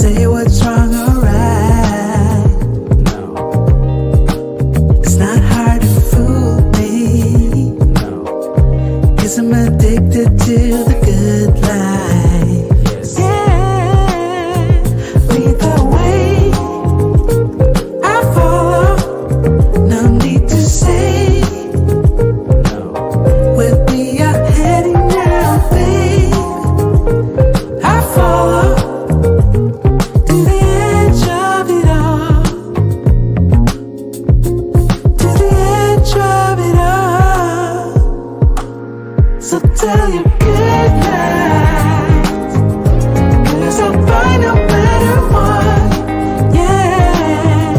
say what's wrong or right. No. It's not hard to fool me. No. 'Cause I'm addicted to the good life. Yes. Yeah. Lead the way, I follow. No need to say. No. Where we are heading now, babe. I follow to the edge of it all. To the edge of it all. So tell your good night, 'cause I'll find no better one. Yeah.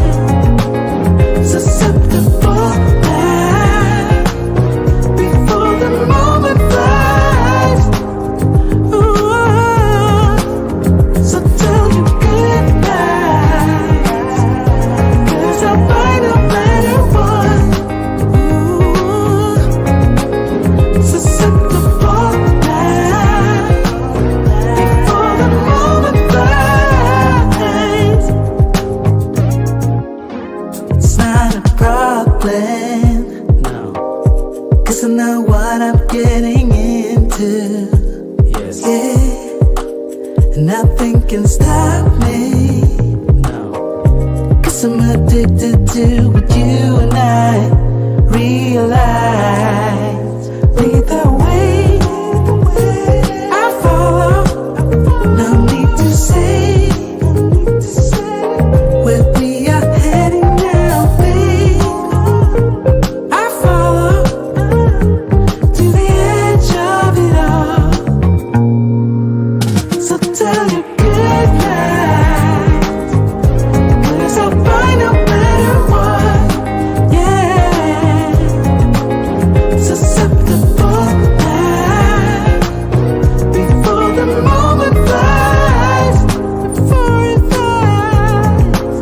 Susceptible now, before the moment flies. Ooh. So tell your good night, 'cause I'll find a better one. Ooh. Susceptible now, before the moment flies. It's not a problem, No. 'cause I know what I'm getting into. Yes. Yeah, and nothing can stop me. No. 'Cause I'm addicted to what you and I realize. Lead the way, I follow. No need to say where we are heading now, babe. I follow to the edge of it all. So tell your good night, 'cause I'll find a better one. Yeah. Susceptible now, before the moment flies. Before it flies.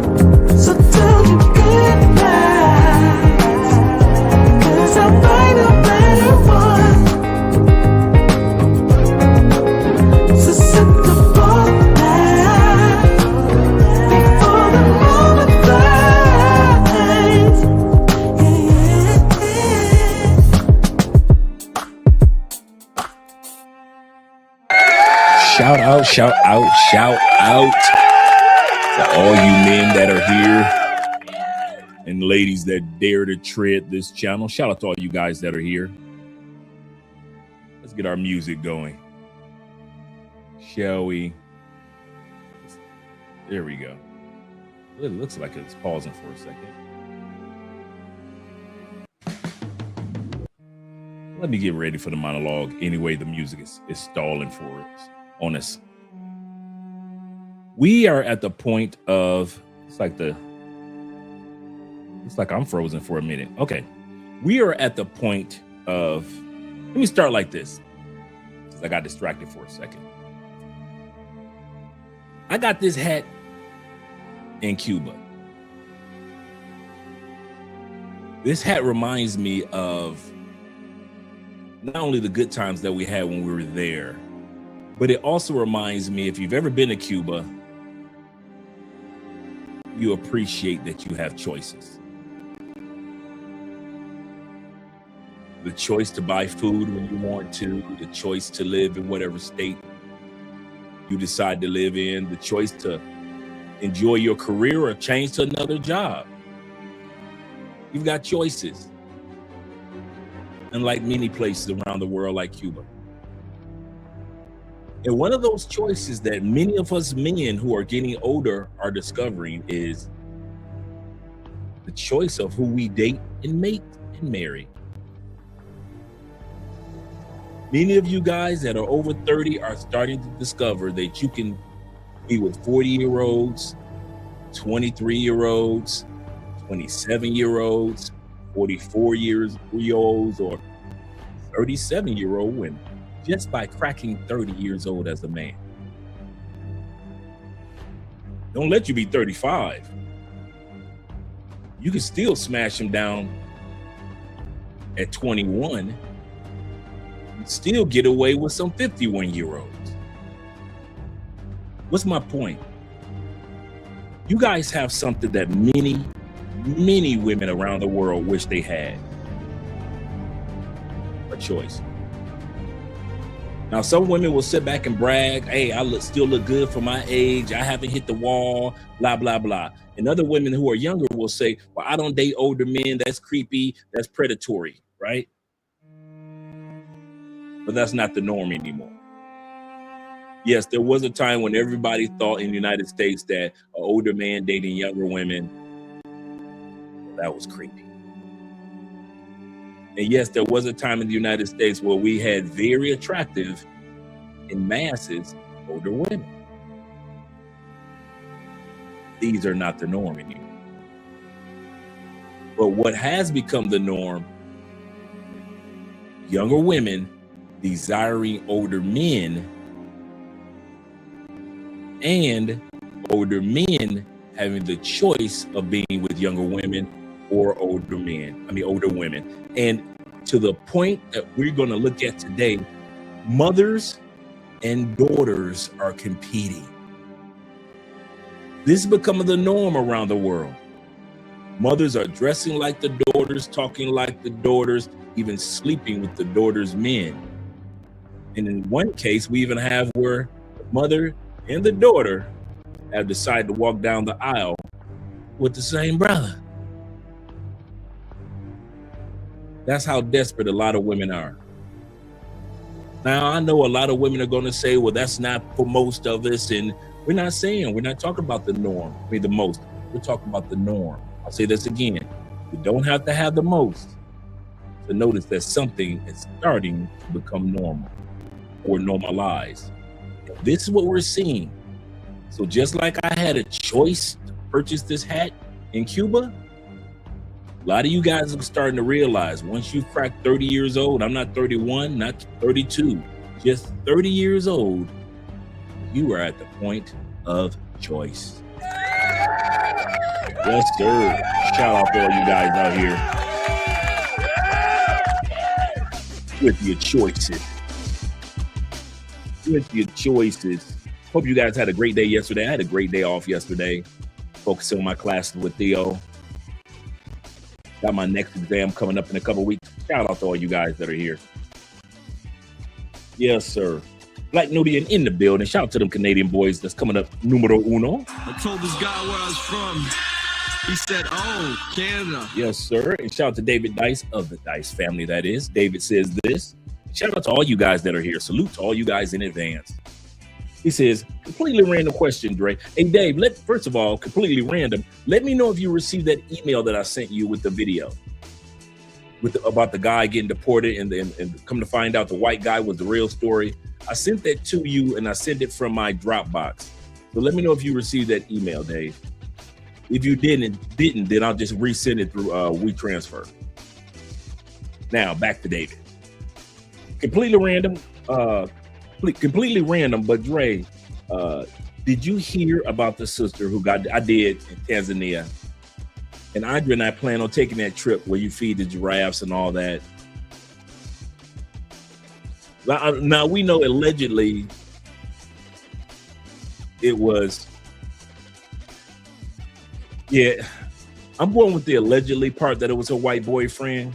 So tell your good night, 'cause I'll find a better one. Susceptible now, before the moment flies. Shout out, shout out, shout out to all you men that are here and ladies that dare to tread this channel. Shout out to all you guys that are here. Let's get our music going. Shall we? There we go. It looks like it's pausing for a second. Let me get ready for the monologue. Anyway, the music is stalling for us on us. We are at the point of, it's like I'm frozen for a minute. Okay. We are at the point of, let me start like this, because I got distracted for a second. I got this hat in Cuba. This hat reminds me of not only the good times that we had when we were there, but it also reminds me, if you've ever been to Cuba, you appreciate that you have choices. The choice to buy food when you want to, the choice to live in whatever state you decide to live in, the choice to enjoy your career or change to another job. You've got choices. Unlike many places around the world like Cuba. And one of those choices that many of us men who are getting older are discovering is the choice of who we date and mate and marry. Many of you guys that are over 30 are starting to discover that you can be with 40-year-olds, 23-year-olds, 27-year-olds, 44-year-olds, or 37-year-old women just by cracking 30 years old as a man. Don't let you be 35. You can still smash them down at 21. You still get away with some 51-year-olds. What's my point? You guys have something that many women around the world wish they had. A choice. Now, some women will sit back and brag, hey, still look good for my age. I haven't hit the wall, blah, blah, blah. And other women who are younger will say, well, I don't date older men. That's creepy. That's predatory, right? But that's not the norm anymore. Yes, there was a time when everybody thought in the United States that an older man dating younger women, that was creepy. And yes, there was a time in the United States where we had very attractive, in masses, older women. These are not the norm anymore. But what has become the norm, younger women desiring older men, and older men having the choice of being with younger women or older women. And to the point that we're going to look at today, mothers and daughters are competing. This is becoming the norm around the world. Mothers are dressing like the daughters, talking like the daughters, even sleeping with the daughters' men. And in one case, we even have where the mother and the daughter have decided to walk down the aisle with the same brother. That's how desperate a lot of women are. Now, I know a lot of women are going to say, well, that's not for most of us. And we're not talking about the norm. The most. We're talking about the norm. I'll say this again. You don't have to have the most to notice that something is starting to become normal or normalized. This is what we're seeing. So just like I had a choice to purchase this hat in Cuba, a lot of you guys are starting to realize once you've cracked 30 years old, I'm not 31, not 32, just 30 years old, you are at the point of choice. Yes, sir. Shout out to all you guys out here with your choices. Hope you guys had a great day yesterday. I had a great day off yesterday, focusing on my classes with Theo. Got my next exam coming up in a couple weeks. Shout out to all you guys that are here. Yes, sir. Black Nubian in the building. Shout out to them Canadian boys that's coming up numero uno. I told this guy where I was from. He said, oh, Canada. Yes, sir. And shout out to David Dice of the Dice family, that is. David says this. Shout out to all you guys that are here. Salute to all you guys in advance. He says, completely random question, Dre. Hey, Dave, first of all, completely random. Let me know if you received that email that I sent you with the video about the guy getting deported and come to find out the white guy was the real story. I sent that to you and I sent it from my Dropbox. So let me know if you received that email, Dave. If you didn't, then I'll just resend it through WeTransfer. Now, back to David. Completely random, but Dre, did you hear about the sister who I did in Tanzania? And Andre and I plan on taking that trip where you feed the giraffes and all that. Now we know allegedly it was, I'm going with the allegedly part that it was her white boyfriend.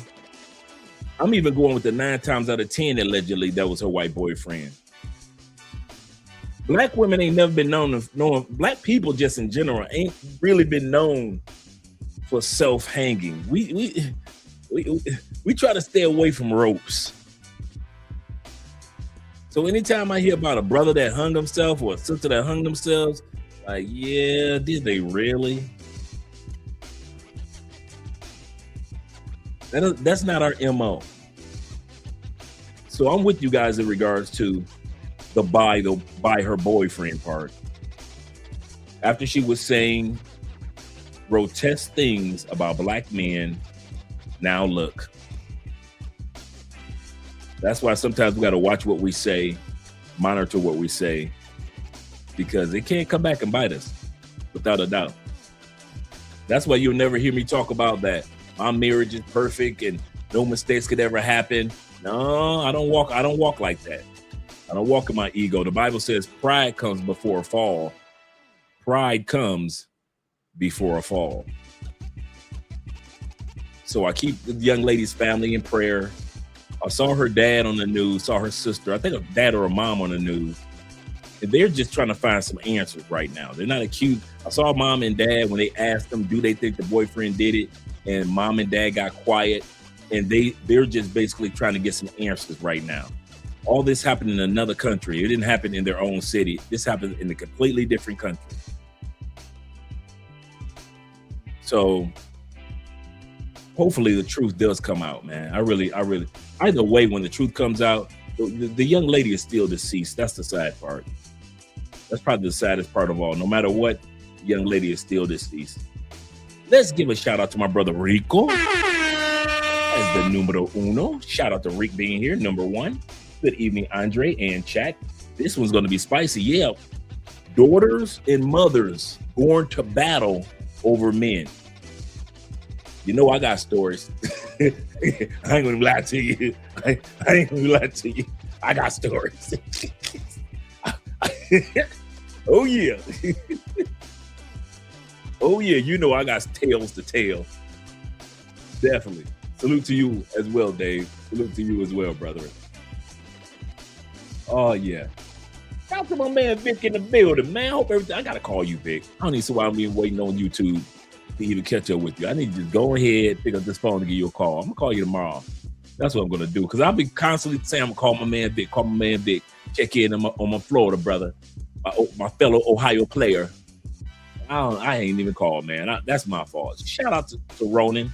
I'm even going with the 9 times out of 10 allegedly that was her white boyfriend. Black women ain't never been known black people just in general ain't really been known for self-hanging. We try to stay away from ropes. So anytime I hear about a brother that hung himself or a sister that hung themselves, like, yeah, did they really? That's not our MO. So I'm with you guys in regards to the by her boyfriend part. After she was saying grotesque things about black men, now look. That's why sometimes we got to watch what we say, monitor what we say, because it can't come back and bite us, without a doubt. That's why you'll never hear me talk about that. My marriage is perfect and no mistakes could ever happen. No, I don't walk like that. I don't walk in my ego. The Bible says pride comes before a fall. Pride comes before a fall. So I keep the young lady's family in prayer. I saw her dad on the news, saw her sister, I think a dad or a mom on the news. And they're just trying to find some answers right now. They're not accused. I saw mom and dad when they asked them, do they think the boyfriend did it? And mom and dad got quiet. And they're just basically trying to get some answers right now. All this happened in another country. It didn't happen in their own city. This happened in a completely different country. So hopefully the truth does come out, man. I really, either way, when the truth comes out, the young lady is still deceased. That's the sad part. That's probably the saddest part of all. No matter what, the young lady is still deceased. Let's give a shout out to my brother Rico as the numero uno. Shout out to Rick being here, number one. Good evening, Andre and Chak. This one's going to be spicy. Yeah. Daughters and mothers born to battle over men. You know I got stories. I ain't gonna lie to you. I ain't gonna lie to you. I got stories. Oh yeah. Oh yeah, you know I got tales to tell. Definitely. Salute to you as well, Dave. Salute to you as well, brother. Oh yeah. Shout out to my man Vic in the building, man. Hope everything. I gotta call you, Vic. I don't even see why I'm even waiting on YouTube to even catch up with you. I need to just go ahead, pick up this phone and give you a call. I'm gonna call you tomorrow. That's what I'm gonna do. Cause I'll be constantly saying I'm gonna call my man Vic, check in on my Florida brother, my fellow Ohio player. I ain't even called, man. That's my fault. Shout out to Ronan.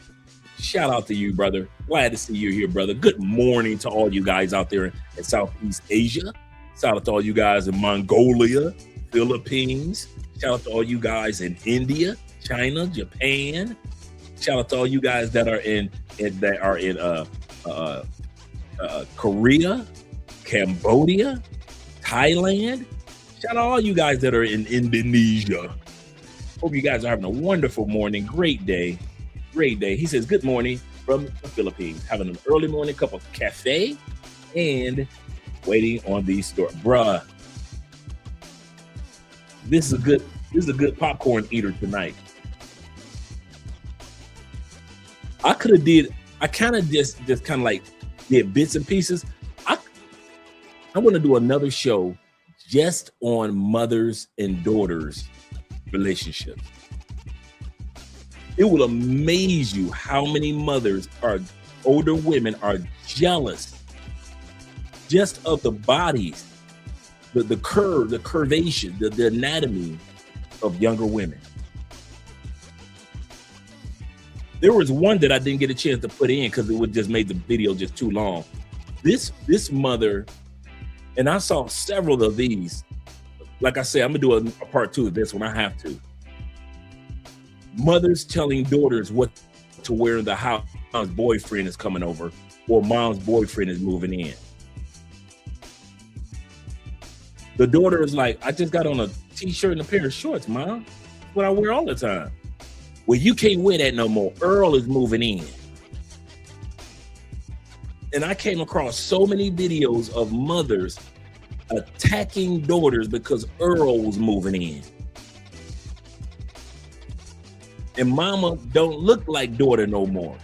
Shout out to you, brother. Glad to see you here, brother. Good morning to all you guys out there in Southeast Asia. Shout out to all you guys in Mongolia, Philippines. Shout out to all you guys in India, China, Japan. Shout out to all you guys that are in Korea, Cambodia, Thailand. Shout out to all you guys that are in Indonesia. Hope you guys are having a wonderful morning. Great day. Great day. He says, good morning from the Philippines. Having an early morning cup of cafe and waiting on the store. Bruh. This is a good popcorn eater tonight. I kind of just kind of like did bits and pieces. I'm going to do another show just on mothers and daughters relationships. It will amaze you how many older women are jealous just of the bodies, the curvation, the anatomy of younger women. There was one that I didn't get a chance to put in because it would just make the video just too long. This mother, and I saw several of these. Like I said, I'm gonna do a part 2 of this when I have to. Mothers telling daughters what to wear in the house. Mom's boyfriend is coming over, or mom's boyfriend is moving in. The daughter is like, I just got on a t-shirt and a pair of shorts, Mom. That's what I wear all the time. Well, you can't wear that no more. Earl is moving in. And I came across so many videos of mothers attacking daughters because Earl was moving in. And mama don't look like daughter no more.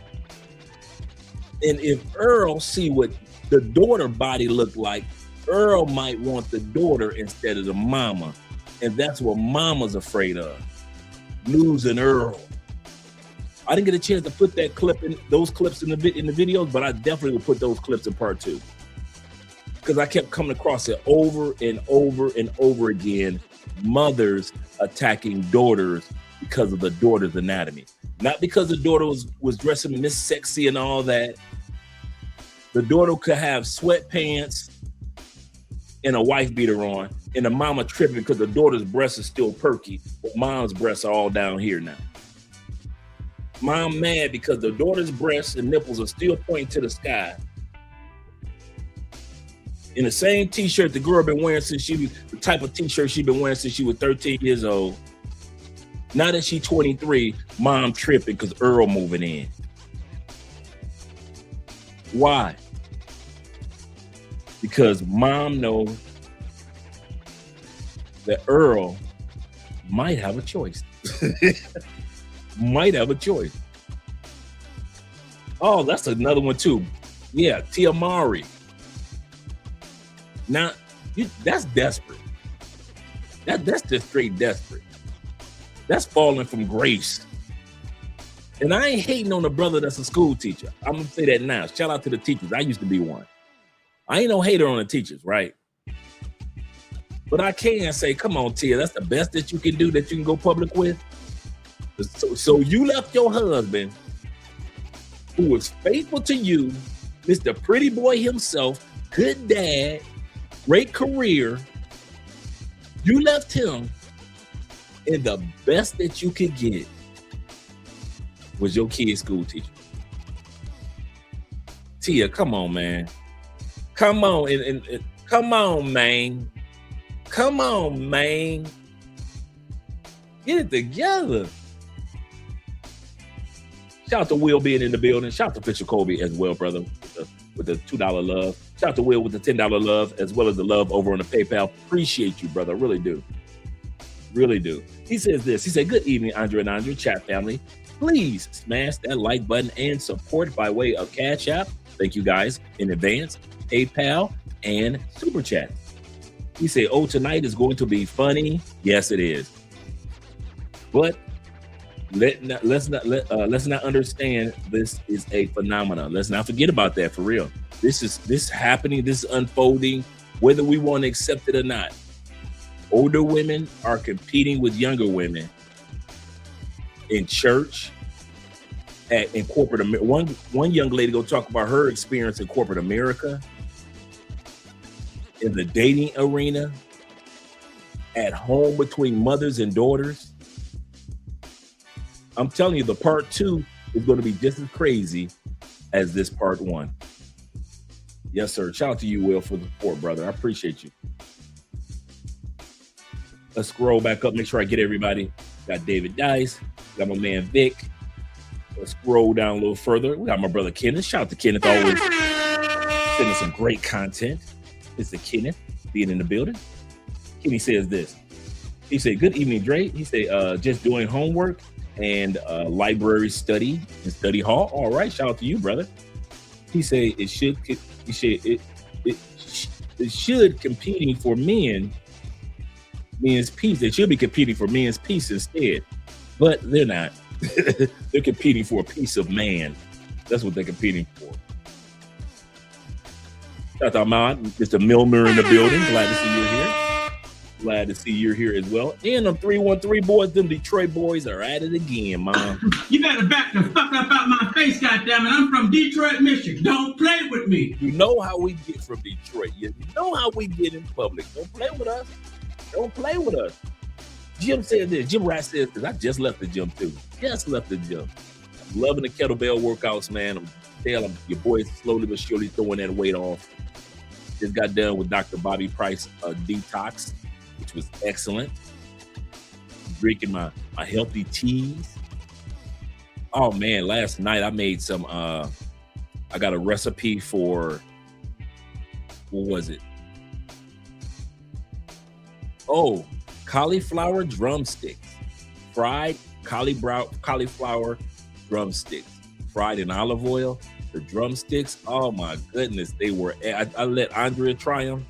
And if Earl see what the daughter body look like, Earl might want the daughter instead of the mama. And that's what mama's afraid of, losing Earl. I didn't get a chance to put those clips in the videos, but I definitely will put those clips in part 2. Because I kept coming across it over and over and over again. Mothers attacking daughters because of the daughter's anatomy. Not because the daughter was dressing Miss Sexy and all that. The daughter could have sweatpants and a wife beater on, and the mama tripping because the daughter's breasts is still perky, but mom's breasts are all down here now. Mom mad because the daughter's breasts and nipples are still pointing to the sky. In the same t-shirt the girl been wearing the type of t-shirt she been wearing since she was 13 years old. Now that she's 23, mom tripping because Earl moving in. Why? Because mom knows that Earl might have a choice. Might have a choice. Oh, that's another one too. Yeah, Tia Mowry. Now, that's desperate. That's just straight desperate. That's falling from grace. And I ain't hating on a brother that's a school teacher. I'm gonna say that now. Shout out to the teachers. I used to be one. I ain't no hater on the teachers, right? But I can say, come on, Tia, that's the best that you can do that you can go public with. So you left your husband, who was faithful to you, Mr. Pretty Boy himself, good dad, great career. You left him, and the best that you could get was your kid's school teacher. Tia, come on, man. Come on, and come on, man. Come on, man. Get it together. Shout out to Will being in the building. Shout out to Fisher Colby as well, brother, with the $2 love. Shout out to Will with the $10 love, as well as the love over on the PayPal. Appreciate you, brother. I really do. Really do. He says this. He said, good evening, Andre and Andre, chat family. Please smash that like button and support by way of Cash App. Thank you guys in advance. PayPal and Super Chat. He said, oh, tonight is going to be funny. Yes, it is. But let's not understand this is a phenomenon. Let's not forget about that for real. This is happening. This is unfolding, whether we want to accept it or not. Older women are competing with younger women in church, in corporate America. One young lady go talk about her experience in corporate America, in the dating arena, at home between mothers and daughters. I'm telling you, the part 2 is going to be just as crazy as this part 1. Yes, sir. Shout out to you, Will, for the support, brother. I appreciate you. Let's scroll back up, make sure I get everybody. Got David Dice, got my man Vic. Let's scroll down a little further. We got my brother Kenneth. Shout out to Kenneth, always sending some great content. Mr. Kenneth being in the building. Kenny says this. He said, good evening, Dre. He said, just doing homework and library study and study hall. All right, shout out to you, brother. He said it should competing for men's peace. They should be competing for men's peace instead, but they're not. They're competing for a piece of man. That's what they're competing for. Shout out to Mr. Milner in the building. Glad to see you're here. Glad to see you're here as well. And them 313 boys, them Detroit boys are at it again, Mom. You better back the fuck up out my face, goddammit. I'm from Detroit, Michigan. Don't play with me. You know how we get from Detroit. You know how we get in public. Don't play with us. Don't play with us. Jim said this. Jim Rat says this. I just left the gym too. Just left the gym. I'm loving the kettlebell workouts, man. I'm telling your boys slowly but surely throwing that weight off. Just got done with Dr. Bobby Price detox, which was excellent. Drinking my healthy teas. Oh man, last night I made some I got a recipe for, what was it? Oh, cauliflower drumsticks. Fried cauliflower drumsticks. Fried in olive oil. The drumsticks, oh my goodness, they were, I let Andrea try them.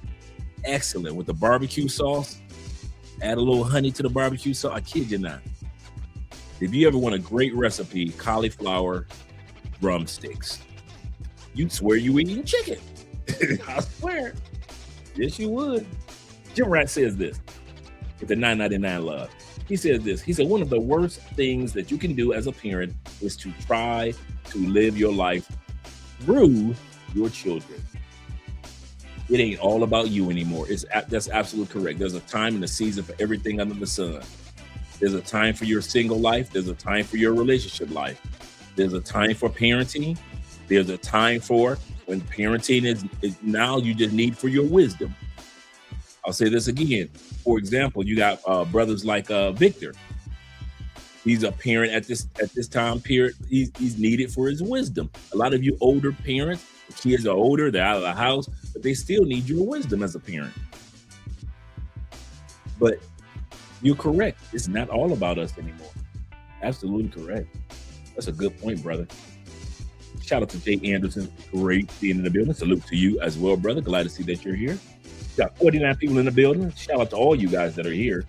Excellent. With the barbecue sauce. Add a little honey to the barbecue sauce. I kid you not. If you ever want a great recipe, cauliflower drumsticks, you'd swear you were eating chicken. I swear. Yes, you would. Jim Rat says this with the $9.99 love. He says this. He said, one of the worst things that you can do as a parent is to try to live your life through your children. It ain't all about you anymore. That's absolutely correct. There's a time and a season for everything under the sun. There's a time for your single life. There's a time for your relationship life. There's a time for parenting. There's a time for when parenting is now you just need for your wisdom. I'll say this again. For example, you got brothers like Victor. He's a parent at this time period. He's needed for his wisdom. A lot of you older parents, the kids are older, they're out of the house, but they still need your wisdom as a parent. But You're correct. It's not all about us anymore. Absolutely correct. That's a good point, brother. Shout out to Jay Anderson. Great being in the building. Salute to you as well, brother. Glad to see that you're here. Got 49 people in the building. Shout out to all you guys that are here.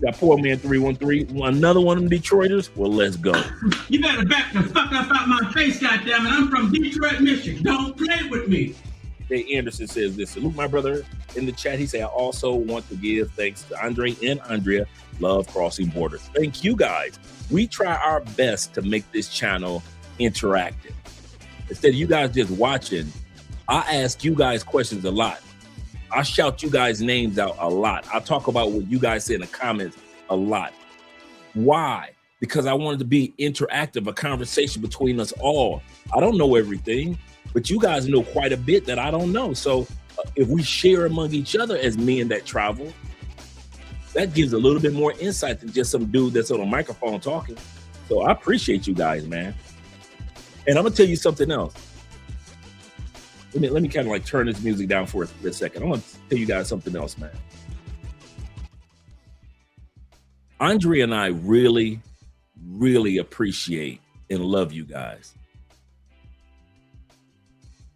Got Poor Man 313. Another one of them Detroiters. Well, let's go. You better back the fuck up out my face, goddammit. I'm from Detroit, Michigan. Don't play with me. Jay Anderson says this. Salute my brother in the chat. He said, I also want to give thanks to Andre and Andrea. Love crossing borders. Thank you guys. We try our best to make this channel interactive. Instead of you guys just watching, I ask you guys questions a lot. I shout you guys names out a lot. I talk about what you guys say in the comments a lot. Why? Because I wanted to be interactive, a conversation between us all. I don't know everything, but you guys know quite a bit that I don't know. So if we share among each other as men that travel, that gives a little bit more insight than just some dude that's on a microphone talking. So I appreciate you guys, man. And I'm gonna tell you something else. Let me kind of like turn this music down for a second. I want to tell you guys something else, man. Andre and I really, really appreciate and love you guys.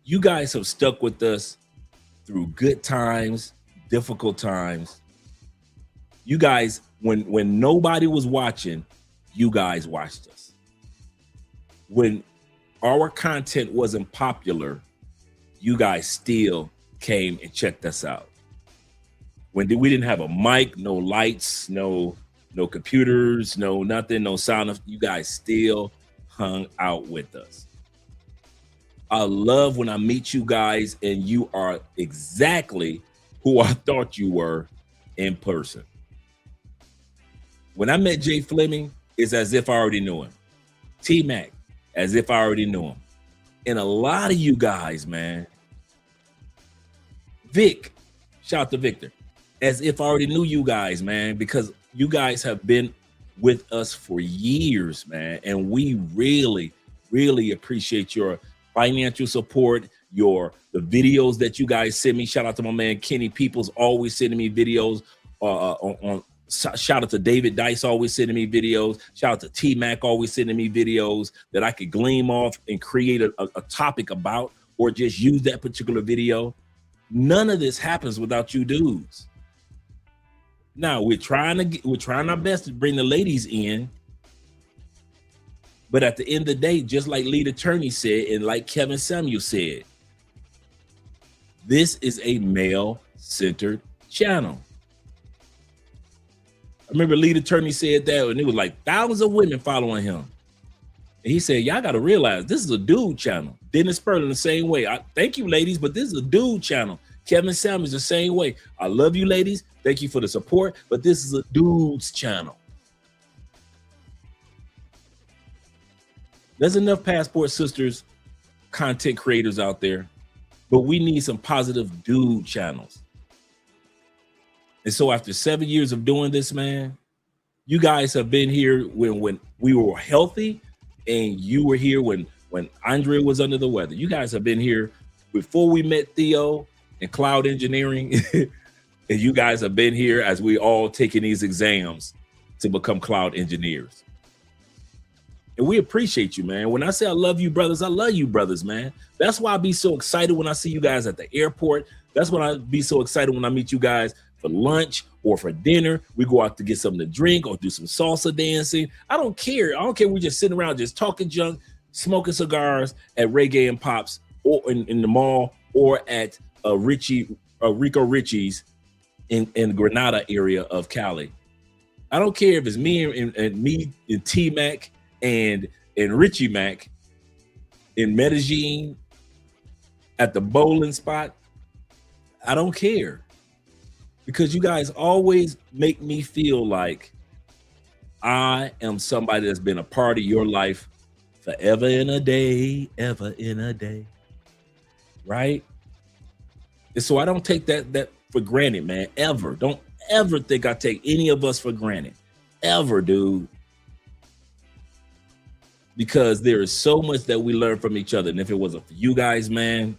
You guys have stuck with us through good times, difficult times. You guys, when nobody was watching, you guys watched us. When our content wasn't popular, you guys still came and checked us out. When we didn't have a mic, no lights, no computers, no nothing, no sound, you guys still hung out with us. I love when I meet you guys and you are exactly who I thought you were in person. When I met Jay Fleming, it's as if I already knew him. T-Mac, as if I already knew him. And a lot of you guys, man, Vic, shout out to Victor, as if I already knew you guys, man, because you guys have been with us for years, man. And we really, really appreciate your financial support, the videos that you guys send me. Shout out to my man, Kenny Peoples, always sending me videos shout out to David Dice, always sending me videos. Shout out to T-Mac, always sending me videos that I could gleam off and create a topic about, or just use that particular video. None of this happens without you dudes. Now we're trying our best to bring the ladies in, but at the end of the day, just like Lead Attorney said, and like Kevin Samuel said, this is a male-centered channel. I remember Lead Attorney said that, and it was like thousands of women following him. And he said, y'all got to realize this is a dude channel. Dennis Sperling the same way. Thank you, ladies, but this is a dude channel. Kevin Samuels the same way. I love you, ladies. Thank you for the support, but this is a dude's channel. There's enough Passport Sisters content creators out there, but we need some positive dude channels. And so after 7 years of doing this, man, you guys have been here when we were healthy, and you were here when Andre was under the weather. You guys have been here before we met Theo and cloud engineering. And you guys have been here as we all taking these exams to become cloud engineers. And we appreciate you, man. When I say I love you, brothers, I love you, brothers, man. That's why I be so excited when I see you guys at the airport. That's when I be so excited when I meet you guys for lunch or for dinner. We go out to get something to drink or do some salsa dancing. I don't care. I don't care. We're just sitting around just talking junk, smoking cigars at Reggae and Pops, or in the mall, or at Rico Richie's in Granada area of Cali. I don't care if it's me and T-Mac and Richie Mac in Medellin at the bowling spot. I don't care, because you guys always make me feel like I am somebody that's been a part of your life forever in a day, ever in a day, right? And so I don't take that for granted, man, ever. Don't ever think I take any of us for granted, ever, dude. Because there is so much that we learn from each other. And if it wasn't for you guys, man,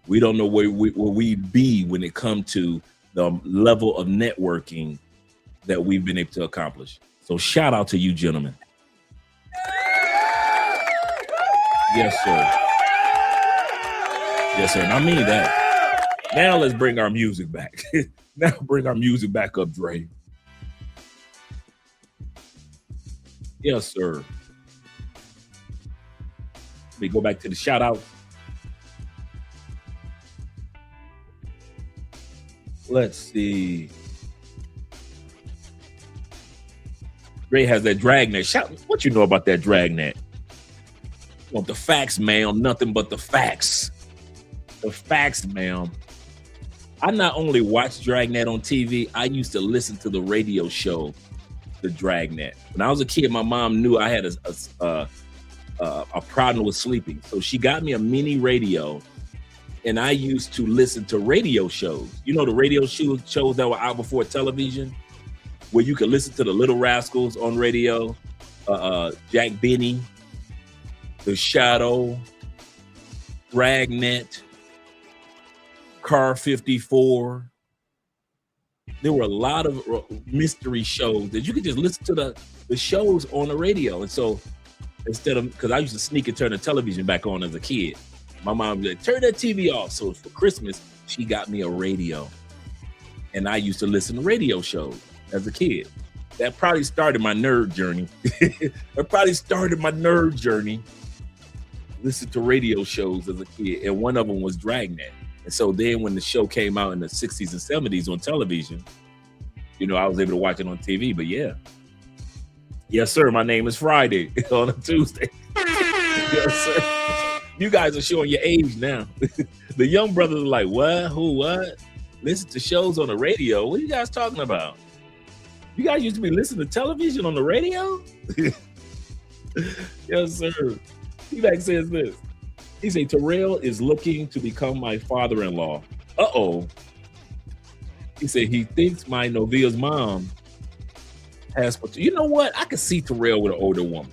we don't know where we'd be when it comes to the level of networking that we've been able to accomplish. So shout out to you, gentlemen. Yes, sir. Yes, sir. And I mean that. Now let's bring our music back. Now bring our music back up, Dre. Yes, sir. Let me go back to the shout out. Let's see. Dre has that dragnet. Shout, what you know about that dragnet? Want the facts, ma'am. Nothing but the facts. The facts, ma'am. I not only watched Dragnet on TV, I used to listen to the radio show, The Dragnet. When I was a kid, my mom knew I had a problem with sleeping. So she got me a mini radio, and I used to listen to radio shows. You know, the radio shows that were out before television, where you could listen to the Little Rascals on radio, Jack Benny, The Shadow, Dragnet, Car 54. There were a lot of mystery shows that you could just listen to the shows on the radio. And so instead of, because I used to sneak and turn the television back on as a kid, my mom would be like, turn that TV off. So for Christmas, she got me a radio. And I used to listen to radio shows as a kid. That probably started my nerd journey. Listen to radio shows as a kid. And one of them was Dragnet. And so then when the show came out in the 60s and 70s on television, you know, I was able to watch it on TV. But yeah. Yes, sir. My name is Friday on a Tuesday. Yes, sir. You guys are showing your age now. The young brothers are like, what? Who? What? Listen to shows on the radio? What are you guys talking about? You guys used to be listening to television on the radio? Yes, sir. T-Mac says this. He said, Terrell is looking to become my father-in-law. Uh-oh. He said, he thinks my Novia's mom has, you know what? I could see Terrell with an older woman.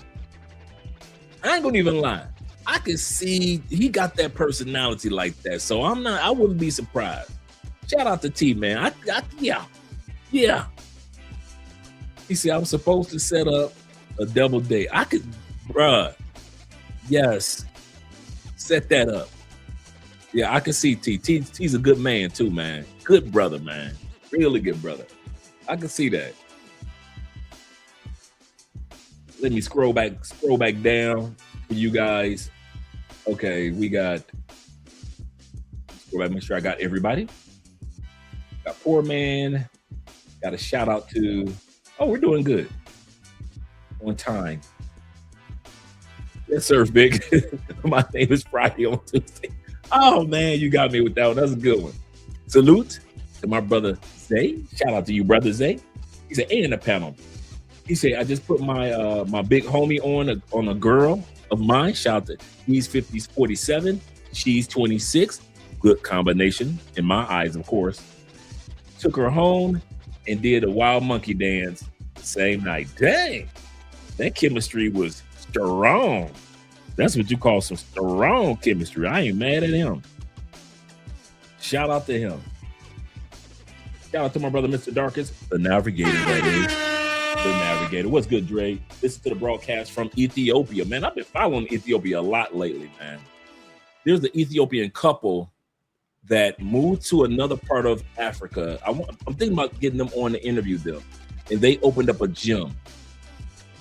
I ain't gonna even lie. I could see he got that personality like that. So I wouldn't be surprised. Shout out to T, man. Yeah. He said, I'm supposed to set up a double date. I could, bruh. Yes. Set that up. Yeah, I can see T. T's a good man too, man. Good brother, man. Really good brother. I can see that. Let me scroll back down for you guys. Okay, we got, scroll back, make sure I got everybody. Got Poor Man. Got a shout out to, oh, we're doing good. On time. Yes, sir, Big. My name is Friday on Tuesday. Oh, man, you got me with that one. That's a good one. Salute to my brother, Zay. Shout out to you, brother Zay. He said, and the panel. He said, I just put my my big homie on a girl of mine. Shout out to, he's 47. She's 26. Good combination in my eyes, of course. Took her home and did a wild monkey dance the same night. Dang, that chemistry was strong. That's what you call some strong chemistry. I ain't mad at him. Shout out to him. Shout out to my brother, Mr. Darkest, the navigator, that is. The navigator. What's good, Dre? Listen to the broadcast from Ethiopia. Man, I've been following Ethiopia a lot lately, man. There's the Ethiopian couple that moved to another part of Africa. I'm thinking about getting them on to interview them. And they opened up a gym.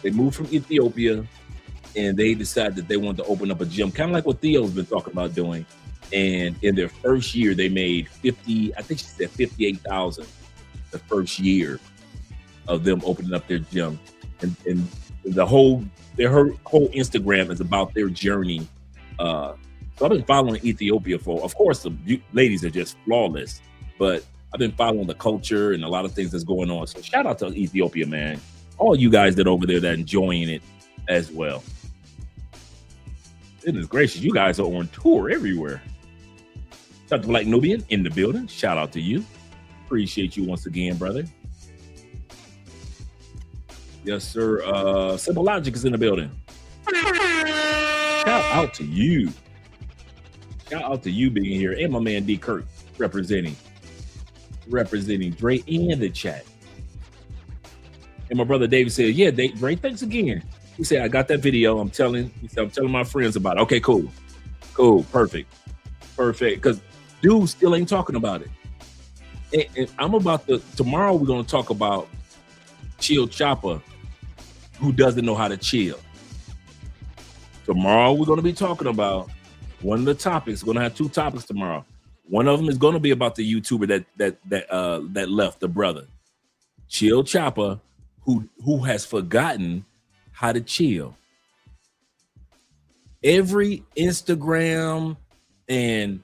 They moved from Ethiopia and they decided that they wanted to open up a gym, kind of like what Theo's been talking about doing. And in their first year, they made 50, I think she said 58,000 the first year of them opening up their gym. And their whole Instagram is about their journey. So I've been following Ethiopia for, of course, the ladies are just flawless, but I've been following the culture and a lot of things that's going on. So shout out to Ethiopia, man. All you guys that are over there that are enjoying it as well. Goodness gracious, you guys are on tour everywhere. Shout out to Black Nubian in the building. Shout out to you. Appreciate you once again, brother. Yes, sir. Simple Logic is in the building. Shout out to you. Shout out to you being here. And my man D. Kirk representing. representing Dre in the chat. And my brother David said, yeah, Dre, thanks again. He said, I got that video. I'm telling my friends about it. Okay, cool. Perfect. Because dude still ain't talking about it. And I'm about to, tomorrow we're going to talk about Chill Chopper, who doesn't know how to chill. Tomorrow we're going to be talking about one of the topics. We're going to have two topics tomorrow. One of them is going to be about the YouTuber that left, the brother. Chill Chopper, who has forgotten how to chill. Every Instagram and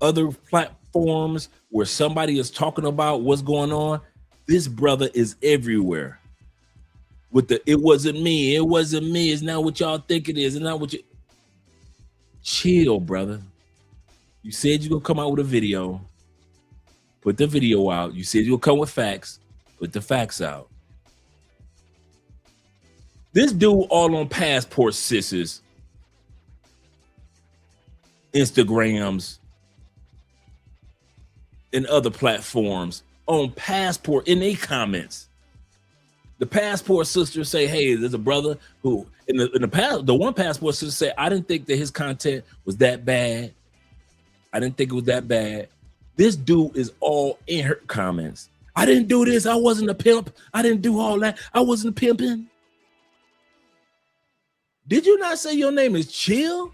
other platforms where somebody is talking about what's going on, this brother is everywhere. With the it wasn't me, it's not what y'all think it is, it's not what you. Chill, brother. You said you're gonna come out with a video. Put the video out. You said you'll come with facts. Put the facts out. This dude all on Passport Sisters, Instagrams, and other platforms on Passport in their comments. The Passport Sisters say, hey, there's a brother who in the past, the one Passport Sister said, I didn't think that his content was that bad. I didn't think it was that bad. This dude is all in her comments. I didn't do this. I wasn't a pimp. I didn't do all that. I wasn't pimping. Did you not say your name is Chill?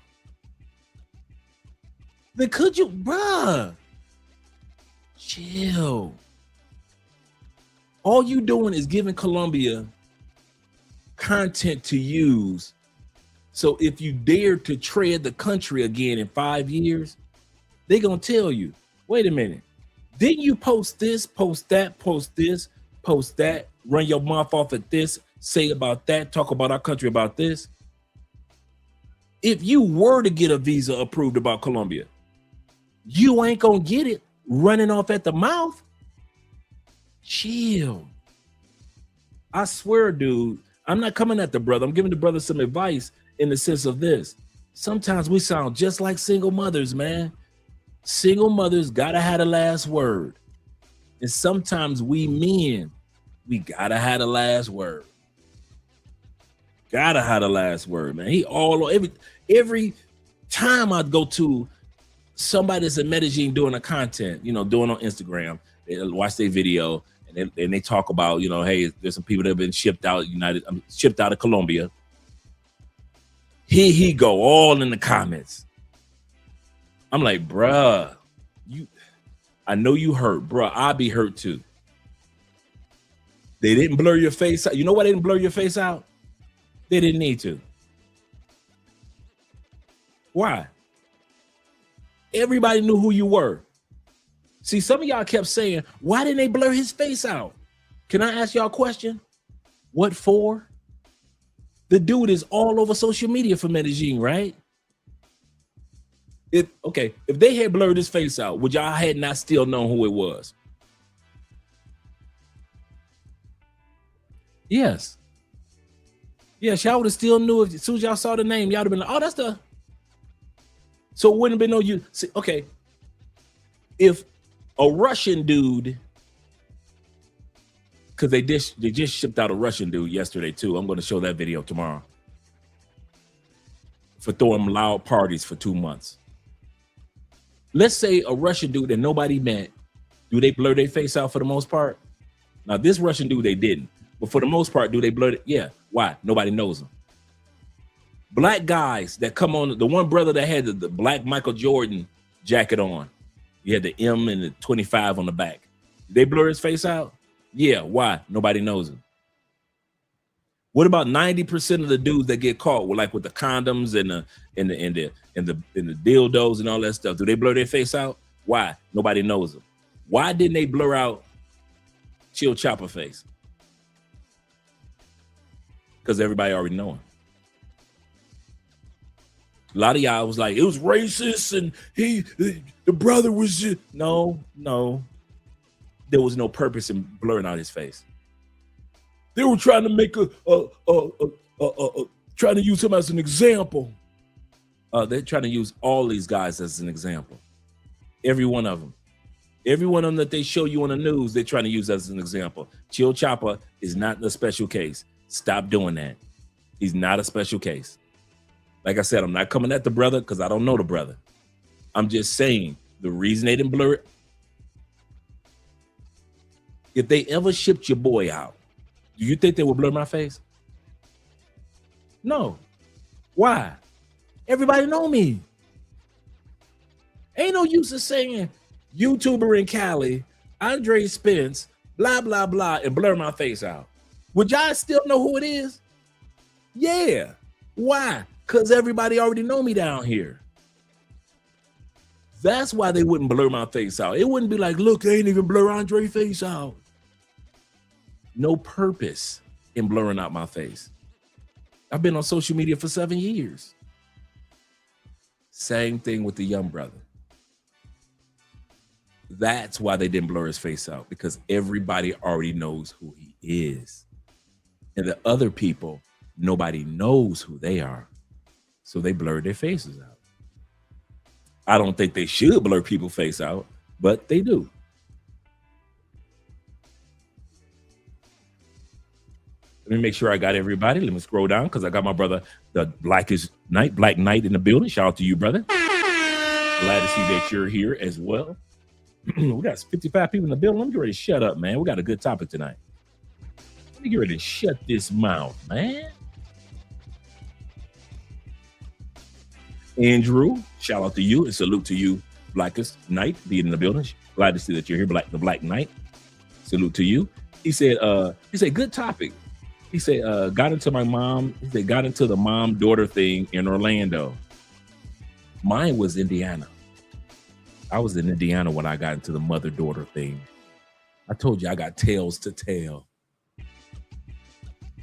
Then could you, bruh? Chill. All you doing is giving Colombia content to use. So if you dare to tread the country again in 5 years, they're gonna tell you, wait a minute, didn't you post this, post that, post this, post that, run your mouth off at this, say about that, talk about our country about this? If you were to get a visa approved about Colombia, you ain't gonna get it running off at the mouth. Chill. I swear, dude, I'm not coming at the brother. I'm giving the brother some advice in the sense of this. Sometimes we sound just like single mothers, man. Single mothers gotta have the last word. And sometimes we men, we gotta have the last word. Gotta have the last word, man. He all every time I go to somebody that's in Medellin doing a content, doing on Instagram, they watch their video and they talk about, hey, there's some people that have been shipped out of Colombia. Here he go all in the comments. I'm like, bruh, I know you hurt, bruh. I'll be hurt too. They didn't blur your face out. You know why they didn't blur your face out? They didn't need to. Why? Everybody knew who you were. See, some of y'all kept saying, why didn't they blur his face out? Can I ask y'all a question? What for? The dude is all over social media for Medellin, right? If they had blurred his face out, would y'all had not still known who it was? Yes. Yes, y'all would have still knew as soon as y'all saw the name, y'all would have been like, oh, that's the. So it wouldn't have been no you. See, okay. If a Russian dude, because they just shipped out a Russian dude yesterday too. I'm going to show that video tomorrow. For throwing loud parties for 2 months. Let's say a Russian dude that nobody met, do they blur their face out for the most part? Now this Russian dude, they didn't. But for the most part, do they blur it? Yeah. Why? Nobody knows them. Black guys that come on, the one brother that had the black Michael Jordan jacket on, he had the M and the 25 on the back. Did they blur his face out? Yeah. Why? Nobody knows him. What about 90% of the dudes that get caught with the condoms and the dildos and all that stuff? Do they blur their face out? Why? Nobody knows them. Why didn't they blur out Chill Chopper face? Because everybody already know him. A lot of y'all was like, it was racist and the brother was just, no. There was no purpose in blurring out his face. They were trying to make trying to use him as an example. They're trying to use all these guys as an example. Every one of them. Everyone on that they show you on the news, they're trying to use as an example. Chill Chopper is not a special case. Stop doing that. He's not a special case. Like I said, I'm not coming at the brother because I don't know the brother. I'm just saying the reason they didn't blur it. If they ever shipped your boy out, do you think they would blur my face? No. Why? Everybody know me. Ain't no use of saying YouTuber in Cali, Andre Spence, blah, blah, blah, and blur my face out. Would y'all still know who it is? Yeah. Why? Because everybody already know me down here. That's why they wouldn't blur my face out. It wouldn't be like, look, they ain't even blur Andre's face out. No purpose in blurring out my face. I've been on social media for 7 years. Same thing with the young brother. That's why they didn't blur his face out, because everybody already knows who he is. And the other people, nobody knows who they are. So they blurred their faces out. I don't think they should blur people's face out, but they do. Let me make sure I got everybody. Let me scroll down because I got my brother, the Black Knight in the building. Shout out to you, brother. Glad to see that you're here as well. We got 55 people in the building. Let me get ready to shut up, man. We got a good topic tonight. Let me get ready to shut this mouth, man. Andrew, shout out to you and salute to you, Blackest Knight, being in the building. Glad to see that you're here, the Black Knight. Salute to you. He said, good topic. He said, got into my mom. He said, got into the mom-daughter thing in Orlando. Mine was Indiana. I was in Indiana when I got into the mother-daughter thing. I told you I got tales to tell.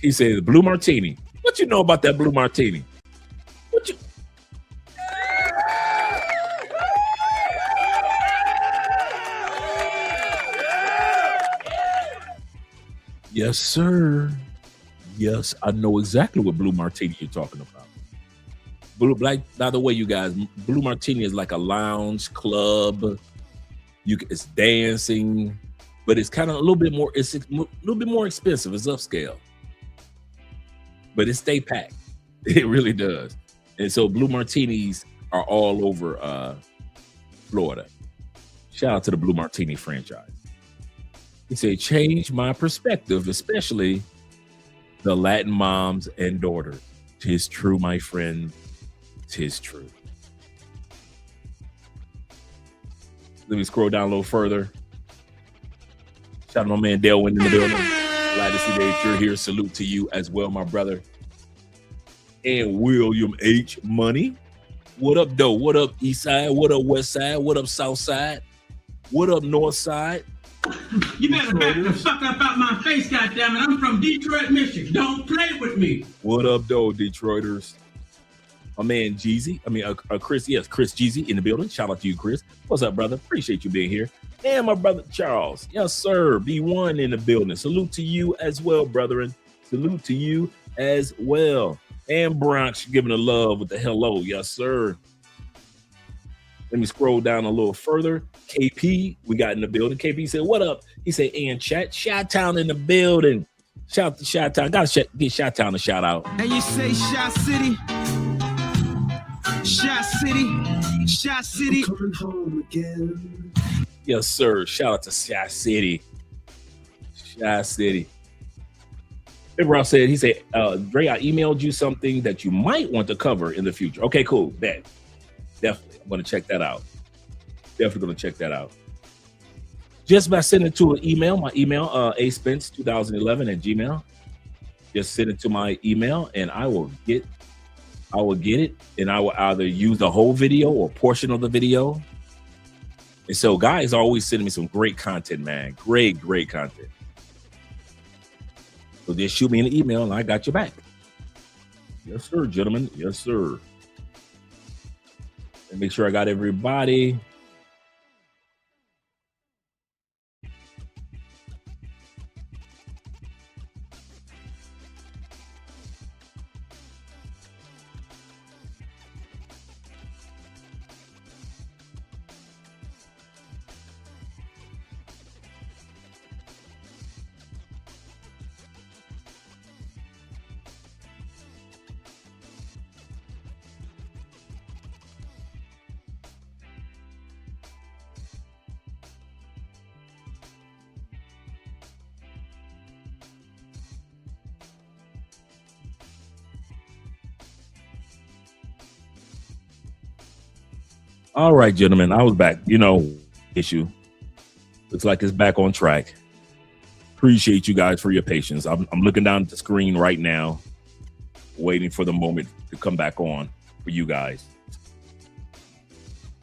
He said, Blue Martini. What you know about that Blue Martini? What you... Yes, sir. Yes, I know exactly what Blue Martini you're talking about. By the way, you guys, Blue Martini is like a lounge club. It's dancing, but it's kind of a little bit more. It's a little bit more expensive. It's upscale, but it stay packed. It really does. And so Blue Martinis are all over Florida. Shout out to the Blue Martini franchise. He said, change my perspective, especially the Latin moms and daughters. 'Tis true, my friend. 'Tis true. Let me scroll down a little further. Shout out to my man Delwyn in the building. Glad to see that you're here. Salute to you as well, my brother. And William H. Money. What up, though? What up, East Side? What up, West Side? What up, South Side? What up, North Side? You better back the fuck up out my face, goddammit. I'm from Detroit, Michigan. Don't play with me. What up, though, Detroiters? My man Jeezy, Chris, yes, Chris Jeezy in the building. Shout out to you, Chris. What's up, brother? Appreciate you being here. And my brother Charles, yes, sir, B1 in the building. Salute to you as well, brethren. Salute to you as well. And Bronx giving a love with the hello, yes, sir. Let me scroll down a little further. KP, we got in the building. KP said, what up? He said, and chat, Chi-Town in the building. Shout out to Chi-Town. Gotta get Chi-Town a shout out. And you say Shot City. Shot City. Shot City. Coming home again. Yes, sir. Shout out to Shot City. Shot City. Ross said, he said, Dre, I emailed you something that you might want to cover in the future. Okay, cool. That definitely. I'm gonna check that out. Definitely gonna check that out. Just by sending it to an email, my email, aspence2011 at Gmail. Just send it to my email and I will get it, and I will either use the whole video or portion of the video. And so guys are always sending me some great content, man. Great content. So just shoot me an email and I got your back. Yes, sir, gentlemen. Yes, sir. And make sure I got everybody. All right, gentlemen, I was back. Issue. Looks like it's back on track. Appreciate you guys for your patience. I'm looking down at the screen right now, waiting for the moment to come back on for you guys.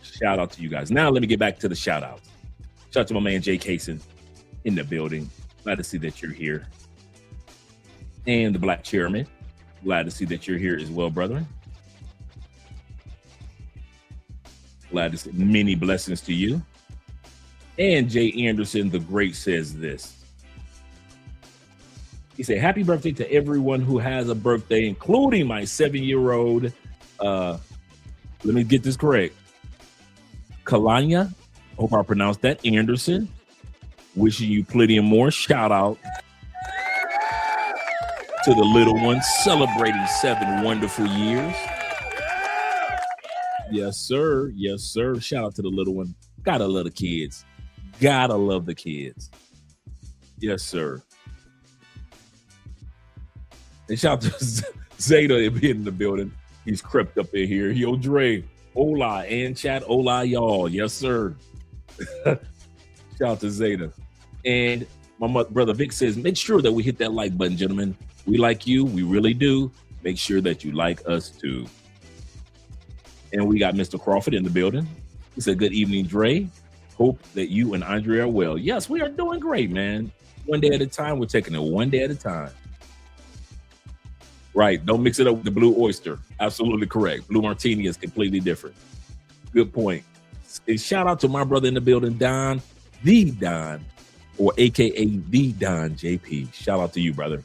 Shout out to you guys. Now let me get back to the shout outs. Shout out to my man Jay Kaysen in the building. Glad to see that you're here. And the Black Chairman. Glad to see that you're here as well, brethren. Glad to see many blessings to you. And Jay Anderson the Great says this. He said, happy birthday to everyone who has a birthday, including my 7-year-old. Let me get this correct. Kalanya, hope I pronounced that, Anderson. Wishing you plenty of more. Shout out to the little one celebrating 7 wonderful years. Yes, sir. Yes, sir. Shout out to the little one. Gotta love the kids. Gotta love the kids. Yes, sir. And shout out to Zeta being in the building. He's crept up in here. Yo, Dre. Hola, and chat. Hola, y'all. Yes, sir. Shout out to Zeta. And my brother Vic says, make sure that we hit that like button, gentlemen. We like you. We really do. Make sure that you like us, too. And we got Mr. Crawford in the building. He said, good evening, Dre. Hope that you and Andrea are well. Yes, we are doing great, man. One day at a time. We're taking it one day at a time. Right. Don't mix it up with the blue oyster. Absolutely correct. Blue martini is completely different. Good point. And shout out to my brother in the building, Don, the Don, or AKA the Don JP. Shout out to you, brother.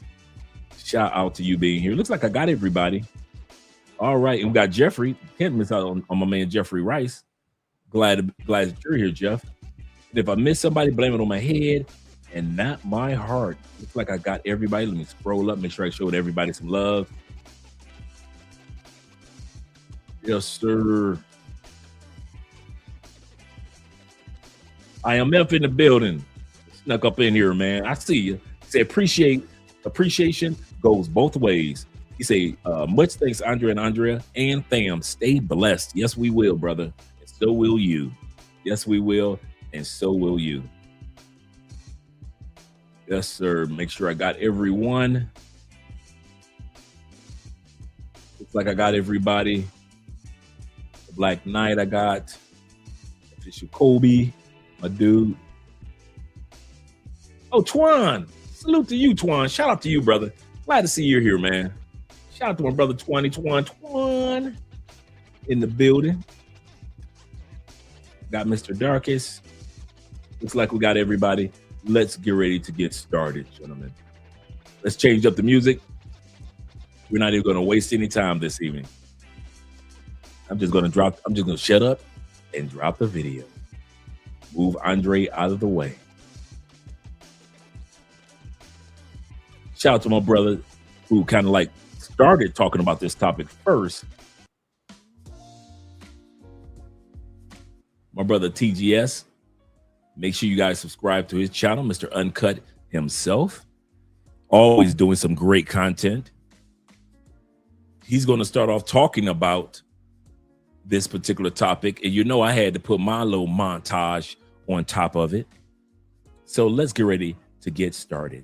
Shout out to you being here. Looks like I got everybody. All right. And we got Jeffrey. Can't miss out on my man, Jeffrey Rice. Glad that you're here, Jeff. And if I miss somebody, blame it on my head and not my heart. Looks like I got everybody. Let me scroll up, make sure I showed everybody some love. Yes, sir. IMF in the building. Snuck up in here, man. I see you. Say appreciation goes both ways. You say, much thanks, Andrea and Andrea, and fam. Stay blessed. Yes, we will, brother. And so will you. Yes, we will. And so will you. Yes, sir. Make sure I got everyone. Looks like I got everybody. The Black Knight I got. Official Kobe, my dude. Oh, Twan. Salute to you, Twan. Shout out to you, brother. Glad to see you're here, man. Shout out to my brother Twan in the building. Got Mr. Darkest. Looks like we got everybody. Let's get ready to get started, gentlemen. Let's change up the music. We're not even going to waste any time this evening. I'm just going to shut up and drop the video. Move Andre out of the way. Shout out to my brother who kind of like started talking about this topic first. My brother TGS. Make sure you guys subscribe to his channel, Mr. Uncut himself. Always doing some great content. He's going to start off talking about this particular topic. And you know I had to put my little montage on top of it. So let's get ready to get started.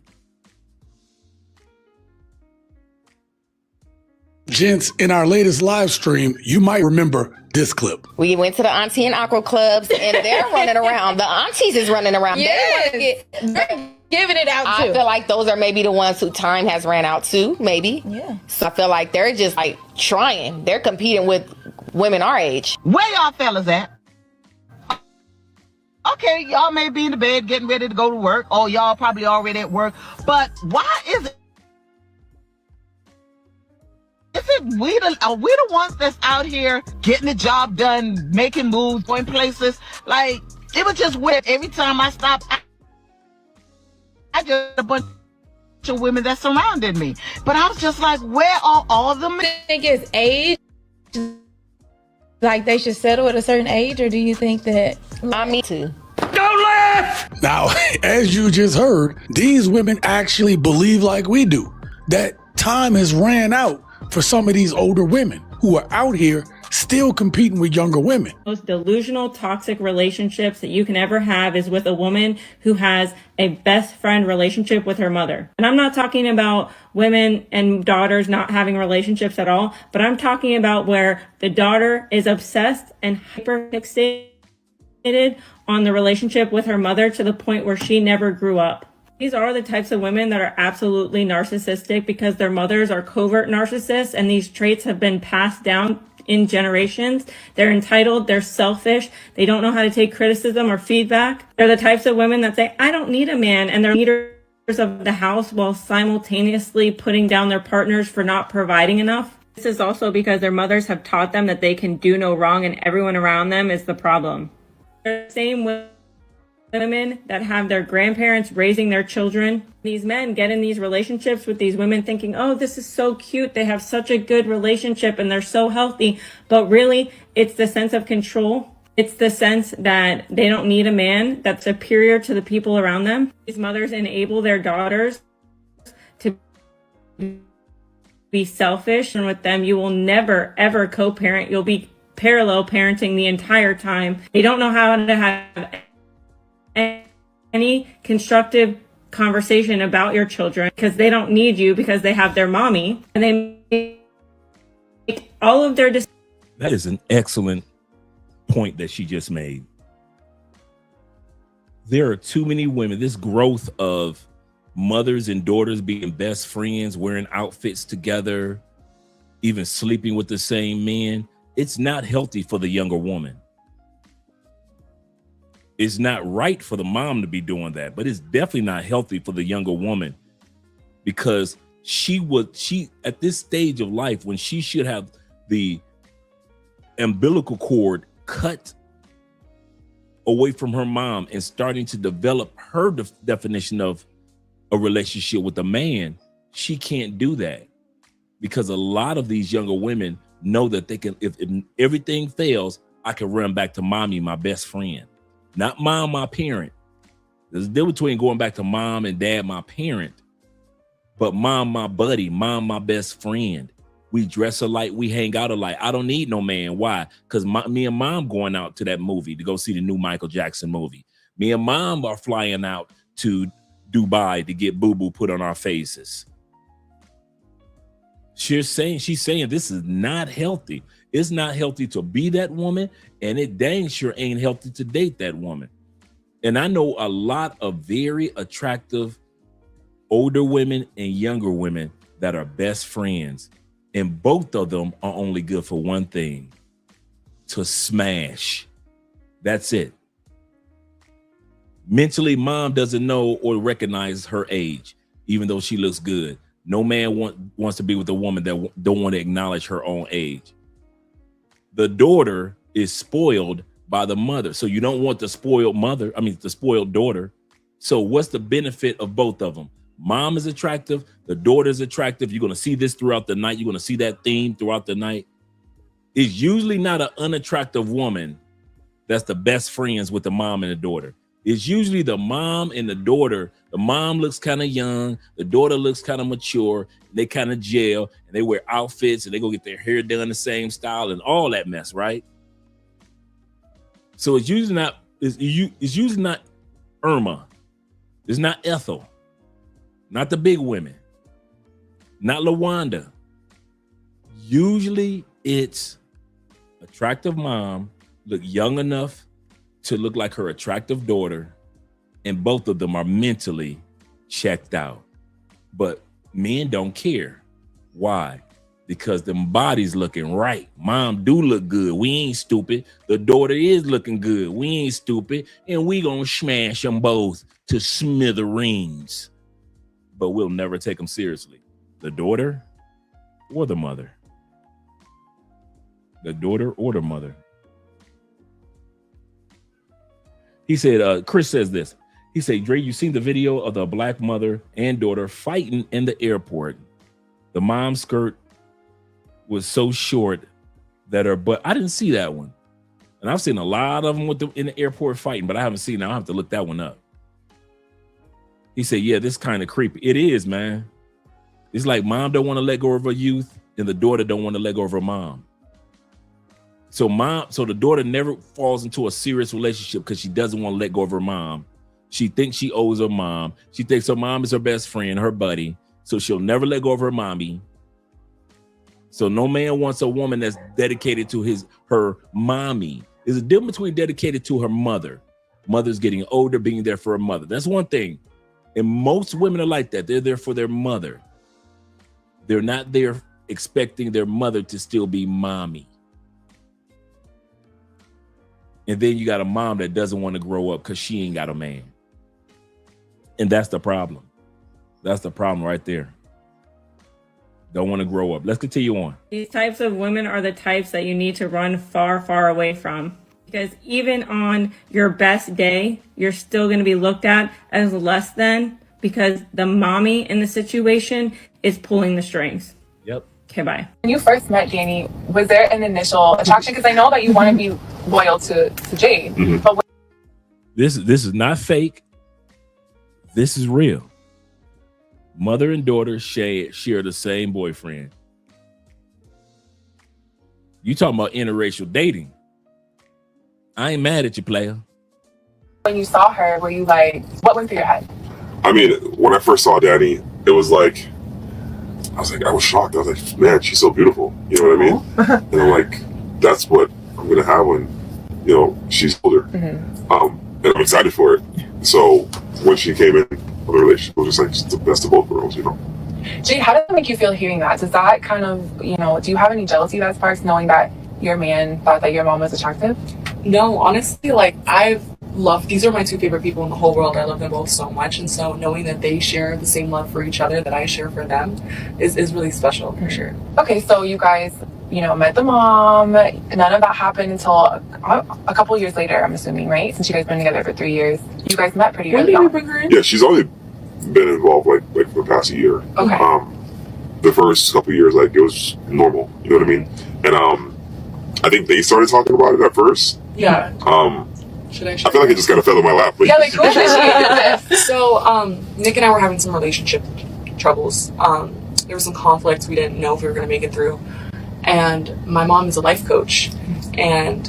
Gents, in our latest live stream, you might remember this clip. We went to the auntie and aqua clubs, and they're running around. The aunties is running around. Yes. They're Giving it out too. I feel like those are maybe the ones who time has ran out too, maybe. Yeah. So I feel like they're just like trying. They're competing with women our age. Where y'all fellas at? Okay, y'all may be in the bed getting ready to go to work, or y'all probably already at work, but why is it? Are we the ones that's out here getting the job done, making moves, going places? Like, it was just weird. Every time I stopped, I just a bunch of women that surrounded me. But I was just like, where are all the men? Do you think it's age? Like they should settle at a certain age, or do you think that? I mean, too. Now, as you just heard, these women actually believe like we do, that time has ran out for some of these older women who are out here still competing with younger women. Most delusional, toxic relationships that you can ever have is with a woman who has a best friend relationship with her mother. And I'm not talking about women and daughters not having relationships at all, but I'm talking about where the daughter is obsessed and hyper fixated on the relationship with her mother to the point where she never grew up. These are the types of women that are absolutely narcissistic because their mothers are covert narcissists, and these traits have been passed down in generations. They're entitled, they're selfish, they don't know how to take criticism or feedback. They're the types of women that say, I don't need a man, and they're leaders of the house while simultaneously putting down their partners for not providing enough. This is also because their mothers have taught them that they can do no wrong and everyone around them is the problem. They're the same women that have their grandparents raising their children. These men get in these relationships with these women thinking, oh, this is so cute. They have such a good relationship and they're so healthy. But really, it's the sense of control. It's the sense that they don't need a man that's superior to the people around them. These mothers enable their daughters to be selfish. And with them, you will never, ever co-parent. You'll be parallel parenting the entire time. They don't know how to have any constructive conversation about your children because they don't need you because they have their mommy, and they make all of their decisions. That is an excellent point that she just made. There are too many women. This growth of mothers and daughters being best friends, wearing outfits together, even sleeping with the same men, it's not healthy for the younger woman. It's not right for the mom to be doing that, but it's definitely not healthy for the younger woman because she at this stage of life when she should have the umbilical cord cut away from her mom and starting to develop her definition of a relationship with a man, she can't do that because a lot of these younger women know that they can, if everything fails, I can run back to mommy, my best friend. Not mom, my parent. There's a difference between going back to mom and dad, my parent, but mom, my buddy, mom, my best friend. We dress alike, we hang out alike. I don't need no man. Why? Because me and mom going out to that movie to go see the new Michael Jackson movie. Me and mom are flying out to Dubai to get boo-boo put on our faces. She's saying this is not healthy. It's not healthy to be that woman, and it dang sure ain't healthy to date that woman. And I know a lot of very attractive older women and younger women that are best friends, and both of them are only good for one thing: to smash. That's it. Mentally, mom doesn't know or recognize her age, even though she looks good. No man wants to be with a woman that don't want to acknowledge her own age. The daughter is spoiled by the mother. So you don't want the spoiled mother, the spoiled daughter. So what's the benefit of both of them? Mom is attractive, the daughter is attractive. You're going to see this throughout the night. You're going to see that theme throughout the night. It's usually not an unattractive woman that's the best friends with the mom and the daughter. It's usually the mom and the daughter. The mom looks kind of young. The daughter looks kind of mature. They kind of gel and they wear outfits and they go get their hair done the same style and all that mess, right? So it's usually not Irma. It's not Ethel. Not the big women. Not LaWanda. Usually it's attractive mom, look young enough to look like her attractive daughter, and both of them are mentally checked out. But men don't care. Why? Because them bodies looking right. Mom do look good. We ain't stupid. The daughter is looking good. We ain't stupid. And we gonna smash them both to smithereens. But we'll never take them seriously. The daughter or the mother. The daughter or the mother. He said, Chris says this. He said, Dre, you seen the video of the black mother and daughter fighting in the airport. The mom's skirt was so short that her butt, I didn't see that one. And I've seen a lot of them in the airport fighting, but I haven't seen it. I'll have to look that one up. He said, yeah, this kind of creepy. It is, man. It's like mom don't want to let go of her youth and the daughter don't want to let go of her mom. So the daughter never falls into a serious relationship because she doesn't want to let go of her mom. She thinks she owes her mom. She thinks her mom is her best friend, her buddy. So she'll never let go of her mommy. So no man wants a woman that's dedicated to her mommy. There's a difference between dedicated to her mother. Mother's getting older, being there for her mother. That's one thing. And most women are like that. They're there for their mother. They're not there expecting their mother to still be mommy. And then you got a mom that doesn't want to grow up because she ain't got a man. And that's the problem. That's the problem right there. Don't want to grow up. Let's continue on. These types of women are the types that you need to run far, far away from. Because even on your best day, you're still going to be looked at as less than because the mommy in the situation is pulling the strings. Yep. Okay, bye. When you first met Danny, was there an initial attraction? Because I know that you want to be loyal to Jade. Mm-hmm. But This is not fake. This is real. Mother and daughter share the same boyfriend. You talking about interracial dating. I ain't mad at you, player. when you saw her, were you like, what went through your head? I mean, when I first saw Danny, it was like, I was shocked. I was like, man, she's so beautiful. You know what I mean? And I'm like, that's what I'm going to have when, she's older. Mm-hmm. And I'm excited for it. So when she came in, the relationship was just the best of both worlds, Jade, how does it make you feel hearing that? Does that kind of, do you have any jealousy that sparks knowing that your man thought that your mom was attractive? No, honestly, these are my two favorite people in the whole world. I love them both so much. And so knowing that they share the same love for each other that I share for them is really special, for sure. Okay, so you guys, met the mom. None of that happened until a couple years later, I'm assuming, right? Since you guys been together for 3 years. You guys met pretty early on. When did you bring her in? Yeah, she's only been involved for the past year. Okay. The first couple of years, it was normal. You know what I mean? And I think they started talking about it at first. Yeah. I feel like it just kind of fell in my lap. Yeah, who initiated this? So, Nick and I were having some relationship troubles. There was some conflict. We didn't know if we were going to make it through. And my mom is a life coach. And,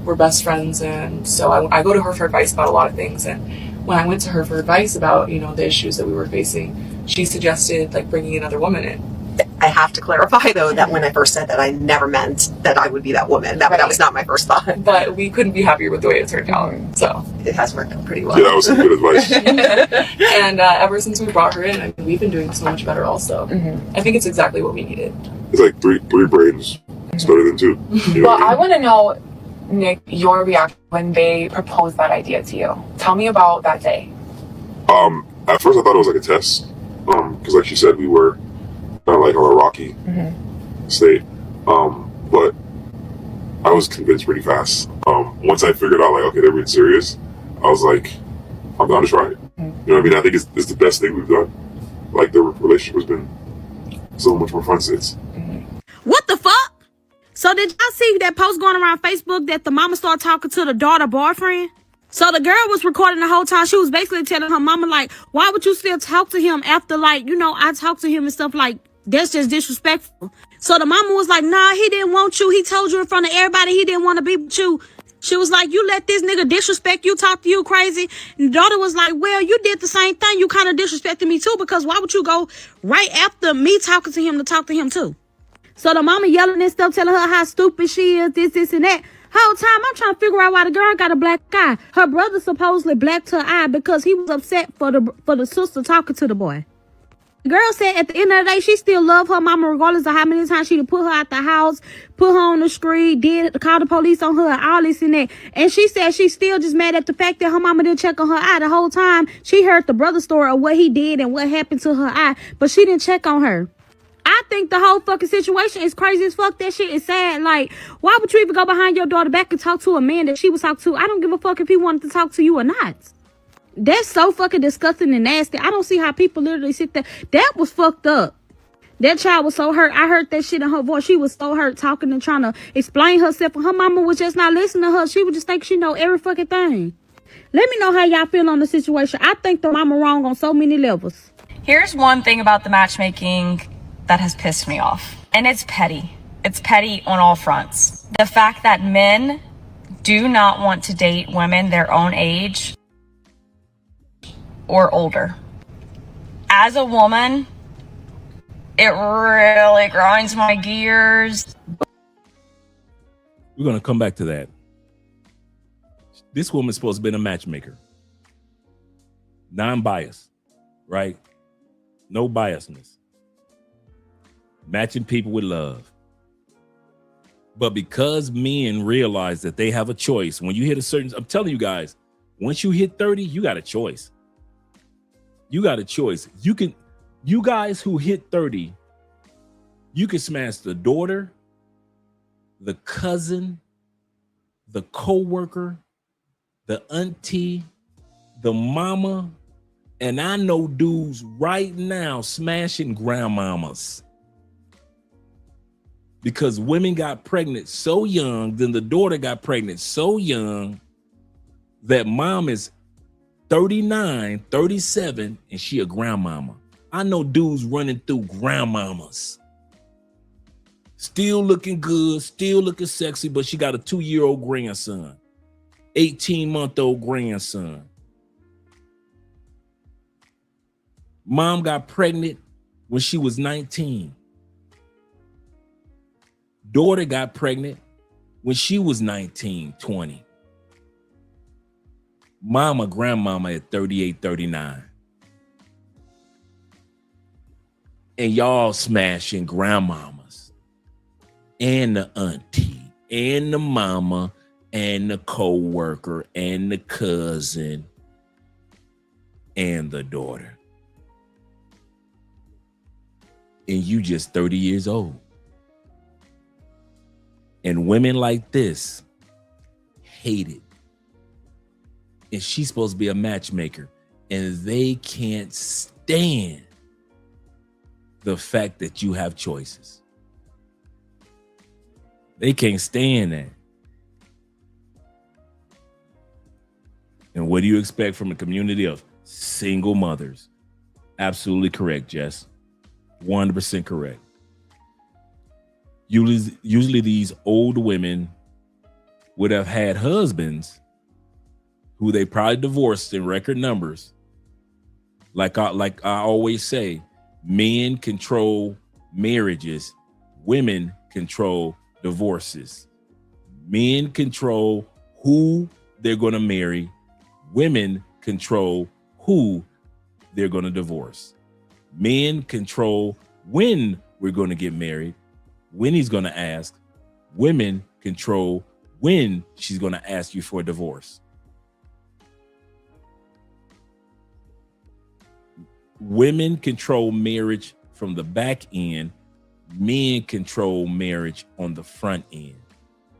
we're best friends. And so I go to her for advice about a lot of things. And when I went to her for advice about, the issues that we were facing, she suggested, bringing another woman in. I have to clarify, though, that when I first said that, I never meant that I would be that woman. That was not my first thought. But we couldn't be happier with the way it turned out. So it has worked out pretty well. Yeah, that was some good advice. And ever since we brought her in, we've been doing so much better also. Mm-hmm. I think it's exactly what we needed. It's like three brains. It's better than two. Well, I want to know, Nick, your reaction when they proposed that idea to you. Tell me about that day. At first I thought it was a test. Because like she said, we were kind of on a rocky state. But I was convinced pretty fast. Once I figured out okay, they're being serious, I was like, I'm down to try it. You know what I mean? I think it's the best thing we've done. The relationship has been so much more fun since. What the fuck? So did y'all see that post going around Facebook that the mama started talking to the daughter boyfriend? So the girl was recording the whole time. She was basically telling her mama, why would you still talk to him after, I talked to him and stuff that's just disrespectful. So the mama was like, nah, he didn't want you. He told you in front of everybody he didn't want to be with you. She was like, you let this nigga disrespect you, talk to you crazy. And the daughter was like, well, you did the same thing. You kind of disrespected me too, because why would you go right after me talking to him to talk to him too? So the mama yelling and stuff, telling her how stupid she is, this, and that. Whole time I'm trying to figure out why the girl got a black eye. Her brother supposedly blacked her eye because he was upset for the sister talking to the boy. The girl said at the end of the day, she still loved her mama regardless of how many times she put her out the house, put her on the street, call the police on her, all this and that. And she said she's still just mad at the fact that her mama didn't check on her eye. The whole time she heard the brother's story of what he did and what happened to her eye, but she didn't check on her. I think the whole fucking situation is crazy as fuck. That shit is sad. Why would you even go behind your daughter back and talk to a man that she was talking to? I don't give a fuck if he wanted to talk to you or not. That's so fucking disgusting and nasty. I don't see how people literally sit there. That was fucked up. That child was so hurt. I heard that shit in her voice. She was so hurt talking and trying to explain herself. And her mama was just not listening to her. She would just think she know every fucking thing. Let me know how y'all feel on the situation. I think the mama wrong on so many levels. Here's one thing about the matchmaking that has pissed me off. And it's petty. It's petty on all fronts. The fact that men do not want to date women their own age or older. As a woman, it really grinds my gears. We're going to come back to that. This woman's supposed to be a matchmaker. Non-biased, right? No biasness. Matching people with love. But because men realize that they have a choice, when you hit a certain, I'm telling you guys, once you hit 30, you got a choice. You got a choice. You guys who hit 30, you can smash the daughter, the cousin, the co-worker, the auntie, the mama, and I know dudes right now smashing grandmamas. Because women got pregnant so young, then the daughter got pregnant so young that mom is 39, 37, and she a grandmama. I know dudes running through grandmamas. Still looking good, still looking sexy, but she got a 2-year-old grandson, 18-month-old grandson. Mom got pregnant when she was 19. Daughter got pregnant when she was 19, 20. Mama, grandmama at 38, 39. And y'all smashing grandmamas and the auntie and the mama and the co-worker and the cousin and the daughter. And you just 30 years old. And women like this hate it. And she's supposed to be a matchmaker. And they can't stand the fact that you have choices. They can't stand that. And what do you expect from a community of single mothers? Absolutely correct, Jess. 100% correct. Usually these old women would have had husbands who they probably divorced in record numbers. Like I always say, men control marriages, women control divorces. Men control who they're going to marry, women control who they're going to divorce. Men control when we're going to get married, when he's going to ask. Women control when she's going to ask you for a divorce. Women control marriage from the back end. Men control marriage on the front end.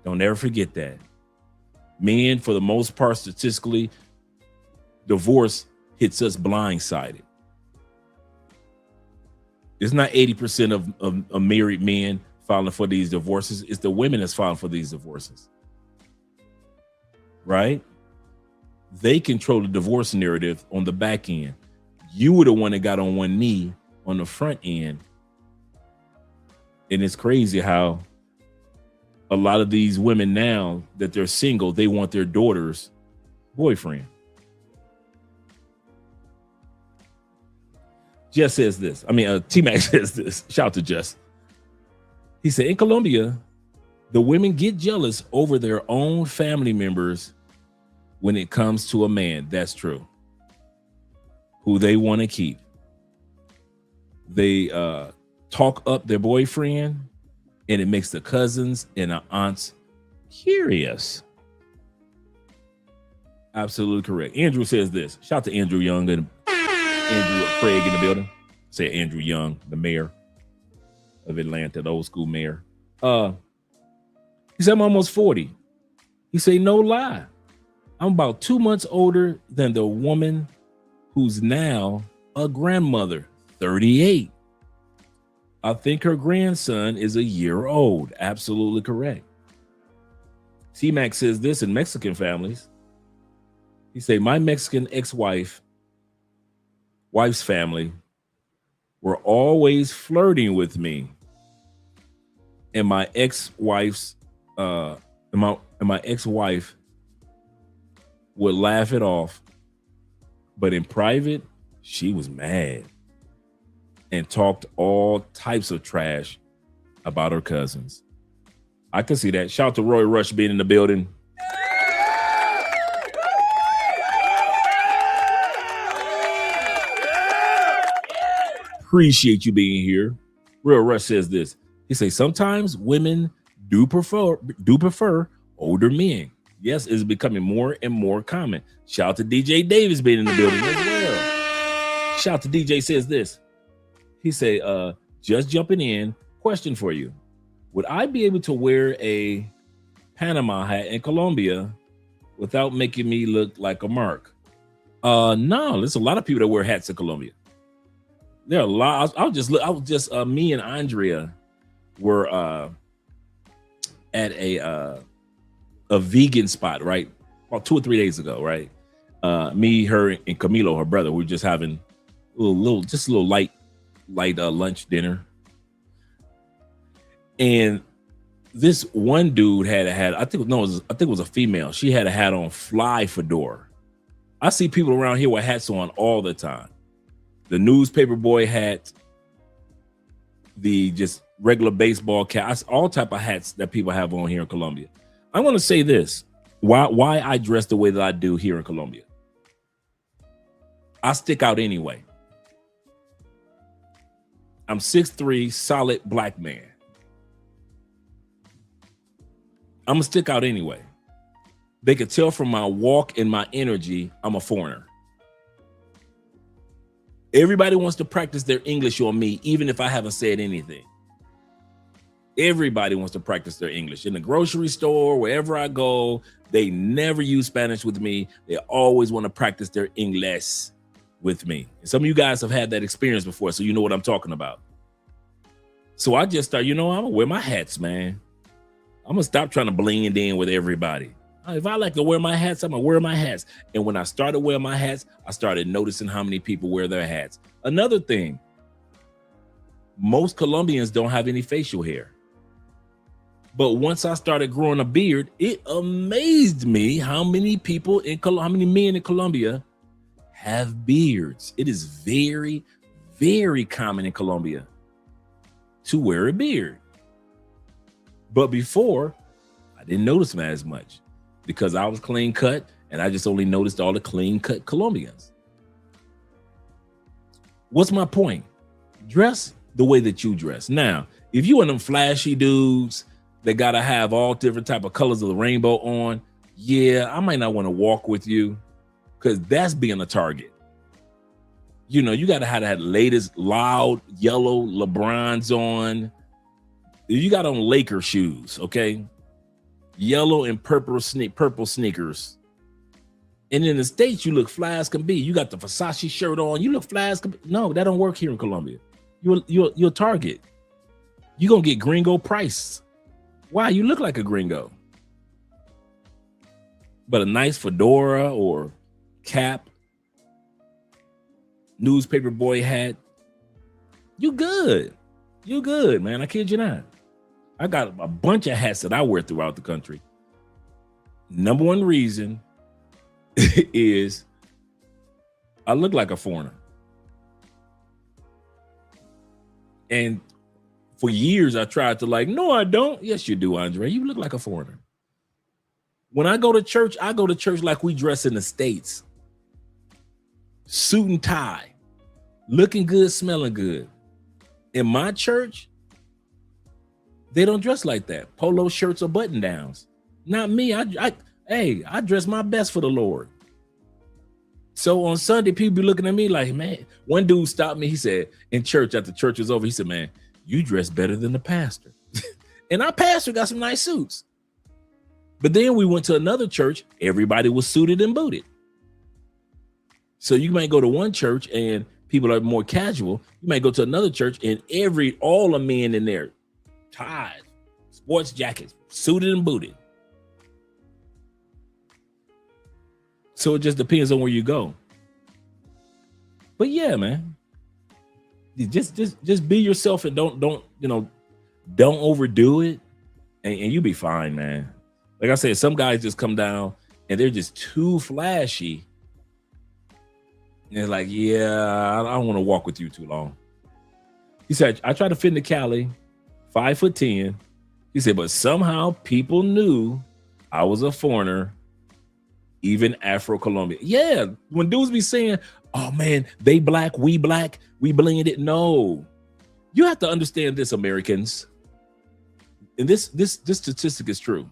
Don't ever forget that. Men, for the most part, statistically, divorce hits us blindsided. It's not 80% of married men filing for these divorces. It's the women that's filing for these divorces. Right? They control the divorce narrative on the back end. You were the one that got on one knee on the front end. And it's crazy how a lot of these women now that they're single, they want their daughter's boyfriend. Jess says this. T-Mac says this. Shout out to Jess. He said, in Colombia, the women get jealous over their own family members when it comes to a man. That's true. Who they want to keep. They talk up their boyfriend, and it makes the cousins and the aunts curious. Absolutely correct. Andrew says this. Shout out to Andrew Young and Andrew Craig in the building. Say Andrew Young, the mayor of Atlanta, the old school mayor. He said, I'm almost 40. He said, no lie. I'm about 2 months older than the woman who's now a grandmother, 38. I think her grandson is a year old. Absolutely correct. C-Mac says this in Mexican families. He said, my Mexican wife's family were always flirting with me and my ex-wife's and my ex-wife would laugh it off, but in private, she was mad and talked all types of trash about her cousins. I can see that. Shout out to Roy Rush being in the building. Appreciate you being here. Real Rush says this. He says sometimes women do prefer older men. Yes, it's becoming more and more common. Shout out to DJ Davis being in the building as well. Shout out to DJ says this. He say, just jumping in, question for you. Would I be able to wear a Panama hat in Colombia without making me look like a mark? No, there's a lot of people that wear hats in Colombia. There are a lot. Me and Andrea were at a vegan spot, right? About 2 or 3 days ago, right? Me, her, and Camilo, her brother, we were just having a little light lunch dinner. And this one dude had I think it was a female. She had a hat on, fly fedora. I see people around here with hats on all the time. The newspaper boy hat, the just regular baseball cap, all type of hats that people have on here in Colombia. I want to say this, why I dress the way that I do here in Colombia. I stick out anyway. I'm 6'3", solid black man. I'm gonna stick out anyway. They could tell from my walk and my energy, I'm a foreigner. Everybody wants to practice their English on me, even if I haven't said anything. Everybody wants to practice their English. In the grocery store, wherever I go, they never use Spanish with me. They always want to practice their English with me. And some of you guys have had that experience before, so you know what I'm talking about. So I just thought, I'm gonna wear my hats, man. I'm gonna stop trying to blend in with everybody. If I like to wear my hats, I'm gonna wear my hats. And when I started wearing my hats, I started noticing how many people wear their hats. Another thing, most Colombians don't have any facial hair. But once I started growing a beard, it amazed me how many men in Colombia have beards. It is very, very common in Colombia to wear a beard. But before, I didn't notice them as much because I was clean cut and I just only noticed all the clean cut Colombians. What's my point? Dress the way that you dress. Now, if you one of them flashy dudes that gotta have all different type of colors of the rainbow on, yeah, I might not want to walk with you because that's being a target. You gotta have that latest loud yellow LeBrons on. You got on Laker shoes, okay? Yellow and purple sneakers. And in the States, you look fly as can be. You got the Versace shirt on. You look fly as can be. No, that don't work here in Colombia. You're a target. You're gonna get gringo price. Why? You look like a gringo. But a nice fedora or cap, newspaper boy hat, you good. You good, man. I kid you not. I got a bunch of hats that I wear throughout the country. Number one reason is I look like a foreigner. And for years, I tried to no, I don't. Yes, you do, Andre. You look like a foreigner. When I go to church like we dress in the States. Suit and tie, looking good, smelling good. In my church, they don't dress like that. Polo shirts or button downs. Not me. I dress my best for the Lord. So on Sunday, people be looking at me like, man, one dude stopped me. He said, in church, after church was over, he said, man, you dress better than the pastor. And our pastor got some nice suits. But then we went to another church. Everybody was suited and booted. So you might go to one church and people are more casual. You might go to another church and all the men in there, ties, sports jackets, suited and booted. So it just depends on where you go. But yeah, man, just be yourself and don't Don't overdo it, and you be fine, man. Like I said, some guys just come down and they're just too flashy. And it's like, yeah, I don't want to walk with you too long. He said, I tried to fit into Cali, 5'10". He said, but somehow people knew I was a foreigner, even Afro-Colombian. Yeah, when dudes be saying, oh man, they black, we blended. No, you have to understand this, Americans. And this statistic is true.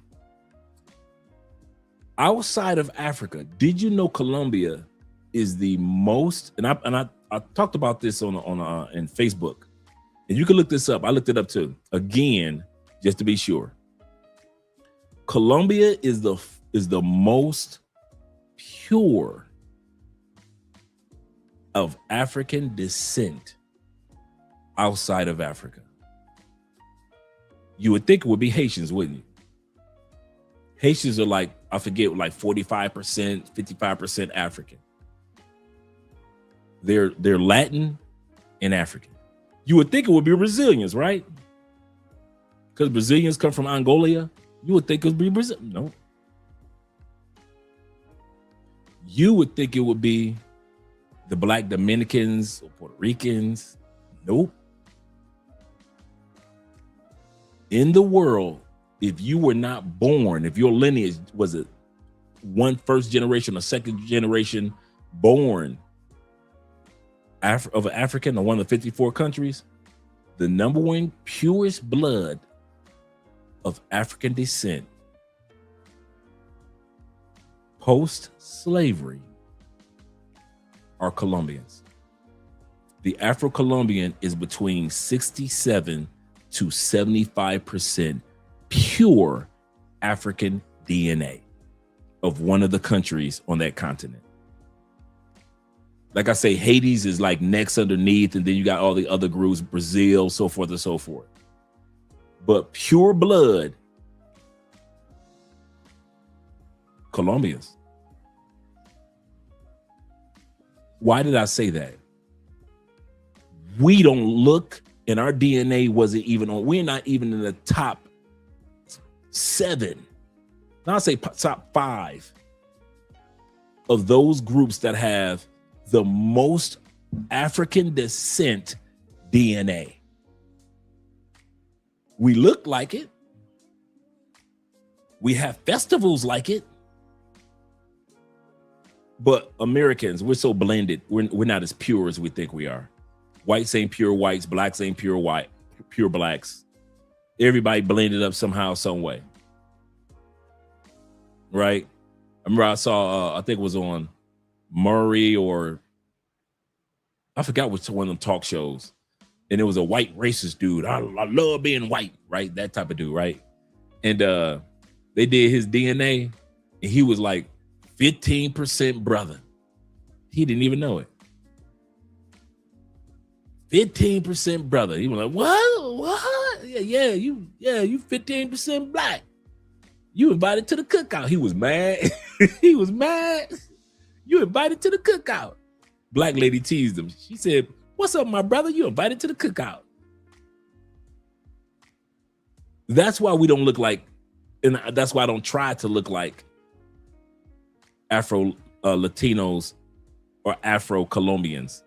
Outside of Africa, did you know Colombia is the most? And I talked about this on in Facebook, and you can look this up. I looked it up too. Again, just to be sure. Colombia is the most pure of African descent outside of Africa. You would think it would be Haitians, wouldn't you? Haitians are like, I forget, like 45%, 55% African. They're Latin and African. You would think it would be Brazilians, right? Because Brazilians come from Angola. You would think it would be Brazil. No. You would think it would be the Black Dominicans or Puerto Ricans. Nope. In the world, if you were not born, if your lineage was a first generation or second generation born of an African or one of the 54 countries, the number one purest blood of African descent post-slavery are Colombians. The Afro-Colombian is between 67 to 75% pure African DNA of one of the countries on that continent. Like I say, Hades is like next underneath, and then you got all the other groups, Brazil, so forth and so forth. But pure blood, Colombians. Why did I say that? We don't look, and our DNA wasn't even on, we're not even in the top 7. Now I say top 5 of those groups that have the most African descent DNA. We look like it. We have festivals like it. But Americans, we're so blended. We're not as pure as we think we are. Whites ain't pure whites. Blacks ain't pure blacks. Everybody blended up somehow, some way. Right? I remember I saw, I think it was on Murray, or I forgot which one of them talk shows. And it was a white racist dude. I love being white, right? That type of dude, right? And they did his DNA, and he was like 15% brother. He didn't even know it. 15% brother. He was like, what? Yeah, you 15% black. You invited to the cookout. He was mad. He was mad. You invited to the cookout. Black lady teased him. She said, what's up, my brother? You invited to the cookout. That's why we don't look like, and that's why I don't try to look like Afro Latinos or Afro Colombians.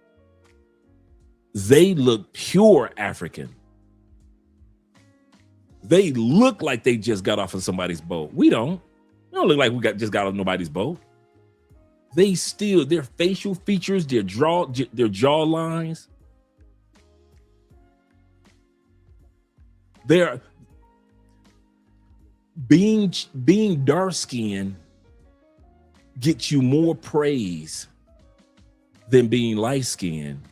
They look pure African. They look like they just got off of somebody's boat. We don't. We don't look like we just got off nobody's boat. They still, their facial features, their jaw lines, they're being dark skinned gets you more praise than being light skinned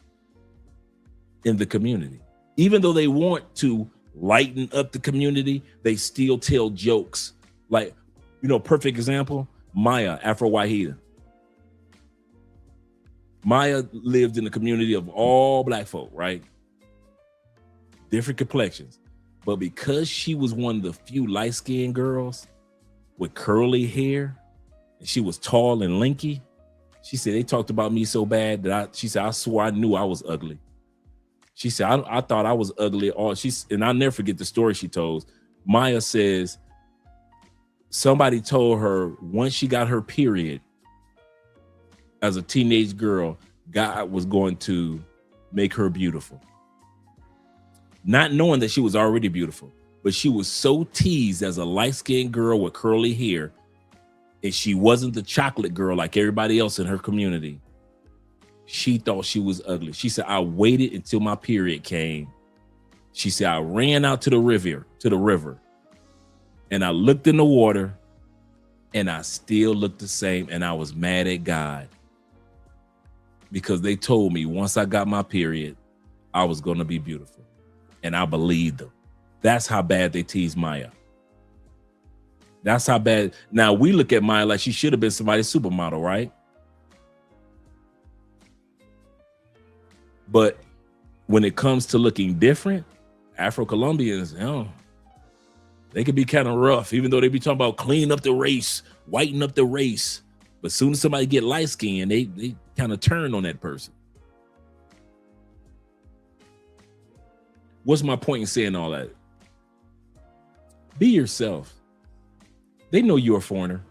in the community. Even though they want to lighten up the community, they still tell jokes. Like, perfect example, Maya, Afro Wahida. Maya lived in the community of all black folk, right? Different complexions. But because she was one of the few light-skinned girls with curly hair, and she was tall and lanky, she said they talked about me so bad that she said, I swore I knew I was ugly. She said, I thought I was ugly. And I'll never forget the story she told. Maya says somebody told her once she got her period as a teenage girl, God was going to make her beautiful. Not knowing that she was already beautiful, but she was so teased as a light-skinned girl with curly hair, and she wasn't the chocolate girl like everybody else in her community. She thought she was ugly. She said, I waited until my period came. She said, I ran out to the river, and I looked in the water, and I still looked the same, and I was mad at God because they told me once I got my period, I was going to be beautiful, and I believed them. That's how bad they teased Maya. That's how bad. Now we look at Maya like she should have been somebody's supermodel, right? But when it comes to looking different, Afro-Colombians, they could be kind of rough, even though they be talking about clean up the race, whiten up the race. But as soon as somebody get light skinned, they kind of turn on that person. What's my point in saying all that? Be yourself. They know you're a foreigner.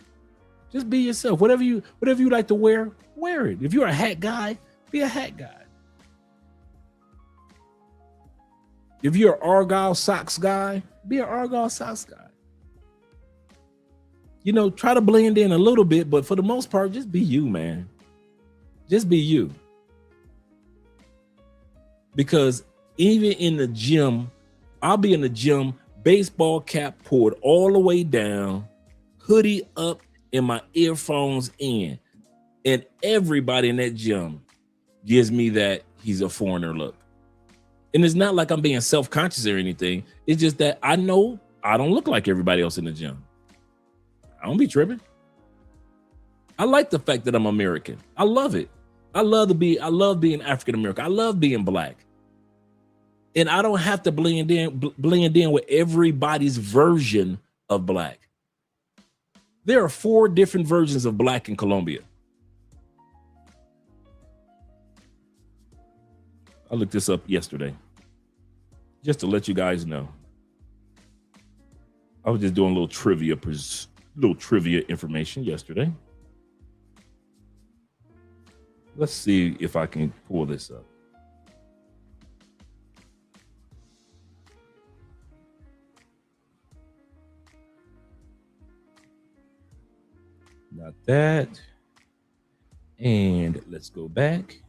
Just be yourself. Whatever you like to wear, wear it. If you're a hat guy, be a hat guy. If you're an Argyle socks guy, be an Argyle socks guy. You know, try to blend in a little bit, but for the most part, just be you, man. Just be you. Because even in the gym, I'll be in the gym, baseball cap pulled all the way down, hoodie up, and my earphones in. And everybody in that gym gives me that he's a foreigner look. And it's not like I'm being self-conscious or anything. It's just that I know I don't look like everybody else in the gym. I don't be tripping. I like the fact that I'm American. I love it. I love being African American. I love being black. And I don't have to blend in with everybody's version of black. There are 4 different versions of black in Colombia. I looked this up yesterday, just to let you guys know. I was just doing a little trivia information yesterday. Let's see if I can pull this up. Not that. And let's go back.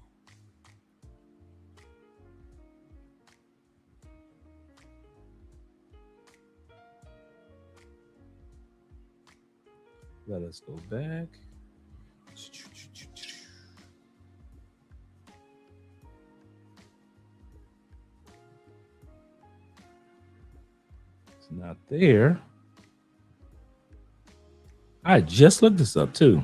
Let us go back. It's not there. I just looked this up too.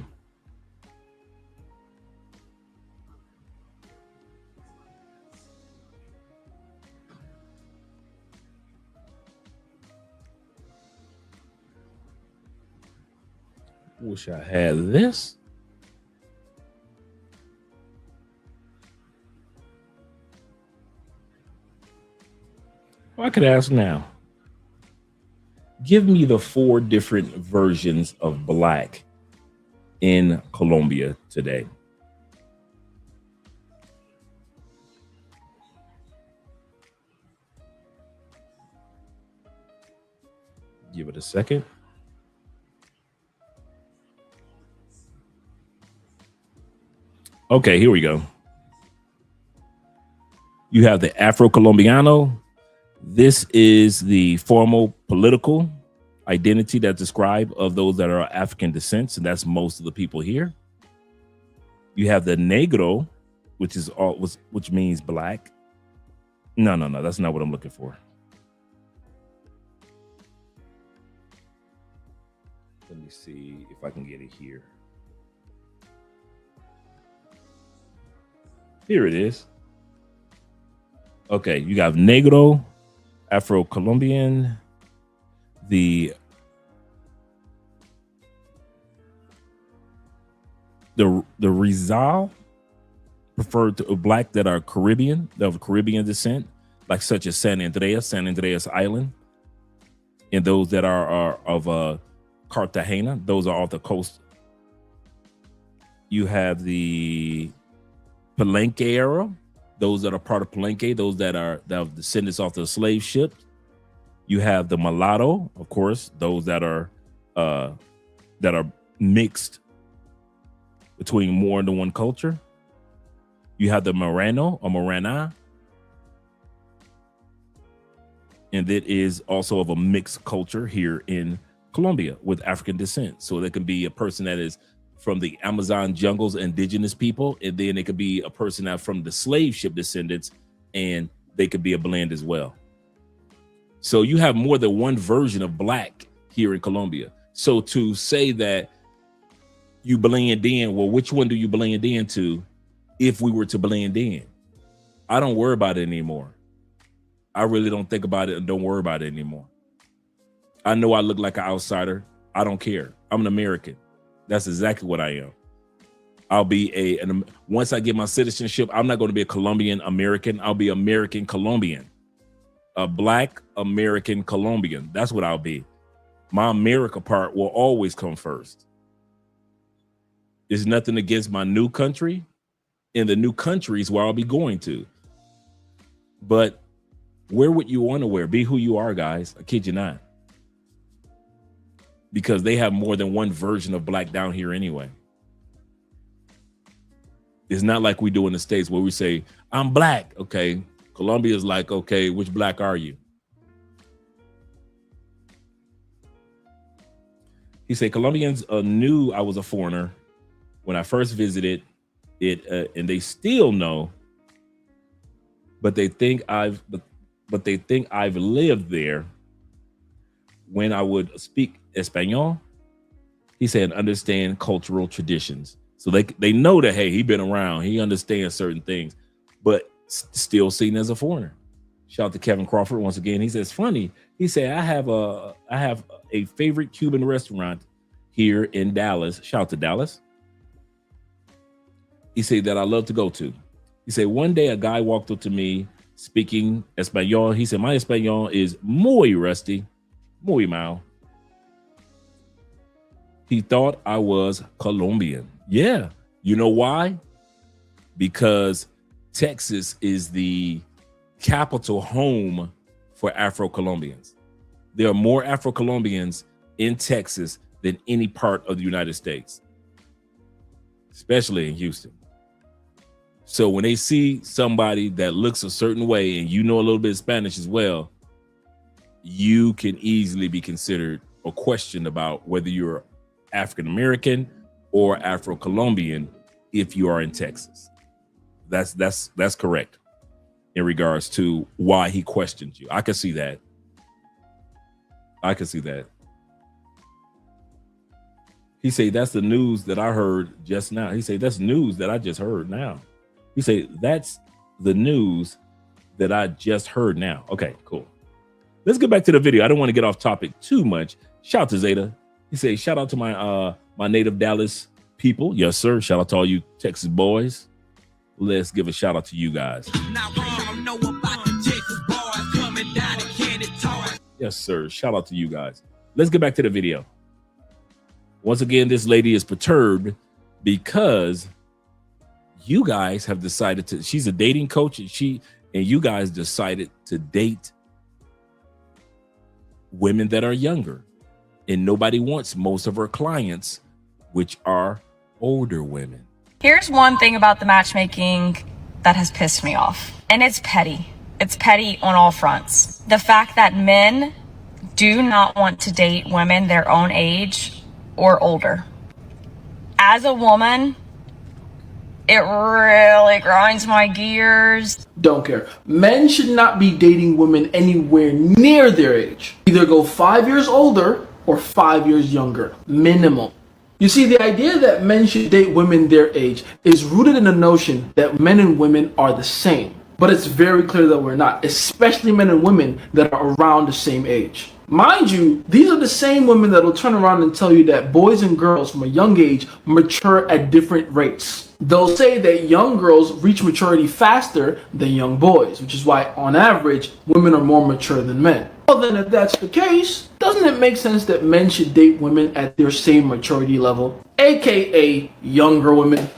Wish I had this. Well, I could ask now. Give me the 4 different versions of black in Colombia today. Give it a second. Okay, here we go. You have the Afro-Colombiano. This is the formal political identity that's described of those that are African descent, and that's most of the people here. You have the Negro, which means black. No, that's not what I'm looking for. Let me see if I can get it here. Here it is. Okay, you got Negro, Afro-Colombian, the Rizal, prefer to black that are Caribbean, of Caribbean descent, like such as San Andreas Island, and those that are of Cartagena, those are off the coast. You have the Palenque era, those that are part of Palenque, those that are descendants off the slave ships. You have the mulatto, of course, those that are mixed between more than one culture. You have the Moreno or Morena, and that is also of a mixed culture here in Colombia with African descent. So there can be a person that is from the Amazon jungles, indigenous people, and then it could be a person that from the slave ship descendants, and they could be a blend as well. So you have more than one version of black here in Colombia. So to say that you blend in, well, which one do you blend into if we were to blend in? I don't worry about it anymore. I really don't think about it and don't worry about it anymore. I know I look like an outsider. I don't care. I'm an American. That's exactly what I am. I'll be once I get my citizenship, I'm not going to be a Colombian American. I'll be American Colombian, a black American Colombian. That's what I'll be. My America part will always come first. There's nothing against my new country and the new countries where I'll be going to. But wear what you want to wear. Be who you are, guys. I kid you not. Because they have more than one version of black down here anyway. It's not like we do in the States where we say, I'm black. Okay. Colombia is like, okay, which black are you? He said, Colombians knew I was a foreigner when I first visited it, and they still know, but they think I've lived there. When I would speak Espanol, he said, understand cultural traditions. So they know that, hey, he been around, he understands certain things, but still seen as a foreigner. Shout out to Kevin Crawford once again. He says, funny. He said, I have a favorite Cuban restaurant here in Dallas. Shout out to Dallas. He said that I love to go to. He said, one day a guy walked up to me speaking Espanol. He said, my Espanol is muy rusty. Muy mal. He thought I was Colombian. Yeah. You know why? Because Texas is the capital home for Afro-Colombians. There are more Afro-Colombians in Texas than any part of the United States, especially in Houston. So when they see somebody that looks a certain way and you know a little bit of Spanish as well, you can easily be considered or questioned about whether you're African-American or Afro-Colombian if you are in Texas. That's correct in regards to why he questioned you. I can see that. I can see that. He said, that's the news that I heard just now. He said, that's news that I just heard now. He said, that's the news that I just heard now. Okay, cool. Let's get back to the video. I don't want to get off topic too much. Shout out to Zeta. He said, shout out to my native Dallas people. Yes, sir. Shout out to all you Texas boys. Let's give a shout out to you guys. Yes, sir. Shout out to you guys. Let's get back to the video. Once again, this lady is perturbed because you guys have decided to, she's a dating coach, and you guys decided to date women that are younger, and nobody wants most of her clients, which are older women. Here's one thing about the matchmaking that has pissed me off, and it's petty. It's petty on all fronts. The fact that men do not want to date women their own age or older. As a woman, it really grinds my gears. Don't care. Men should not be dating women anywhere near their age. Either go 5 years older or 5 years younger, minimum. You see, the idea that men should date women their age is rooted in the notion that men and women are the same. But it's very clear that we're not, especially men and women that are around the same age. Mind you, these are the same women that will turn around and tell you that boys and girls from a young age mature at different rates. They'll say that young girls reach maturity faster than young boys, which is why, on average, women are more mature than men. Well, then if that's the case, doesn't it make sense that men should date women at their same maturity level, aka younger women?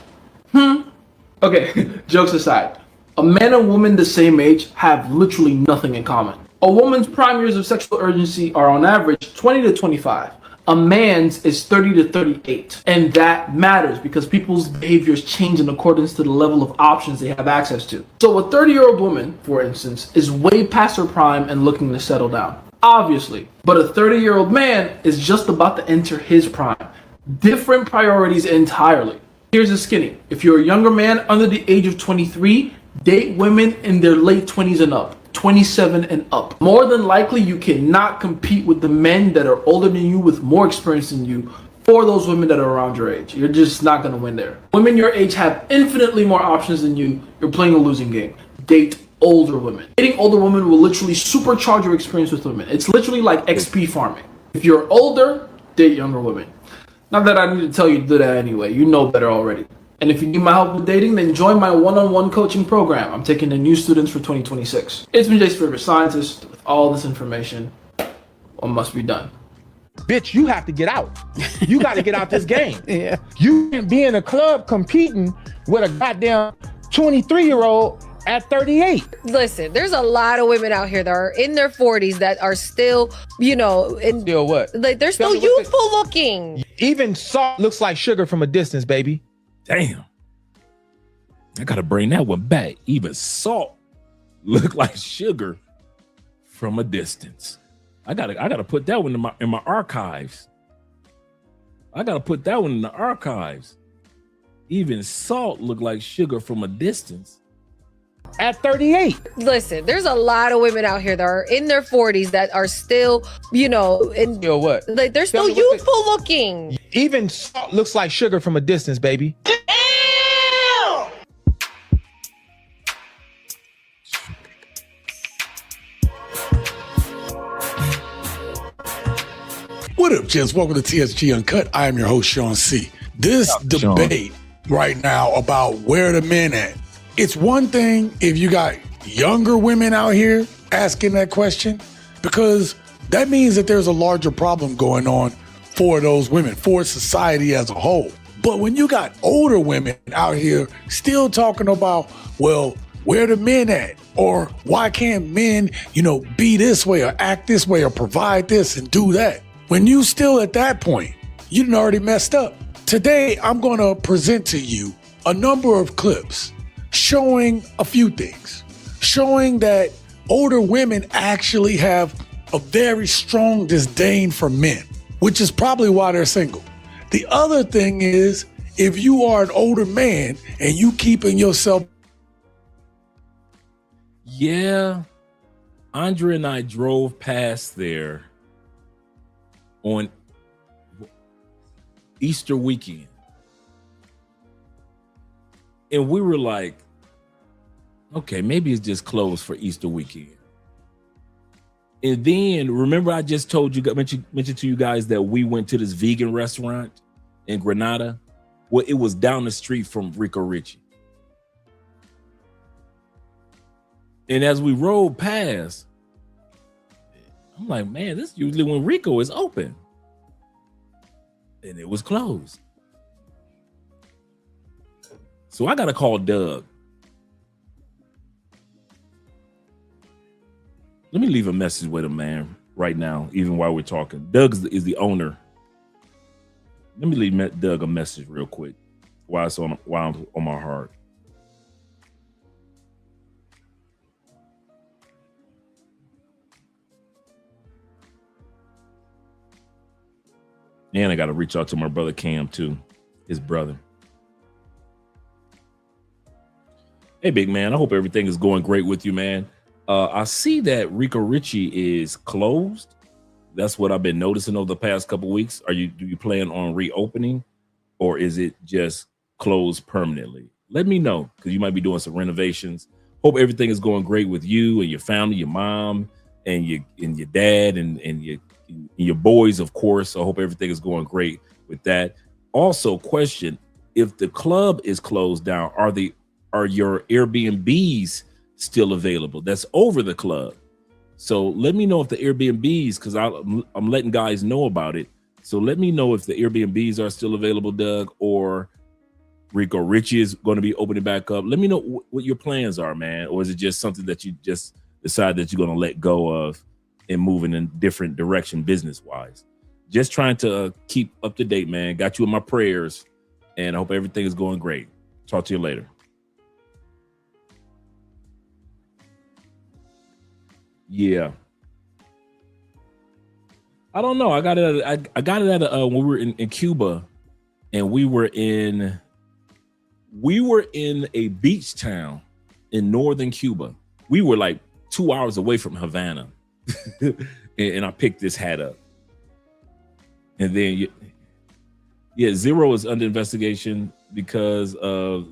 Okay, jokes aside, a man and woman the same age have literally nothing in common. A woman's prime years of sexual urgency are on average 20 to 25. A man's is 30 to 38. And that matters because people's behaviors change in accordance to the level of options they have access to. So a 30-year-old woman, for instance, is way past her prime and looking to settle down. Obviously. But a 30-year-old man is just about to enter his prime. Different priorities entirely. Here's the skinny. If you're a younger man under the age of 23, date women in their late 20s and up. 27 and up. More than likely, you cannot compete with the men that are older than you with more experience than you for those women that are around your age. You're just not going to win there. Women your age have infinitely more options than you. You're playing a losing game. Date older women. Dating older women will literally supercharge your experience with women. It's literally like XP farming. If you're older, date younger women. Not that I need to tell you to do that anyway. You know better already. And if you need my help with dating, then join my one-on-one coaching program. I'm taking in new students for 2026. It's been Jay's favorite scientist. With all this information, what must be done? Bitch, you have to get out. You got to get out this game. Yeah. You can't be in a club competing with a goddamn 23-year-old at 38. Listen, there's a lot of women out here that are in their 40s that are still, Still what? Like they're still youthful looking. Even salt looks like sugar from a distance, baby. Damn. I gotta bring that one back. Even salt look like sugar from a distance. I gotta put that one in my archives. I gotta put that one in the archives. Even salt look like sugar from a distance. At 38. Listen, there's a lot of women out here that are in their 40s that are still, Still what? Like they're still youthful looking. Even salt looks like sugar from a distance, baby. What up, gents? Welcome to TSG Uncut. I am your host, Sean C. This debate right now about where the men at. It's one thing if you got younger women out here asking that question, because that means that there's a larger problem going on for those women, for society as a whole. But when you got older women out here still talking about, well, where the men at? Or why can't men, be this way or act this way or provide this and do that? When you still at that point, you done already messed up. Today, I'm going to present to you a number of clips showing a few things, showing that older women actually have a very strong disdain for men, which is probably why they're single. The other thing is, if you are an older man and you keeping yourself. Yeah, Andre and I drove past there on Easter weekend. And we were like, okay, maybe it's just closed for Easter weekend. And then remember I just told you, mentioned to you guys that we went to this vegan restaurant in Granada? Well, it was down the street from Rico Richie. And as we rode past, I'm like, man, this is usually when Rico is open. And it was closed. So I got to call Doug. Let me leave a message with him, man, right now, even while we're talking. Doug is the owner. Let me leave Doug a message real quick while I'm on my heart. And I got to reach out to my brother Cam too, his brother. Hey, big man, I hope everything is going great with you, man. I see that Rico Richie is closed. That's what I've been noticing over the past couple of weeks. Do you plan on reopening, or is it just closed permanently? Let me know, because you might be doing some renovations. Hope everything is going great with you and your family, your mom and your dad and your boys, of course. I hope everything is going great with that. Also, question, if the club is closed down, are your Airbnbs still available? That's over the club. So let me know if the Airbnbs, because I'm letting guys know about it. So let me know if the Airbnbs are still available, Doug, or Rico Richie is going to be opening back up. Let me know what your plans are, man. Or is it just something that you just decide that you're going to let go of and moving in a different direction business-wise? Just trying to keep up to date, man. Got you in my prayers, and I hope everything is going great. Talk to you later. Yeah. I don't know. I got it at when we were in Cuba, and we were in a beach town in northern Cuba. We were like 2 hours away from Havana. and I picked this hat up. And then Zero is under investigation because of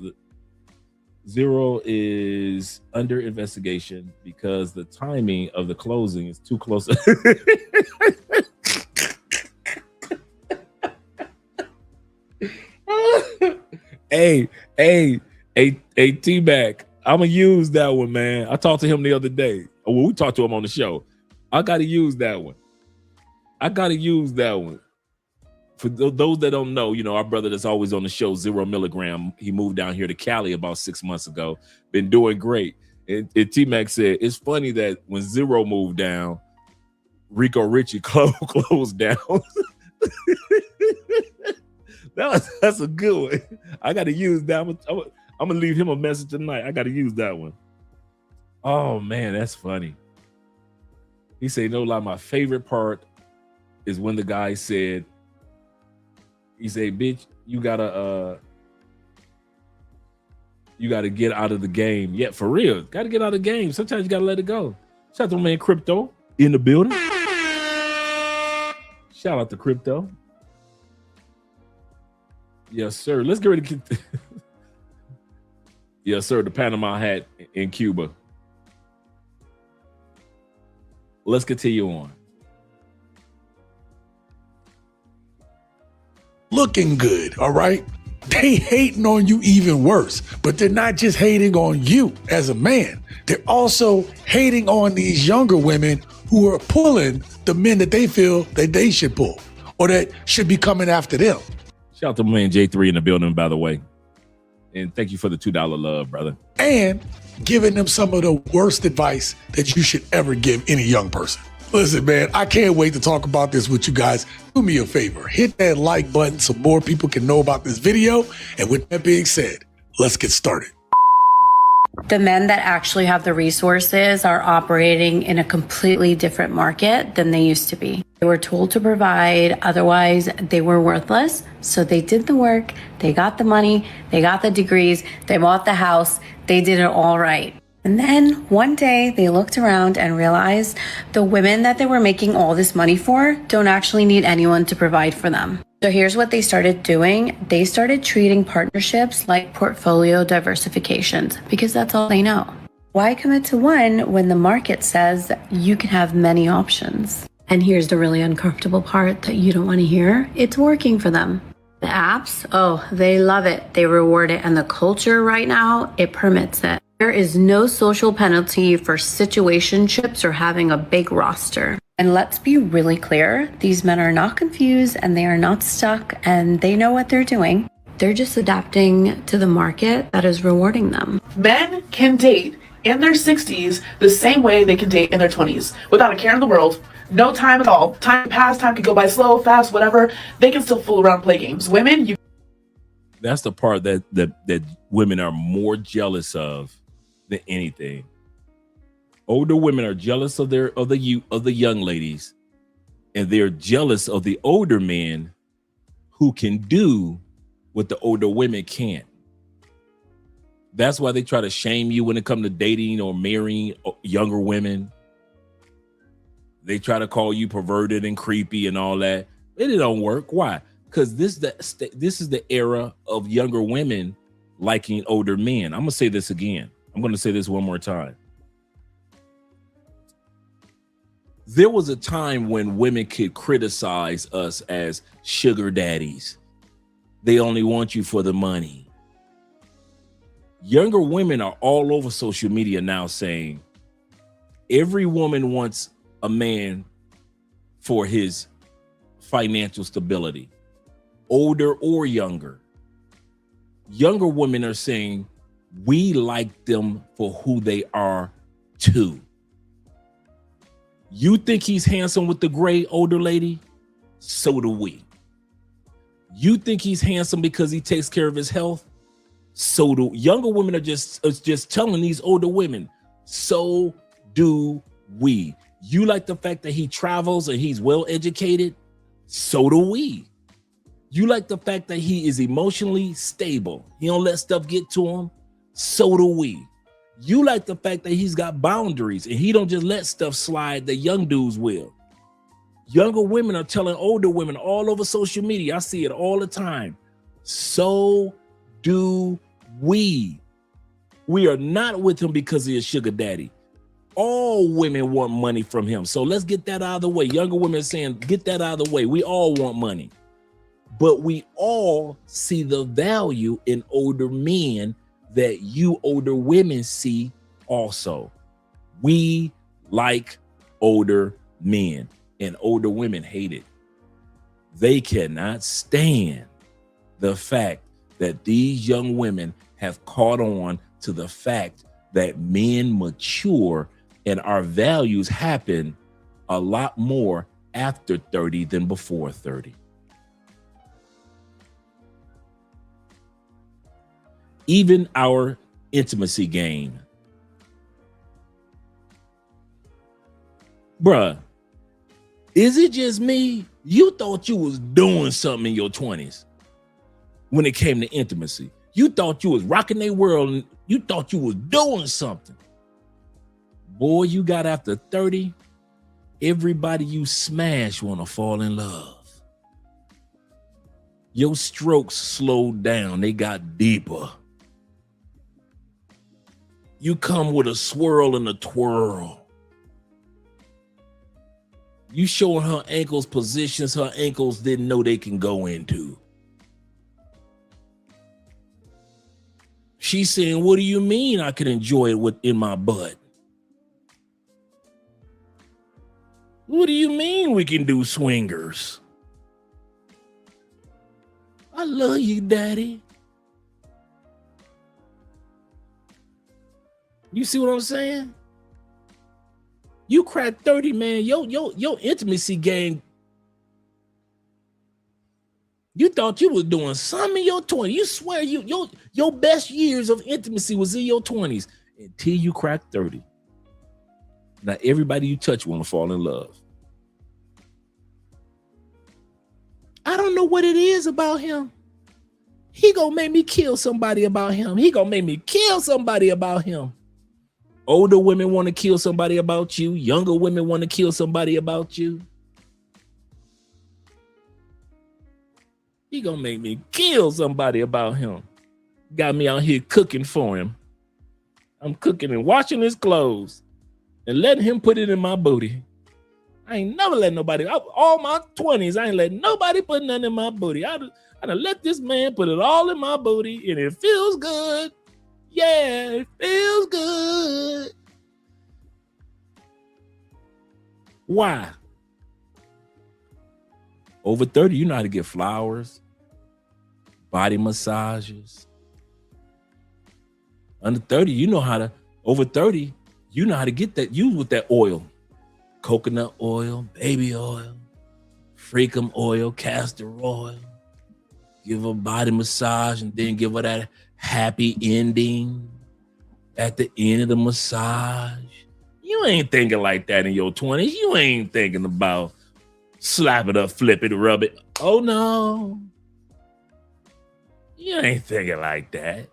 Zero is under investigation because the timing of the closing is too close. Hey, T-Mac, I'm gonna use that one, man. I talked to him the other day. Well, we talked to him on the show. I gotta use that one. For those that don't know, our brother that's always on the show, 0 Milligram, he moved down here to Cali about 6 months ago. Been doing great. And T-Mac said, it's funny that when Zero moved down, Rico Richie closed down. That's a good one. I got to use that one. I'm going to leave him a message tonight. I got to use that one. Oh, man, that's funny. He said, no lie, my favorite part is when the guy said, he said, bitch, you gotta get out of the game. Yeah, for real. Gotta get out of the game. Sometimes you gotta let it go. Shout out to my man Crypto in the building. Shout out to Crypto. Yes, sir. Let's get ready to get yes, sir, the Panama hat in Cuba. Let's continue on. Looking good, all right? They hating on you even worse, but they're not just hating on you as a man. They're also hating on these younger women who are pulling the men that they feel that they should pull or that should be coming after them. Shout out to my man J3 in the building, by the way. And thank you for the $2 love, brother. And giving them some of the worst advice that you should ever give any young person. Listen, man, I can't wait to talk about this with you guys. Do me a favor, hit that like button so more people can know about this video. And with that being said, let's get started. The men that actually have the resources are operating in a completely different market than they used to be. They were told to provide, otherwise they were worthless. So they did the work, they got the money, they got the degrees, they bought the house, they did it all right. And then one day they looked around and realized the women that they were making all this money for don't actually need anyone to provide for them. So here's what they started doing. They started treating partnerships like portfolio diversifications because that's all they know. Why commit to one when the market says you can have many options? And here's the really uncomfortable part that you don't want to hear. It's working for them. The apps, oh, they love it. They reward it. And the culture right now, it permits it. There is no social penalty for situationships or having a big roster. And let's be really clear, these men are not confused and they are not stuck and they know what they're doing. They're just adapting to the market that is rewarding them. Men can date in their 60s the same way they can date in their 20s without a care in the world. No time at all. Time pass, time can go by slow, fast, whatever. They can still fool around, play games. Women, That's the part that women are more jealous of than anything. Older women are jealous of the young ladies, and they're jealous of the older men who can do what the older women can't. That's why they try to shame you when it comes to dating or marrying younger women. They try to call you perverted and creepy and all that. It don't work. Why? Because this is the era of younger women liking older men. I'm gonna say this again. I'm gonna say this one more time. There was a time when women could criticize us as sugar daddies They only want you for the money. Younger women are all over social media now saying every woman wants a man for his financial stability, older or younger. Younger women are saying we like them for who they are too. You think he's handsome with the gray, older lady? So do we. You think he's handsome because he takes care of his health? So do younger women are just telling these older women, so do we. You like the fact that he travels and he's well educated? So do we. You like the fact that he is emotionally stable. He don't let stuff get to him? So do we. You like the fact that he's got boundaries and he don't just let stuff slide that young dudes will. Younger women are telling older women all over social media, I see it all the time, so do we. We are not with him because he is sugar daddy. All women want money from him. So let's get that out of the way. Younger women are saying, get that out of the way. We all want money. But we all see the value in older men that you older women see also. We like older men, and older women hate it. They cannot stand the fact that these young women have caught on to the fact that men mature and our values happen a lot more after 30 than before 30. Even our intimacy game. Bruh, is it just me? You thought you was doing something in your 20s when it came to intimacy. You thought you was rocking their world and you thought you was doing something. Boy, you got after 30, everybody you smash want to fall in love. Your strokes slowed down. They got deeper. You come with a swirl and a twirl. You showing her ankles positions her ankles didn't know they can go into. She's saying, what do you mean I can enjoy it within my butt? What do you mean we can do swingers? I love you, daddy. You see what I'm saying? You crack 30, man. Your intimacy game. You thought you was doing something in your 20s. You swear your best years of intimacy was in your 20s until you cracked 30. Now everybody you touch want to fall in love. I don't know what it is about him. He gonna make me kill somebody about him. He gonna make me kill somebody about him. Older women want to kill somebody about you. Younger women want to kill somebody about you. He gonna make me kill somebody about him. Got me out here cooking for him. I'm cooking and washing his clothes and letting him put it in my booty. I ain't never let nobody, all my 20s, I ain't let nobody put nothing in my booty. I done let this man put it all in my booty and it feels good. Yeah, it feels good. Why? Over 30, you know how to get flowers, body massages. Under 30, you know how to, over 30, you know how to get that, use with that oil. Coconut oil, baby oil, freakum oil, castor oil. Give her a body massage and then give her that happy ending at the end of the massage. You ain't thinking like that in your 20s. You ain't thinking about slap it up, flip it, rub it. Oh no. You ain't thinking like that.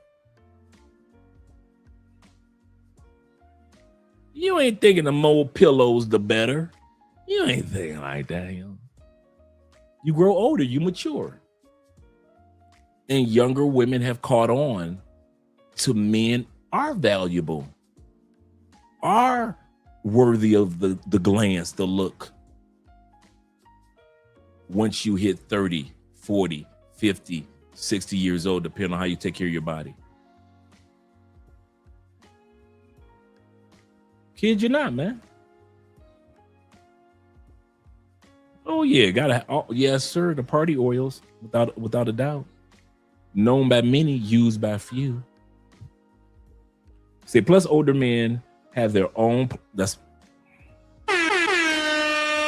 You ain't thinking the more pillows, the better. You ain't thinking like that, you know. You grow older, you mature. And younger women have caught on to men are valuable, are worthy of the glance, the look. Once you hit 30, 40, 50, 60 years old, depending on how you take care of your body. Kid you not, man. Oh yeah, yes, sir. The party oils, without a doubt. Known by many, used by few. See, plus older men have their own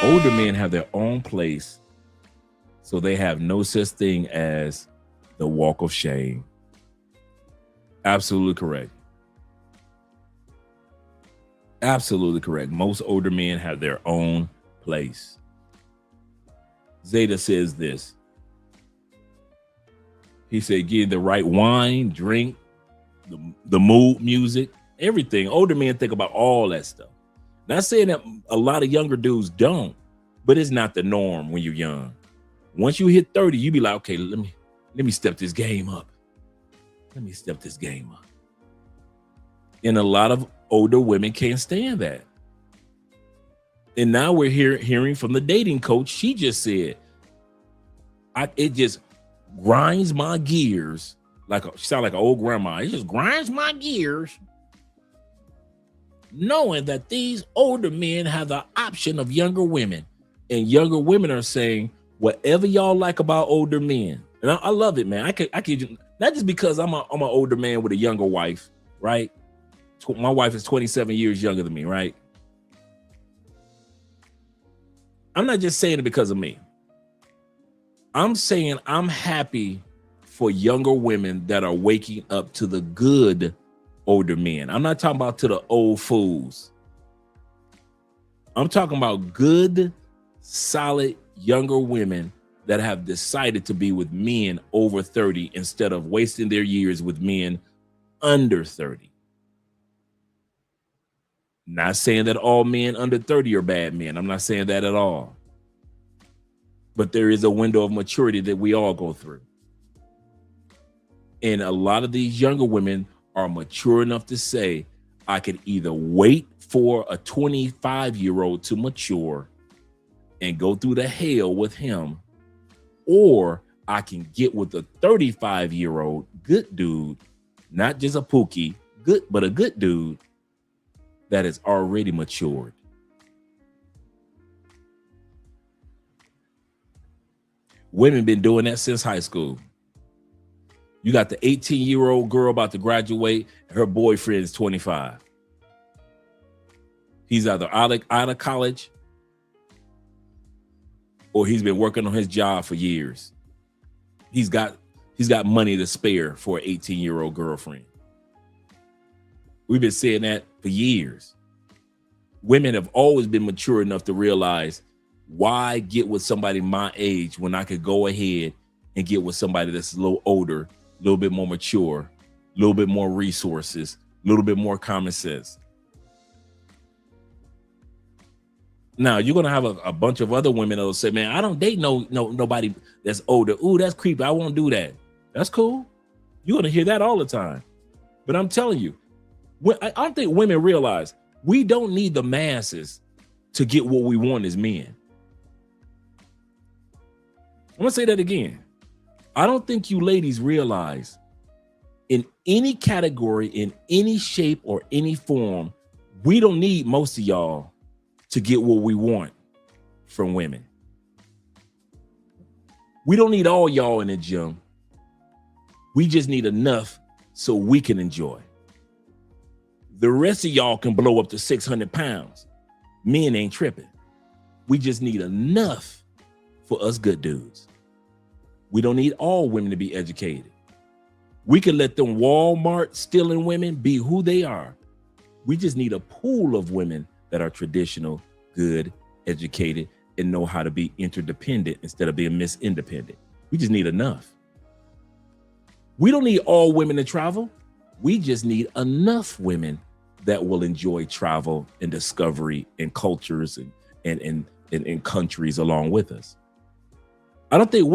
older men have their own place, so they have no such thing as the walk of shame. Absolutely correct. Absolutely correct. Most older men have their own place. Zeta says this. He said, get the right wine, drink, the mood music, everything. Older men think about all that stuff. Not saying that a lot of younger dudes don't, but it's not the norm when you're young. Once you hit 30, you be like, okay, let me step this game up. Let me step this game up. And a lot of older women can't stand that. And now we're hearing from the dating coach. She just said, it just grinds my gears. She sound like an old grandma. It just grinds my gears knowing that these older men have the option of younger women. And younger women are saying, whatever y'all like about older men. And I love it, man. I could not just because I'm an older man with a younger wife, right? My wife is 27 years younger than me, right? I'm not just saying it because of me. I'm saying I'm happy for younger women that are waking up to the good older men. I'm not talking about to the old fools. I'm talking about good, solid, younger women that have decided to be with men over 30 instead of wasting their years with men under 30. Not saying that all men under 30 are bad men. I'm not saying that at all. But there is a window of maturity that we all go through. And a lot of these younger women are mature enough to say, I could either wait for a 25-year-old to mature and go through the hell with him, or I can get with a 35-year-old good dude, not just a pookie, good, but a good dude that is already matured. Women been doing that since high school. You got the 18-year-old girl about to graduate, and her boyfriend is 25. He's either out of college or he's been working on his job for years. He's got money to spare for an 18-year-old girlfriend. We've been saying that for years. Women have always been mature enough to realize, why get with somebody my age when I could go ahead and get with somebody that's a little older, a little bit more mature, a little bit more resources, a little bit more common sense. Now you're gonna have a bunch of other women that'll say, "Man, I don't date nobody that's older. Ooh, that's creepy. I won't do that." That's cool. You're gonna hear that all the time. But I'm telling you, I don't think women realize we don't need the masses to get what we want as men. I'm gonna say that again. I don't think you ladies realize in any category, in any shape or any form, we don't need most of y'all to get what we want from women. We don't need all y'all in the gym. We just need enough so we can enjoy. The rest of y'all can blow up to 600 pounds. Men ain't tripping. We just need enough for us good dudes. We don't need all women to be educated. We can let them Walmart stealing women be who they are. We just need a pool of women that are traditional, good, educated, and know how to be interdependent instead of being Miss Independent. We just need enough. We don't need all women to travel. We just need enough women that will enjoy travel and discovery and cultures and countries along with us. I don't think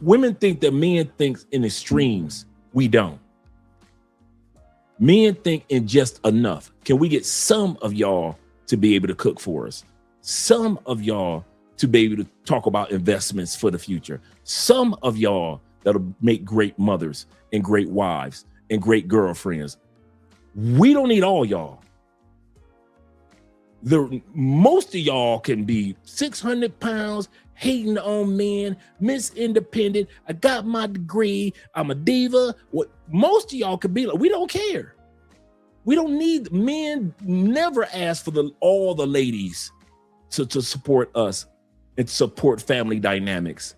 women think that men think in extremes. We don't. Men think in just enough. Can we get some of y'all to be able to cook for us? Some of y'all to be able to talk about investments for the future. Some of y'all that'll make great mothers and great wives and great girlfriends. We don't need all y'all. Most of y'all can be 600 pounds, hating on men, Miss Independent. I got my degree. I'm a diva. What most of y'all could be like, we don't care. We don't need men. Never ask for all the ladies to support us and support family dynamics.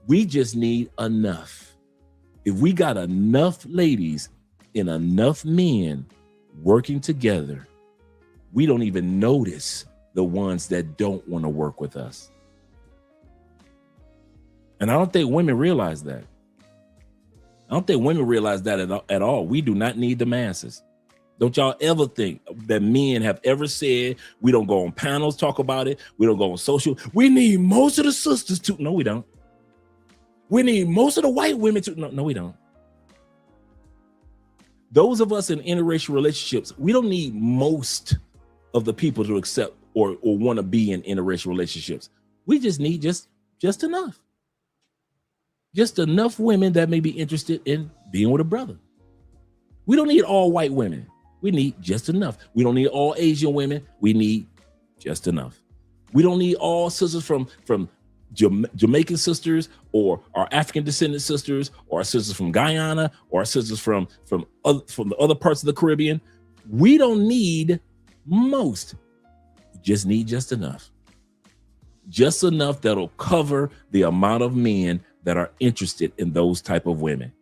We just need enough. If we got enough ladies and enough men working together, we don't even notice the ones that don't want to work with us. And I don't think women realize that. I don't think women realize that at all. We do not need the masses. Don't y'all ever think that men have ever said, we don't go on panels, talk about it. We don't go on social. We need most of the sisters to. No, we don't. We need most of the white women to. No, we don't. Those of us in interracial relationships, we don't need most of the people to accept or want to be in interracial relationships. We just need just enough. Just enough women that may be interested in being with a brother. We don't need all white women. We need just enough. We don't need all Asian women. We need just enough. We don't need all sisters from Jamaican sisters or our African descendant sisters or our sisters from Guyana or our sisters from the other parts of the Caribbean. We don't need most. We just need just enough. Just enough that'll cover the amount of men that are interested in those type of women.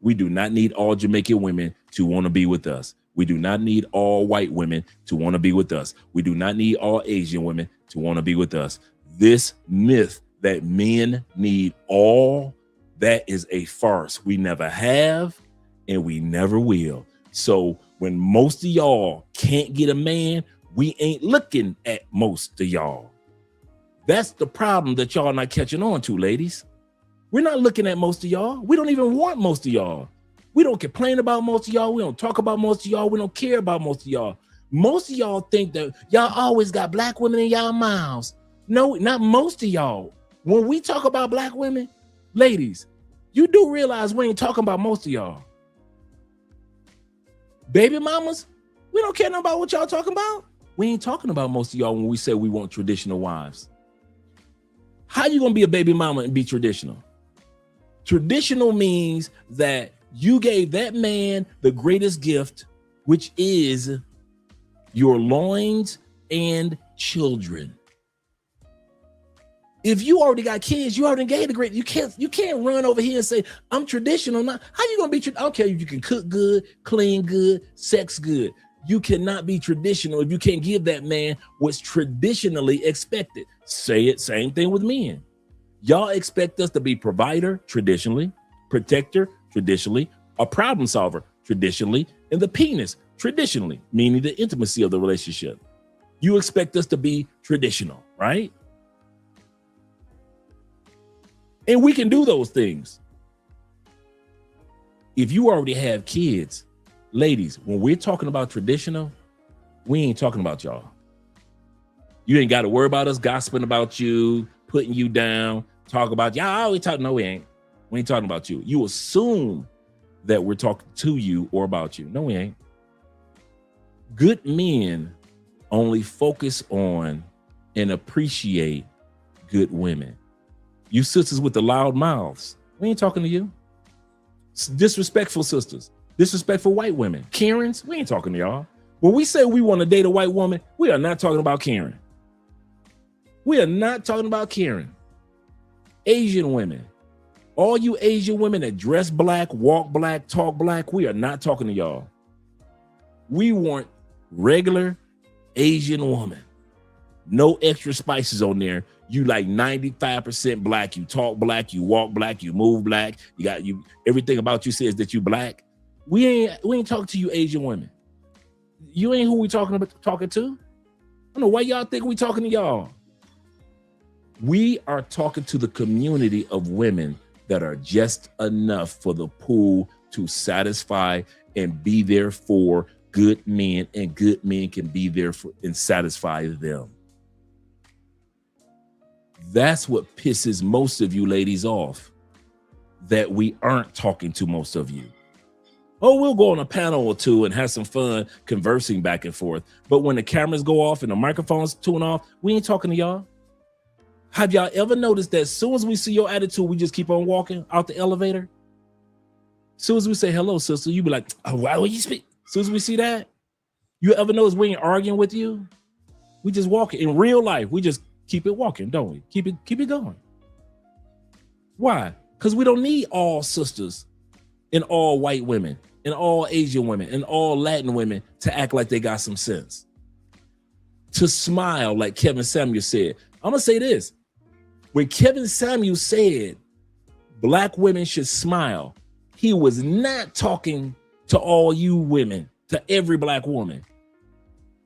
We do not need all Jamaican women to want to be with us. We do not need all white women to want to be with us. We do not need all Asian women to want to be with us. This myth that men need all, that is a farce. We never have and we never will. So when most of y'all can't get a man, we ain't looking at most of y'all. That's the problem that y'all not catching on to, ladies. We're not looking at most of y'all. We don't even want most of y'all. We don't complain about most of y'all. We don't talk about most of y'all. We don't care about most of y'all. Most of y'all think that y'all always got black women in y'all mouths. No, not most of y'all. When we talk about black women, ladies, you do realize we ain't talking about most of y'all. Baby mamas, we don't care about what y'all talking about. We ain't talking about most of y'all when we say we want traditional wives. How you gonna be a baby mama and be traditional? Traditional means that you gave that man the greatest gift, which is your loins and children. If you already got kids, you already gave the great. You can't run over here and say, I'm traditional. Now, how you gonna be? I don't care if you can cook good, clean good, sex good. You cannot be traditional if you can't give that man what's traditionally expected. Say it, same thing with men. Y'all expect us to be provider traditionally, protector traditionally, a problem solver traditionally, and the penis traditionally, meaning the intimacy of the relationship. You expect us to be traditional, right? And we can do those things. If you already have kids, ladies, when we're talking about traditional, we ain't talking about y'all. You ain't got to worry about us gossiping about you, putting you down, talk about y'all always talk. No, we ain't. We ain't talking about you. You assume that we're talking to you or about you. No, we ain't. Good men only focus on and appreciate good women. You sisters with the loud mouths, we ain't talking to you. Disrespectful sisters, disrespectful white women, Karens, we ain't talking to y'all. When we say we want to date a white woman, we are not talking about Karen. We are not talking about Karen. Asian women, all you Asian women that dress black, walk black, talk black, we are not talking to y'all. We want regular Asian woman. No extra spices on there. You like 95% black. You talk black. You walk black. You move black. You everything about you says that you black. We ain't talking to you Asian women. You ain't who we talking to. I don't know why y'all think we talking to y'all. We are talking to the community of women that are just enough for the pool to satisfy and be there for good men, and good men can be there for and satisfy them. That's what pisses most of you ladies off. that we aren't talking to most of you. Oh, we'll go on a panel or two and have some fun conversing back and forth. But when the cameras go off and the microphones tune off, we ain't talking to y'all. Have y'all ever noticed that as soon as we see your attitude, we just keep on walking out the elevator? As soon as we say, hello, sister, you be like, oh, why would you speak? As soon as we see that, you ever notice we ain't arguing with you? We just walk it. In real life, we just keep it walking, don't we? Keep it going. Why? Because we don't need all sisters and all white women and all Asian women and all Latin women to act like they got some sense. To smile, like Kevin Samuels said. I'm going to say this. When Kevin Samuels said black women should smile, he was not talking to all you women, to every black woman.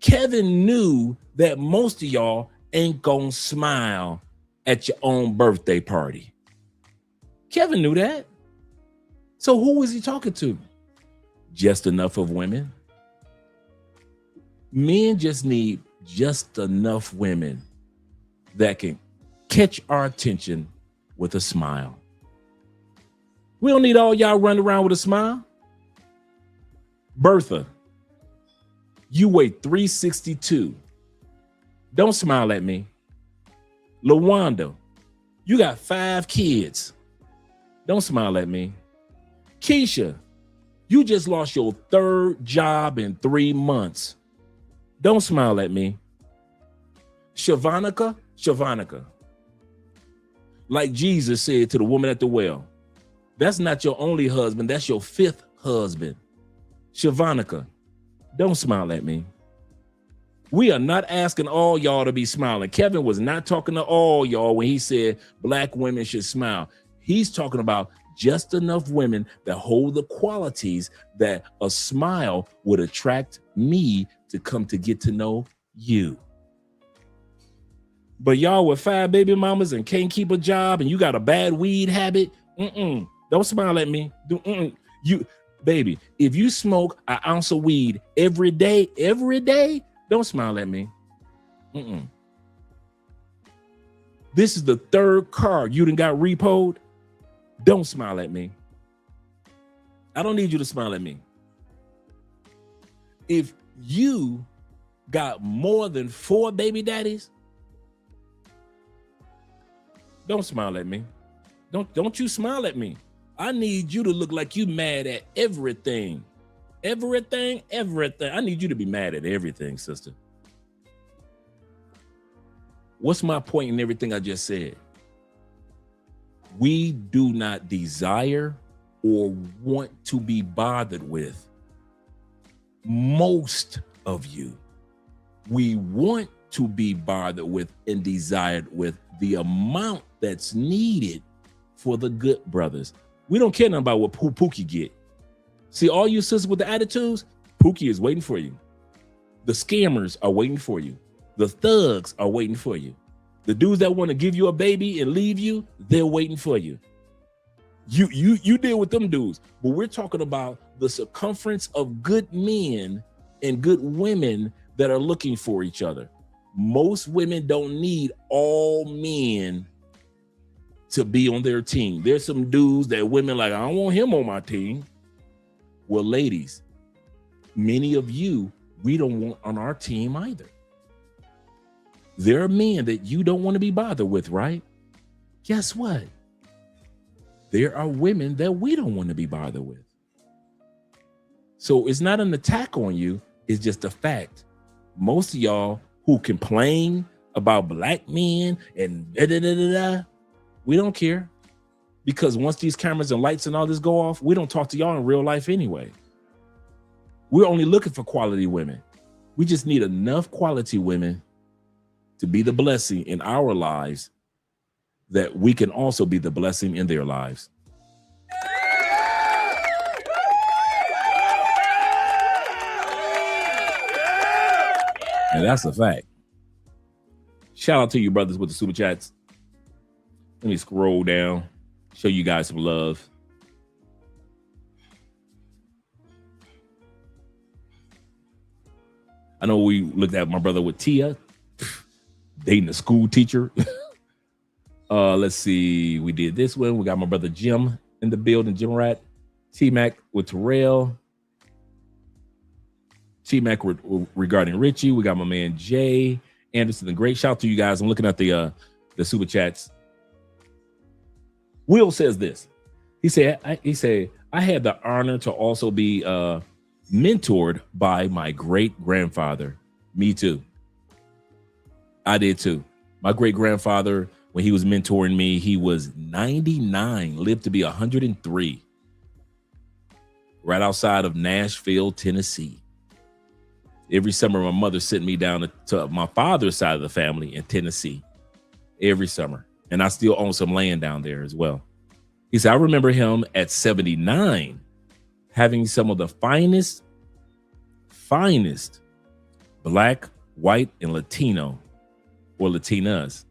Kevin knew that most of y'all ain't gonna smile at your own birthday party. Kevin knew that. So who was he talking to? Just enough of women. Men just need just enough women that can catch our attention with a smile. We don't need all y'all running around with a smile. Bertha, you weigh 362. Don't smile at me. LaWanda, you got 5 kids. Don't smile at me. Keisha, you just lost your 3rd job in 3 months. Don't smile at me. Shavanica, like Jesus said to the woman at the well, that's not your only husband, that's your 5th husband. Shavanica, don't smile at me. We are not asking all y'all to be smiling. Kevin was not talking to all y'all when he said black women should smile. He's talking about just enough women that hold the qualities that a smile would attract me to come to get to know you. But y'all with 5 baby mamas and can't keep a job and you got a bad weed habit, don't smile at me. You, baby, if you smoke an ounce of weed every day, don't smile at me. This is the 3rd car you done got repoed. Don't smile at me. I don't need you to smile at me. If you got more than 4 baby daddies, don't smile at me. Don't you smile at me. I need you to look like you mad at everything. Everything. I need you to be mad at everything, sister. What's my point in everything I just said? We do not desire or want to be bothered with most of you. We want to be bothered with and desired with the amount that's needed for the good brothers. We don't care nothing about what Pookie get. See, all you sisters with the attitudes, Pookie is waiting for you. The scammers are waiting for you. The thugs are waiting for you. The dudes that want to give you a baby and leave you, they're waiting for you. You deal with them dudes, but we're talking about the circumference of good men and good women that are looking for each other. Most women don't need all men to be on their team. There's some dudes that women like, I don't want him on my team. Well, ladies, many of you, we don't want on our team either. There are men that you don't want to be bothered with, right? Guess what? There are women that we don't want to be bothered with. So it's not an attack on you. It's just a fact. Most of y'all who complain about black men and we don't care, because once these cameras and lights and all this go off, we don't talk to y'all in real life anyway. We're only looking for quality women. We just need enough quality women to be the blessing in our lives that we can also be the blessing in their lives. And that's a fact. Shout out to you brothers with the super chats. Let me scroll down, show you guys some love. I know we looked at my brother with Tia, dating a school teacher. Let's see, we did this one. We got my brother Jim in the building. Jim Rat, T-Mac with Terrell. T-Mac regarding Richie. We got my man Jay Anderson. The great shout out to you guys. I'm looking at the super chats. Will says this. He said, I had the honor to also be mentored by my great grandfather. Me too. I did too. My great grandfather, when he was mentoring me, he was 99, lived to be 103. Right outside of Nashville, Tennessee. Every summer, my mother sent me down to my father's side of the family in Tennessee. Every summer. And I still own some land down there as well. He said, I remember him at 79 having some of the finest Black, white, and Latino or Latinas.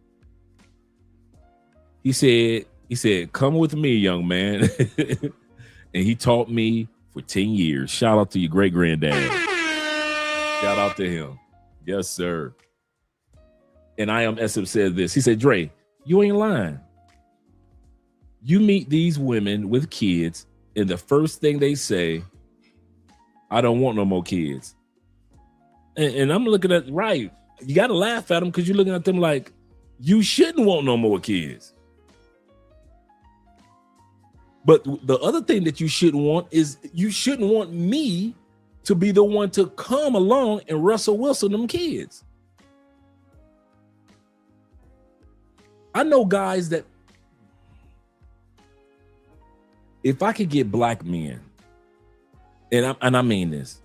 He said, come with me, young man. And he taught me for 10 years. Shout out to your great granddad. Shout out to him. Yes, sir. And I Am Essep said this. He said, Dre, you ain't lying. You meet these women with kids, and the first thing they say, I don't want no more kids. And I'm looking at, right, you got to laugh at them because you're looking at them like, you shouldn't want no more kids. But the other thing that you shouldn't want is you shouldn't want me to be the one to come along and Russell Wilson them kids. I know guys that if I could get Black men, and I mean this,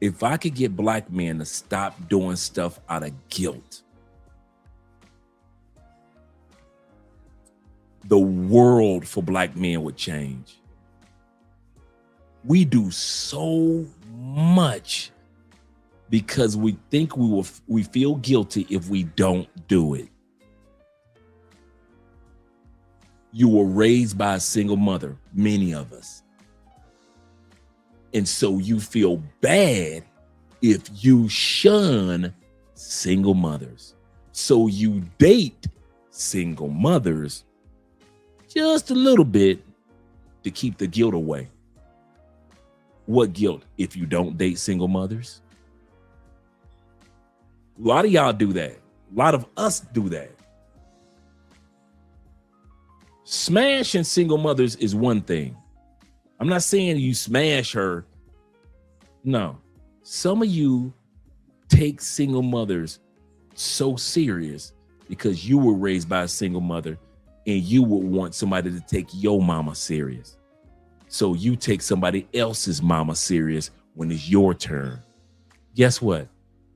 if I could get Black men to stop doing stuff out of guilt, the world for Black men would change. We do so much because we think we feel guilty if we don't do it. You were raised by a single mother, many of us. And so you feel bad if you shun single mothers. So you date single mothers just a little bit to keep the guilt away. What guilt? If you don't date single mothers? A lot of y'all do that. A lot of us do that. Smashing single mothers is one thing. I'm not saying you smash her. No. Some of you take single mothers so serious because you were raised by a single mother and you would want somebody to take your mama serious. So you take somebody else's mama serious when it's your turn. Guess what?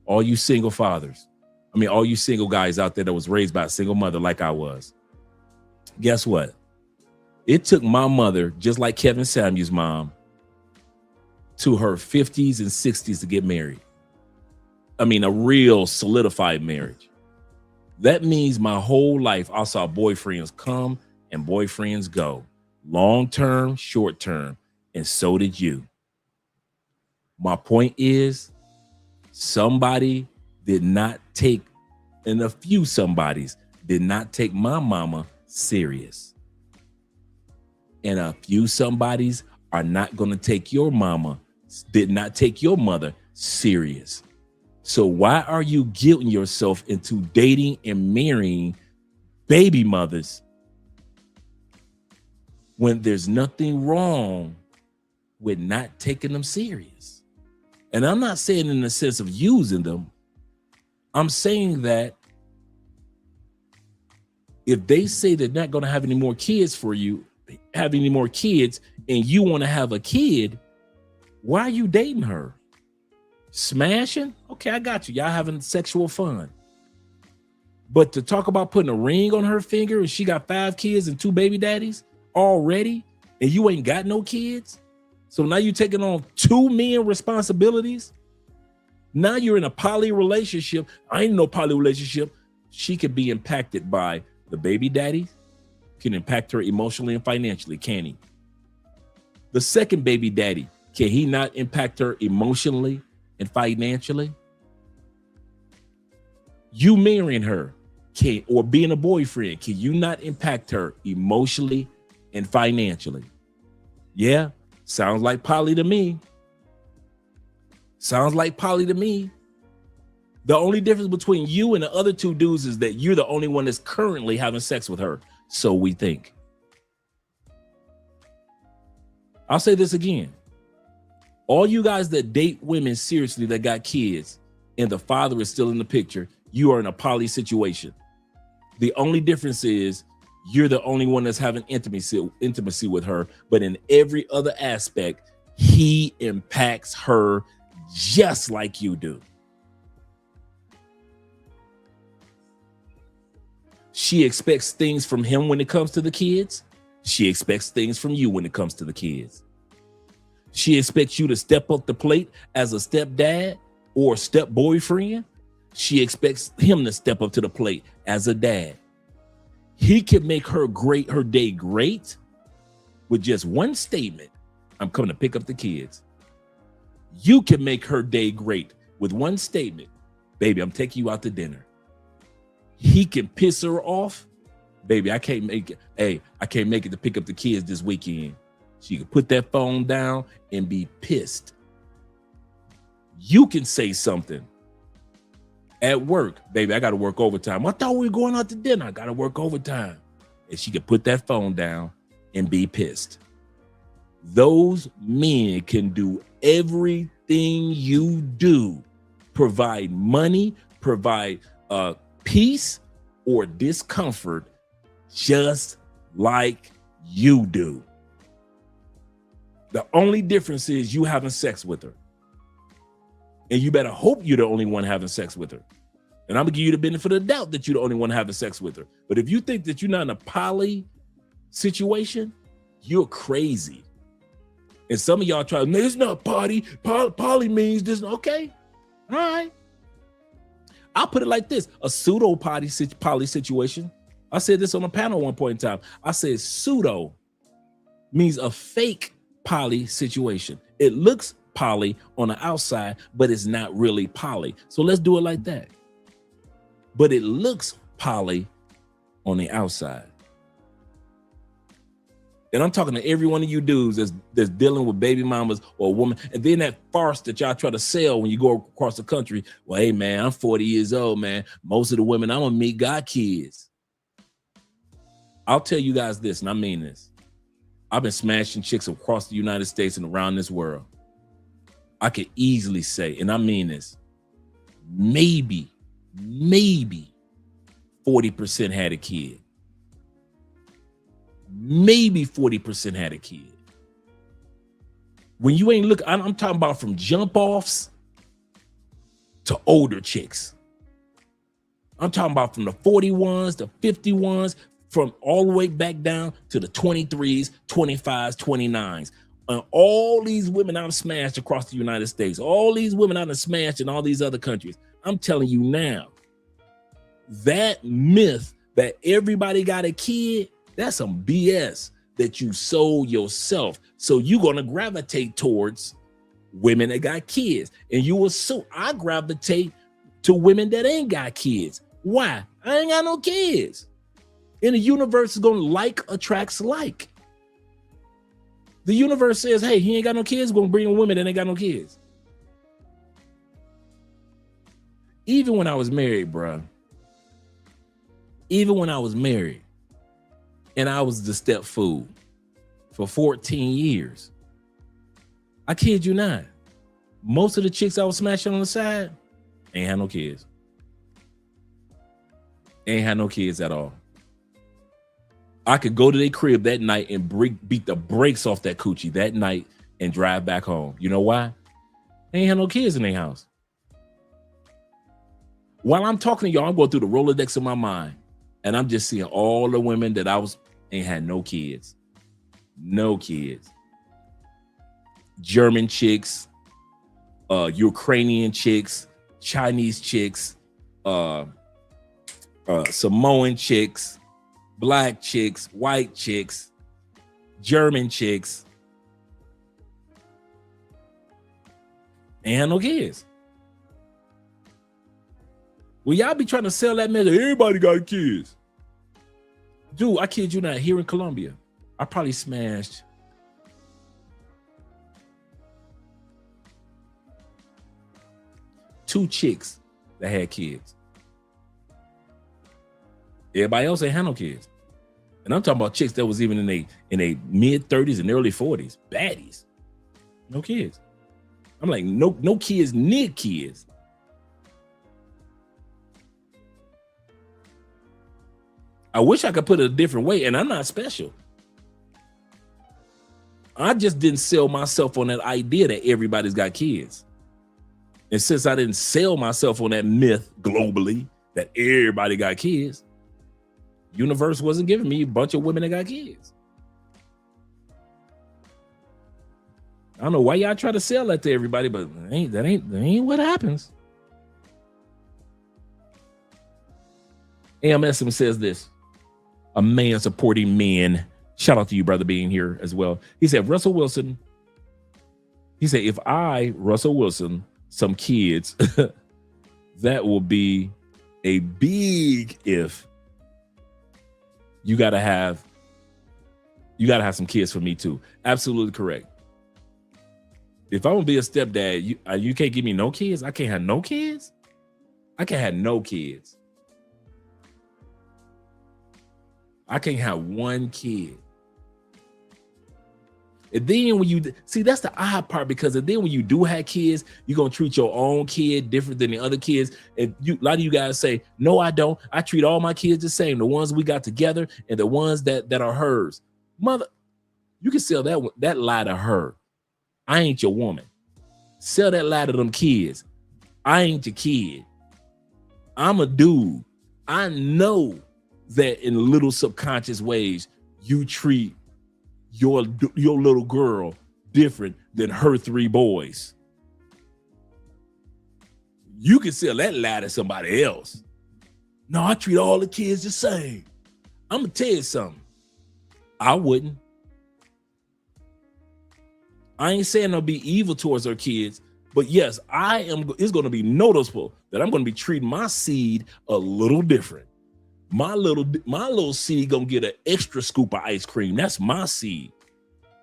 All you single fathers, all you single guys out there that was raised by a single mother like I was. Guess what? It took my mother, just like Kevin Samuel's mom, to her 50s and 60s to get married. A real solidified marriage. That means my whole life I saw boyfriends come and boyfriends go. Long term, short term, and so did you. My point is, somebody did not take, and a few somebodies did not take my mama serious. And a few somebodies are not going to take your mama, did not take your mother serious. So why are you guilting yourself into dating and marrying baby mothers when there's nothing wrong with not taking them serious? And I'm not saying in the sense of using them. I'm saying that if they say they're not going to have any more kids for you, have any more kids, and you want to have a kid, why are you dating her? Smashing? Okay, I got you. Y'all having sexual fun. But to talk about putting a ring on her finger and she got 5 kids and 2 baby daddies already, and you ain't got no kids? So now you're taking on 2 men responsibilities? Now you're in a poly relationship. I ain't no poly relationship. She could be impacted by the baby daddy, can impact her emotionally and financially, can he? The second baby daddy, can he not impact her emotionally and financially? You marrying her, or being a boyfriend, can you not impact her emotionally and financially. Yeah, sounds like poly to me. Sounds like poly to me. The only difference between you and the other two dudes is that you're the only one that's currently having sex with her. So we think. I'll say this again. All you guys that date women seriously that got kids and the father is still in the picture, you are in a poly situation. The only difference is you're the only one that's having intimacy with her, but in every other aspect, he impacts her just like you do. She expects things from him when it comes to the kids. She expects things from you when it comes to the kids. She expects you to step up the plate as a stepdad or step boyfriend. She expects him to step up to the plate as a dad. He can make her day great with just one statement. I'm coming to pick up the kids. You can make her day great with one statement. Baby, I'm taking you out to dinner. He can piss her off. Baby, I can't make it. Hey, I can't make it to pick up the kids this weekend. She can put that phone down and be pissed. You can say something at work. Baby, I got to work overtime. I thought we were going out to dinner. I got to work overtime. And she can put that phone down and be pissed. Those men can do everything you do. Provide money, provide peace or discomfort just like you do. The only difference is you having sex with her. And you better hope you're the only one having sex with her. And I'm gonna give you the benefit of the doubt that you're the only one having sex with her. But if you think that you're not in a poly situation, you're crazy. And some of y'all try, no, it's not poly. Poly means this. Okay, all right. I'll put it like this, a pseudo poly situation. I said this on a panel at one point in time. I said pseudo means a fake poly situation. It looks poly on the outside, but it's not really poly. So let's do it like that. But it looks poly on the outside. And I'm talking to every one of you dudes that's dealing with baby mamas or a woman. And then that farce that y'all try to sell when you go across the country. Well, hey, man, I'm 40 years old, man. Most of the women I'm going to meet got kids. I'll tell you guys this, and I mean this. I've been smashing chicks across the United States and around this world. I could easily say, and I mean this, maybe 40% had a kid. Maybe 40% had a kid. When you ain't look, I'm talking about from jump offs to older chicks. I'm talking about from the 41s, the 51s, from all the way back down to the 23s, 25s, 29s. And all these women I've smashed across the United States, all these women I've smashed in all these other countries. I'm telling you now, that myth that everybody got a kid, that's some BS that you sold yourself. So you're going to gravitate towards women that got kids. And you will, so I gravitate to women that ain't got kids. Why? I ain't got no kids. And the universe is going to like attracts like. The universe says, hey, he ain't got no kids, we're going to bring in women that ain't got no kids. Even when I was married, bro. Even when I was married and I was the step fool for 14 years. I kid you not. Most of the chicks I was smashing on the side ain't had no kids. Ain't had no kids at all. I could go to their crib that night and beat the brakes off that coochie that night and drive back home. You know why? They ain't had no kids in their house. While I'm talking to y'all, I'm going through the Rolodex of my mind, and I'm just seeing all the women that ain't had no kids. No kids. German chicks, Ukrainian chicks, Chinese chicks, Samoan chicks, Black chicks, white chicks, German chicks. Ain't had no kids. Well, y'all be trying to sell that message. Everybody got kids. Dude, I kid you not, here in Colombia, I probably smashed two chicks that had kids. Everybody else ain't had no kids. And I'm talking about chicks that was even in a mid 30s and early 40s. Baddies. No kids. I'm like, no kids need kids. I wish I could put it a different way, and I'm not special. I just didn't sell myself on that idea that everybody's got kids. And since I didn't sell myself on that myth globally that everybody got kids, universe wasn't giving me a bunch of women that got kids. I don't know why y'all try to sell that to everybody, but that ain't what happens. AMSM says this: a man supporting men. Shout out to you, brother, being here as well. He said, Russell Wilson. He said, if I, Russell Wilson, some kids, that will be a big if. You gotta have some kids for me too. Absolutely correct. If I'm gonna be a stepdad, you can't give me no kids. I can't have no kids. I can't have no kids. I can't have one kid. And then when you see, that's the odd part, because then when you do have kids, you're gonna treat your own kid different than the other kids. And a lot of you guys say, no, I don't. I treat all my kids the same. The ones we got together and the ones that are hers. Mother, you can sell that lie to her. I ain't your woman. Sell that lie to them kids. I ain't your kid. I'm a dude. I know that in little subconscious ways you treat your little girl different than her three boys. You can sell that lie to somebody else. No, I treat all the kids the same. I'm gonna tell you something. I wouldn't. I ain't saying I'll be evil towards her kids, but yes, it's gonna be noticeable that I'm gonna be treating my seed a little different. My little seed gonna get an extra scoop of ice cream. That's my seed.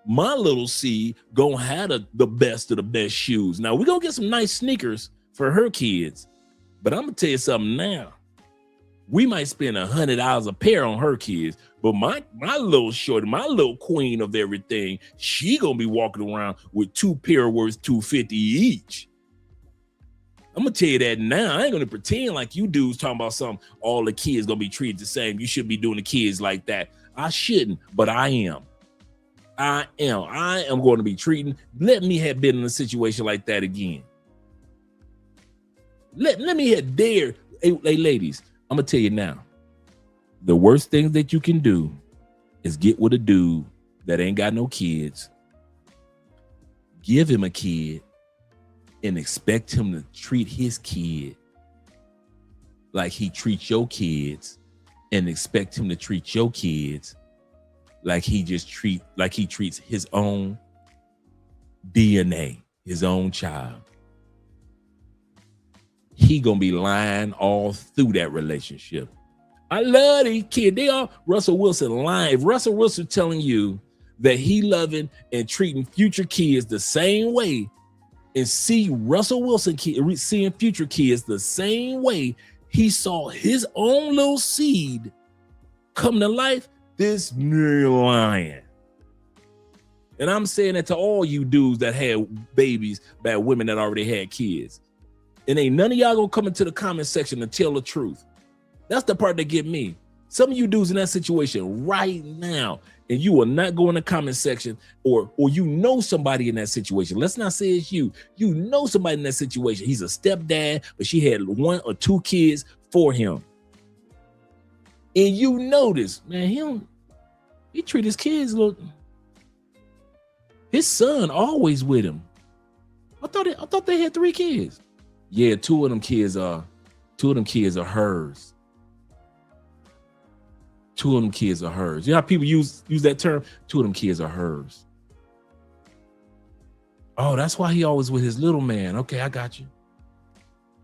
My little seed gonna have the best of the best shoes. Now we're gonna get some nice sneakers for her kids, but I'm gonna tell you something now. We might spend $100 a pair on her kids, but my little shorty, my little queen of everything, she gonna be walking around with two pair worth $250 each. I'm gonna tell you that now. I ain't gonna pretend like you dudes talking about something. All the kids gonna be treated the same. You shouldn't be doing the kids like that. I shouldn't, but I am. I am going to be treating. Let me have been in a situation like that again. Let me have dared. Hey, ladies, I'm gonna tell you now. The worst thing that you can do is get with a dude that ain't got no kids. Give him a kid and expect him to treat his kid like he treats your kids, and expect him to treat your kids like he treats his own DNA, his own child. He gonna be lying all through that relationship. I love these kids. They are Russell Wilson lying. If Russell Wilson telling you that he loving and treating future kids the same way, and see Russell Wilson seeing future kids the same way he saw his own little seed come to life, this nigga lying. And I'm saying that to all you dudes that had babies by women that already had kids. And ain't none of y'all gonna come into the comment section and tell the truth. That's the part that get me. Some of you dudes in that situation right now, and you will not go in the comment section, or you know somebody in that situation. Let's not say it's you. You know somebody in that situation. He's a stepdad, but she had 1 or 2 kids for him. And you notice, man, he treat his kids his son always with him. I thought they had 3 kids. Yeah, 2 of them kids are hers. 2 of them kids are hers. You know how people use that term? 2 of them kids are hers. Oh, that's why he always with his little man. Okay, I got you.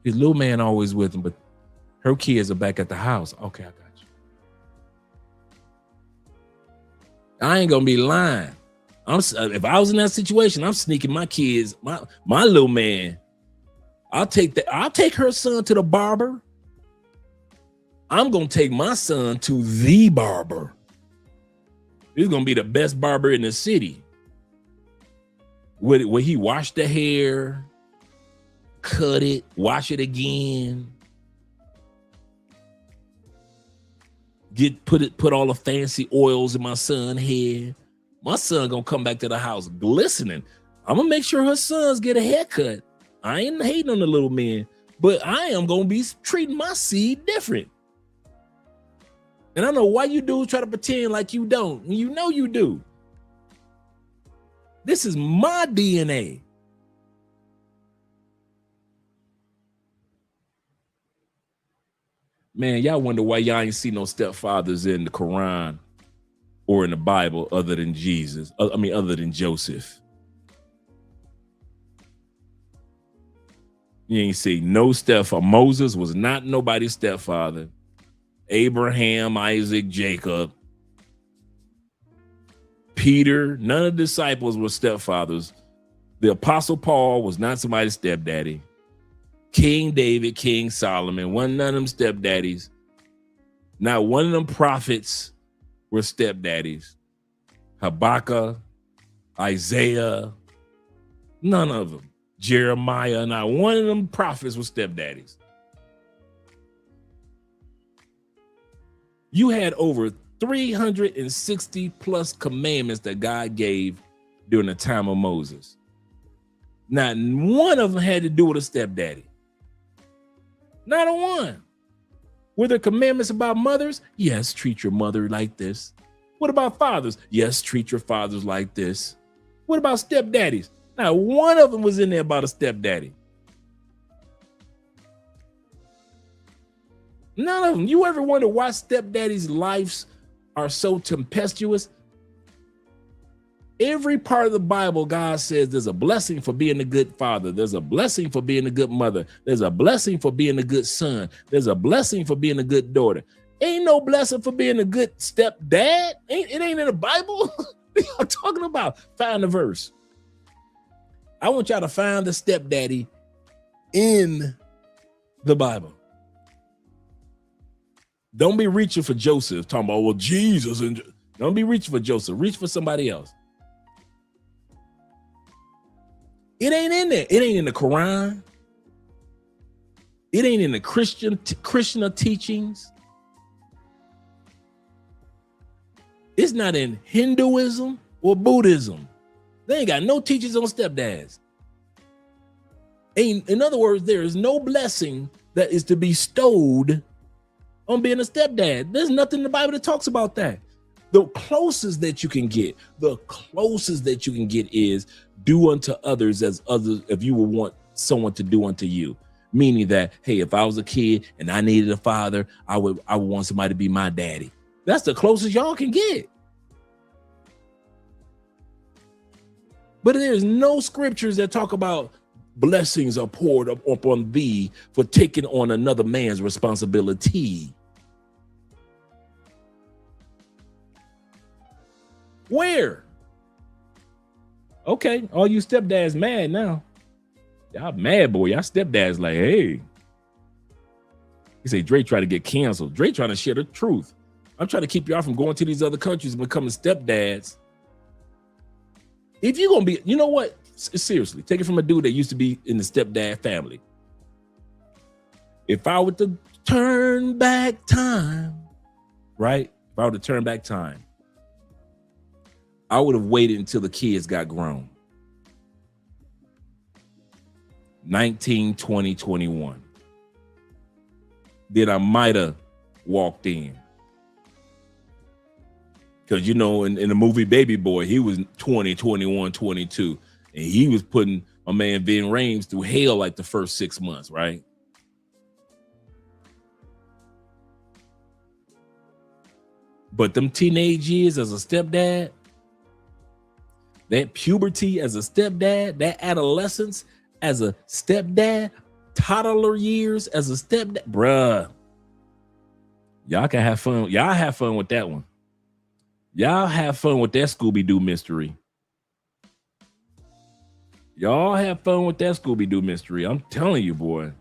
His little man always with him, but her kids are back at the house. Okay, I got you. I ain't gonna be lying. If I was in that situation, I'm sneaking my kids, my little man. I'll take her son to the barber. I'm gonna take my son to the barber. He's gonna be the best barber in the city. Where he wash the hair, cut it, wash it again, put all the fancy oils in my son's hair. My son gonna come back to the house glistening. I'm gonna make sure her sons get a haircut. I ain't hating on the little men, but I am gonna be treating my seed different. And I know why you dudes try to pretend like you don't. You know you do. This is my DNA. Man, y'all wonder why y'all ain't see no stepfathers in the Quran or in the Bible other than Jesus. Other than Joseph. You ain't see no stepfather. Moses was not nobody's stepfather. Abraham, Isaac, Jacob, Peter, none of the disciples were stepfathers. The Apostle Paul was not somebody's stepdaddy. King David, King Solomon, none of them stepdaddies. Not one of them prophets were stepdaddies. Habakkuk, Isaiah, none of them. Jeremiah, not one of them prophets were stepdaddies. You had over 360 plus commandments that God gave during the time of Moses. Not one of them had to do with a stepdaddy. Not a one. Were there commandments about mothers? Yes, treat your mother like this. What about fathers? Yes, treat your fathers like this. What about stepdaddies? Not one of them was in there about a stepdaddy. None of them. You ever wonder why stepdaddies' lives are so tempestuous? Every part of the Bible, God says there's a blessing for being a good father. There's a blessing for being a good mother. There's a blessing for being a good son. There's a blessing for being a good daughter. Ain't no blessing for being a good stepdad. It ain't in the Bible. What are y'all talking about? Find the verse. I want y'all to find the stepdaddy in the Bible. Don't be reaching for Joseph, talking about, well, Jesus. And don't be reaching for Joseph. Reach for somebody else. It ain't in there. It ain't in the Quran. It ain't in the Krishna teachings. It's not in Hinduism or Buddhism. They ain't got no teachings on stepdads. In other words, there is no blessing that is to be bestowed on being a stepdad. There's nothing in the Bible that talks about that. The closest that you can get is do unto others as others, if you would want someone to do unto you. Meaning that, hey, if I was a kid and I needed a father, I would want somebody to be my daddy. That's the closest y'all can get. But there's no scriptures that talk about blessings are poured upon thee for taking on another man's responsibility. Where? Okay, all you stepdads mad now. Y'all mad, boy. Y'all stepdads like, hey. He say Drake try to get canceled. Drake trying to share the truth. I'm trying to keep y'all from going to these other countries and becoming stepdads. If you're gonna be, you know what? Seriously, take it from a dude that used to be in the stepdad family. If I were to turn back time, right? If I were to turn back time, I would have waited until the kids got grown. 19, 20, 21. Then I might have walked in. Because, you know, in the movie Baby Boy, he was 20, 21, 22. And he was putting my man Vin Rames through hell like the first 6 months, right? But them teenage years as a stepdad, that puberty as a stepdad, that adolescence as a stepdad, toddler years as a stepdad, bruh. Y'all can have fun. Y'all have fun with that one. Y'all have fun with that Scooby-Doo mystery. Y'all have fun with that Scooby-Doo mystery. I'm telling you, boy.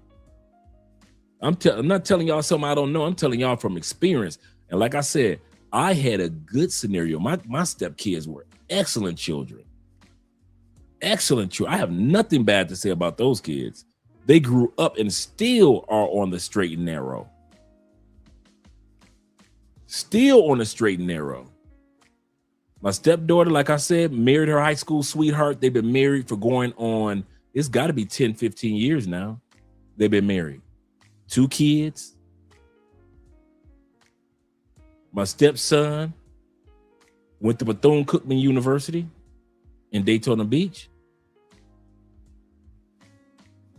I'm not telling y'all something I don't know. I'm telling y'all from experience. And like I said, I had a good scenario. My stepkids were excellent children. Excellent children. I have nothing bad to say about those kids. They grew up and still are on the straight and narrow. Still on the straight and narrow. My stepdaughter, like I said, married her high school sweetheart. They've been married for going on, it's got to be 10, 15 years now. They've been married. 2 kids. My stepson went to Bethune-Cookman University in Daytona Beach.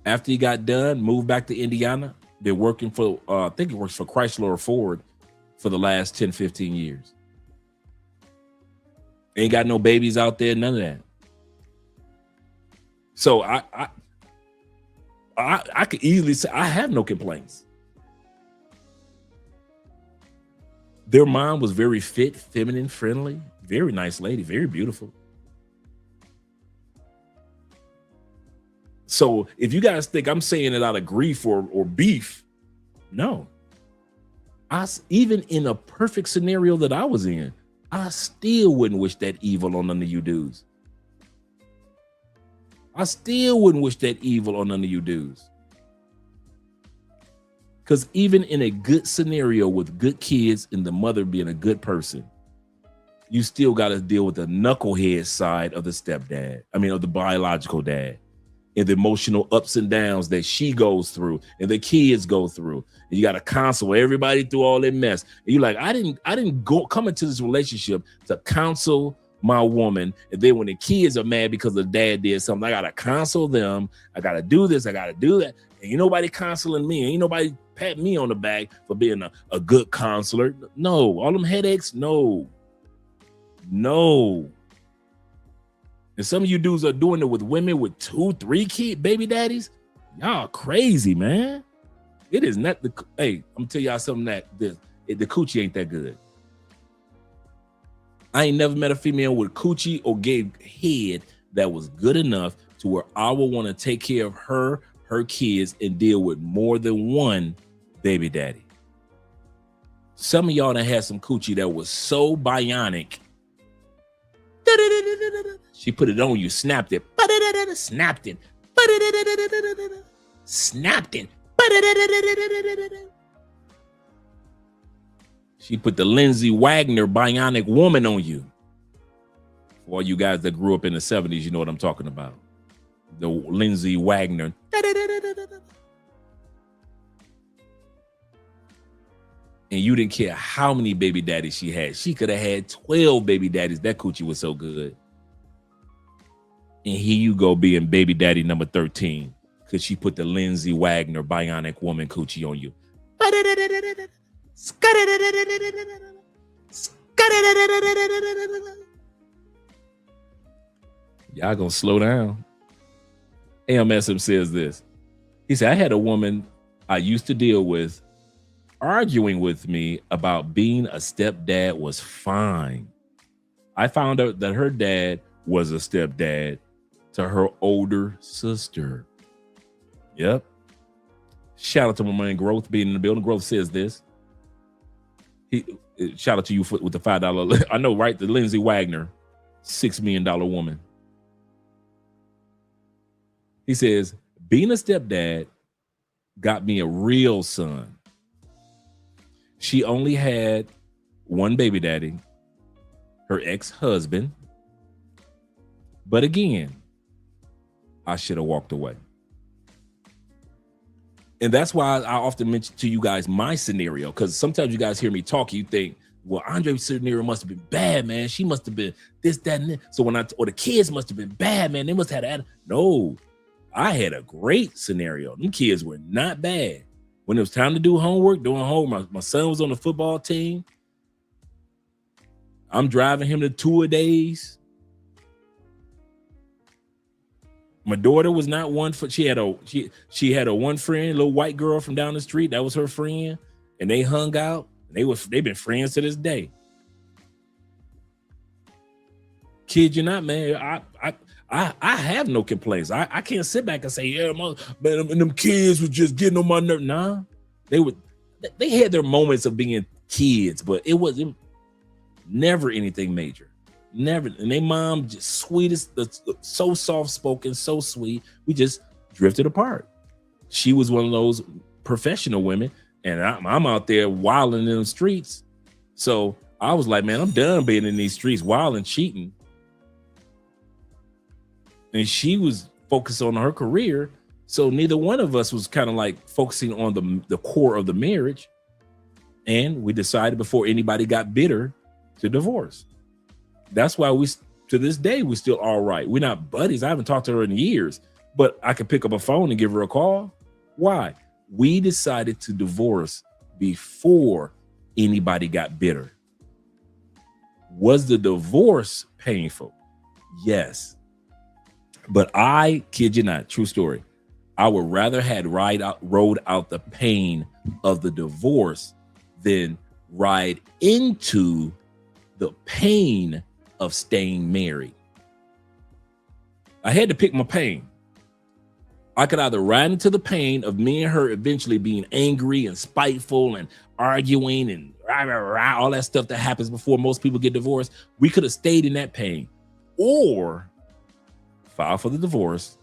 After he got done, moved back to Indiana. Been working for, I think he works for Chrysler or Ford for the last 10, 15 years. Ain't got no babies out there, none of that. So I could easily say I have no complaints. Their mom was very fit, feminine, friendly, very nice lady, very beautiful. So if you guys think I'm saying it out of grief or beef, no. Even in a perfect scenario that I was in, I still wouldn't wish that evil on none of you dudes. I still wouldn't wish that evil on none of you dudes. Because even in a good scenario with good kids and the mother being a good person, you still got to deal with the knucklehead side of the stepdad. I mean, of the biological dad. And the emotional ups and downs that she goes through and the kids go through. And you got to counsel everybody through all that mess. And you're like, I didn't come into this relationship to counsel my woman. And then when the kids are mad because the dad did something, I got to counsel them. I got to do this. I got to do that. And ain't nobody counseling me. Ain't nobody patting me on the back for being a good counselor. No, all them headaches. No. And some of you dudes are doing it with women with 2, 3 baby daddies. Y'all crazy, man. It is not the, hey, I'm gonna tell y'all something that the coochie ain't that good. I ain't never met a female with coochie or gave head that was good enough to where I would want to take care of her kids and deal with more than one baby daddy. Some of y'all that had some coochie that was so bionic. She put it on you, snapped it, snapped it, snapped it. She put the Lindsay Wagner bionic woman on you. For all you guys that grew up in the 70s, you know what I'm talking about. The Lindsay Wagner. And you didn't care how many baby daddies she had. She could have had 12 baby daddies. That coochie was so good. And here you go being baby daddy number 13 because she put the Lindsay Wagner bionic woman coochie on you. Y'all gonna slow down. AMSM says this. He said, I had a woman I used to deal with arguing with me about being a stepdad was fine. I found out that her dad was a stepdad to her older sister. Yep. Shout out to my man Growth being in the building. Growth says this. Shout out to you with the $5. I know, right? The Lindsay Wagner, $6 million woman. He says, being a stepdad got me a real son. She only had one baby daddy, her ex-husband. But again, I should have walked away. And that's why I often mention to you guys my scenario, because sometimes you guys hear me talk, you think, well, Andre's scenario must have been bad, man. She must have been this, that, and that. So or the kids must have been bad, man. They must have had that. No, I had a great scenario. Them kids were not bad. When it was time to do homework, doing homework, my son was on the football team. I'm driving him to tour-a-days. My daughter was not one for, she had a one friend, a little white girl from down the street. That was her friend. And they hung out. And they've been friends to this day. Kid you not, man. I have no complaints. I can't sit back and say, yeah, man, them kids were just getting on my nerve. Nah, they had their moments of being kids, but it wasn't never anything major. Never. And they mom just sweetest, so soft spoken, so sweet. We just drifted apart. She was one of those professional women, and I'm out there wilding in the streets. So I was like, man, I'm done being in these streets wilding, cheating. And she was focused on her career. So neither one of us was kind of like focusing on the core of the marriage. And we decided before anybody got bitter to divorce. That's why to this day, we're still all right. We're not buddies. I haven't talked to her in years, but I could pick up a phone and give her a call. Why? We decided to divorce before anybody got bitter. Was the divorce painful? Yes. But I kid you not, true story. I would rather had rode out the pain of the divorce than ride into the pain of staying married. I had to pick my pain. I could either ride into the pain of me and her eventually being angry and spiteful and arguing and all that stuff that happens before most people get divorced. We could have stayed in that pain, or file for the divorce,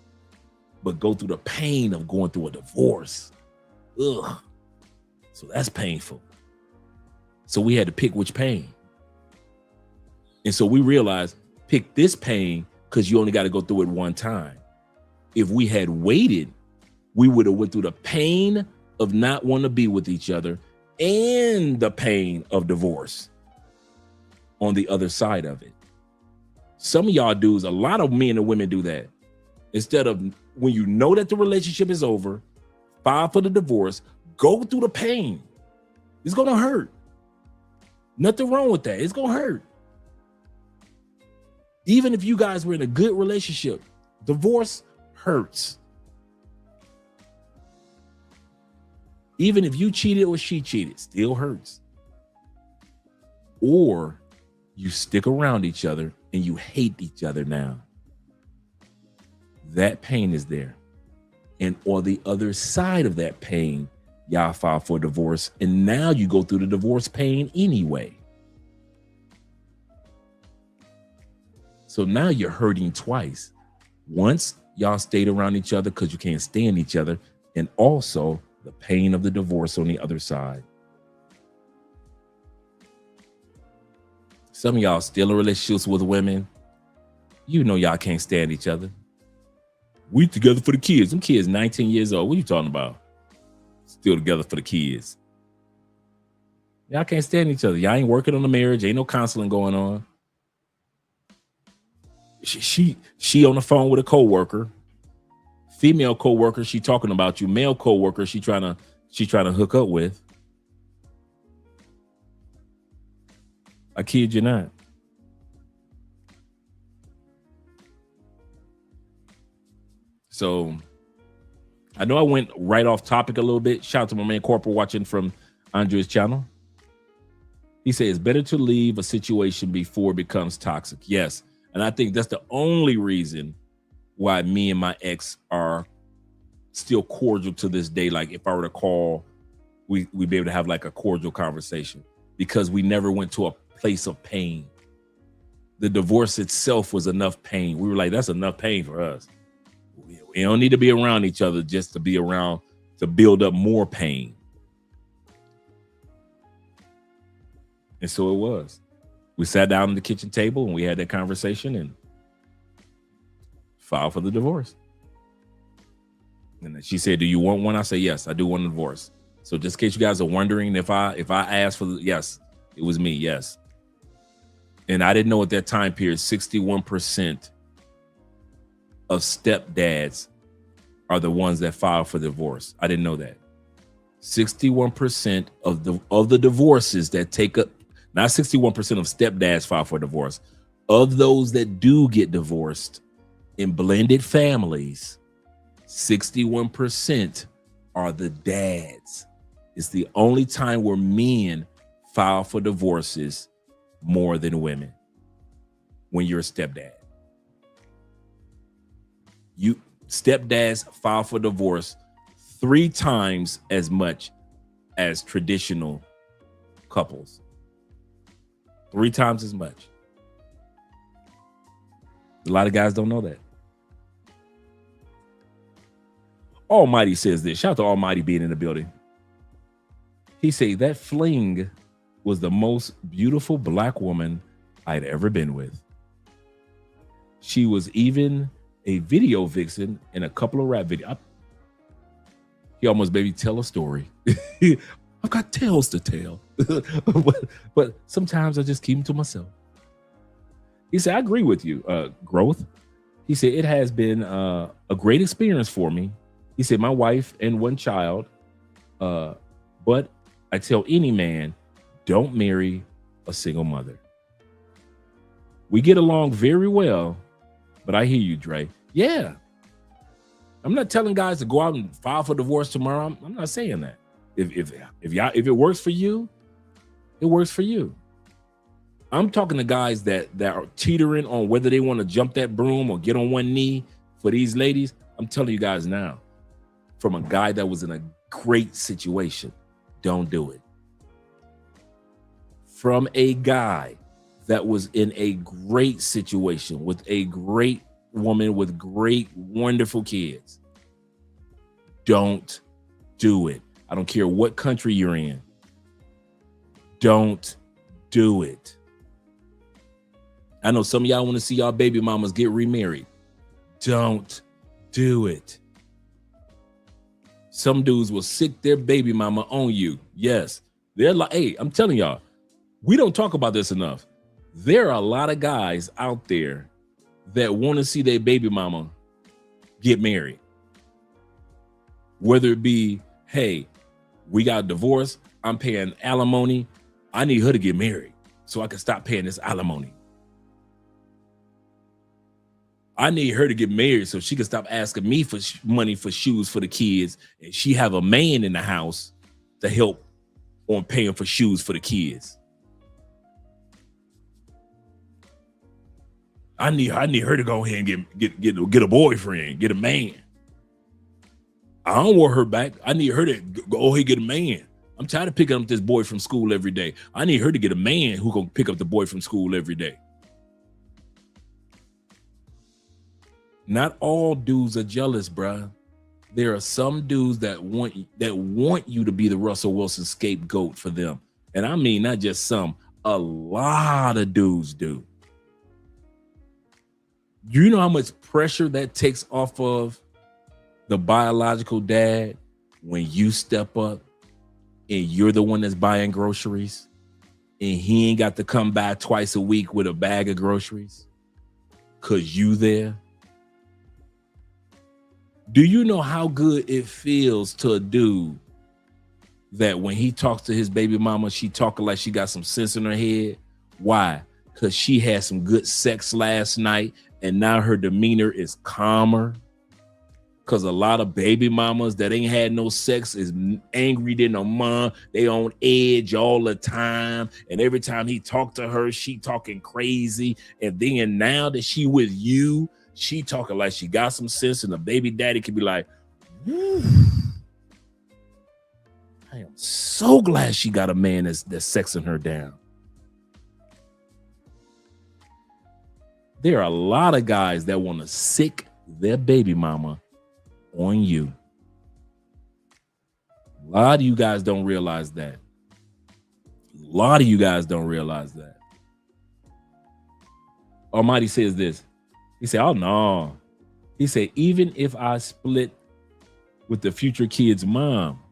but go through the pain of going through a divorce. Ugh. So that's painful. So we had to pick which pain. And so we realized, pick this pain because you only got to go through it one time. If we had waited, we would have went through the pain of not wanting to be with each other and the pain of divorce on the other side of it. Some of y'all dudes, a lot of men and women do that. Instead of, when you know that the relationship is over, file for the divorce, go through the pain. It's going to hurt. Nothing wrong with that. It's going to hurt. Even if you guys were in a good relationship, divorce hurts. Even if you cheated or she cheated, still hurts. Or you stick around each other and you hate each other now. That pain is there. And on the other side of that pain, y'all file for divorce. And now you go through the divorce pain anyway. So now you're hurting twice. Once y'all stayed around each other because you can't stand each other, and also the pain of the divorce on the other side. Some of y'all still in relationships with women. You know y'all can't stand each other. We together for the kids. Them kids 19 years old. What are you talking about? Still together for the kids. Y'all can't stand each other. Y'all ain't working on the marriage. Ain't no counseling going on. She on the phone with a coworker, female coworker. She talking about you. Male coworker. She trying to hook up with. I kid you not. So I know I went right off topic a little bit. Shout out to my man Corporal watching from Andre's channel. He says it's better to leave a situation before it becomes toxic. Yes. And I think that's the only reason why me and my ex are still cordial to this day. Like if I were to call, we'd be able to have like a cordial conversation because we never went to a place of pain. The divorce itself was enough pain. We were like, that's enough pain for us. We don't need to be around each other just to be around to build up more pain. And so it was. We sat down at the kitchen table and we had that conversation and filed for the divorce. And then she said, do you want one? I said, yes, I do want a divorce. So just in case you guys are wondering if I asked for the, yes, it was me. Yes. And I didn't know at that time period, 61% of stepdads are the ones that file for divorce. I didn't know that. 61% of the divorces that take up, not 61% of stepdads file for divorce. Of those that do get divorced in blended families, 61% are the dads. It's the only time where men file for divorces more than women. when you're a stepdad. Stepdads file for divorce 3 times as much as traditional couples. 3 times as much. A lot of guys don't know that. Almighty says this. Shout out to Almighty being in the building. He said that fling was the most beautiful black woman I'd ever been with. She was even a video vixen in a couple of rap videos. He almost made me tell a story. I've got tales to tell. but sometimes I just keep them to myself. He said, I agree with you, Growth. He said, it has been a great experience for me. He said, my wife and 1 child. But I tell any man, don't marry a single mother. We get along very well, but I hear you, Dre. Yeah. I'm not telling guys to go out and file for divorce tomorrow. I'm not saying that. If it works for you, it works for you. I'm talking to guys that are teetering on whether they want to jump that broom or get on one knee for these ladies. I'm telling you guys now, from a guy that was in a great situation, don't do it. From a guy that was in a great situation with a great woman with great, wonderful kids, don't do it. I don't care what country you're in. Don't do it. I know some of y'all want to see y'all baby mamas get remarried. Don't do it. Some dudes will sick their baby mama on you. Yes. They're like, hey, I'm telling y'all, we don't talk about this enough. There are a lot of guys out there that want to see their baby mama get married. Whether it be, hey, we got a divorce, I'm paying alimony, I need her to get married so I can stop paying this alimony. I need her to get married so she can stop asking me for money for shoes for the kids, and she have a man in the house to help on paying for shoes for the kids. I need her to go ahead and get a boyfriend, get a man. I don't want her back. I need her to go ahead and get a man. I'm tired of picking up this boy from school every day. I need her to get a man who can pick up the boy from school every day. Not all dudes are jealous, bruh. There are some dudes that want you to be the Russell Wilson scapegoat for them. And I mean, not just some, a lot of dudes do. You know how much pressure that takes off of the biological dad when you step up and you're the one that's buying groceries and he ain't got to come by twice a week with a bag of groceries because you there? Do you know how good it feels to a dude that when he talks to his baby mama, she talking like she got some sense in her head? Why? Because she had some good sex last night and now her demeanor is calmer. Because a lot of baby mamas that ain't had no sex is angry than a mom. They on edge all the time. And every time he talk to her, she talking crazy. And then now that she with you, she talking like she got some sense, and the baby daddy can be like, I am so glad she got a man that's sexing her down. There are a lot of guys that want to sick their baby mama on you. A lot of you guys don't realize that. A lot of you guys don't realize that. Almighty says this. He said, oh, no. He said, even if I split with the future kid's mom,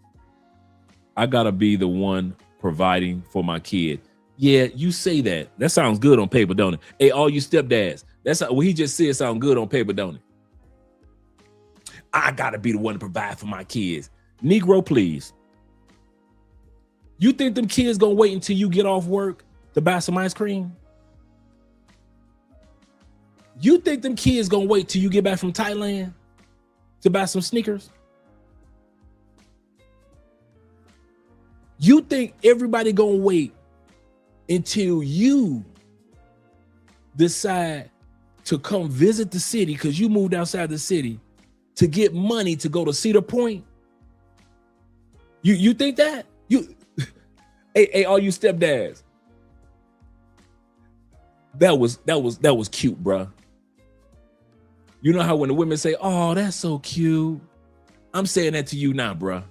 I got to be the one providing for my kid. Yeah, you say that. That sounds good on paper, don't it? Hey, all you stepdads, that's what he just said sound good on paper, don't it? I got to be the one to provide for my kids. Negro, please. You think them kids going to wait until you get off work to buy some ice cream? You think them kids gonna wait till you get back from Thailand to buy some sneakers? You think everybody gonna wait until you decide to come visit the city because you moved outside the city to get money to go to Cedar Point? You think that? Hey, all you stepdads. That was cute, bruh. You know how when the women say, "Oh, that's so cute," I'm saying that to you now, bruh.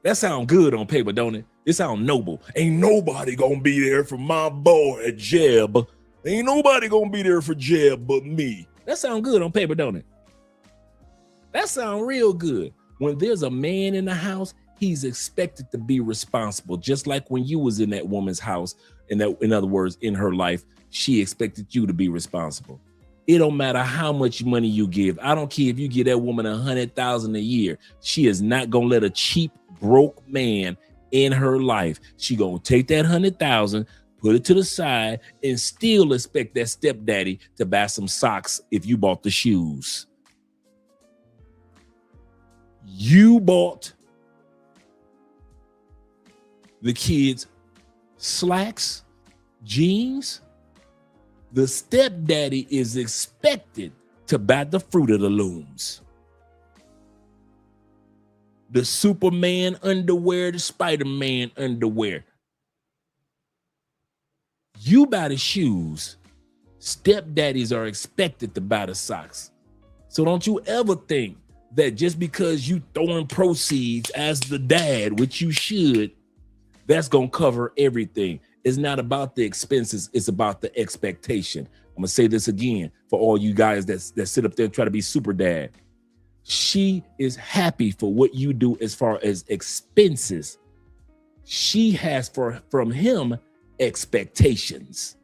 That sound good on paper, don't it? It sound noble. Ain't nobody gonna be there for my boy Jeb. Ain't nobody gonna be there for Jeb but me. That sound good on paper, don't it? That sound real good. When there's a man in the house, he's expected to be responsible. Just like when you was in that woman's house, in other words, in her life, she expected you to be responsible. It don't matter how much money you give. I don't care if you give that woman $100,000 a year. She is not gonna let a cheap, broke man in her life. She gonna take that $100,000, put it to the side, and still expect that stepdaddy to buy some socks if you bought the shoes. You bought the kids slacks, jeans. The stepdaddy is expected to buy the fruit of the looms. The Superman underwear, the Spider-Man underwear. You buy the shoes. Stepdaddies are expected to buy the socks. So don't you ever think that just because you throwing proceeds as the dad, which you should, that's gonna cover everything. It's not about the expenses, it's about the expectation. I'm gonna say this again for all you guys that sit up there and try to be super dad. She is happy for what you do as far as expenses. She has from him expectations.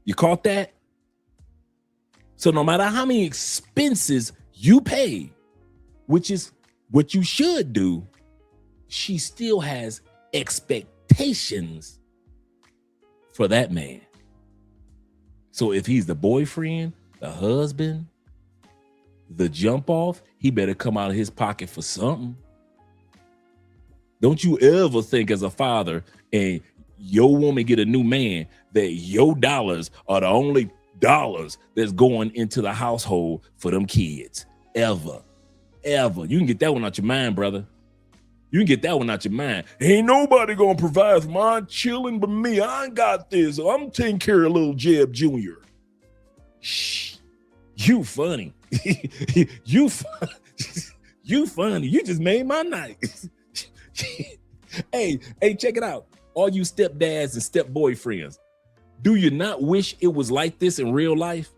You caught that? So no matter how many expenses you pay, which is what you should do, she still has expectations for that man. So if he's the boyfriend, the husband, the jump off, he better come out of his pocket for something. Don't you ever think as a father and your woman get a new man that your dollars are the only dollars that's going into the household for them kids. Ever. You can get that one out your mind, brother. You can get that one out your mind. Ain't nobody gonna provide for my children but me. I ain't got this. I'm taking care of little Jeb Jr. Shh. You funny. You funny. You just made my night. Hey, check it out. All you stepdads and step boyfriends. Do you not wish it was like this in real life?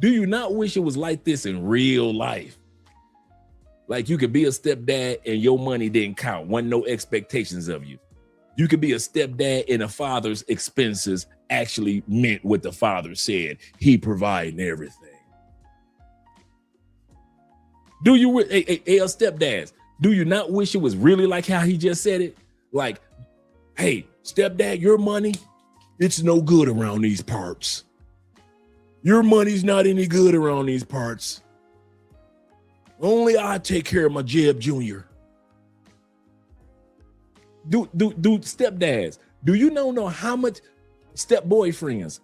Do you not wish it was like this in real life? Like you could be a stepdad and your money didn't count. Wasn't no expectations of you. You could be a stepdad and a father's expenses actually meant what the father said. He providing everything. Do you, hey, stepdads, do you not wish it was really like how he just said it? Like, hey, stepdad, your money, it's no good around these parts. Your money's not any good around these parts. Only I take care of my Jeb Jr. Do stepdads, do you know how much step boyfriends?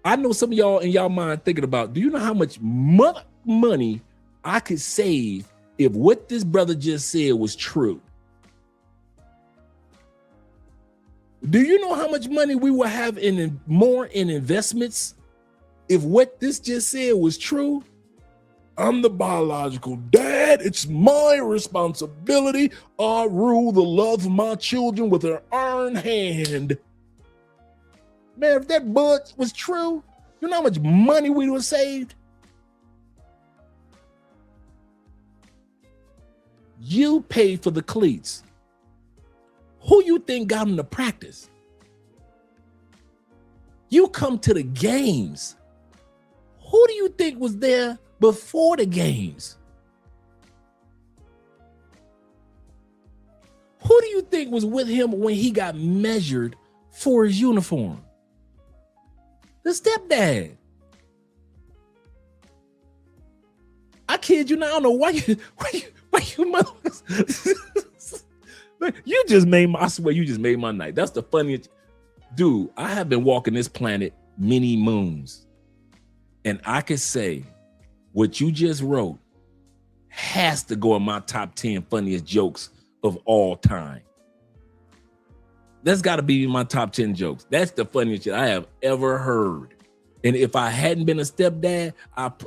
I know some of y'all in y'all mind thinking about, do you know how much money I could save if what this brother just said was true? Do you know how much money we will have more in investments if what this just said was true? I'm the biological dad. It's my responsibility. I rule the love of my children with an iron hand. Man, if that bud was true, you know how much money we would have saved? You paid for the cleats. Who you think got them to practice? You come to the games. Who do you think was there before the games? Who do you think was with him when he got measured for his uniform? The stepdad. I kid you not. I don't know why you motherfuckers. You just made my, I swear you just made my night. That's the funniest. Dude, I have been walking this planet many moons. And I could say what you just wrote has to go in my top 10 funniest jokes of all time. That's got to be my top 10 jokes. That's the funniest shit I have ever heard. And if I hadn't been a stepdad,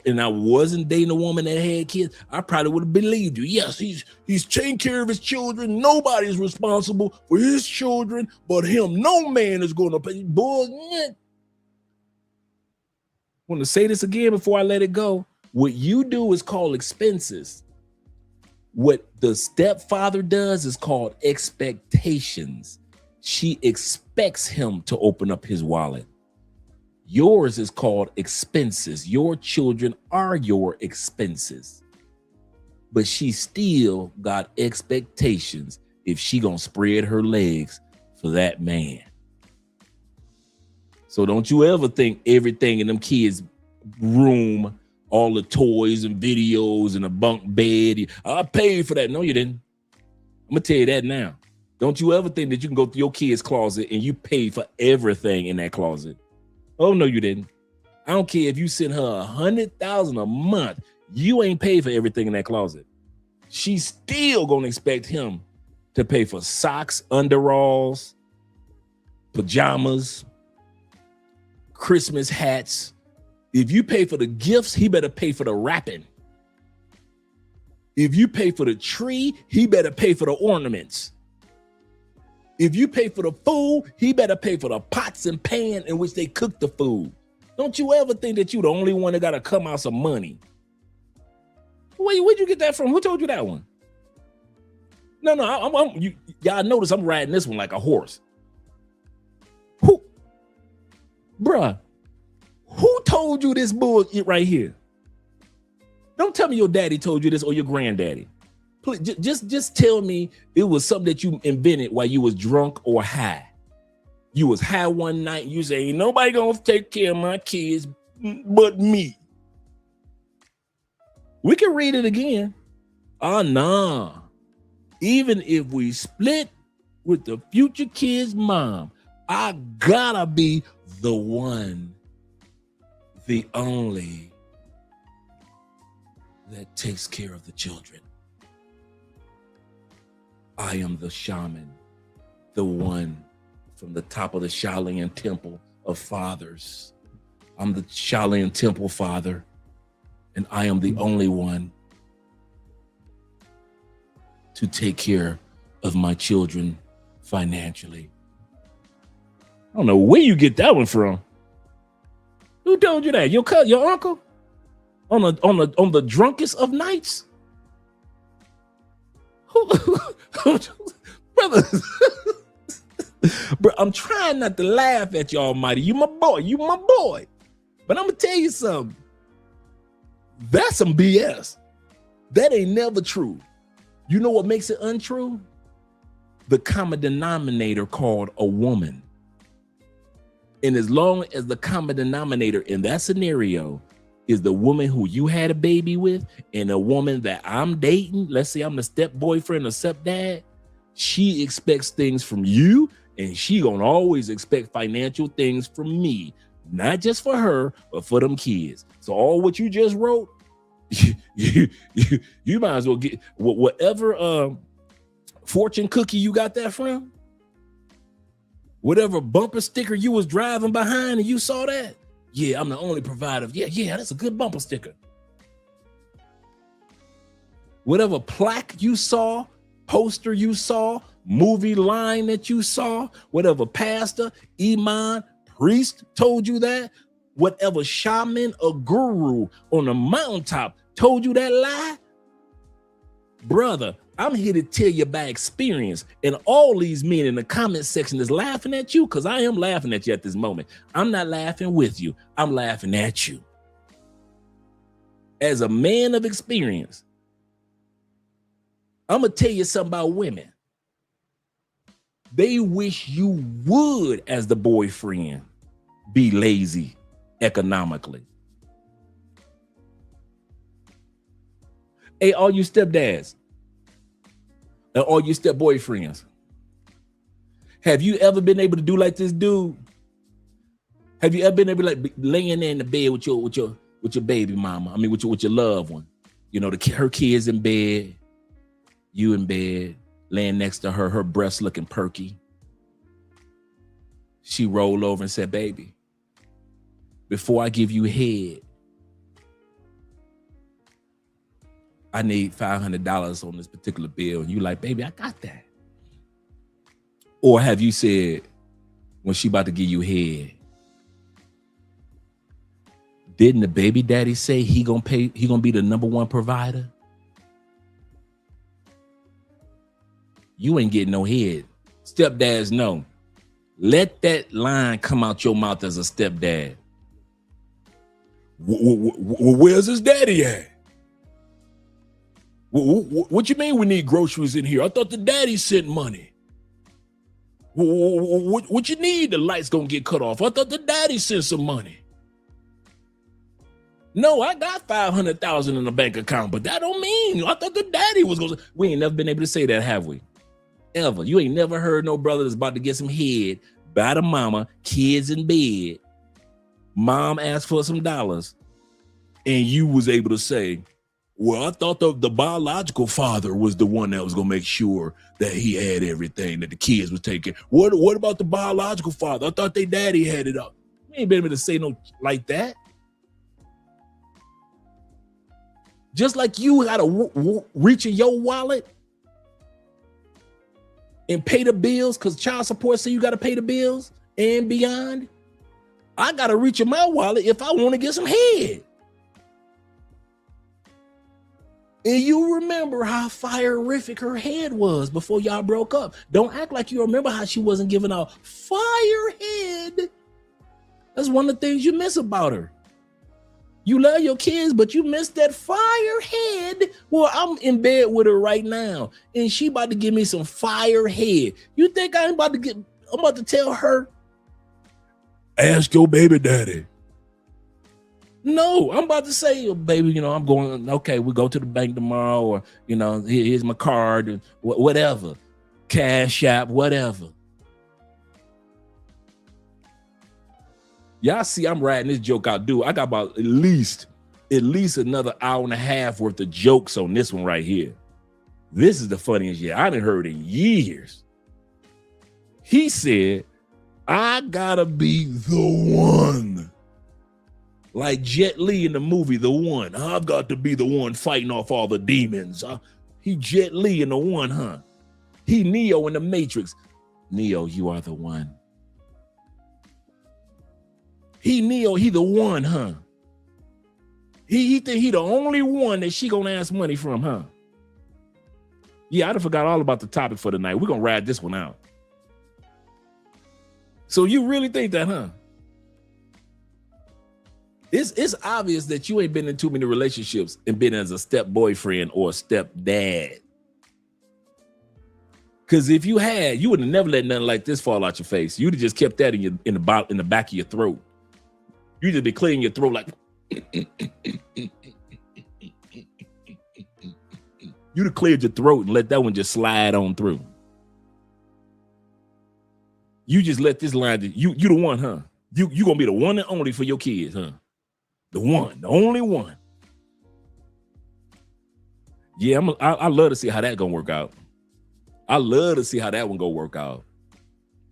and I wasn't dating a woman that had kids, I probably would have believed you. Yes, he's taking care of his children. Nobody's responsible for his children but him. No man is going to pay. Boy, I want to say this again before I let it go. What you do is called expenses. What the stepfather does is called expectations. She expects him to open up his wallet. Yours is called expenses. Your children are your expenses. But she still got expectations if she gonna spread her legs for that man. So don't you ever think everything in them kids' room, all the toys and videos and a bunk bed, I paid for that. No, you didn't. I'm gonna tell you that now. Don't you ever think that you can go through your kid's closet and you pay for everything in that closet. Oh, no, you didn't. I don't care if you send her $100,000 a month. You ain't paid for everything in that closet. She's still gonna expect him to pay for socks, underalls, pajamas, Christmas hats. If you pay for the gifts, he better pay for the wrapping. If you pay for the tree, he better pay for the ornaments. If you pay for the food, he better pay for the pots and pans in which they cook the food. Don't you ever think that you the only one that got to come out some money. Where'd you get that from? Who told you that one? No, y'all notice I'm riding this one like a horse. Bruh, who told you this bullshit right here? Don't tell me your daddy told you this or your granddaddy. Please, just tell me it was something that you invented while you was drunk or high. You was high one night and you say, ain't nobody gonna take care of my kids but me. We can read it again. Nah. Even if we split with the future kid's mom, I gotta be the one, the only that takes care of the children. I am the shaman, the one from the top of the Shaolin Temple of fathers. I'm the Shaolin Temple father, and I am the only one to take care of my children financially. I don't know where you get that one from. Who told you that? Your cousin, your uncle? On the drunkest of nights? Brother, bro, I'm trying not to laugh at you, Almighty. You my boy. But I'm gonna tell you something. That's some BS. That ain't never true. You know what makes it untrue? The common denominator called a woman. And as long as the common denominator in that scenario is the woman who you had a baby with and a woman that I'm dating, let's say I'm the step boyfriend or step dad, she expects things from you and she gonna always expect financial things from me, not just for her, but for them kids. So all what you just wrote, you might as well get whatever fortune cookie you got that from, whatever bumper sticker you was driving behind and you saw that. Yeah, I'm the only provider. Yeah, that's a good bumper sticker. Whatever plaque you saw, poster you saw, movie line that you saw, whatever pastor, imam, priest told you that, whatever shaman or guru on the mountaintop told you that lie, brother, I'm here to tell you by experience, and all these men in the comment section is laughing at you because I am laughing at you at this moment. I'm not laughing with you. I'm laughing at you. As a man of experience, I'm going to tell you something about women. They wish you would, as the boyfriend, be lazy economically. Hey, all you stepdads, and all you step boyfriends, Have you ever been able to do like this dude? Have you ever been able to like laying there in the bed with your baby mama? I mean, with your loved one. You know, her kids in bed, you in bed, laying next to her, her breasts looking perky. She rolled over and said, "Baby, before I give you head, I need $500 on this particular bill." And you like, "Baby, I got that." Or have you said, when she about to give you head, didn't the baby daddy say he gonna be the number one provider? You ain't getting no head. Stepdads know. Let that line come out your mouth as a stepdad. Where's his daddy at? What you mean we need groceries in here? I thought the daddy sent money. What you need? The lights gonna get cut off. I thought the daddy sent some money. No, I got 500,000 in the bank account, but that don't mean I thought the daddy was gonna. We ain't never been able to say that, have we? Ever. You ain't never heard no brother that's about to get some head by the mama, kids in bed. Mom asked for some dollars, and you was able to say, "Well, I thought the biological father was the one that was gonna make sure that he had everything that the kids was taking. What about the biological father? I thought they daddy had it up." We ain't been able to say no like that. Just like you gotta reach in your wallet and pay the bills because child support say you gotta pay the bills and beyond. I gotta reach in my wallet if I want to get some head. And you remember how fire-rific her head was before y'all broke up. Don't act like you remember how she wasn't giving out fire head. That's one of the things you miss about her. You love your kids, but you miss that fire head. Well, I'm in bed with her right now, and she about to give me some fire head. You think I'm about to tell her, "Ask your baby daddy"? No, I'm about to say, "Oh, baby, I'm going, okay, we go to the bank tomorrow, or, here's my card, and whatever, Cash App, whatever." Y'all see I'm riding this joke out, dude. I got about at least another hour and a half worth of jokes on this one right here. This is the funniest I done heard in years. He said, "I gotta be the one." Like Jet Li in the movie, The One. I've got to be the one fighting off all the demons. He Jet Li in The One, huh? He Neo in the Matrix. Neo, you are the one. He Neo, he the one, huh? He think he the only one that she gonna ask money from, huh? Yeah, I done forgot all about the topic for tonight. We're gonna ride this one out. So you really think that, huh? It's obvious that you ain't been in too many relationships and been as a step boyfriend or a step dad. Because if you had, you would have never let nothing like this fall out your face. You'd have just kept that in the back of your throat. You just be clearing your throat like. You'd have cleared your throat and let that one just slide on through. You just let this line. You the one, huh? You gonna be the one and only for your kids, huh? The one, the only one. Yeah, I love to see how that gonna work out. I love to see how that one gonna work out.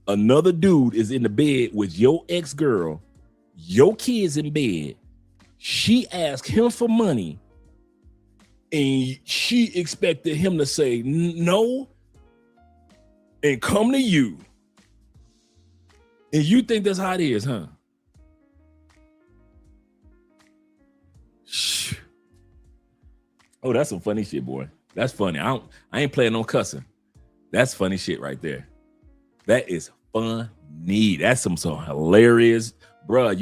Another dude is in the bed with your ex-girl, your kids in bed. She asked him for money, and she expected him to say no and come to you. And you think that's how it is, huh? Oh, that's some funny shit, boy. That's funny. I ain't playing no cussing. That's funny shit right there. That is funny. That's some hilarious, bruh.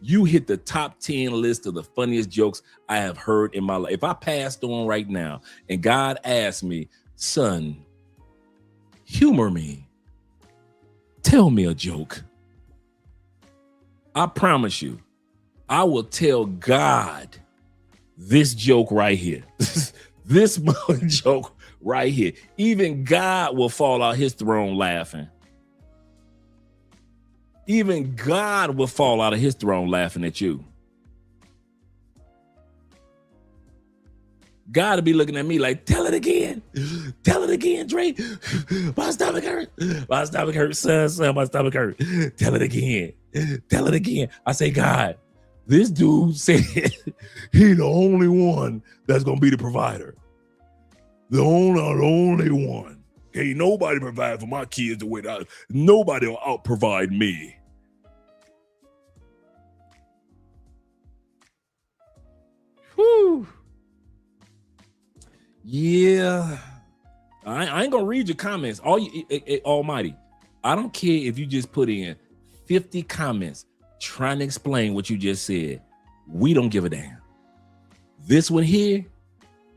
You hit the top 10 list of the funniest jokes I have heard in my life. If I passed on right now and God asked me, "Son, humor me. Tell me a joke," I promise you, I will tell God this joke right here. This joke right here. Even God will fall out his throne laughing. Even God will fall out of his throne laughing at you. God will be looking at me like, tell it again. Tell it again, Dre. My stomach hurt. My stomach hurt, son. My stomach hurt. Tell it again. Tell it again. I say, God, this dude said he the only one that's going to be the provider. The only one. Ain't nobody provide for my kids the way that nobody will out provide me. Whew. Yeah. I ain't gonna read your comments. Almighty, I don't care if you just put in 50 comments trying to explain what you just said. We don't give a damn. This one here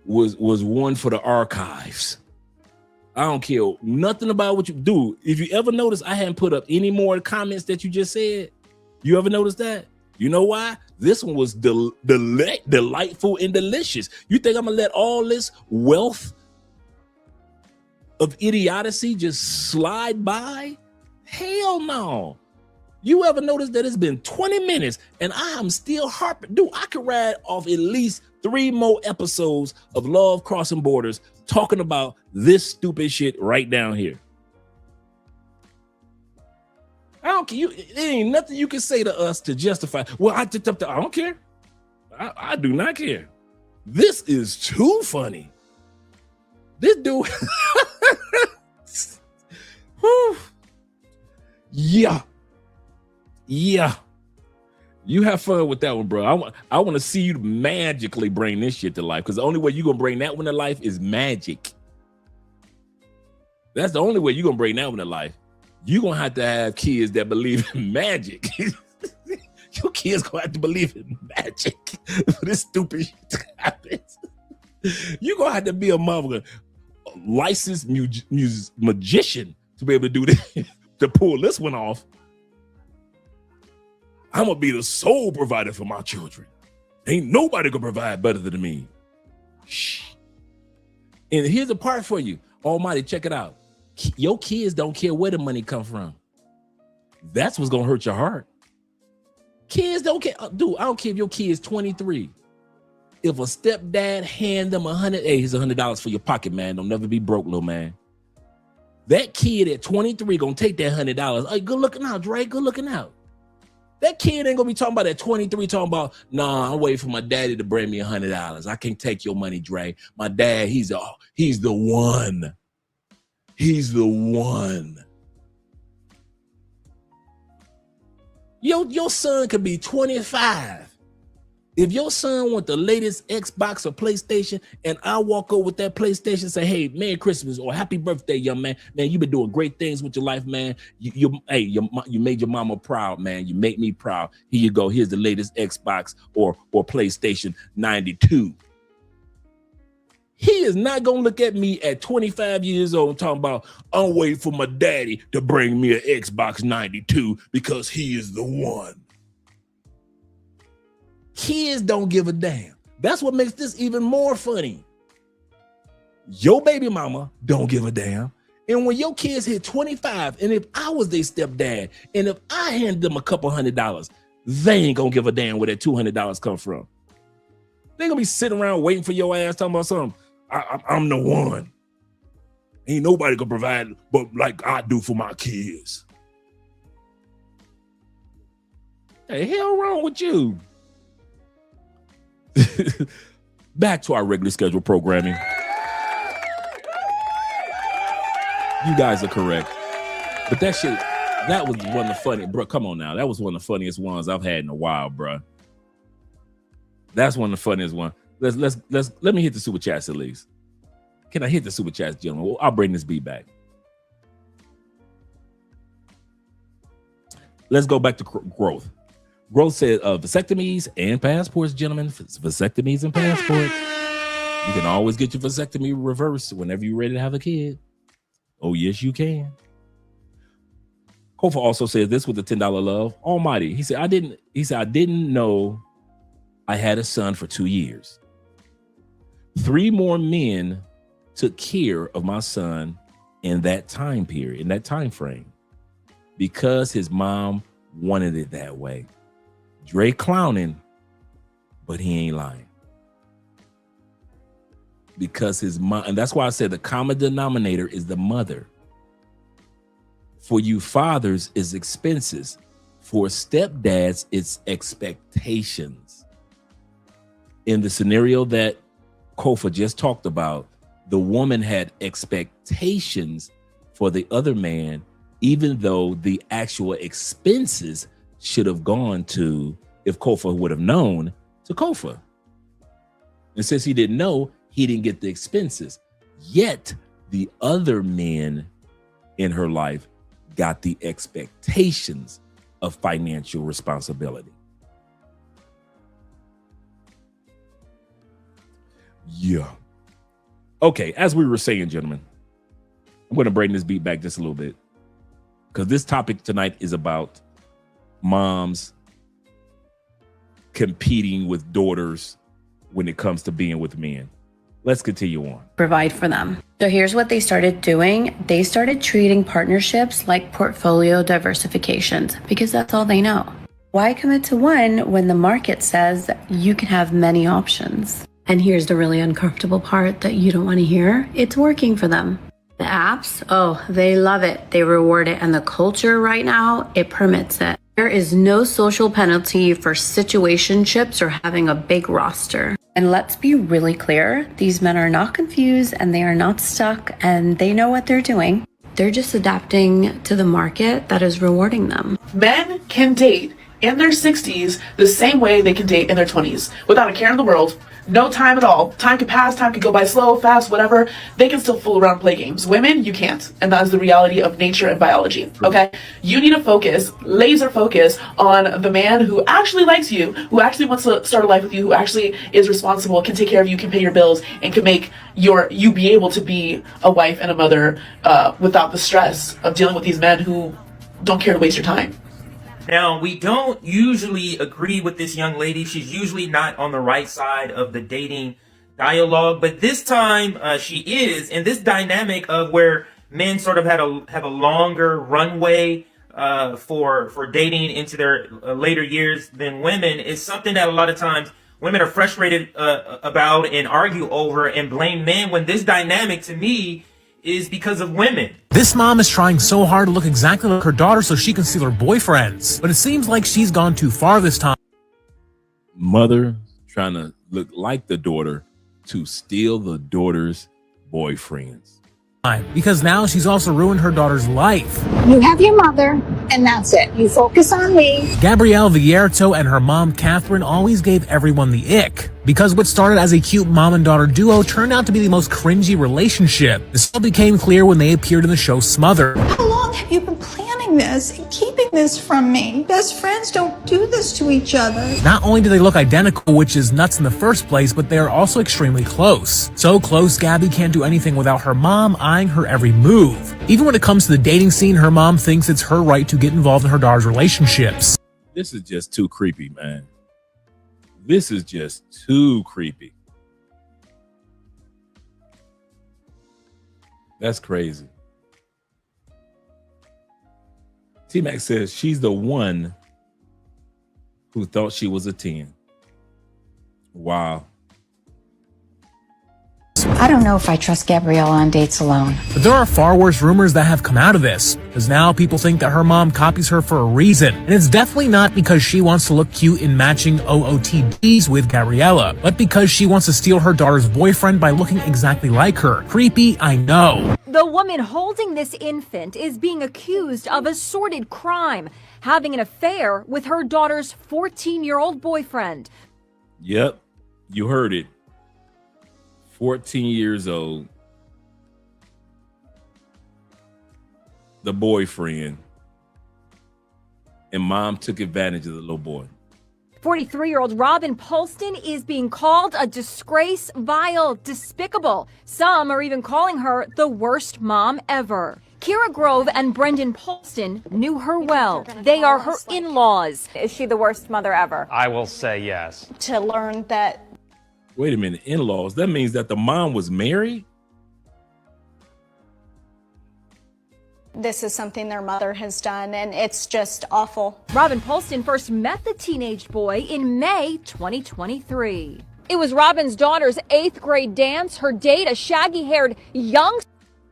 was one for the archives. I don't care nothing about what you do. If you ever notice, I hadn't put up any more comments that you just said. You ever notice that? You know why? This one was delightful and delicious. You think I'm gonna let all this wealth of idiocy just slide by? Hell no. You ever notice that it's been 20 minutes and I am still harping? Dude, I could ride off at least 3 more episodes of Love Crossing Borders talking about this stupid shit right down here. I don't care. There ain't nothing you can say to us to justify. Well, I don't care. I do not care. This is too funny. This dude. Yeah. You have fun with that one, bro. I want to see you magically bring this shit to life, because the only way you're going to bring that one to life is magic. That's the only way you're going to bring that one to life. You're going to have kids that believe in magic. Your kids going to have to believe in magic for this stupid shit to happen. You're going to have to be a mother, licensed magician to be able to do this, to pull this one off. I'm going to be the sole provider for my children. Ain't nobody going to provide better than me. Shh. And here's the part for you. Almighty, check it out. Your kids don't care where the money come from. That's what's gonna hurt your heart. Kids don't care. Dude, I don't care if your kid's 23. If a stepdad hand them here's $100 for your pocket, man. Don't never be broke, little man. That kid at 23 gonna take that $100. Hey, good looking out, Dre. Good looking out. That kid ain't gonna be talking about at 23, talking about, nah, I'm waiting for my daddy to bring me $100. I can't take your money, Dre. My dad, he's the one. He's the one. Your son could be 25. If your son want the latest Xbox or PlayStation, and I walk over with that PlayStation and say, hey, Merry Christmas or Happy Birthday, young man. Man, you've been doing great things with your life, man. You made your mama proud, man. You make me proud. Here you go. Here's the latest Xbox or PlayStation 92. He is not going to look at me at 25 years old talking about, I'm waiting for my daddy to bring me an Xbox 92 because he is the one. Kids don't give a damn. That's what makes this even more funny. Your baby mama don't give a damn. And when your kids hit 25, and if I was their stepdad, and if I handed them a couple $100, they ain't going to give a damn where that $200 come from. They're going to be sitting around waiting for your ass talking about something. I'm the one. Ain't nobody gonna provide but like I do for my kids. What the hell wrong with you? Back to our regularly scheduled programming. You guys are correct. But that was one of the funny, bro. Come on now. That was one of the funniest ones I've had in a while, bro. That's one of the funniest ones. Let me hit the super chats at least. Can I hit the super chats, gentlemen? Well, I'll bring this beat back. Let's go back to growth. Growth said vasectomies and passports, gentlemen. Vasectomies and passports. You can always get your vasectomy reversed whenever you're ready to have a kid. Oh, yes, you can. Kofa also says this with the $10 love. Almighty. He said, I didn't know I had a son for 2 years. 3 more men took care of my son in that time period, in that time frame, because his mom wanted it that way. Dre clowning, but he ain't lying. Because his mom, and that's why I said the common denominator is the mother. For you fathers, it's expenses. For stepdads, it's expectations. In the scenario that Kofa just talked about, the woman had expectations for the other man, even though the actual expenses should have gone to, if Kofa would have known, to Kofa. And since he didn't know, he didn't get the expenses. Yet the other men in her life got the expectations of financial responsibility. Yeah. Okay, as we were saying, gentlemen, I'm going to bring this beat back just a little bit, because this topic tonight is about moms competing with daughters when it comes to being with men. Let's continue on. Provide for them. So here's what they started doing. They started treating partnerships like portfolio diversifications because that's all they know. Why commit to one when the market says you can have many options? And here's the really uncomfortable part that you don't want to hear. It's working for them. The apps, oh, they love it. They reward it. And the culture right now, it permits it. There is no social penalty for situationships or having a big roster. And let's be really clear, these men are not confused and they are not stuck and they know what they're doing. They're just adapting to the market that is rewarding them. Men can date in their 60s the same way they can date in their 20s without a care in the world. No time at all. Time can pass, time can go by slow, fast, whatever. They can still fool around, play games. Women, you can't. And that is the reality of nature and biology, okay? You need to focus, laser focus on the man who actually likes you, who actually wants to start a life with you, who actually is responsible, can take care of you, can pay your bills, and can make you be able to be a wife and a mother without the stress of dealing with these men who don't care to waste your time. Now, we don't usually agree with this young lady. She's usually not on the right side of the dating dialogue, but this time she is. And this dynamic of where men sort of have a longer runway for dating into their later years than women is something that a lot of times women are frustrated about and argue over and blame men, when this dynamic to me is because of women. This mom is trying so hard to look exactly like her daughter so she can steal her boyfriends, but it seems like she's gone too far this time. Mother trying to look like the daughter to steal the daughter's boyfriends. Because now she's also ruined her daughter's life. You have your mother, and that's it. You focus on me. Gabrielle Vierto and her mom, Catherine, always gave everyone the ick. Because what started as a cute mom and daughter duo turned out to be the most cringy relationship. This all became clear when they appeared in the show Smothered. How long have you been planning this and keeping this from me? Best friends don't do this to each other. Not only do they look identical, which is nuts in the first place, but they are also extremely close. So close, Gabby can't do anything without her mom eyeing her every move. Even when it comes to the dating scene, her mom thinks it's her right to get involved in her daughter's relationships. This is just too creepy, man. This is just too creepy. That's crazy. T-Mac says she's the one who thought she was a 10. Wow. I don't know if I trust Gabriella on dates alone. But there are far worse rumors that have come out of this, because now people think that her mom copies her for a reason. And it's definitely not because she wants to look cute in matching OOTDs with Gabriella, but because she wants to steal her daughter's boyfriend by looking exactly like her. Creepy, I know. The woman holding this infant is being accused of a sordid crime, having an affair with her daughter's 14-year-old boyfriend. Yep, you heard it. 14 years old. The boyfriend. And mom took advantage of the little boy. 43-year-old Robin Polston is being called a disgrace, vile, despicable. Some are even calling her the worst mom ever. Kira Grove and Brendan Polston knew her well. They are her in-laws. Is she the worst mother ever? I will say yes. To learn that. Wait a minute, in-laws. That means that the mom was married? this is something their mother has done, and it's just awful. Robin Polston first met the teenage boy in May 2023. It was Robin's daughter's 8th grade dance. Her date, a shaggy-haired young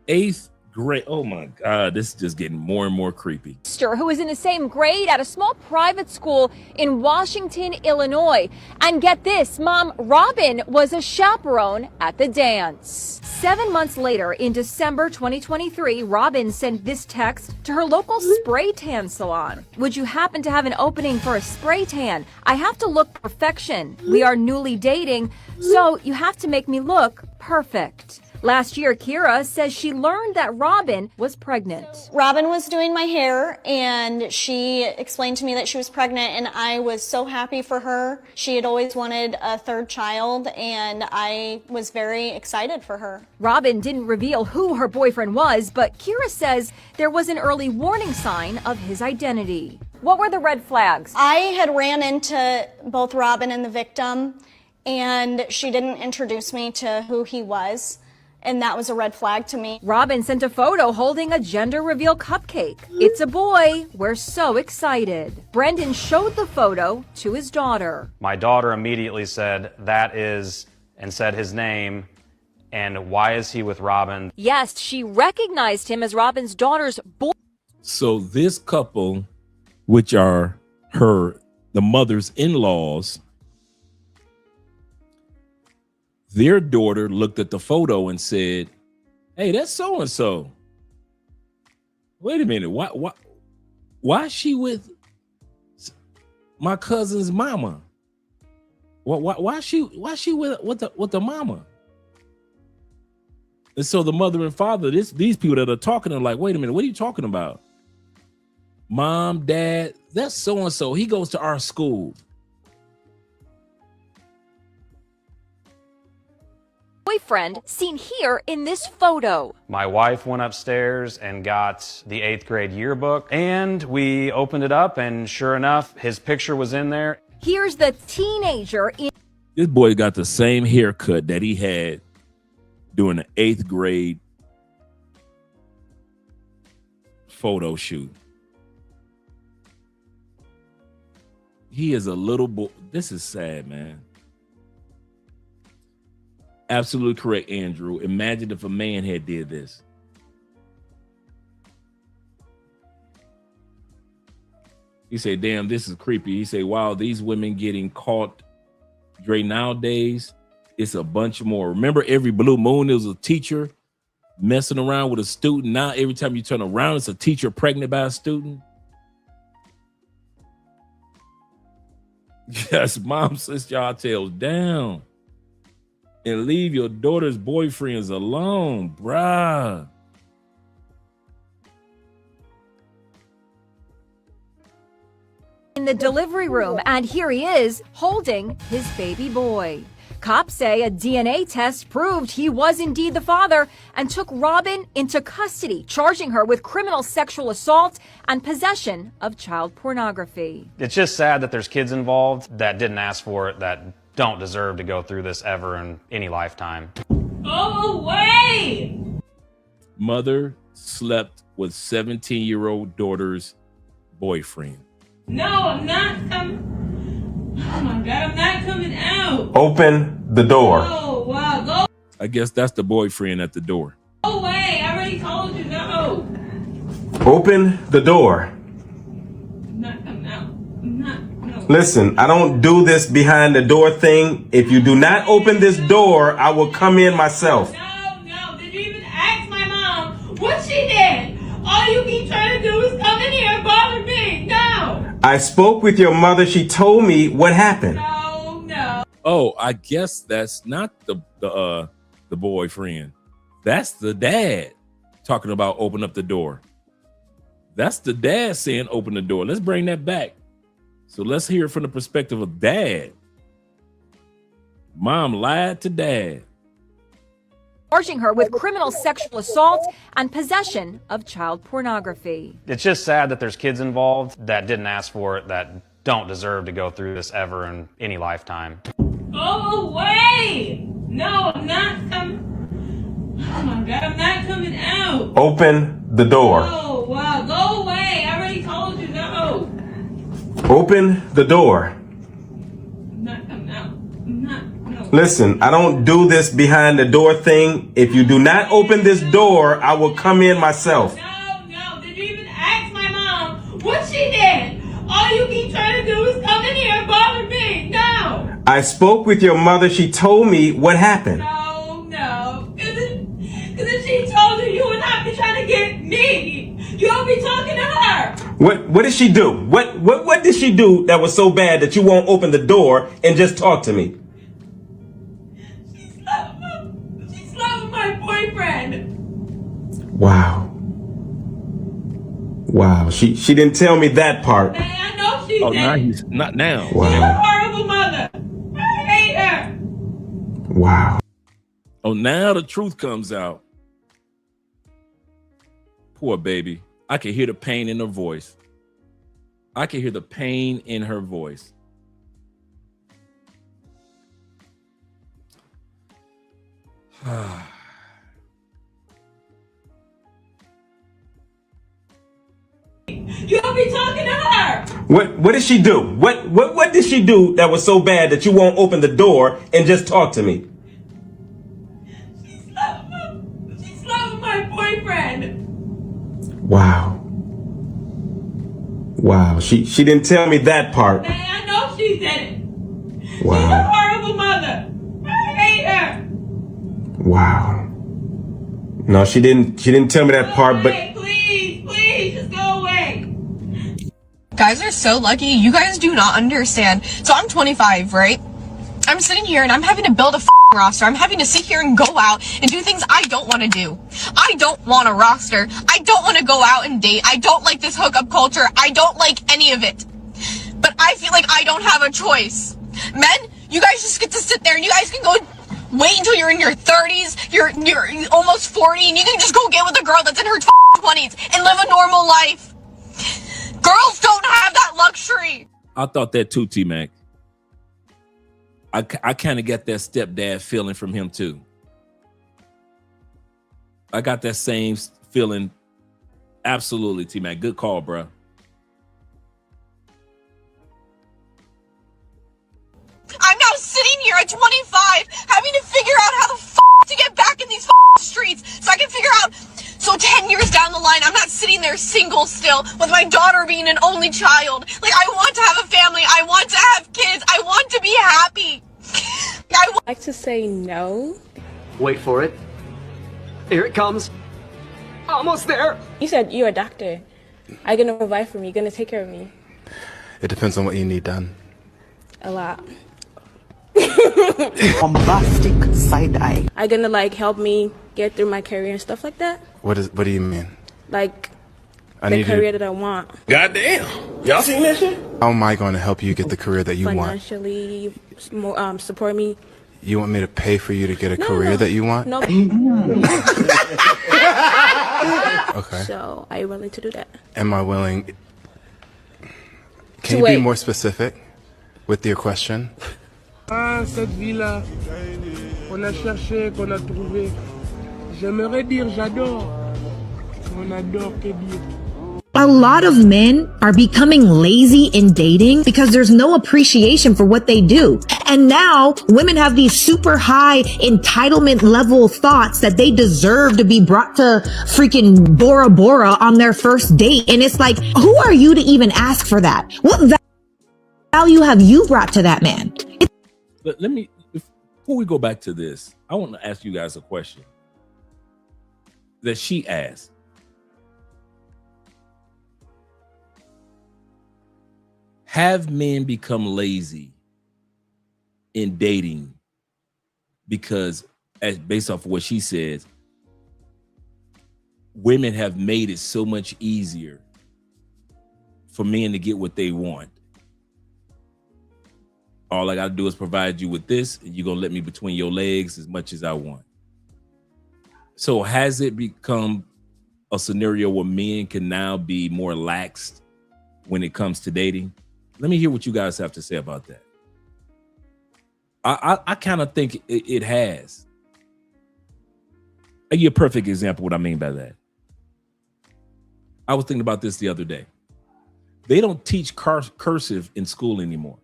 8th grade. Oh my God, this is just getting more and more creepy. sister who was in the same grade at a small private school in Washington, Illinois. And get this, Mom Robin was a chaperone at the dance. 7 months later, in December 2023, Robin sent this text to her local spray tan salon. Would you happen to have an opening for a spray tan? I have to look perfection. We are newly dating, so you have to make me look perfect. Last year, Kira says she learned that Robin was pregnant. Robin was doing my hair, and she explained to me that she was pregnant, and I was so happy for her. She had always wanted a 3rd child, and I was very excited for her. Robin didn't reveal who her boyfriend was, but Kira says there was an early warning sign of his identity. What were the red flags? I had ran into both Robin and the victim, and she didn't introduce me to who he was. And that was a red flag to me. Robin sent a photo holding a gender reveal cupcake. It's a boy. We're so excited. Brendan showed the photo to his daughter. My daughter immediately said, that is, and said his name, and why is he with Robin? Yes, she recognized him as Robin's daughter's boy. So this couple, which are the mother's in-laws, their daughter looked at the photo and said, hey, that's so-and-so. Wait a minute. Why is she with my cousin's mama? Why is she with the mama? And so the mother and father, these people that are talking are like, wait a minute, what are you talking about? Mom, dad, that's so-and-so. He goes to our school. Boyfriend seen here in this photo. My wife went upstairs and got the 8th grade yearbook, and we opened it up, and sure enough, his picture was in there. Here's the teenager in. This boy got the same haircut that he had during the 8th grade photo shoot. He is a little boy. This is sad, man. Absolutely correct, Andrew. Imagine if a man had did this. He said, damn, this is creepy. He said, wow, these women getting caught. Dre, nowadays, it's a bunch more. Remember every blue moon, there was a teacher messing around with a student. Now, every time you turn around, it's a teacher pregnant by a student. Yes, mom, sit y'all tails down and leave your daughter's boyfriends alone, bruh. In the delivery room, and here he is holding his baby boy. Cops say a DNA test proved he was indeed the father and took Robin into custody, charging her with criminal sexual assault and possession of child pornography. It's just sad that there's kids involved that didn't ask for it, that don't deserve to go through this ever in any lifetime. Go away! Mother slept with 17-year-old daughter's boyfriend. No, I'm not coming. Oh my God, I'm not coming out. Open the door. Oh, wow, go I guess that's the boyfriend at the door. away. I already told you no. Open the door. I'm not coming out. I'm not. No. Listen, I don't do this behind the door thing. If you do not open this door, I will come in myself. No. Did you even ask my mom what she did? All you keep trying to do is come in here and bother me. No. I spoke with your mother. She told me what happened. No. Oh, I guess that's not the boyfriend. That's the dad talking about open up the door. That's the dad saying open the door. Let's bring that back. So let's hear it from the perspective of dad. Mom lied to dad. Charging her with criminal sexual assault and possession of child pornography. It's just sad that there's kids involved that didn't ask for it, that don't deserve to go through this ever in any lifetime. Go away! No, I'm not coming. Oh my God, I'm not coming out. Open the door. No. Wow, go away. I already told you no. Open the door. I'm not coming out. I'm not. No. Listen, I don't do this behind the door thing. If you do not open this door, I will come in myself. No. Did you even ask my mom what she did? All you keep trying to do is come in here and bother me. No. I spoke with your mother. She told me what happened. No. Because if she told you would not be trying to get me. You'll be talking to her. What did she do? What did she do that was so bad that you won't open the door and just talk to me? She slept with my boyfriend. Wow. She didn't tell me that part. I know she did. Now he's not now. She's a horrible mother. I hate her. Wow. Oh, now the truth comes out. Poor baby. I can hear the pain in her voice. I can hear the pain in her voice. You'll be talking to her. What did she do? What did she do that was so bad that you won't open the door and just talk to me? She slept with my boyfriend. Wow. She didn't tell me that part. I know she did it. She's a Wow. horrible mother. I hate her. Wow. No, she didn't tell me that part, but Please, just go away. Guys are so lucky. You guys do not understand. So I'm 25, right? I'm sitting here and I'm having to build a roster. I'm having to sit here and go out and do things I don't want to do. I don't want a roster. I don't want to go out and date. I don't like this hookup culture. I don't like any of it. But I feel like I don't have a choice. Men, you guys just get to sit there and you guys can go wait until you're in your 30s, you're almost 40, and you can just go get with a girl that's in her 20s and live a normal life. Girls don't have that luxury. I thought that too, T-Mac. I kind of get that stepdad feeling from him too. I got that same feeling. Absolutely, T-Mac. Good call, bro. I'm now sitting here at 25 having to figure out how the to get back in these streets so I can figure out. So 10 years down the line, I'm not sitting there single still with my daughter being an only child. Like, I want to have a family. I want to have kids. I want to be happy. I like to say no. Wait for it. Here it comes. Almost there. You said you're a doctor. Are you gonna provide for me? You're gonna take care of me? It depends on what you need done. A lot. Bombastic side eye. Are you gonna like help me get through my career and stuff like that? What do you mean? Like I the need career you. that I want. Goddamn. Y'all seen that shit? How am I going to help you get the career that you want? Financially, more, support me. You want me to pay for you to get a career that you want? No. Okay. So, are you willing to do that? Am I willing? Can To you wait. be more specific with your question? Ah, cette vie-là, qu'on a cherché, qu'on a trouvé. J'aimerais dire j'adore. On adore, que dire. A lot of men are becoming lazy in dating because there's no appreciation for what they do. And now women have these super high entitlement level thoughts that they deserve to be brought to freaking Bora Bora on their first date. And it's like, who are you to even ask for that? What value have you brought to that man? But let me, before we go back to this, I want to ask you guys a question that she asked. Have men become lazy in dating because, based off of what she says, women have made it so much easier for men to get what they want? All I got to do is provide you with this, and you're going to let me between your legs as much as I want. So has it become a scenario where men can now be more laxed when it comes to dating? Let me hear what you guys have to say about that. I kind of think it has. I'll give you a perfect example of what I mean by that. I was thinking about this the other day. They don't teach cursive in school anymore.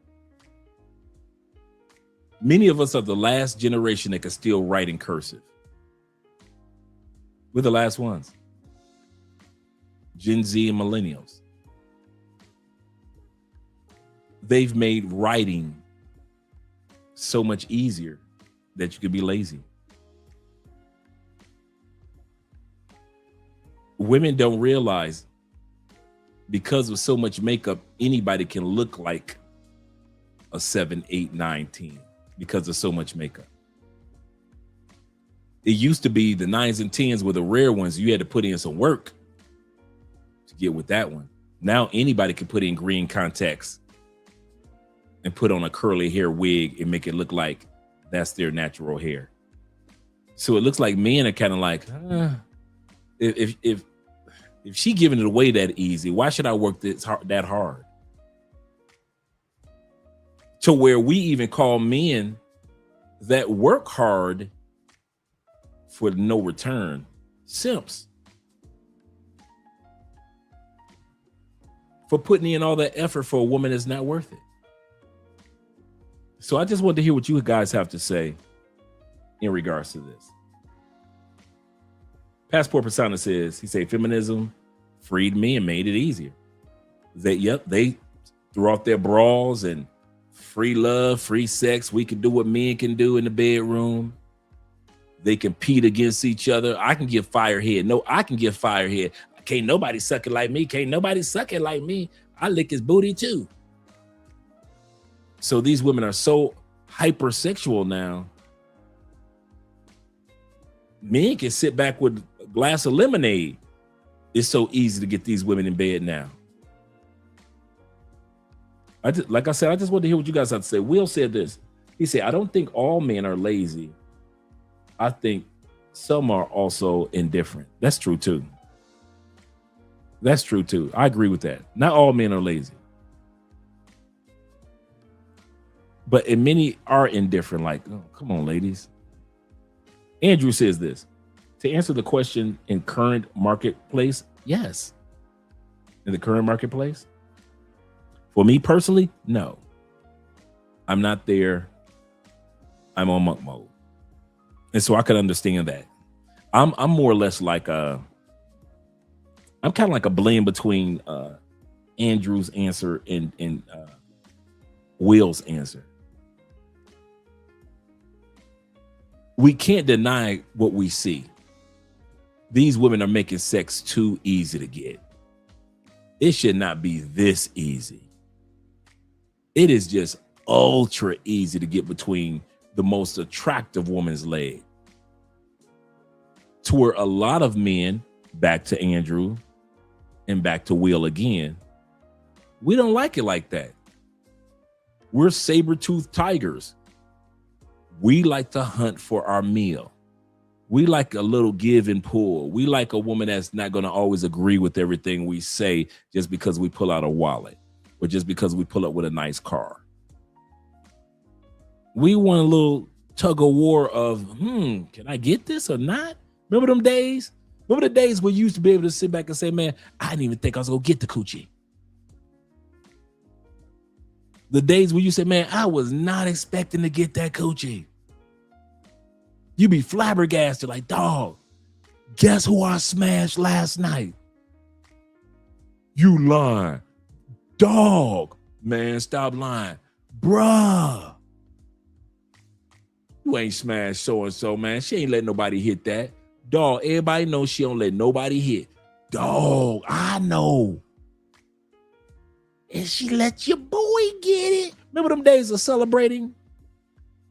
Many of us are the last generation that can still write in cursive. We're the last ones. Gen Z and millennials. They've made writing so much easier that you could be lazy. Women don't realize because of so much makeup, anybody can look like a 7, 8, 9, 10 because of so much makeup. It used to be the 9s and 10s were the rare ones. You had to put in some work to get with that one. Now anybody can put in green contacts and put on a curly hair wig and make it look like that's their natural hair. So it looks like men are kind of like, if she giving it away that easy, why should I work that hard? To where we even call men that work hard for no return simps. For putting in all that effort for a woman that's not worth it. So I just want to hear what you guys have to say in regards to this. Passport Persona says, he said feminism freed me and made it easier. They threw off their bras and free love, free sex. We can do what men can do in the bedroom. They compete against each other. I can get firehead. No, I can get firehead. Can't nobody suck it like me. Can't nobody suck it like me. I lick his booty too. So these women are so hypersexual now. Men can sit back with a glass of lemonade. It's so easy to get these women in bed now. Like I said, I just want to hear what you guys have to say. Will said this. He said, I don't think all men are lazy. I think some are also indifferent. That's true too. That's true too. I agree with that. Not all men are lazy. But many are indifferent. Like, oh, come on, ladies. Andrew says this. To answer the question, in current marketplace, yes. In the current marketplace? For me personally, no. I'm not there. I'm on monk mode. And so I could understand that. I'm more or less like I'm kind of like a blend between Andrew's answer and Will's answer. We can't deny what we see. These women are making sex too easy to get. It should not be this easy. It is just ultra easy to get between the most attractive woman's leg. To where a lot of men, back to Andrew and back to Will again, we don't like it like that. We're saber-toothed tigers. We like to hunt for our meal. We like a little give and pull. We like a woman that's not going to always agree with everything we say just because we pull out a wallet or just because we pull up with a nice car. We want a little tug of war of, can I get this or not? Remember them days? Remember the days where you used to be able to sit back and say, man, I didn't even think I was going to get the coochie. The days where you said, man, I was not expecting to get that coochie. You be flabbergasted like, dog, guess who I smashed last night? You lying. Dog, man, stop lying. Bruh. You ain't smashed so-and-so, man. She ain't let nobody hit that. Dog, everybody knows she don't let nobody hit. Dog, I know. And she let your boy get it. Remember them days of celebrating?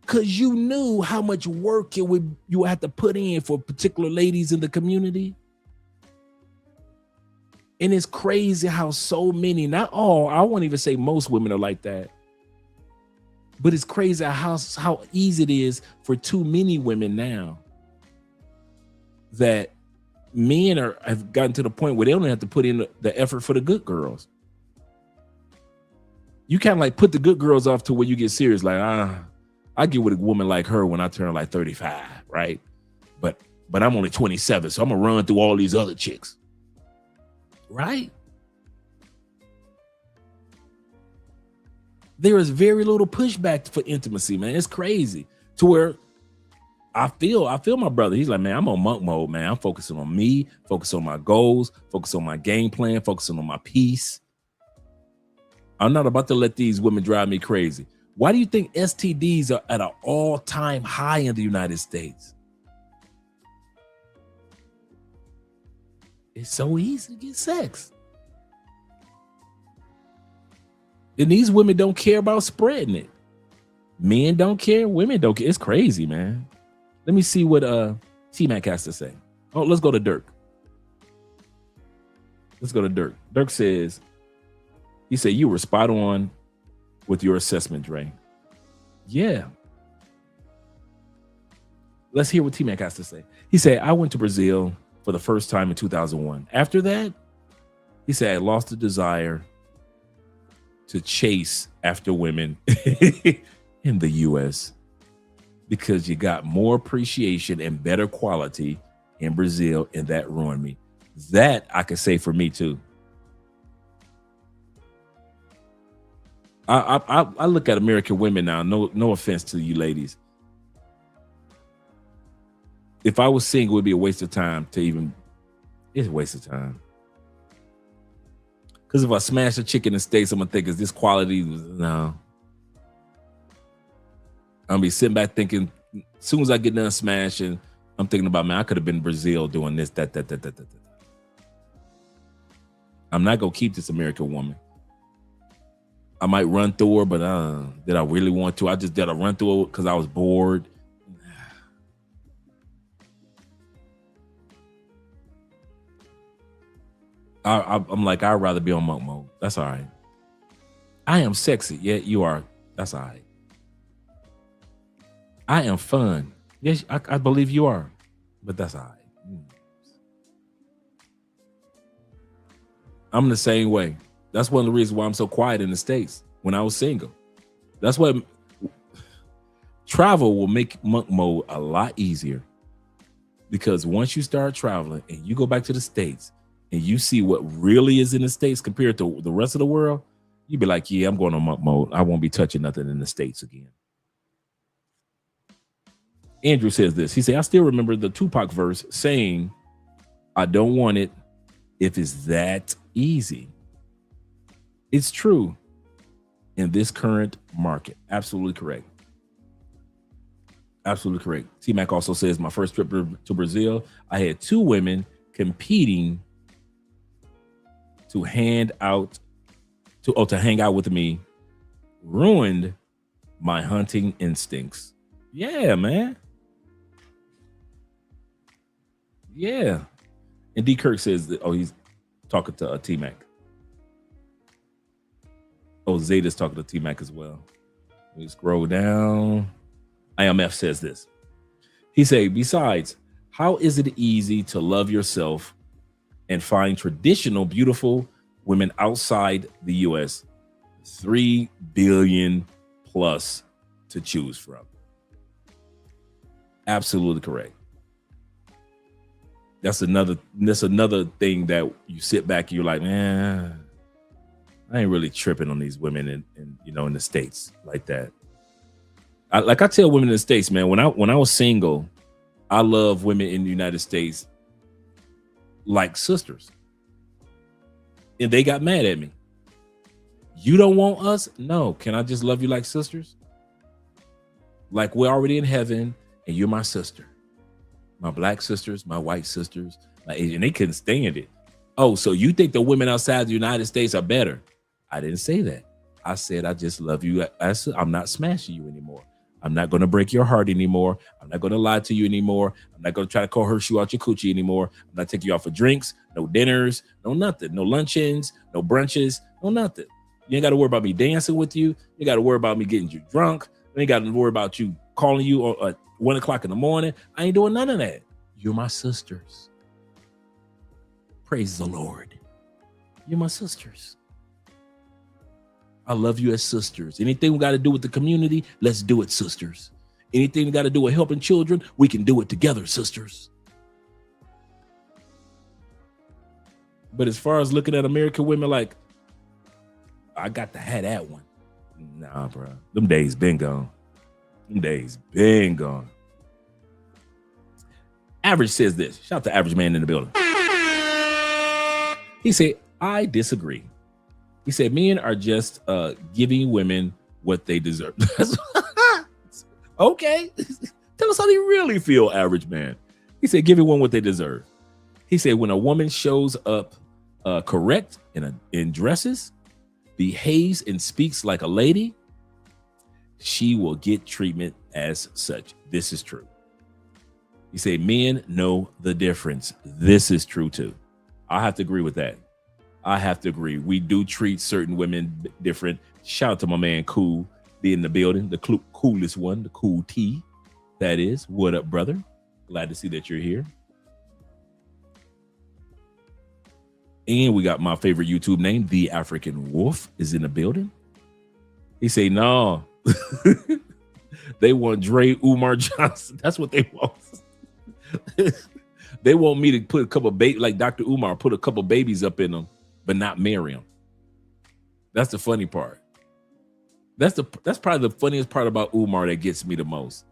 Because you knew how much work you would have to put in for particular ladies in the community. And it's crazy how so many, not all, I won't even say most women are like that. But it's crazy how easy it is for too many women now that men have gotten to the point where they don't have to put in the effort for the good girls. You kind of like put the good girls off to where you get serious. Like, I get with a woman like her when I turn like 35, right? But I'm only 27, so I'm gonna run through all these other chicks. right? There is very little pushback for intimacy, man. It's crazy to where I feel my brother. He's like, man, I'm on monk mode, man. I'm focusing on me, focus on my goals, focus on my game plan, focusing on my peace. I'm not about to let these women drive me crazy. Why do you think STDs are at an all-time high in the United States? It's so easy to get sex. And these women don't care about spreading it. Men don't care, women don't care. It's crazy, man. Let me see what T-Mac has to say. Oh, let's go to Dirk. Let's go to Dirk. Dirk says, he said, you were spot on with your assessment, Dre. Yeah. Let's hear what T-Mac has to say. He said, I went to Brazil for the first time in 2001. After that, he said, I lost the desire to chase after women in the U.S. because you got more appreciation and better quality in Brazil, and that ruined me. That I could say for me too. I look at American women now. No offense to you ladies. If I was single, it would be a waste of time to even. It's a waste of time. Because if I smash a chick in the States, I'm gonna think, is this quality? No. I'm gonna be sitting back thinking. As soon as I get done smashing, I'm thinking about, man, I could have been in Brazil doing this, that. I'm not gonna keep this American woman. I might run through her, but did I really want to? I just did a run through her because I was bored. I'm like, I'd rather be on monk mode. That's all right. I am sexy. Yeah, you are. That's all right. I am fun. Yes, I believe you are. But that's all right. I'm the same way. That's one of the reasons why I'm so quiet in the States when I was single. That's why travel will make monk mode a lot easier. Because once you start traveling and you go back to the States and you see what really is in the States compared to the rest of the world, you'd be like, yeah, I'm going on monk mode. I won't be touching nothing in the States again. Andrew says this. He said, I still remember the Tupac verse saying, I don't want it if it's that easy. It's true in this current market. Absolutely correct. Absolutely correct. T-Mac also says, my first trip to Brazil, I had two women competing to hang out with me, ruined my hunting instincts. Yeah, man. Yeah. And D. Kirk says that, he's talking to T-Mac. Zeta's talking to T-Mac as well. Let me scroll down. IMF says this. He said, besides, how is it easy to love yourself and find traditional, beautiful women outside the U.S.? 3 billion plus to choose from. Absolutely correct. That's another thing that you sit back and you're like, man, I ain't really tripping on these women in the States like that. I tell women in the States, man, when I was single, I love women in the United States like sisters. And they got mad at me. You don't want us? No. Can I just love you like sisters? Like we're already in heaven and you're my sister. My black sisters, my white sisters, my Asian, they couldn't stand it. Oh, so you think the women outside the United States are better? I didn't say that. I said, I just love you. I'm not smashing you anymore. I'm not going to break your heart anymore. I'm not going to lie to you anymore. I'm not going to try to coerce you out your coochie anymore. I'm not taking you out for drinks, no dinners, no nothing, no luncheons, no brunches, no nothing. You ain't got to worry about me dancing with you. You got to worry about me getting you drunk. You ain't got to worry about you calling you at 1 o'clock in the morning. I ain't doing none of that. You're my sisters. Praise the Lord. You're my sisters. I love you as sisters. Anything we got to do with the community, let's do it, sisters. Anything we got to do with helping children, we can do it together, sisters. But as far as looking at American women, like, I got to have that one. Nah, bro. Them days been gone. Them days been gone. Average says this. Shout out to Average Man in the building. He said, I disagree. He said, men are just giving women what they deserve. Okay. Tell us how you really feel, Average Man. He said, give everyone what they deserve. He said, when a woman shows up correct in dresses, behaves and speaks like a lady, she will get treatment as such. This is true. He said, men know the difference. This is true too. I have to agree with that. I have to agree. We do treat certain women different. Shout out to my man Cool, be in the building, the coolest one, the Cool T. That is. What up, brother? Glad to see that you're here. And we got my favorite YouTube name, The African Wolf, is in the building. He say, no. They want Dre Umar Johnson. That's what they want. They want me to put a couple of babies, like Dr. Umar, put a couple of babies up in them, but not marry them. That's the funny part. That's probably the funniest part about Umar that gets me the most.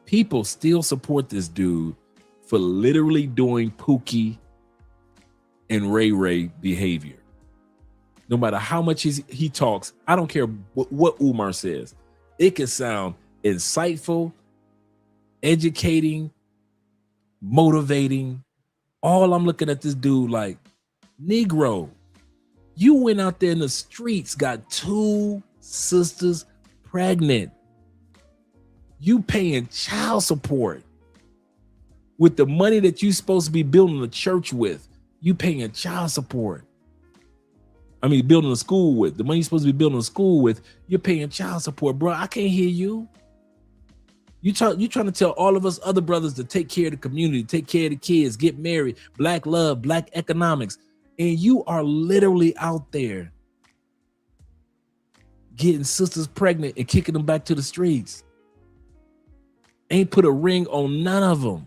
People still support this dude for literally doing Pookie and Ray Ray behavior. No matter how much he talks, I don't care what Umar says. It can sound insightful, educating, motivating. All I'm looking at this dude like, Negro, you went out there in the streets, got 2 sisters pregnant. You paying child support with the money that you supposed to be building a church with. You paying child support. I mean, building a school with the money you're supposed to be building a school with. You're paying child support, bro. I can't hear you. You trying to tell all of us other brothers to take care of the community, take care of the kids, get married, black love, black economics, and you are literally out there getting sisters pregnant and kicking them back to the streets. Ain't put a ring on none of them.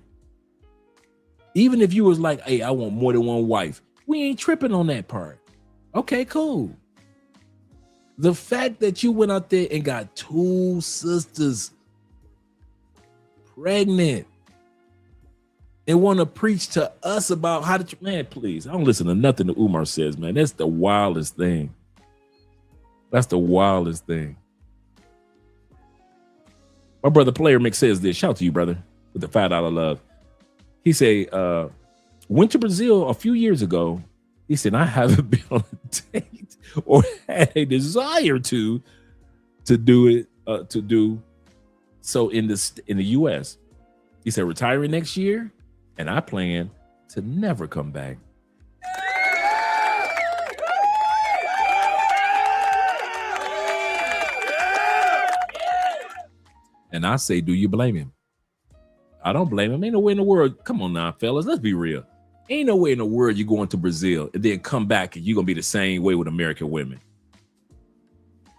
Even if you was like, hey, I want more than one wife, we ain't tripping on that part. Okay, cool. The fact that you went out there and got 2 sisters pregnant and want to preach to us about how to, man, please, I don't listen to nothing that Umar says, man. That's the wildest thing. That's the wildest thing. My brother Player Mix says this. Shout out to you, brother, with the $5 love. He say, went to Brazil a few years ago. He said, I haven't been on a date or had a desire to do it, to do so in the U.S. He said, retiring next year, and I plan to never come back. And I say, do you blame him? I don't blame him. Ain't no way in the world. Come on now, fellas. Let's be real. Ain't no way in the world you're going to Brazil and then come back and you're going to be the same way with American women.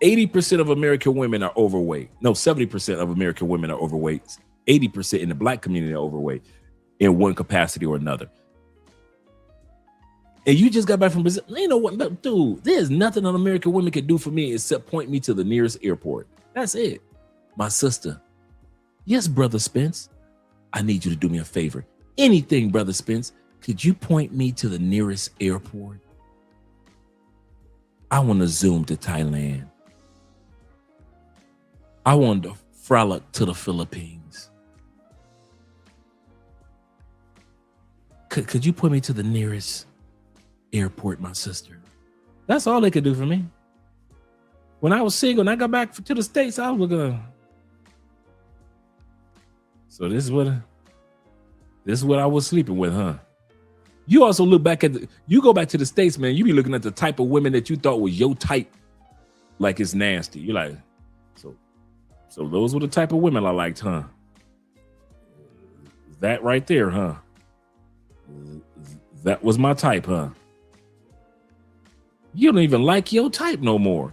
80% of American women are overweight. No, 70% of American women are overweight. 80% in the black community are overweight in one capacity or another. And you just got back from Brazil. You know what, dude, there's nothing an American women can do for me except point me to the nearest airport. That's it. My sister. Yes, Brother Spence. I need you to do me a favor. Anything, Brother Spence. Could you point me to the nearest airport? I want to zoom to Thailand. I want to frolic to the Philippines. Could you point me to the nearest airport, my sister? That's all they could do for me. When I was single and I got back to the States, I was looking. So this is what I was sleeping with, huh? You also look back at you go back to the States, man. You be looking at the type of women that you thought was your type, like it's nasty. You're like, so those were the type of women I liked, huh? That right there, huh? That was my type, huh? You don't even like your type no more.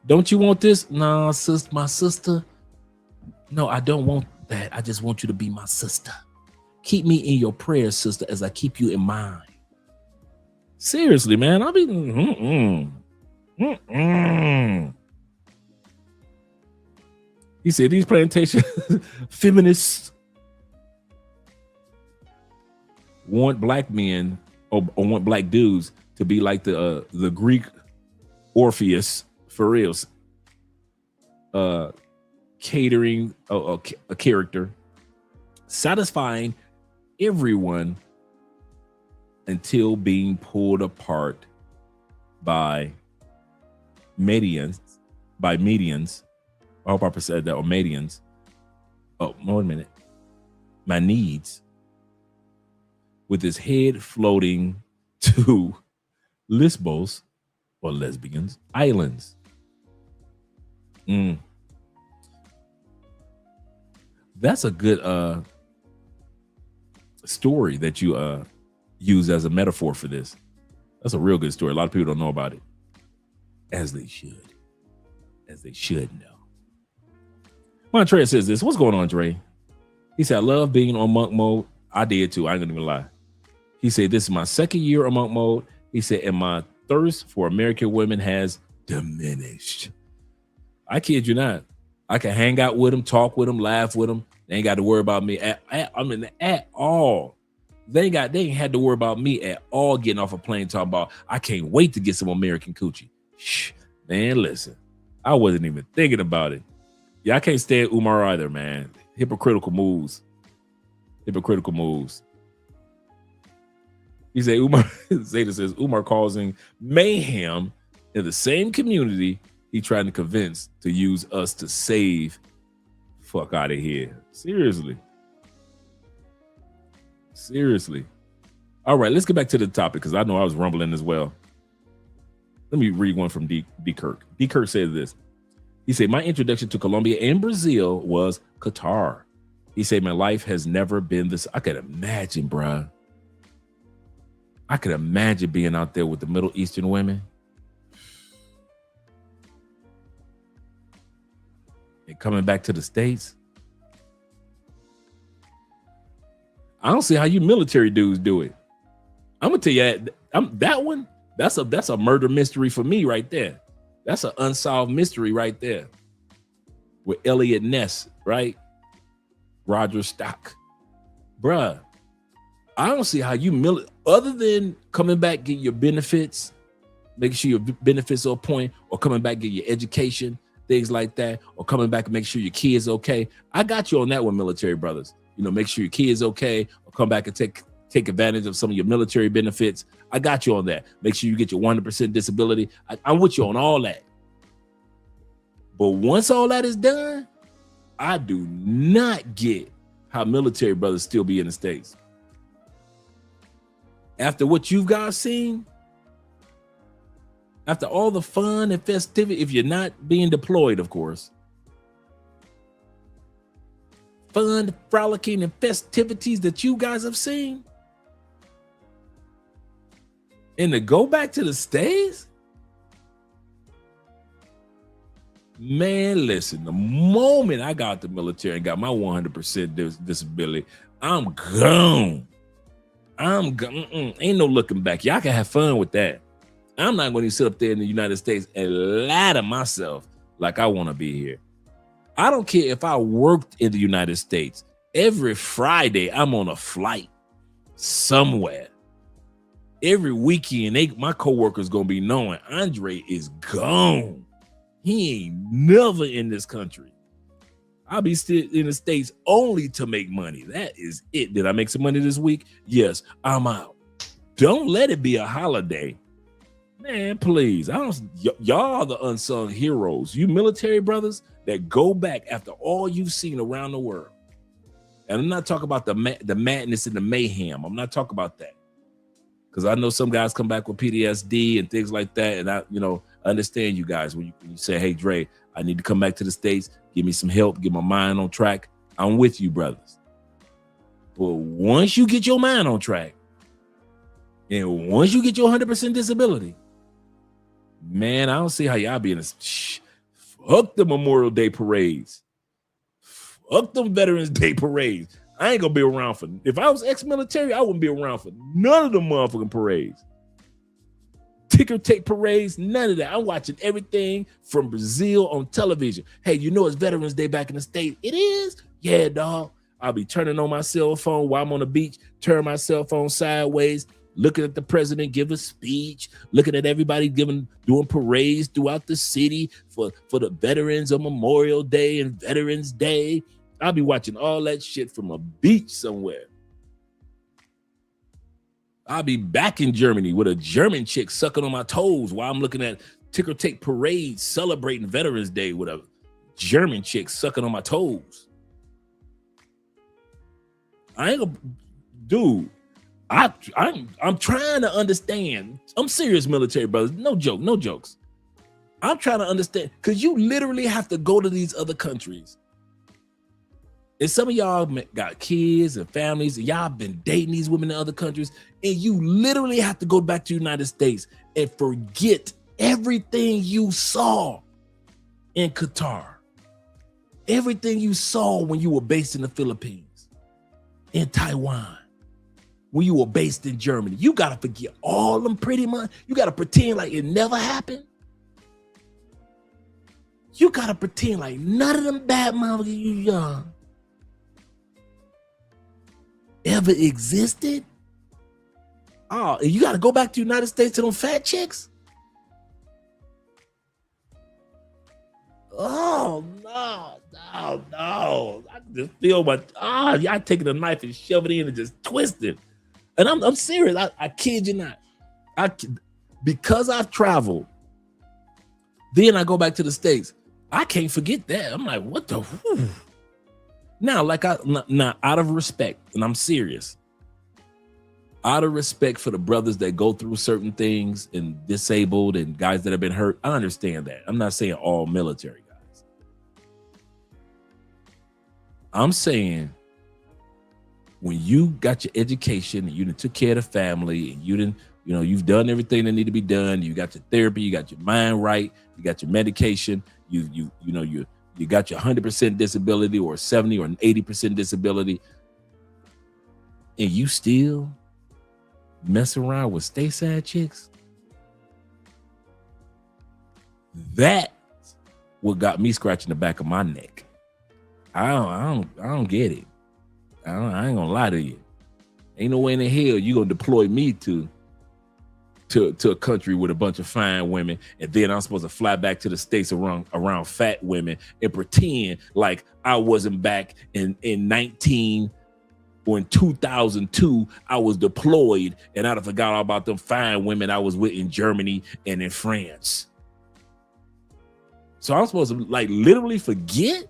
Don't you want this? No, my sister. No, I don't want that. I just want you to be my sister. Keep me in your prayers, sister, as I keep you in mine. Seriously, man. I mean, He said these plantation feminists want black men or want black dudes to be like the Greek Orpheus for reals, catering a character, satisfying everyone until being pulled apart by medians. I hope I said that, or medians. Oh, wait a minute. My needs. With his head floating to Lesbos or lesbians islands. That's a good story that you use as a metaphor for this. That's a real good story. A lot of people don't know about it. As they should. As they should know. Montreal says this. What's going on, Dre? He said, I love being on monk mode. I did too. I ain't gonna even lie. He said, this is my second year on monk mode. He said, and my thirst for American women has diminished. I kid you not. I can hang out with them, talk with them, laugh with them. They ain't got to worry about me at all. They ain't had to worry about me at all getting off a plane talking about, I can't wait to get some American coochie. Shh, man, listen. I wasn't even thinking about it. Yeah, I can't stand Umar either, man. Hypocritical moves. He said, Zeta says, Umar causing mayhem in the same community he trying to convince to use us to save. Fuck out of here. Seriously. All right, let's get back to the topic because I know I was rumbling as well. Let me read one from D. Kirk. D. Kirk said this. He said, my introduction to Colombia and Brazil was Qatar. He said, my life has never been this. I could imagine, bruh. I could imagine being out there with the Middle Eastern women. And coming back to the States. I don't see how you military dudes do it. I'm gonna tell you that one. That's a murder mystery for me right there. That's an unsolved mystery right there. With Elliot Ness, right? Roger Stock. Bruh, I don't see how you other than coming back, get your benefits, making sure your benefits are on point, or coming back, get your education, things like that, or coming back and make sure your kids okay. I got you on that one, military brothers. You know, make sure your kids okay, or come back and take advantage of some of your military benefits. I got you on that. Make sure you get your 100% disability. I'm with you on all that. But once all that is done, I do not get how military brothers still be in the States. After what you've guys seen, after all the fun and festivity, if you're not being deployed, of course, fun, frolicking, and festivities that you guys have seen, and to go back to the States, man, listen, the moment I got the military and got my 100% disability, I'm gone. Ain't no looking back. Y'all can have fun with that. I'm not going to sit up there in the United States and lie to myself like I want to be here. I don't care if I worked in the United States. Every Friday, I'm on a flight somewhere. Every weekend, my coworkers going to be knowing Andre is gone. He ain't never in this country. I'll be still in the States only to make money. That is it. Did I make some money this week? Yes, I'm out. Don't let it be a holiday. Man, please. Y'all are the unsung heroes. You military brothers that go back after all you've seen around the world. And I'm not talking about the madness and the mayhem. I'm not talking about that. Because I know some guys come back with PTSD and things like that. And I understand you guys when you say, hey, Dre, I need to come back to the States. Give me some help. Get my mind on track. I'm with you, brothers. But once you get your mind on track, and once you get your 100% disability, man, I don't see how y'all be in this. Fuck the Memorial Day parades. Fuck them Veterans Day parades. I ain't gonna be around for, if I was ex-military, I wouldn't be around for none of the motherfucking parades. Ticker tape parades, none of that. I'm watching everything from Brazil on television. Hey, you know it's Veterans Day back in the States. It is? Yeah, dog. I'll be turning on my cell phone while I'm on the beach, turn my cell phone sideways, looking at the president give a speech, looking at everybody doing parades throughout the city for the veterans of Memorial Day and Veterans Day. I'll be watching all that shit from a beach somewhere. I'll be back in Germany with a German chick sucking on my toes while I'm looking at ticker tape parades celebrating Veterans Day with a German chick sucking on my toes. I ain't gonna, dude. I'm trying to understand. I'm serious, military brothers. No joke, no jokes. I'm trying to understand because you literally have to go to these other countries. And some of y'all got kids and families, and y'all been dating these women in other countries, and you literally have to go back to the United States and forget everything you saw in Qatar, everything you saw when you were based in the Philippines, in Taiwan, when you were based in Germany. You got to forget all them pretty much. You got to pretend like it never happened. You got to pretend like none of them bad motherfuckers you young ever existed. Oh, and you got to go back to the United States to them fat chicks? Oh, no. I just feel y'all taking a knife and shove it in and just twist it. And I'm serious. I kid you not. Because I've traveled, then I go back to the States. I can't forget that. I'm like, what the? Whew. Now, out of respect, and I'm serious, out of respect for the brothers that go through certain things and disabled and guys that have been hurt, I understand that. I'm not saying all military guys. I'm saying when you got your education and you took care of the family and you didn't, you've done everything that need to be done. You got your therapy, you got your mind right, you got your medication, you got your 100% disability or 70 or 80% disability, and you still mess around with stateside chicks. That's what got me scratching the back of my neck. I don't get it. I ain't gonna lie to you. Ain't no way in the hell you gonna deploy me to a country with a bunch of fine women, and then I'm supposed to fly back to the States around fat women and pretend like I wasn't back in 2002. I was deployed and I'd have forgot all about them fine women I was with in Germany and in France. So I'm supposed to literally forget?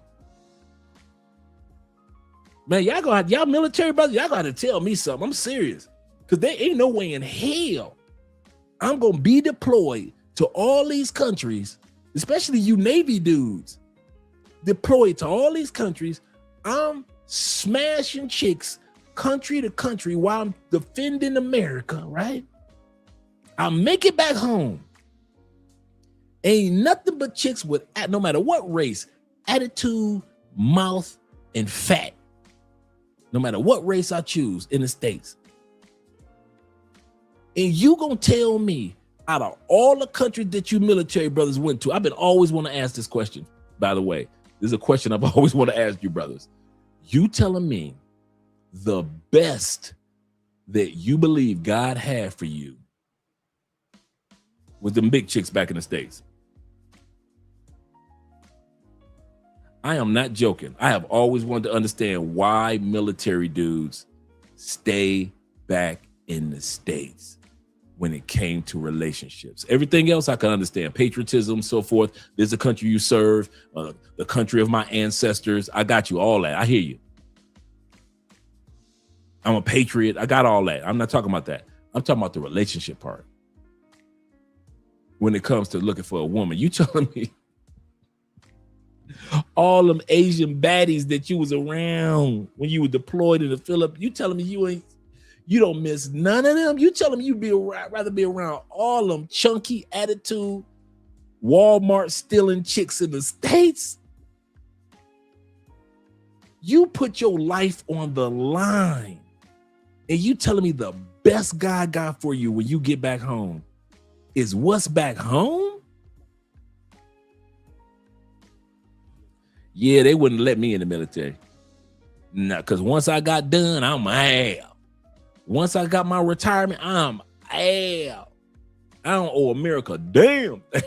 Man, y'all military brothers, y'all gotta tell me something. I'm serious. Because there ain't no way in hell I'm gonna be deployed to all these countries, especially you Navy dudes, deployed to all these countries. I'm smashing chicks country to country while I'm defending America, right? I make it back home. Ain't nothing but chicks with, no matter what race, attitude, mouth, and fat. No matter what race I choose in the States. And you gonna tell me, out of all the countries that you military brothers went to, I've been always want to ask this question, by the way. This is a question I've always want to ask you brothers. You telling me the best that you believe God had for you was them big chicks back in the States? I am not joking. I have always wanted to understand why military dudes stay back in the States when it came to relationships. Everything else I can understand, patriotism, so forth. There's a country you serve, the country of my ancestors. I got you, all that. I hear you. I'm a patriot. I got all that. I'm not talking about that. I'm talking about the relationship part. When it comes to looking for a woman, you telling me all them Asian baddies that you was around when you were deployed in the Philippines, you telling me you don't miss none of them? You telling me rather be around all them chunky attitude, Walmart stealing chicks in the States? You put your life on the line, and you telling me the best God got for you when you get back home is what's back home? Yeah, they wouldn't let me in the military. Nah, because once I got done, I'm out. Once I got my retirement, I'm out. I don't owe America a damn thing.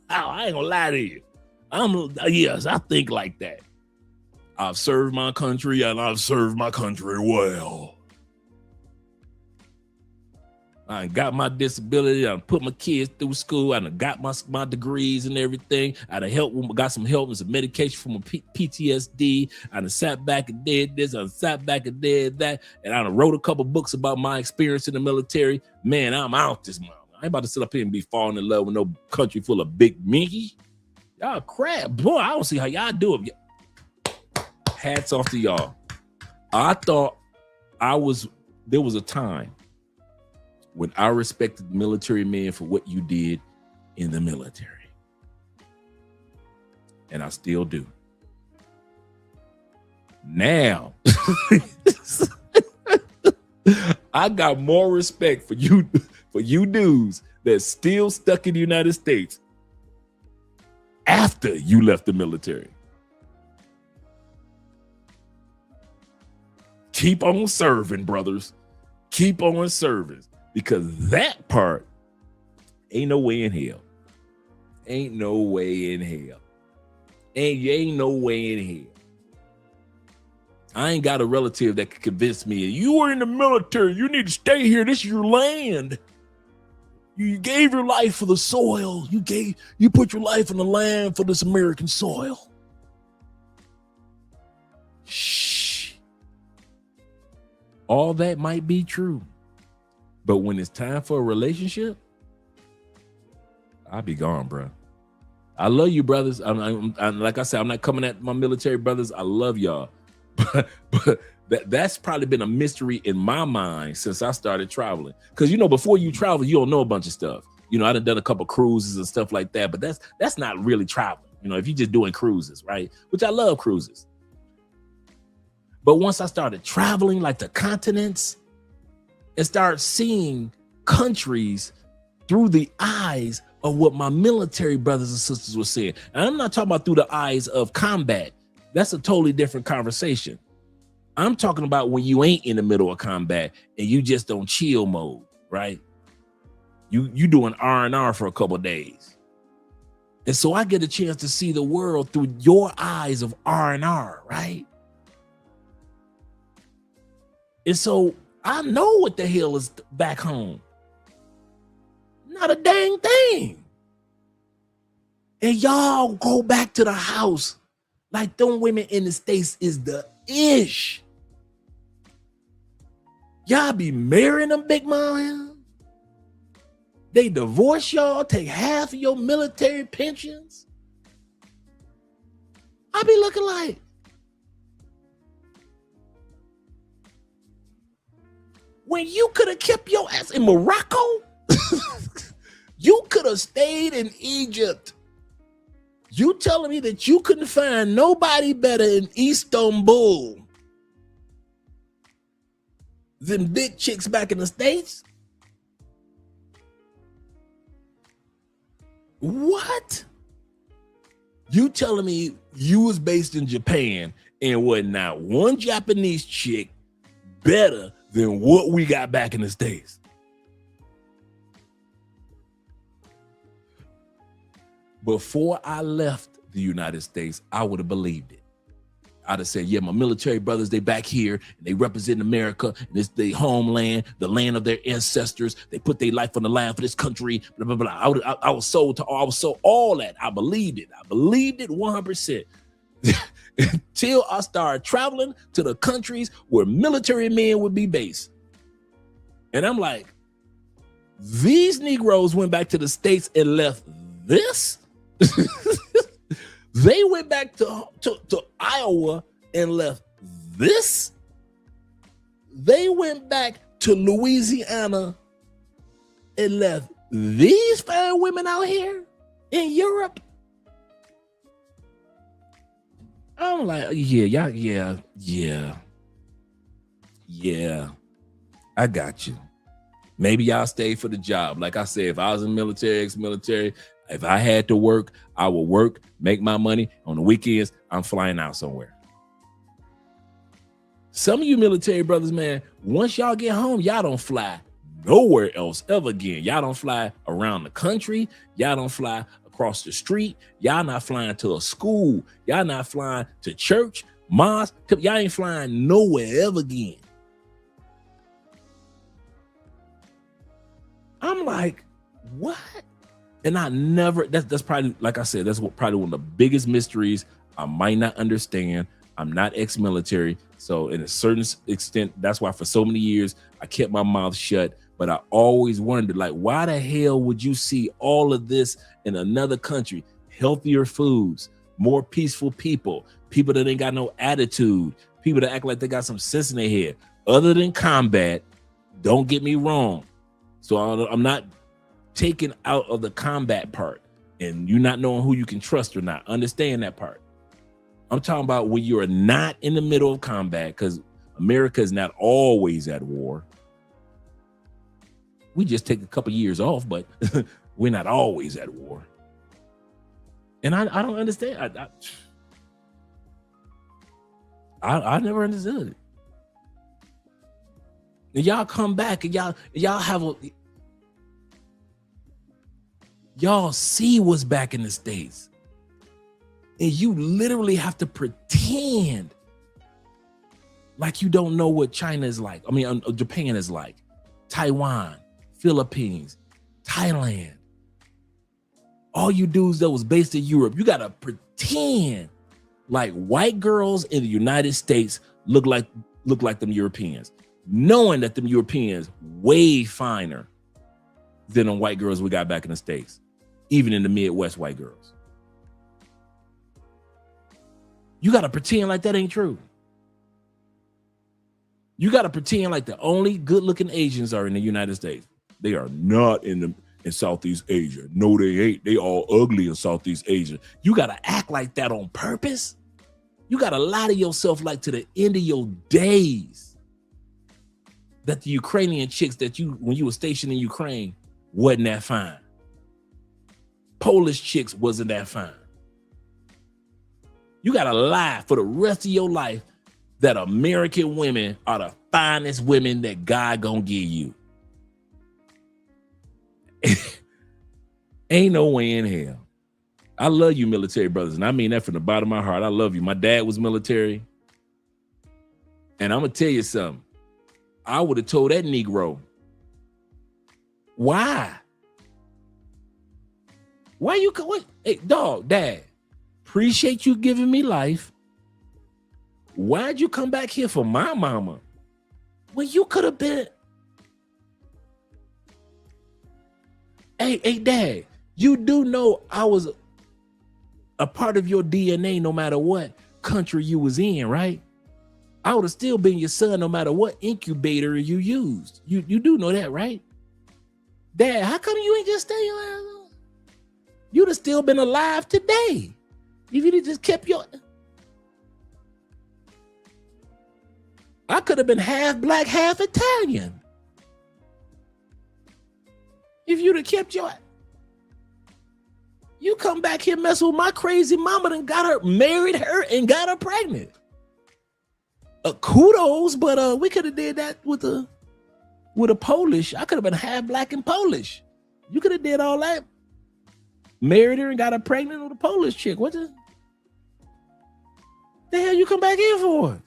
I ain't gonna lie to you. Yes, I think like that. I've served my country and I've served my country well. I got my disability. I put my kids through school. I got my degrees and everything. I got some help and some medication for my PTSD. I sat back and did this. I sat back and did that. And I wrote a couple books about my experience in the military. Man, I'm out this month. I ain't about to sit up here and be falling in love with no country full of big minky. Y'all crap. Boy, I don't see how y'all do it. Hats off to y'all. I thought there was a time when I respected military men for what you did in the military. And I still do. Now, I got more respect for you dudes that's still stuck in the United States after you left the military. Keep on serving, brothers. Keep on serving. Because that part ain't no way in hell. Ain't no way in hell. Ain't no way in hell. I ain't got a relative that can convince me, you were in the military, you need to stay here. This is your land. You gave your life for the soil. You put your life in the land for this American soil. Shh. All that might be true. But when it's time for a relationship, I'll be gone, bro. I love you, brothers. I'm like I said, I'm not coming at my military brothers. I love y'all. But that's probably been a mystery in my mind since I started traveling. Because, before you travel, you don't know a bunch of stuff. I done a couple cruises and stuff like that, but that's not really traveling. If you're just doing cruises, right? Which I love cruises. But once I started traveling like the continents, and start seeing countries through the eyes of what my military brothers and sisters were saying. And I'm not talking about through the eyes of combat. That's a totally different conversation. I'm talking about when you ain't in the middle of combat and you just on chill mode, right? You doing R&R for a couple of days. And so I get a chance to see the world through your eyes of R&R, right? And so I know what the hell is back home. Not a dang thing. And y'all go back to the house like them women in the States is the ish. Y'all be marrying them big mama. They divorce y'all, take half of your military pensions. I be looking like, when you could have kept your ass in Morocco, you could have stayed in Egypt. You telling me that you couldn't find nobody better in Istanbul than big chicks back in the States? What? You telling me you was based in Japan and was not one Japanese chick better than what we got back in the States? Before I left the United States, I would have believed it. I'd have said, yeah, my military brothers, they back here and they represent America and it's their homeland, the land of their ancestors. They put their life on the line for this country, blah, blah, blah. I was sold all that. I believed it. I believed it 100%. Until I started traveling to the countries where military men would be based. And I'm like, these Negroes went back to the States and left this? They went back to Iowa and left this? They went back to Louisiana and left these fine women out here in Europe? I'm like, yeah. I got you. Maybe y'all stay for the job. Like I said, if I was in military, ex-military, if I had to work, I would work, make my money. On the weekends, I'm flying out somewhere. Some of you military brothers, man, once y'all get home, y'all don't fly nowhere else ever again. Y'all don't fly around the country. Y'all don't fly across the street. Y'all not flying to a school. Y'all not flying to church, mosque. Y'all ain't flying nowhere ever again. I'm like, what? And I never, that's probably, like I said, that's probably one of the biggest mysteries I might not understand. I'm not ex-military. So in a certain extent, that's why for so many years, I kept my mouth shut. But I always wondered, like, why the hell would you see all of this in another country? Healthier foods, more peaceful people, people that ain't got no attitude, people that act like they got some sense in their head. Other than combat, don't get me wrong. So I'm not taking out of the combat part and you not knowing who you can trust or not. Understand that part. I'm talking about when you're not in the middle of combat, because America is not always at war. We just take a couple years off, but we're not always at war. And I don't understand. I never understood it. And y'all come back and y'all have y'all see what's back in the States. And you literally have to pretend like you don't know what China is like. I mean, Japan is like, Taiwan, Philippines, Thailand. All you dudes that was based in Europe, you gotta pretend like white girls in the United States look like them Europeans, knowing that them Europeans way finer than the white girls we got back in the States, even in the Midwest white girls. You gotta pretend like that ain't true. You gotta pretend like the only good-looking Asians are in the United States. They are not in Southeast Asia. No, they ain't. They all ugly in Southeast Asia. You gotta act like that on purpose. You gotta lie to yourself like to the end of your days that the Ukrainian chicks that when you were stationed in Ukraine wasn't that fine. Polish chicks wasn't that fine. You gotta lie for the rest of your life that American women are the finest women that God gonna give you. Ain't no way in hell. I love you, military brothers, and I mean that from the bottom of my heart. I love you. My dad was military, and I'm gonna tell you something. I would have told that Negro, why you what? Hey, dog, Dad, appreciate you giving me life. Why'd you come back here for my mama? Well, you could have been. Hey, Dad, you do know I was a part of your DNA no matter what country you was in, right? I would have still been your son no matter what incubator you used. You do know that, right? Dad, how come you ain't just stay alive? You'd have still been alive today if you'd have just kept your... I could have been half black, half Italian. If you'd have kept your... You come back here messing with my crazy mama and married her and got her pregnant. Kudos, but we could have did that with a Polish. I could have been half black and Polish. You could have did all that. Married her and got her pregnant with a Polish chick. What the hell you come back here for?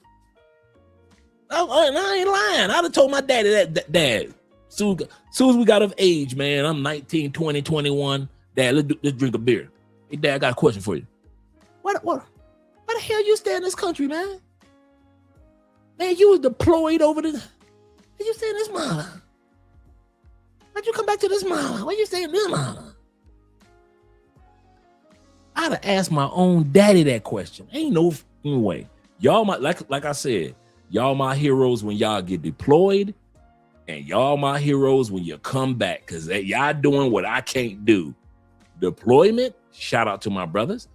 Oh, I ain't lying. I'd have told my daddy that Dad, soon as we got of age, man, I'm 19, 20, 21. Dad, let's drink a beer. Hey, Dad, I got a question for you. Why the hell you stay in this country, man? Man, you was deployed over the... Why you stay in this mama? Why'd you come back to this mama? Why you stay in this mama? I'd have asked my own daddy that question. Ain't no way. Y'all, like I said, y'all my heroes when y'all get deployed, and y'all my heroes when you come back, because y'all doing what I can't do. Deployment, shout out to my brothers.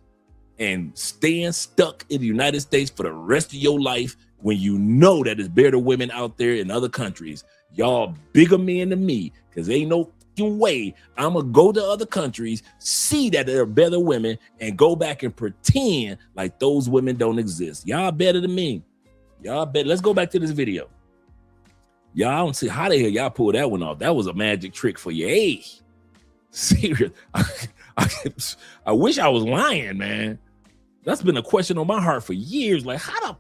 and staying stuck in the United States for the rest of your life when you know that there's better women out there in other countries. Y'all bigger men than me, because ain't no fucking way I'm going to go to other countries, see that there are better women, and go back and pretend like those women don't exist. Y'all better than me. Y'all better. Let's go back to this video. Y'all don't see how the hell y'all pulled that one off. That was a magic trick for you. Hey, serious. I wish I was lying, man. That's been a question on my heart for years. Like, how the,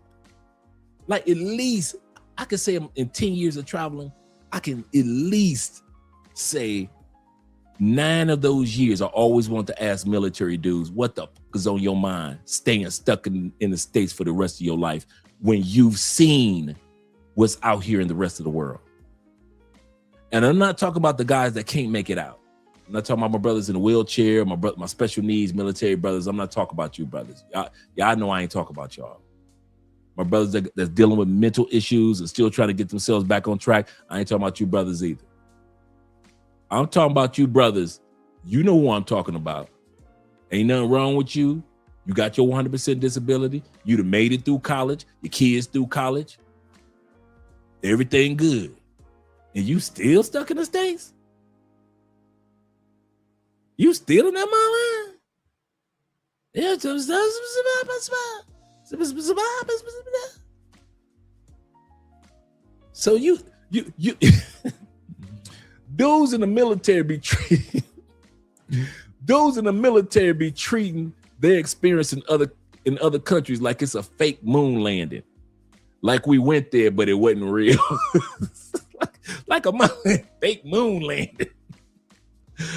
like, at least I could say in 10 years of traveling, I can at least say 9 of those years I always want to ask military dudes, what the fuck is on your mind staying stuck in the States for the rest of your life when you've seen what's out here in the rest of the world? And I'm not talking about the guys that can't make it out. I'm not talking about my brothers in a wheelchair, my special needs military brothers. I'm not talking about you brothers. Y'all know I ain't talking about y'all. My brothers that's dealing with mental issues and still trying to get themselves back on track. I ain't talking about you brothers either. I'm talking about you brothers. You know who I'm talking about. Ain't nothing wrong with you. You got your 100% disability. You done made it through college. Your kids through college. Everything good. And you still stuck in the States? You still in that mama? Yeah. So you those in the military be treating their experience in other countries like it's a fake moon landing. Like we went there, but it wasn't real. like a fake moon landing.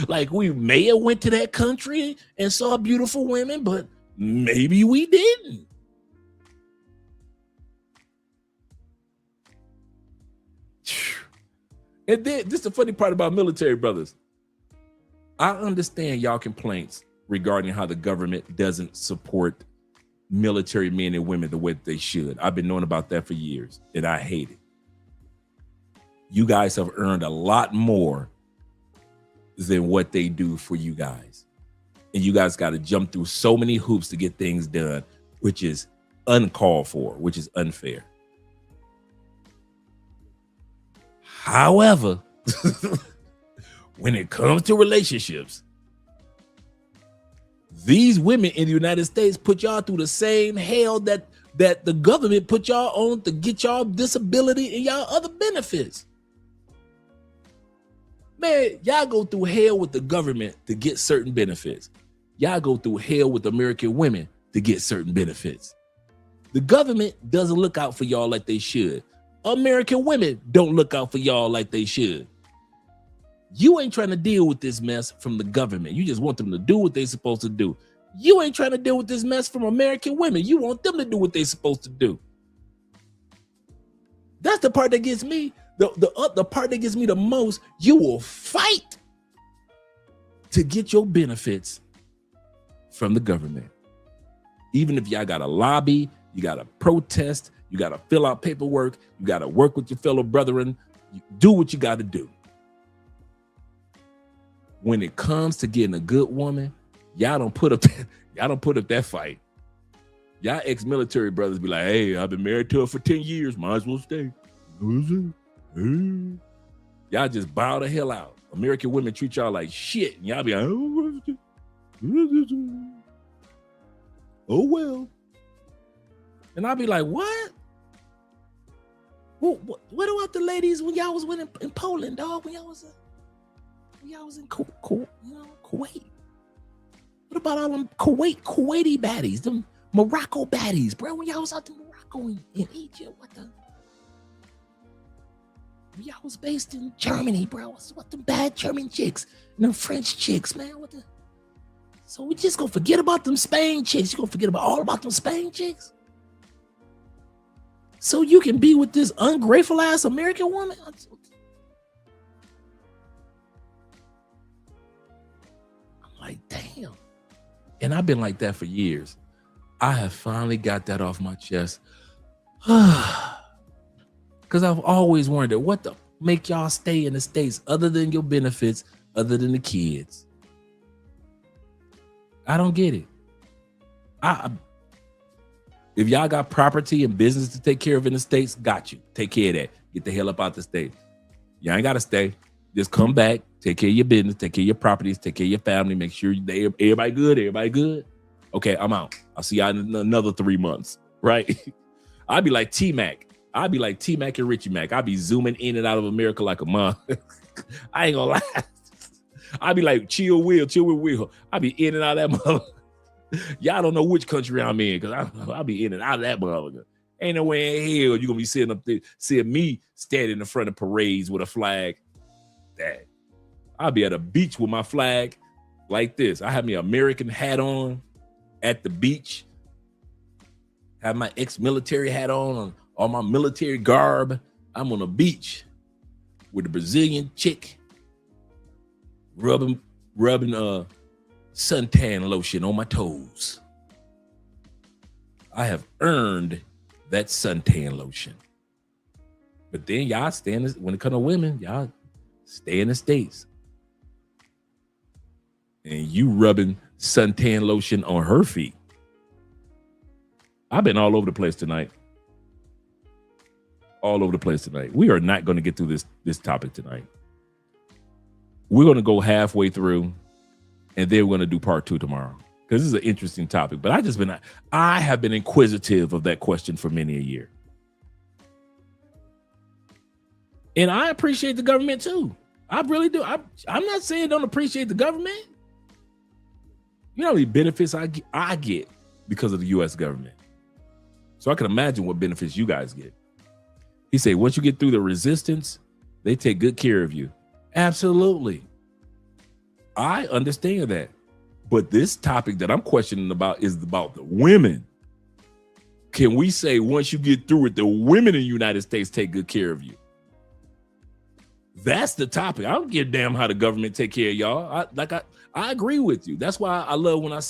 Like we may have went to that country and saw beautiful women, but maybe we didn't. And then this is the funny part about military brothers. I understand y'all complaints regarding how the government doesn't support military men and women the way that they should. I've been knowing about that for years, and I hate it. You guys have earned a lot more than what they do for you guys. And you guys got to jump through so many hoops to get things done, which is uncalled for, which is unfair. However, when it comes to relationships, these women in the United States put y'all through the same hell that the government put y'all on to get y'all disability and y'all other benefits. Man, y'all go through hell with the government to get certain benefits. Y'all go through hell with American women to get certain benefits. The government doesn't look out for y'all like they should. American women don't look out for y'all like they should. You ain't trying to deal with this mess from the government. You just want them to do what they're supposed to do. You ain't trying to deal with this mess from American women. You want them to do what they're supposed to do. That's the part that gets me. The part that gets me the most. You will fight to get your benefits from the government. Even if y'all got to lobby, you got to protest, you got to fill out paperwork, you got to work with your fellow brethren. You do what you got to do. When it comes to getting a good woman, y'all don't put up that fight. Y'all ex-military brothers be like, hey, I've been married to her for 10 years. Might as well stay. Y'all just bow the hell out. American women treat y'all like shit. And y'all be like, oh, well. And I'll be like, what? What about the ladies when y'all was winning in Poland, dog? When y'all was in Kuwait? What about all them Kuwaiti baddies, them Morocco baddies, bro? When y'all was out in Morocco and Egypt, what the? Y'all was based in Germany, bro. What them bad German chicks and them French chicks, man? What the? So we just gonna forget about them Spain chicks? You gonna forget all about them Spain chicks? So you can be with this ungrateful ass American woman? I'm like, damn. And I've been like that for years. I have finally got that off my chest. Because I've always wondered, what the make y'all stay in the States other than your benefits, other than the kids? I don't get it. If y'all got property and business to take care of in the States, got you. Take care of that. Get the hell up out the state. You ain't got to stay. Just come back, take care of your business, take care of your properties, take care of your family, make sure everybody good. Okay, I'm out. I'll see y'all in another 3 months, right? I'd be like T-Mac. I'd be like T-Mac and Richie Mac. I'd be zooming in and out of America like a mom. I ain't gonna lie. I'd be like chill with Will. I'd be in and out of that mother. Y'all don't know which country I'm in because I'll be in and out of that motherfucker. Ain't no way in hell you're gonna be sitting up there, seeing me standing in front of parades with a flag. That I'll be at a beach with my flag like this. I have my American hat on at the beach. Have my ex-military hat on all my military garb. I'm on a beach with a Brazilian chick rubbing suntan lotion on my toes. I have earned that suntan lotion. But then y'all when it comes to women, y'all stay in the States. And you rubbing suntan lotion on her feet. I've been all over the place tonight. All over the place tonight. We are not going to get through this topic tonight. We're going to go halfway through, and then we're going to do part 2 tomorrow. Because this is an interesting topic. But I have been inquisitive of that question for many a year. And I appreciate the government too. I really do. I'm not saying don't appreciate the government. You know how many benefits I get because of the U.S. government. So I can imagine what benefits you guys get. He said, once you get through the resistance, they take good care of you. Absolutely. I understand that. But this topic that I'm questioning about is about the women. Can we say once you get through it, the women in the United States take good care of you? That's the topic. I don't give a damn how the government take care of y'all. I agree with you. That's why I love when I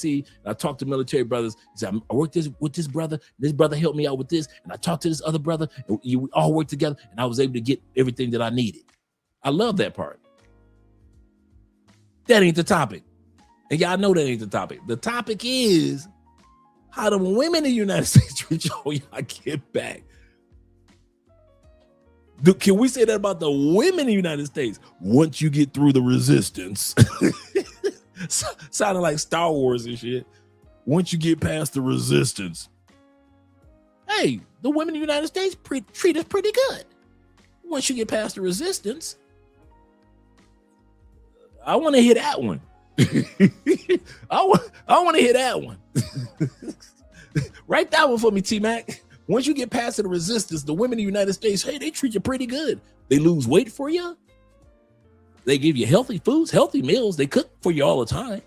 talk to military brothers. He said, I worked with this brother. This brother helped me out with this. And I talked to this other brother. And we all worked together. And I was able to get everything that I needed. I love that part. That ain't the topic. And y'all know that ain't the topic. The topic is how the women in the United States treat y'all get back. Can we say that about the women in the United States? Once you get through the resistance, sounding like Star Wars and shit. Once you get past the resistance, hey, the women in the United States treat us pretty good. Once you get past the resistance, I want to hear that one. I want to hear that one. Write that one for me, T-Mac. Once you get past the resistance, the women in the United States, hey, they treat you pretty good. They lose weight for you. They give you healthy foods, healthy meals. They cook for you all the time.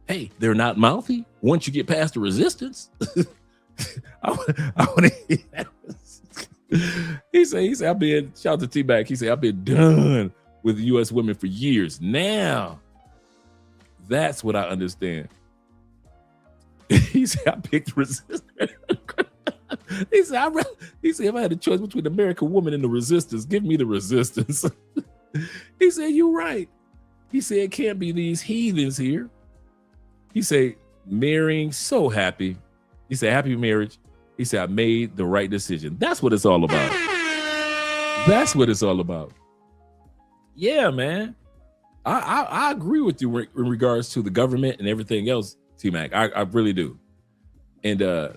Hey, they're not mouthy. Once you get past the resistance, I want to hear that. He said, I've been, shout out to T-Mac. He said, I've been done with the U.S. women for years. Now, that's what I understand. He said, I picked resistance. He said, if I had a choice between the American woman and the resistance, give me the resistance. He said, you're right. He said, it can't be these heathens here. He said, marrying so happy. He said, happy marriage. He said, I made the right decision. That's what it's all about. That's what it's all about. Yeah, man. I agree with you in regards to the government and everything else, T-Mac. I really do. And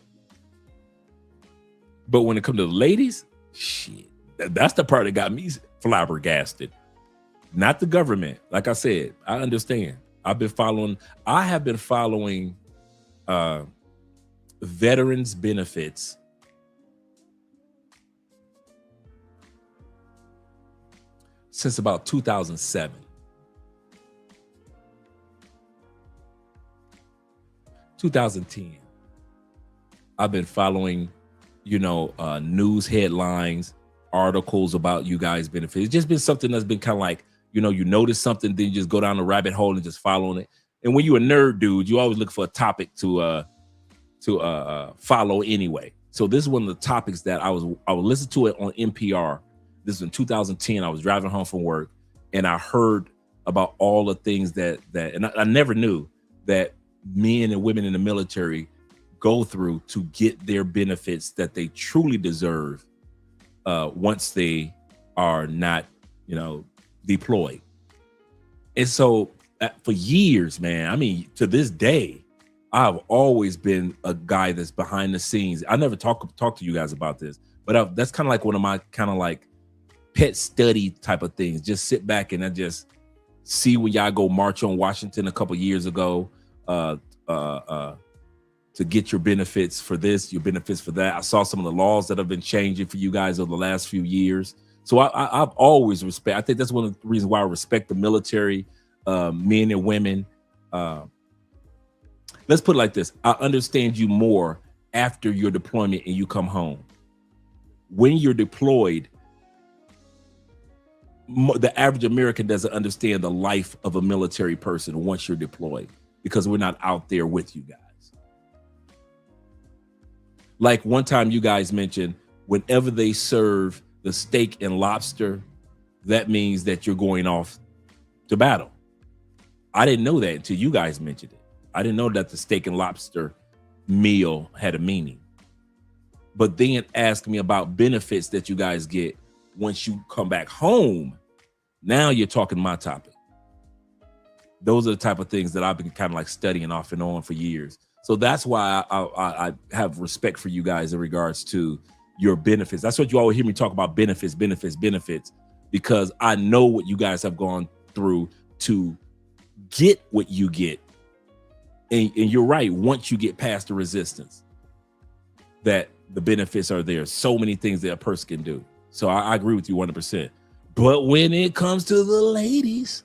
but when it comes to the ladies, shit, that's the part that got me flabbergasted. Not the government. Like I said, I understand. I have been following veterans benefits since about 2007. 2010. I've been following, news headlines, articles about you guys' benefits. It's just been something that's been kind of like, you notice something, then you just go down the rabbit hole and just following it. And when you're a nerd, dude, you always look for a topic to follow anyway. So this is one of the topics that I would listen to it on NPR. This was in 2010. I was driving home from work and I heard about all the things that and I never knew that men and women in the military go through to get their benefits that they truly deserve once they are not, deployed. And so for years, man, I mean, to this day, I've always been a guy that's behind the scenes. I never talk to you guys about this, but that's kind of like one of my kind of like pet study type of things. Just sit back and I just see when y'all go march on Washington a couple years ago to get your benefits for this, your benefits for that. I saw some of the laws that have been changing for you guys over the last few years. So I've always respect. I think that's one of the reasons why I respect the military, men and women. Let's put it like this. I understand you more after your deployment and you come home. When you're deployed, the average American doesn't understand the life of a military person once you're deployed because we're not out there with you guys. Like one time you guys mentioned, whenever they serve the steak and lobster, that means that you're going off to battle. I didn't know that until you guys mentioned it. I didn't know that the steak and lobster meal had a meaning. But then ask me about benefits that you guys get once you come back home. Now you're talking my topic. Those are the type of things that I've been kind of like studying off and on for years. So that's why I have respect for you guys in regards to your benefits. That's what you always hear me talk about, benefits, because I know what you guys have gone through to get what you get. And you're right, once you get past the resistance, that the benefits are there. So many things that a person can do. So I agree with you 100%. But when it comes to the ladies,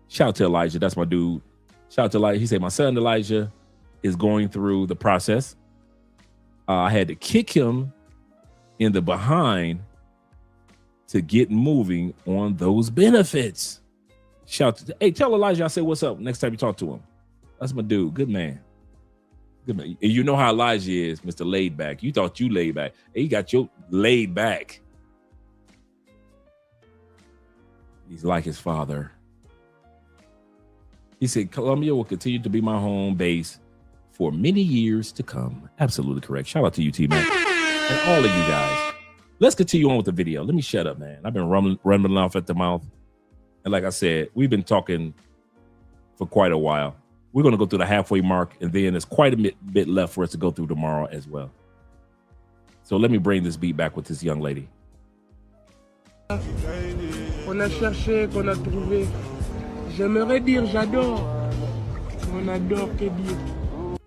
shout out to Elijah. That's my dude. Shout out to Elijah. He said, my son Elijah is going through the process. I had to kick him in the behind to get moving on those benefits. Shout out to, hey, tell Elijah I said what's up next time you talk to him. That's my dude. Good man. Good man. And you know how Elijah is, Mr. Laid Back. You thought you laid back. Hey, he got you laid back. He's like his father. He said, Columbia will continue to be my home base for many years to come. Absolutely correct. Shout out to you, T-Man, and all of you guys. Let's continue on with the video. Let me shut up, man. I've been rumbling off at the mouth. And like I said, we've been talking for quite a while. We're going to go through the halfway mark, and then there's quite a bit left for us to go through tomorrow as well. So let me bring this beat back with this young lady. On a cherché, qu'on a trouvé. J'aimerais dire j'adore. On adore que dire.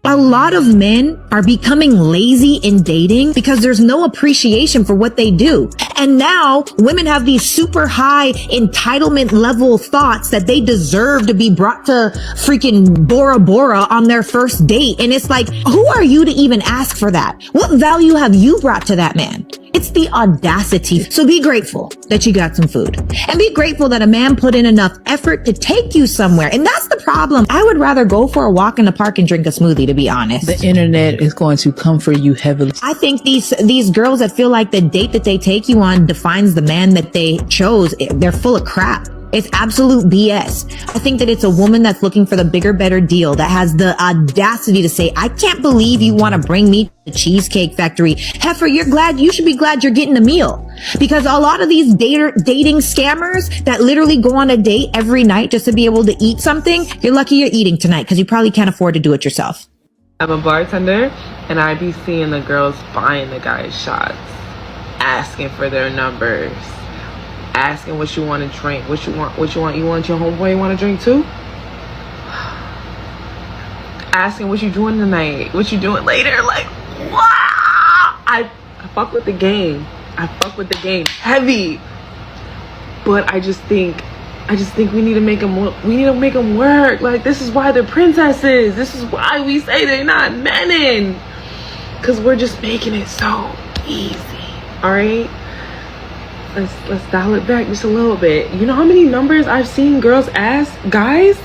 A lot of men are becoming lazy in dating because there's no appreciation for what they do. And now women have these super high entitlement level thoughts that they deserve to be brought to freaking Bora Bora on their first date. And it's like, who are you to even ask for that? What value have you brought to that man? It's the audacity. So be grateful that you got some food, and be grateful that a man put in enough effort to take you somewhere. And that's the problem. I would rather go for a walk in the park and drink a smoothie, to be honest. The internet is going to come for you heavily. I think these girls that feel like the date that they take you on defines the man that they chose, they're full of crap. It's absolute BS. I think that it's a woman that's looking for the bigger, better deal, that has the audacity to say, I can't believe you want to bring me to the Cheesecake Factory. Heifer, you should be glad you're getting a meal. Because a lot of these dating scammers that literally go on a date every night just to be able to eat something, you're lucky you're eating tonight because you probably can't afford to do it yourself. I'm a bartender, and I be seeing the girls buying the guys shots, asking for their numbers, asking what you want to drink, what you want your homeboy want to drink too? Asking what you doing tonight, what you doing later, like, wow! I fuck with the game. I fuck with the game heavy. But I just think we need to make them work. Like, this is why they're princesses. This is why we say they're not menin. Cause we're just making it so easy. All right? Let's dial it back just a little bit. You know how many numbers I've seen girls ask guys?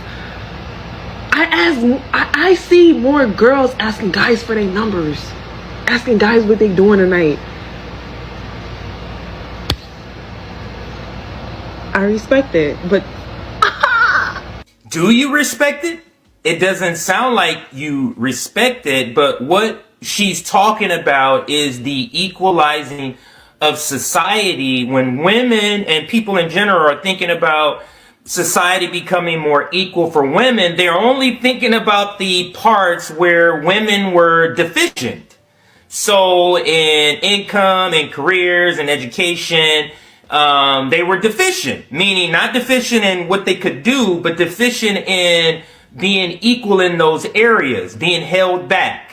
I see more girls asking guys for their numbers, asking guys what they doing tonight. I respect it, but do you respect it? It doesn't sound like you respect it, but what she's talking about is the equalizing of society when women and people in general are thinking about society becoming more equal for women. They're only thinking about the parts where women were deficient. So in income and careers and education, they were deficient, meaning not deficient in what they could do, but deficient in being equal in those areas, being held back.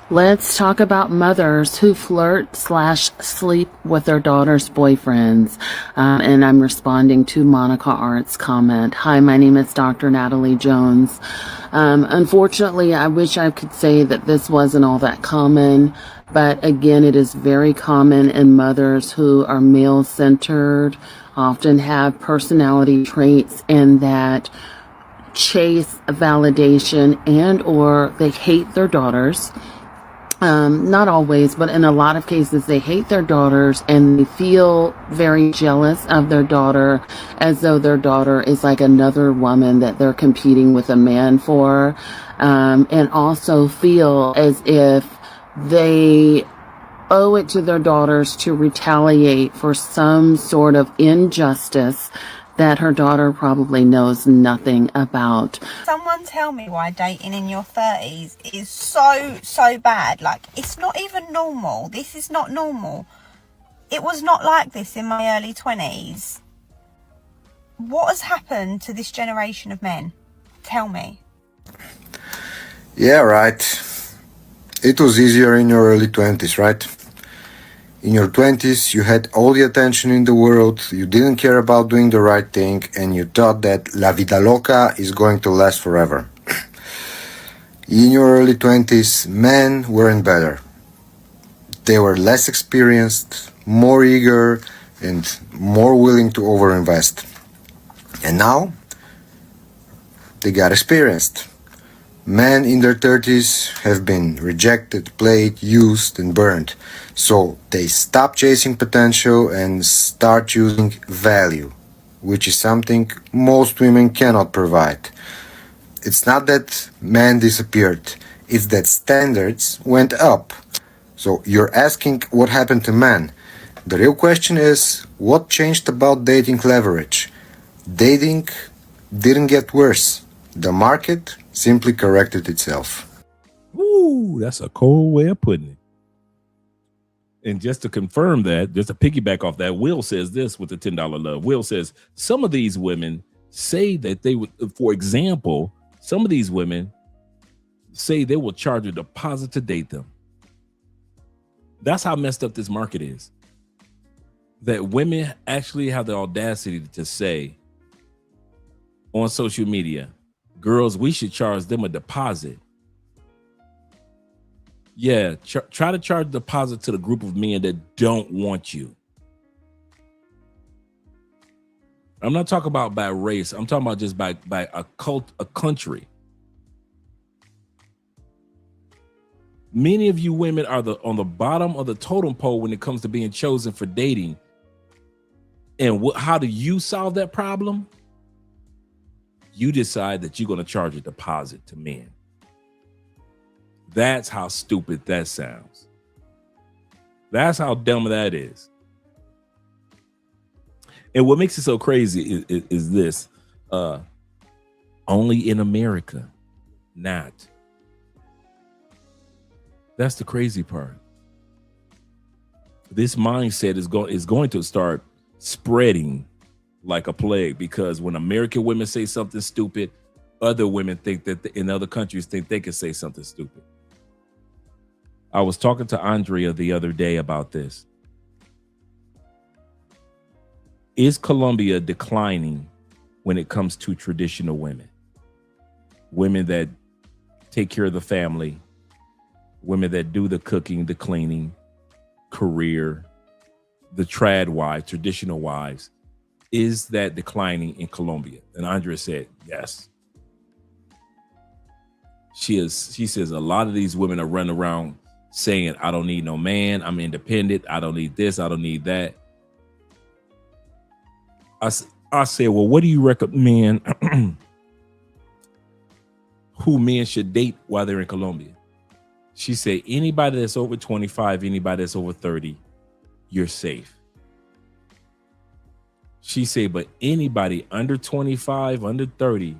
Let's talk about mothers who flirt/sleep with their daughter's boyfriends. And I'm responding to Monica Art's comment. Hi, my name is Dr. Natalie Jones. Unfortunately, I wish I could say that this wasn't all that common. But again, it is very common in mothers who are male-centered, often have personality traits and that chase validation and or they hate their daughters. Not always, but in a lot of cases, they hate their daughters and they feel very jealous of their daughter as though their daughter is like another woman that they're competing with a man for, and also feel as if they owe it to their daughters to retaliate for some sort of injustice that her daughter probably knows nothing about. Someone tell me why dating in your 30s is so bad. Like, it's not even normal. This is not normal. It was not like this in my early 20s. What has happened to this generation of men? Tell me. Yeah, right. It was easier in your early 20s, right? In your 20s, you had all the attention in the world, you didn't care about doing the right thing, and you thought that la vida loca is going to last forever. In your early 20s, men weren't better. They were less experienced, more eager, and more willing to overinvest. And now, they got experienced. Men in their 30s have been rejected, played, used, and burned. So they stop chasing potential and start choosing value, which is something most women cannot provide. It's not that men disappeared, it's that standards went up. So you're asking what happened to men. The real question is, what changed about dating leverage? Dating didn't get worse. The market simply corrected itself. Ooh, that's a cold way of putting it. And just to confirm that, just to piggyback off that, Will says this with the $10 love. Will says, some of these women say that they would, for example, some of these women say they will charge a deposit to date them. That's how messed up this market is. That women actually have the audacity to say on social media, girls, we should charge them a deposit. Yeah, try to charge a deposit to the group of men that don't want you. I'm not talking about by race. I'm talking about just by a country. Many of you women are on the bottom of the totem pole when it comes to being chosen for dating. And how do you solve that problem? You decide that you're going to charge a deposit to men. That's how stupid that sounds. That's how dumb that is. And what makes it so crazy is this. Only in America, not. That's the crazy part. This mindset is going to start spreading like a plague, because when American women say something stupid, other women think that in other countries think they can say something stupid. I was talking to Andrea the other day about this. Is Colombia declining when it comes to traditional women? Women that take care of the family, women that do the cooking, the cleaning, career, the trad wives, traditional wives. Is that declining in Colombia? And Andrea said, yes. She says a lot of these women are running around saying, I don't need no man. I'm independent. I don't need this. I don't need that. I said, well, what do you recommend who men should date while they're in Colombia? She said, anybody that's over 25, anybody that's over 30, you're safe. She said, but anybody under 25, under 30,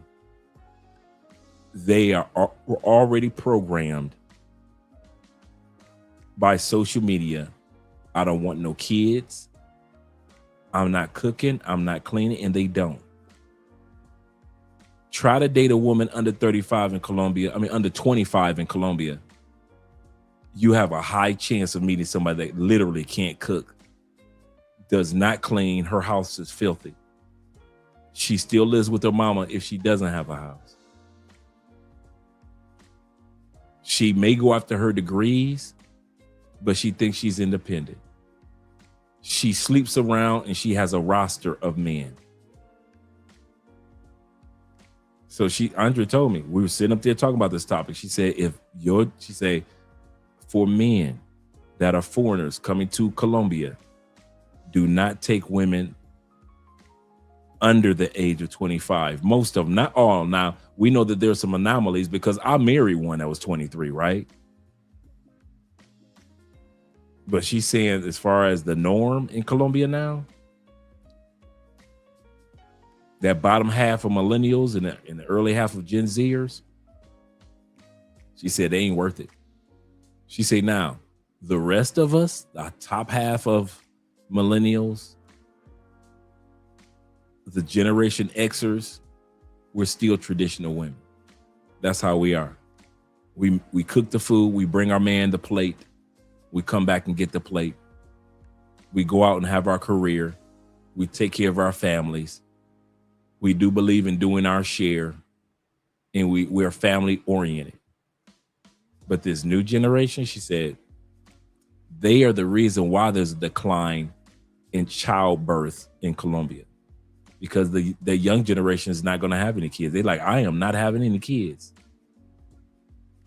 they are already programmed by social media. I don't want no kids. I'm not cooking. I'm not cleaning. And they don't. Try to date a woman under 35 in Colombia. I mean, under 25 in Colombia. You have a high chance of meeting somebody that literally can't cook, does not clean. Her house is filthy. She still lives with her mama if she doesn't have a house. She may go after her degrees, but she thinks she's independent. She sleeps around and she has a roster of men. So Andrea told me, we were sitting up there talking about this topic. She said, for men that are foreigners coming to Colombia, do not take women under the age of 25. Most of them, not all. Now, we know that there's some anomalies because I married one that was 23, right? But she's saying as far as the norm in Colombia now, that bottom half of millennials and the early half of Gen Zers, she said they ain't worth it. She said now, the rest of us, the top half of millennials, the Generation Xers, we're still traditional women. That's how we are. We cook the food, we bring our man the plate, we come back and get the plate. We go out and have our career. We take care of our families. We do believe in doing our share, and we're family oriented. But this new generation, she said, they are the reason why there's a decline in childbirth in Colombia, because the young generation is not going to have any kids. They're like, I am not having any kids.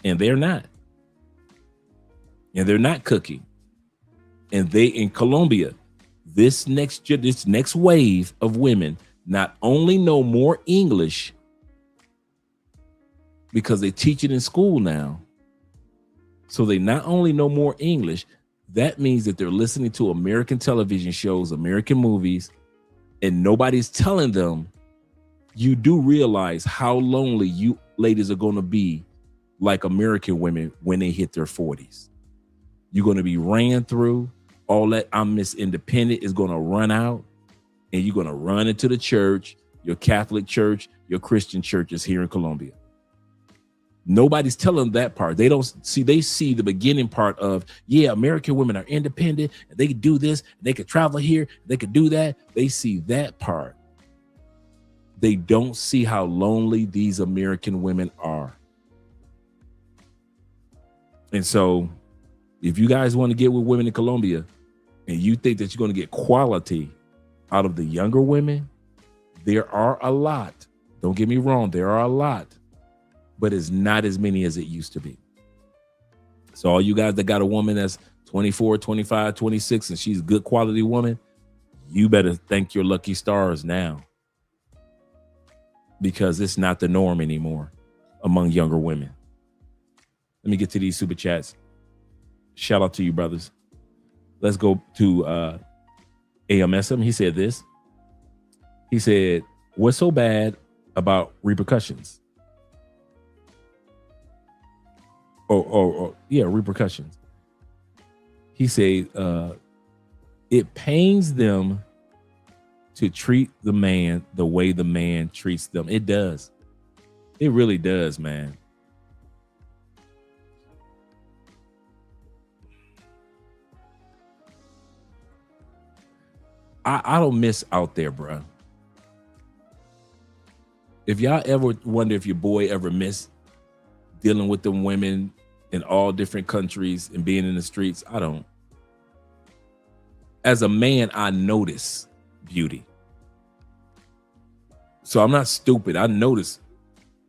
And they're not. And they're not cooking. And they, in Colombia, this next wave of women not only know more English because they teach it in school now. So they not only know more English, that means that they're listening to American television shows, American movies, and nobody's telling them, you do realize how lonely you ladies are going to be like American women when they hit their 40s. You're going to be ran through. All that I'm Miss Independent is going to run out, and you're going to run into the church, your Catholic church, your Christian churches here in Colombia. Nobody's telling that part. They see the beginning part of, yeah, American women are independent and they can do this, and they can travel here, they can do that. They see that part. They don't see how lonely these American women are. And so if you guys want to get with women in Colombia and you think that you're going to get quality out of the younger women, there are a lot. Don't get me wrong, there are a lot, but it's not as many as it used to be. So all you guys that got a woman that's 24, 25, 26, and she's a good quality woman, you better thank your lucky stars now, because it's not the norm anymore among younger women. Let me get to these super chats. Shout out to you, brothers. Let's go to AMSM. He said this. He said, what's so bad about repercussions? Repercussions. He said, it pains them to treat the man the way the man treats them. It does. It really does, man. I don't miss out there, bro. If y'all ever wonder if your boy ever missed dealing with them women in all different countries and being in the streets, I don't. As a man, I notice beauty. So I'm not stupid. I notice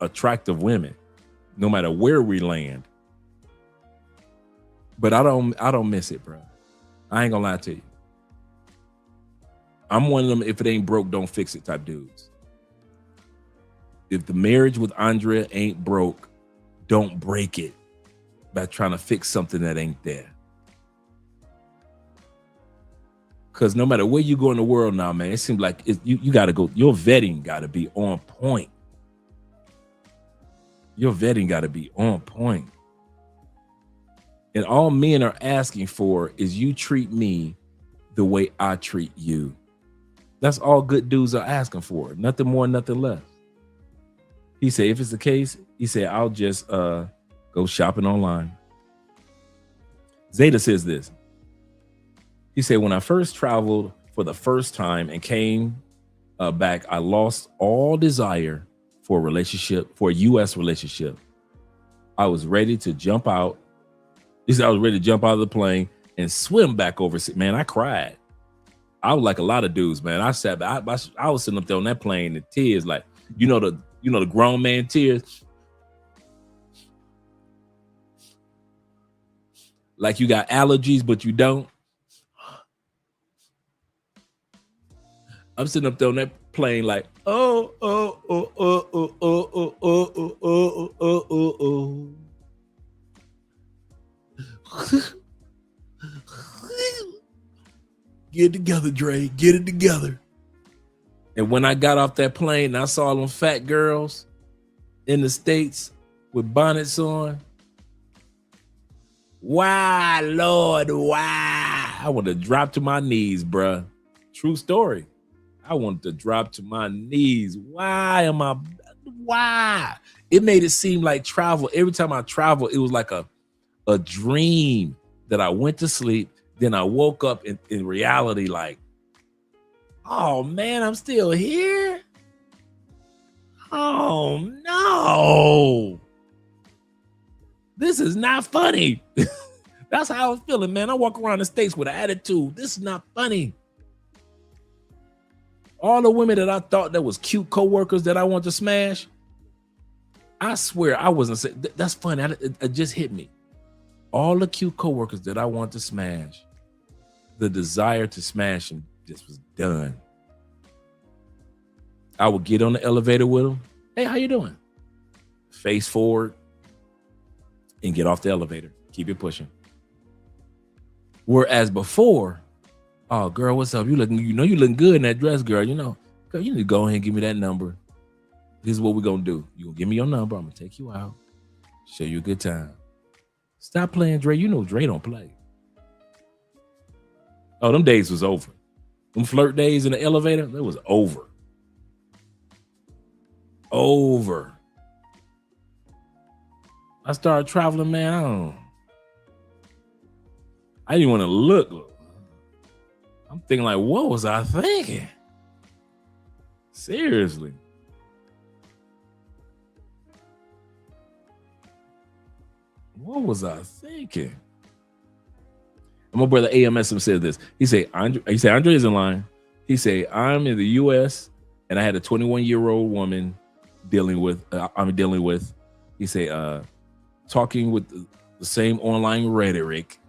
attractive women, no matter where we land. But I don't miss it, bro. I ain't gonna lie to you. I'm one of them, if it ain't broke, don't fix it type dudes. If the marriage with Andrea ain't broke, don't break it by trying to fix something that ain't there. Because no matter where you go in the world now, man, it seems like you got to go. Your vetting got to be on point. Your vetting got to be on point. And all men are asking for is you treat me the way I treat you. That's all good dudes are asking for. Nothing more, nothing less. He said, if it's the case, he said, I'll just go shopping online. Zeta says this. He said, when I first traveled for the first time and came back, I lost all desire for a relationship, for a U.S. relationship. I was ready to jump out. He said, I was ready to jump out of the plane and swim back over. Man, I cried. I was like a lot of dudes, man. I sat back. I was sitting up there on that plane in tears, like, you know the grown man tears. Like you got allergies, but you don't. I'm sitting up there on that plane like, oh. Get it together, Dre. Get it together. And when I got off that plane and I saw them fat girls in the States with bonnets on, why, Lord, why? I want to drop to my knees, bruh. True story. I wanted to drop to my knees. Why? It made it seem like travel. Every time I travel, it was like a dream that I went to sleep. Then I woke up in reality like, oh man, I'm still here? Oh no. This is not funny. That's how I was feeling, man. I walk around the States with an attitude. This is not funny. All the women that I thought that was cute coworkers that I want to smash, I swear I wasn't saying, that's funny. It just hit me. All the cute coworkers that I want to smash, the desire to smash them just was done. I would get on the elevator with them. Hey, how you doing? Face forward and get off the elevator. Keep it pushing. Whereas before, oh, girl, what's up? You looking good in that dress, girl. Girl, you need to go ahead and give me that number. This is what we're going to do. You're going to give me your number. I'm going to take you out. Show you a good time. Stop playing, Dre. You know Dre don't play. Oh, them days was over. Them flirt days in the elevator, that was over. Over. I started traveling, man. I didn't want to look. I'm thinking like, what was I thinking? Seriously. What was I thinking? And my brother AMSM said this. He said, Andre is in line. He said, I'm in the US and I had a 21-year-old woman dealing with. He said, talking with the same online rhetoric,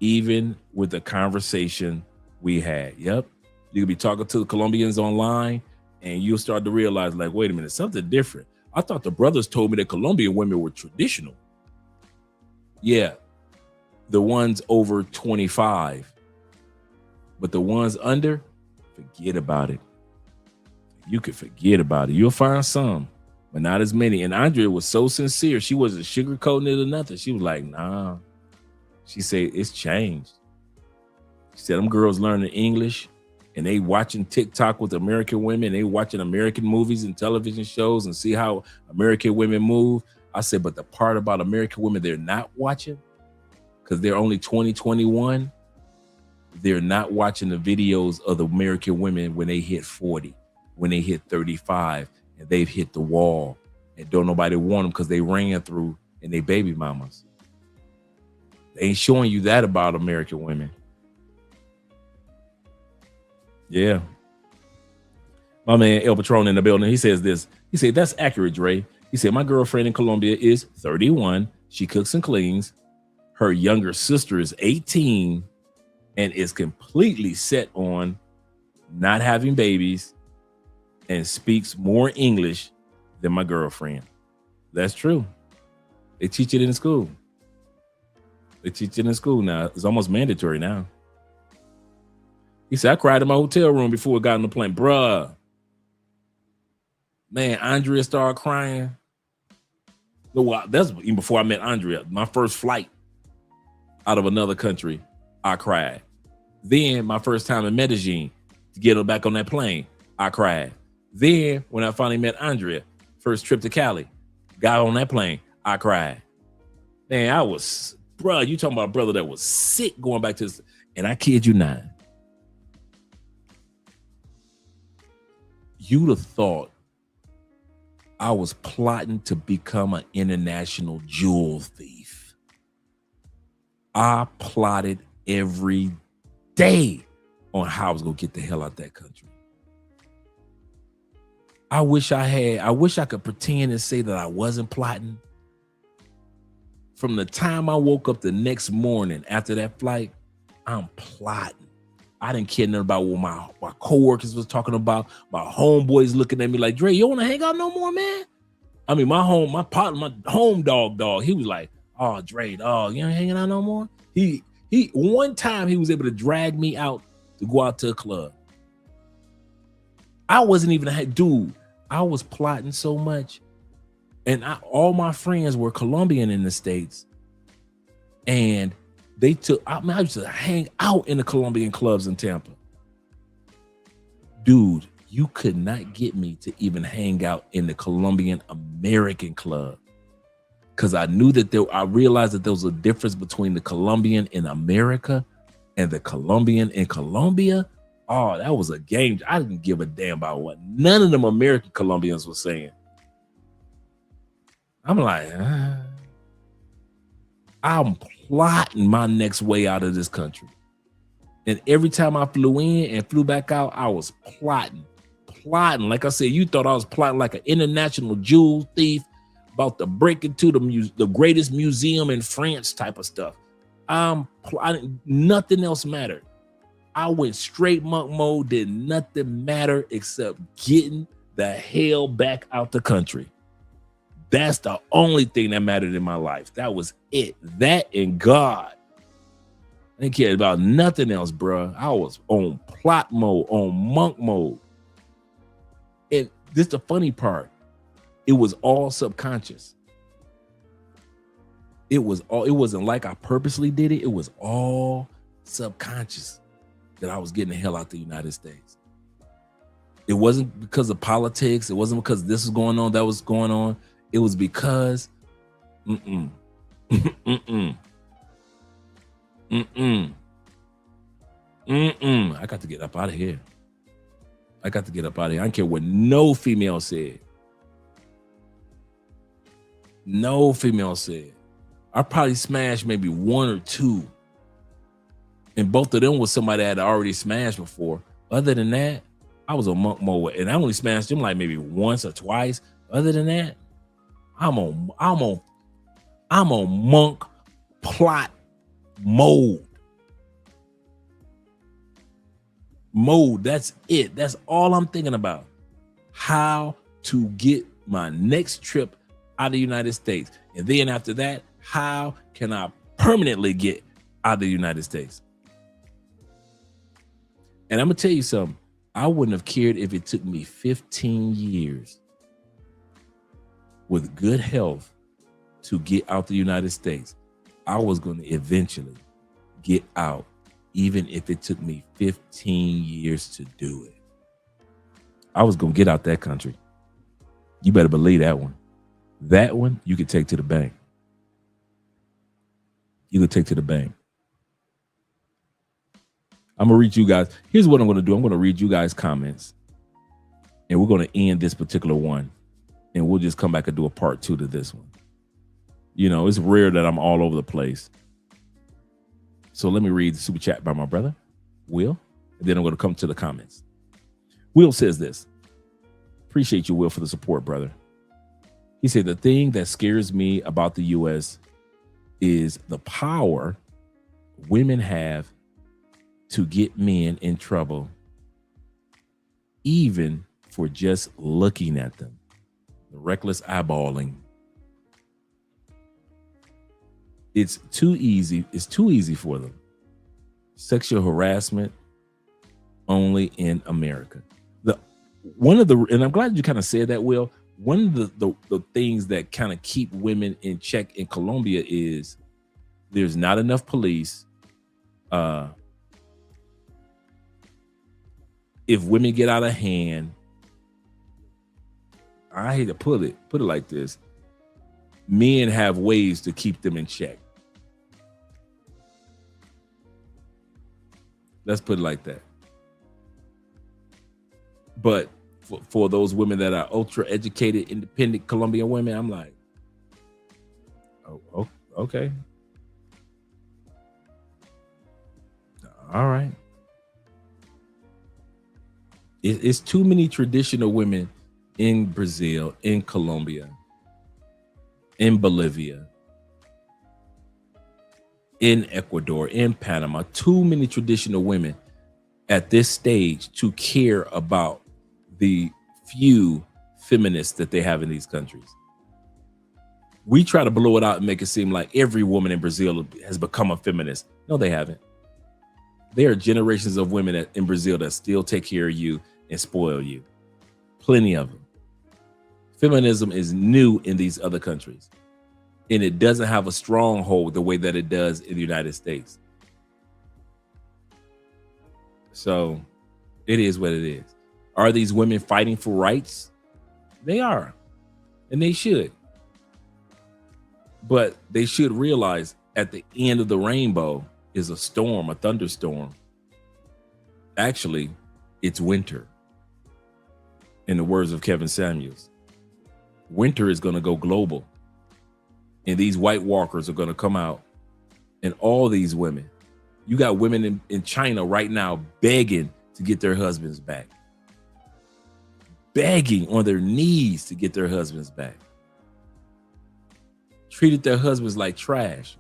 even with the conversation we had. Yep. You could be talking to the Colombians online and you'll start to realize, like, wait a minute, something different. I thought the brothers told me that Colombian women were traditional. Yeah. The ones over 25. But the ones under, forget about it. You could forget about it. You'll find some, but not as many. And Andrea was so sincere. She wasn't sugarcoating it or nothing. She was like, nah. She said, it's changed. She said, them girls learning English and they watching TikTok with American women. They watching American movies and television shows and see how American women move. I said, but the part about American women they're not watching, because they're only 20, 21, they're not watching the videos of the American women when they hit 40, when they hit 35, and they've hit the wall and don't nobody want them because they ran through and they baby mamas. They ain't showing you that about American women. Yeah. My man El Patron in the building, he says this. He said, that's accurate, Dre. He said, my girlfriend in Colombia is 31. She cooks and cleans. Her younger sister is 18 and is completely set on not having babies, and speaks more English than my girlfriend. That's true. They teach it in school. They teach it in school now. It's almost mandatory now. He said, I cried in my hotel room before we got on the plane. Bruh. Man, Andrea started crying. No, that's even before I met Andrea. My first flight out of another country, I cried. Then my first time in Medellin, to get her back on that plane, I cried. Then when I finally met Andrea, first trip to Cali, got on that plane, I cried. Man, I was, bruh, you talking about a brother that was sick going back to this, and I kid you not. You'd have thought I was plotting to become an international jewel thief. I plotted every day on how I was gonna get the hell out that country. I wish I could pretend and say that I wasn't plotting. From the time I woke up the next morning after that flight, I'm plotting. I didn't care nothing about what my coworkers was talking about. My homeboys looking at me like, Dre, you don't want to hang out no more, man? I mean, my home dog, he was like, oh, Dre, dog, you ain't hanging out no more? He one time he was able to drag me out to go out to a club. I wasn't even dude. I was plotting so much. And all my friends were Colombian in the States. And they took, I used to hang out in the Colombian clubs in Tampa. Dude, you could not get me to even hang out in the Colombian American club. Because I knew that I realized that there was a difference between the Colombian in America and the Colombian in Colombia. Oh, that was a game. I didn't give a damn about what none of them American Colombians were saying. I'm like, I'm plotting my next way out of this country. And every time I flew in and flew back out, I was plotting. Like I said, you thought I was plotting like an international jewel thief about to break into the greatest museum in France type of stuff. I'm plotting. Nothing else mattered. I went straight monk mode, did nothing matter except getting the hell back out the country. That's the only thing that mattered in my life. That was it. That and God. I didn't care about nothing else, bro. I was on plot mode, on monk mode. And this is the funny part. It was all subconscious. It wasn't like I purposely did it. It was all subconscious that I was getting the hell out the United States. It wasn't because of politics. It wasn't because this was going on, that was going on. It was because, I got to get up out of here. I don't care what no female said. No female said. I probably smashed maybe one or two. And both of them was somebody that I'd already smashed before. Other than that, I was on monk mode. And I only smashed them like maybe once or twice. Other than that, I'm on monk plot mode. That's it. That's all I'm thinking about. How to get my next trip out of the United States. And then after that, how can I permanently get out of the United States? And I'm gonna tell you something. I wouldn't have cared if it took me 15 years with good health to get out the United States. I was going to eventually get out, even if it took me 15 years to do it. I was going to get out that country. You better believe that one. That one you could take to the bank. You could take to the bank. I'm going to read you guys. Here's what I'm going to do. I'm going to read you guys' comments. And we're going to end this particular one. And we'll just come back and do a part 2 to this one. You know, it's rare that I'm all over the place. So let me read the super chat by my brother, Will. And then I'm going to come to the comments. Will says this. Appreciate you, Will, for the support, brother. He said, the thing that scares me about the U.S. is the power women have to get men in trouble even for just looking at them. The reckless eyeballing. It's too easy. It's too easy for them. Sexual harassment only in America. And I'm glad you kind of said that, Will. One of the things that kind of keep women in check in Colombia is there's not enough police. If women get out of hand, I hate to put it like this, men have ways to keep them in check. Let's put it like that. But for those women that are ultra educated, independent Colombian women, I'm like, oh, okay. All right. It's too many traditional women in Brazil, in Colombia, in Bolivia, in Ecuador, in Panama. Too many traditional women at this stage to care about the few feminists that they have in these countries. We try to blow it out and make it seem like every woman in Brazil has become a feminist. No, they haven't. There are generations of women in Brazil that still take care of you and spoil you. Plenty of them. Feminism is new in these other countries, and it doesn't have a stronghold the way that it does in the United States. So it is what it is. Are these women fighting for rights? They are, and they should. But they should realize at the end of the rainbow is a storm, a thunderstorm. Actually, it's winter. In the words of Kevin Samuels, winter is going to go global. And these White Walkers are going to come out. And all these women, you got women in China right now begging to get their husbands back. Begging on their knees to get their husbands back. Treated their husbands like trash.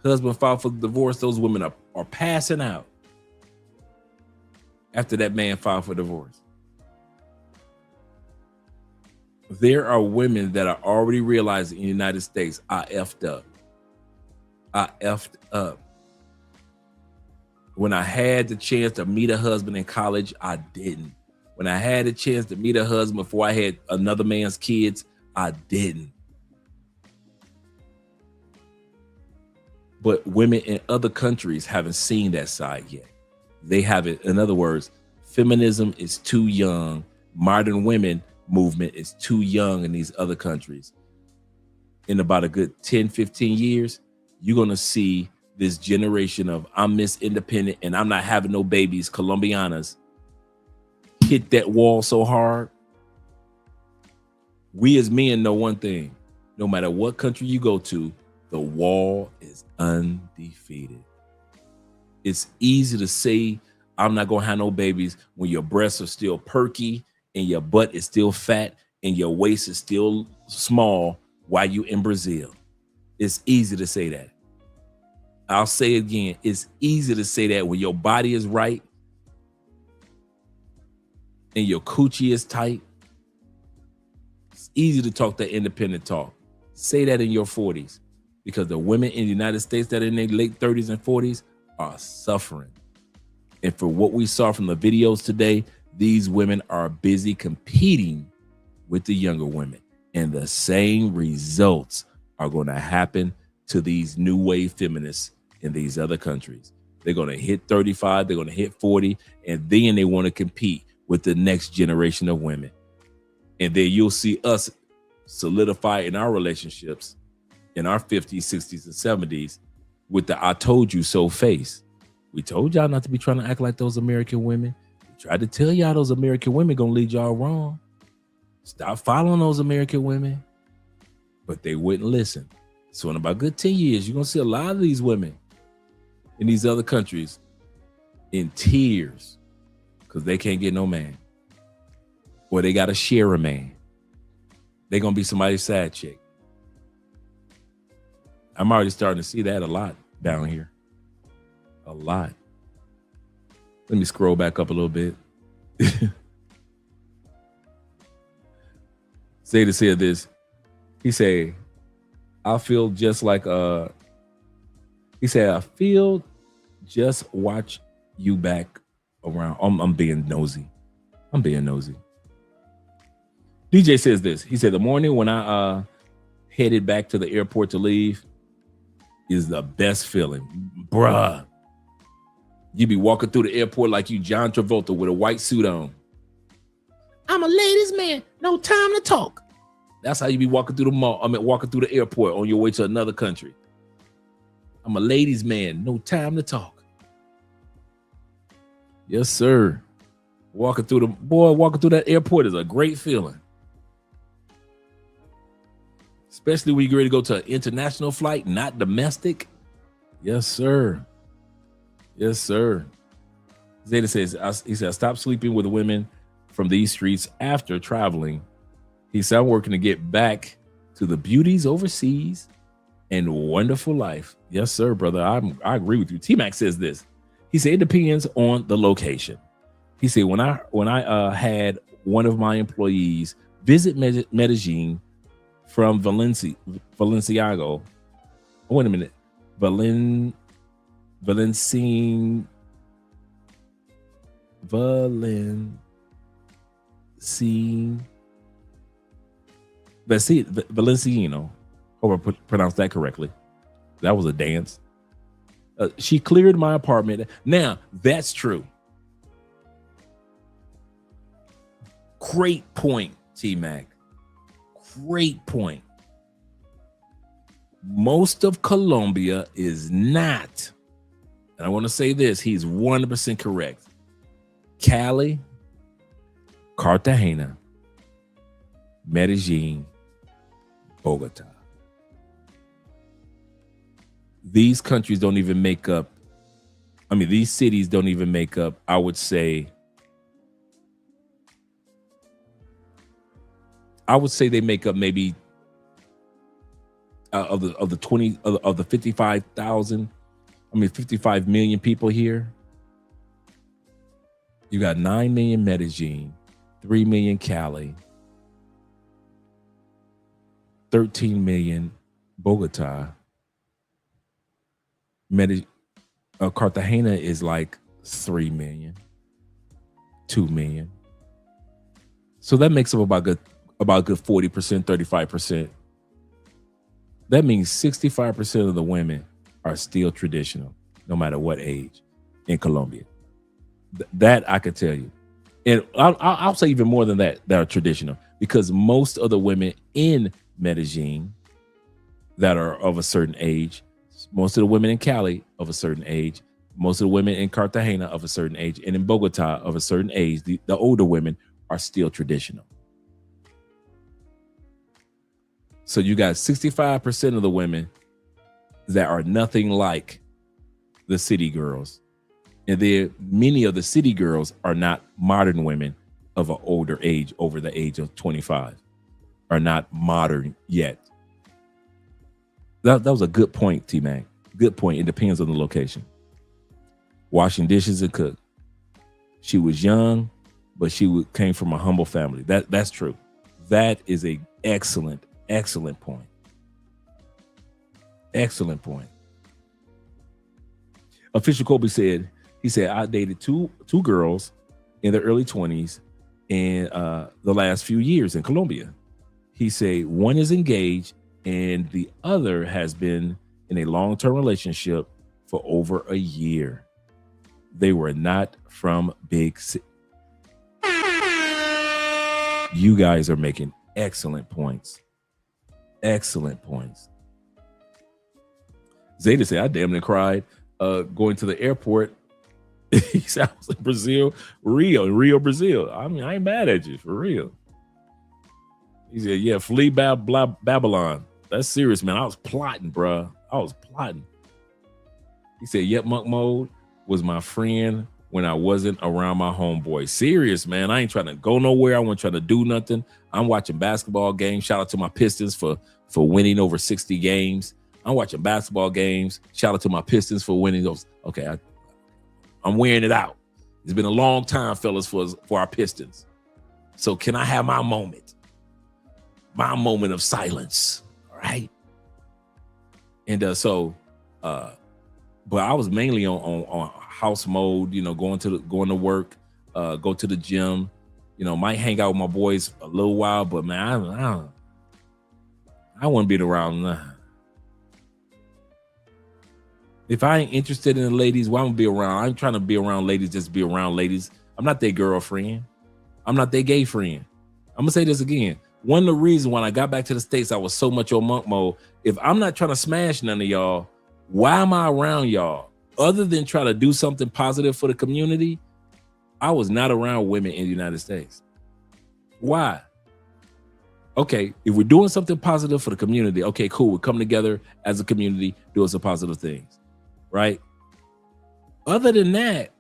Husband filed for divorce. Those women are passing out after that man filed for divorce. There are women that are already realizing in the United States, I effed up. I effed up. When I had the chance to meet a husband in college, I didn't. When I had a chance to meet a husband before I had another man's kids, I didn't. But women in other countries haven't seen that side yet. They haven't. In other words, feminism is too young. Modern women movement is too young in these other countries. In about a good 10, 15 years, you're going to see this generation of I'm Miss Independent and I'm not having no babies, Colombianas, hit that wall so hard. We as men know one thing. No matter what country you go to, the wall is undefeated. It's easy to say, I'm not going to have no babies when your breasts are still perky and your butt is still fat and your waist is still small while you in Brazil. It's easy to say that. I'll say it again. It's easy to say that when your body is right and your coochie is tight. It's easy to talk that independent talk. Say that in your 40s because the women in the United States that are in their late 30s and 40s are suffering. And for what we saw from the videos today, these women are busy competing with the younger women. And the same results are going to happen to these new wave feminists in these other countries. They're going to hit 35, they're going to hit 40, and then they want to compete with the next generation of women. And then you'll see us solidify in our relationships in our 50s, 60s, and 70s with the I told you so face. We told y'all not to be trying to act like those American women. We tried to tell y'all those American women gonna lead y'all wrong. Stop following those American women. But they wouldn't listen. So in about a good 10 years, you're gonna see a lot of these women in these other countries in tears because they can't get no man. Or they gotta share a man. They're gonna be somebody's side chick. I'm already starting to see that a lot down here. A lot. Let me scroll back up a little bit. Zeta said this. He said, I feel just like he said, I feel just watch you back around. I'm being nosy. DJ says this. He said, the morning when I headed back to the airport to leave is the best feeling. Bruh. You be walking through the airport like you John Travolta with a white suit on. I'm a ladies' man. No time to talk. That's how you be walking through the mall. Walking through the airport on your way to another country. I'm a ladies' man. No time to talk. Yes, sir. Walking through that airport is a great feeling. Especially when you get ready to go to an international flight, not domestic. Yes, sir. Yes, sir. Zeta says, he said, stop sleeping with women from these streets after traveling. He said, I'm working to get back to the beauties overseas and wonderful life. Yes, sir, brother. I agree with you. T-Mac says this. He said, it depends on the location. He said, when I had one of my employees visit Medellin from Valenciago. Wait a minute. Valencine. Valenciano. Hope I pronounced that correctly. That was a dance. She cleared my apartment. Now, that's true. Great point, T-Mac. Great point. Most of Colombia is not, and I want to say this, he's 100% correct. Cali, Cartagena, Medellin, Bogota. These countries don't even make up, these cities don't even make up, I would say they make up maybe of the 55,000, 55 million people here. You got 9 million Medellin, 3 million Cali, 13 million Bogota. Cartagena is like 3 million, 2 million. So that makes up about a good 40%, 35%. That means 65% of the women are still traditional, no matter what age, in Colombia. That I could tell you. And I'll say even more than that are traditional, because most of the women in Medellin that are of a certain age, most of the women in Cali of a certain age, most of the women in Cartagena of a certain age, and in Bogota of a certain age, the older women are still traditional. So you got 65% of the women that are nothing like the city girls. And then many of the city girls are not modern women of an older age, over the age of 25, are not modern yet. That was a good point, T-Mac. Good point. It depends on the location. Washing dishes and cook. She was young, but she came from a humble family. That's true. That is a excellent point. Excellent point. Official Kobe said, I dated two girls in their early 20s in the last few years in Colombia. He said one is engaged and the other has been in a long-term relationship for over a year. They were not from big cities. You guys are making excellent points. Excellent points. Zeta said, I damn near cried going to the airport. He said, I was in Brazil, Rio, Brazil. I ain't mad at you, for real. He said, yeah, flee Babylon. That's serious, man. I was plotting, bro. I was plotting. He said, yep, Monk Mode was my friend when I wasn't around my homeboy. Serious, man. I ain't trying to go nowhere. I wasn't trying to do nothing. I'm watching basketball games. Shout out to my Pistons for winning over 60 games. I'm watching basketball games. Shout out to my Pistons for winning those. Okay, I'm wearing it out. It's been a long time, fellas, for our Pistons. So can I have my moment? my moment of silence. All right. And but I was mainly on house mode, you know, going to work, go to the gym, you know, might hang out with my boys a little while, but man, I wouldn't be around. If I ain't interested in the ladies, why I'm gonna be around? I ain't trying to be around ladies just to be around ladies. I'm not their girlfriend. I'm not their gay friend. I'm gonna say this again. One of the reasons when I got back to the States, I was so much on monk mode. If I'm not trying to smash none of y'all, why am I around y'all? Other than try to do something positive for the community, I was not around women in the United States. Why? Okay, if we're doing something positive for the community, okay, cool. We come together as a community, doing some positive things, right? Other than that,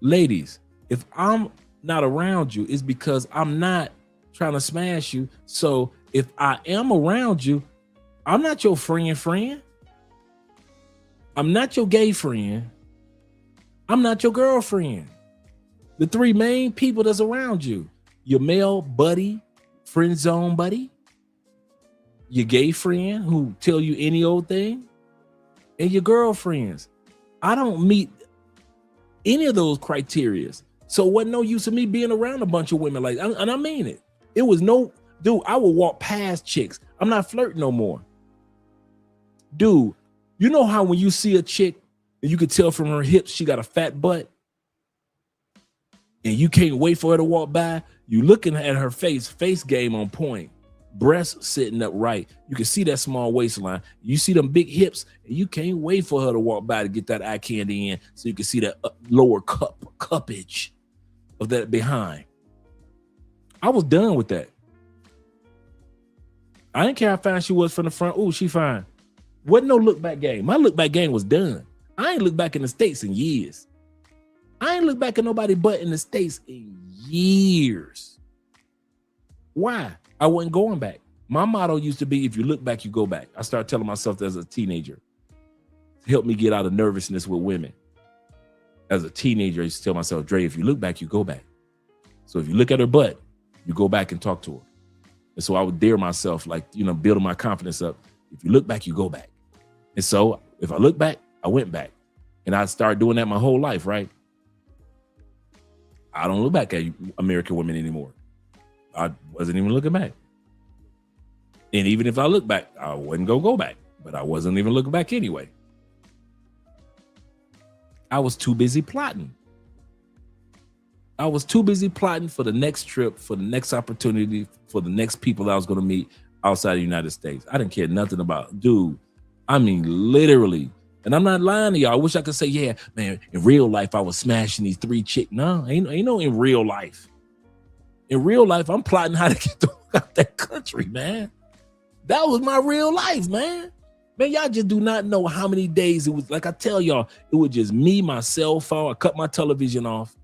ladies, if I'm not around you, it's because I'm not trying to smash you. So if I am around you, I'm not your friend. I'm not your gay friend. I'm not your girlfriend. The three main people that's around you: your male buddy, friend zone buddy, your gay friend who tell you any old thing, and your girlfriends. I don't meet any of those criteria. So it wasn't no use of me being around a bunch of women and I mean it. It was no, dude, I would walk past chicks. I'm not flirting no more. Dude, you know how when you see a chick and you can tell from her hips she got a fat butt and you can't wait for her to walk by? You looking at her face game on point, breasts sitting up right. You can see that small waistline. You see them big hips and you can't wait for her to walk by to get that eye candy in so you can see that lower cuppage of that behind. I was done with that. I didn't care how fine she was from the front. Oh, she fine. Wasn't no look back game. My look back game was done. I ain't looked back in the States in years. I ain't looked back at nobody but in the States in years. Why? I wasn't going back. My motto used to be, if you look back, you go back. I started telling myself that as a teenager to help me get out of nervousness with women. As a teenager, I used to tell myself, Dre, if you look back, you go back. So if you look at her butt, you go back and talk to her. And so I would dare myself, like, you know, building my confidence up. If you look back, you go back. And so if I look back, I went back. And I started doing that my whole life, right? I don't look back at American women anymore. I wasn't even looking back. And even if I look back, I wasn't gonna go back. But I wasn't even looking back anyway. I was too busy plotting. I was too busy plotting for the next trip, for the next opportunity, for the next people that I was going to meet outside the United States. I didn't care nothing about, dude. I mean, literally. And I'm not lying to y'all. I wish I could say, yeah, man, in real life, I was smashing these three chicks. No, ain't no in real life. In real life, I'm plotting how to get the fuck out that country, man. That was my real life, man. Man, y'all just do not know how many days it was. Like I tell y'all, it was just me, my cell phone. I cut my television off.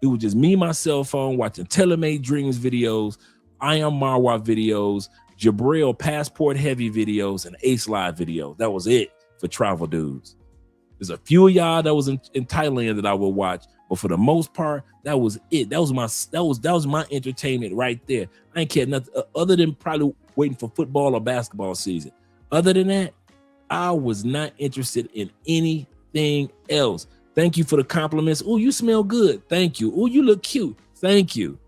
It was just me, my cell phone, watching Telemade Dreams videos, I Am Marwa videos, Jabril Passport Heavy videos, and Ace Live videos. That was it for travel dudes. There's a few of y'all that was in Thailand that I would watch, but for the most part, that was it. That was my entertainment right there. I ain't care nothing other than probably waiting for football or basketball season. Other than that, I was not interested in anything else. Thank you for the compliments. Oh, you smell good. Thank you. Oh, you look cute. Thank you.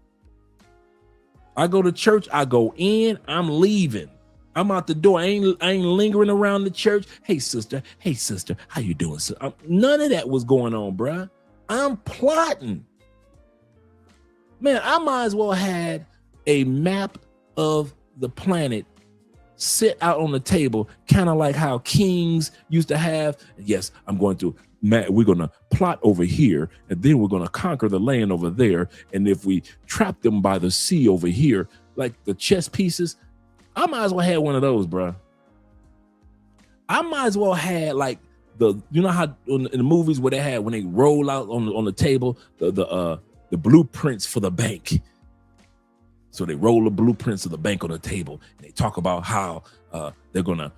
I go to church. I go in. I'm leaving. I'm out the door. I ain't lingering around the church. Hey, sister. Hey, sister. How you doing, sir? None of that was going on, bruh. I'm plotting. Man, I might as well had a map of the planet sit out on the table, kind of like how kings used to have. Yes, I'm going to, we're going to plot over here, and then we're going to conquer the land over there. And if we trap them by the sea over here, like the chess pieces, I might as well have one of those, bro. I might as well had like you know how in the movies where they had, when they roll out on the table, the blueprints for the bank. So they roll the blueprints of the bank on the table, and they talk about how they're gonna,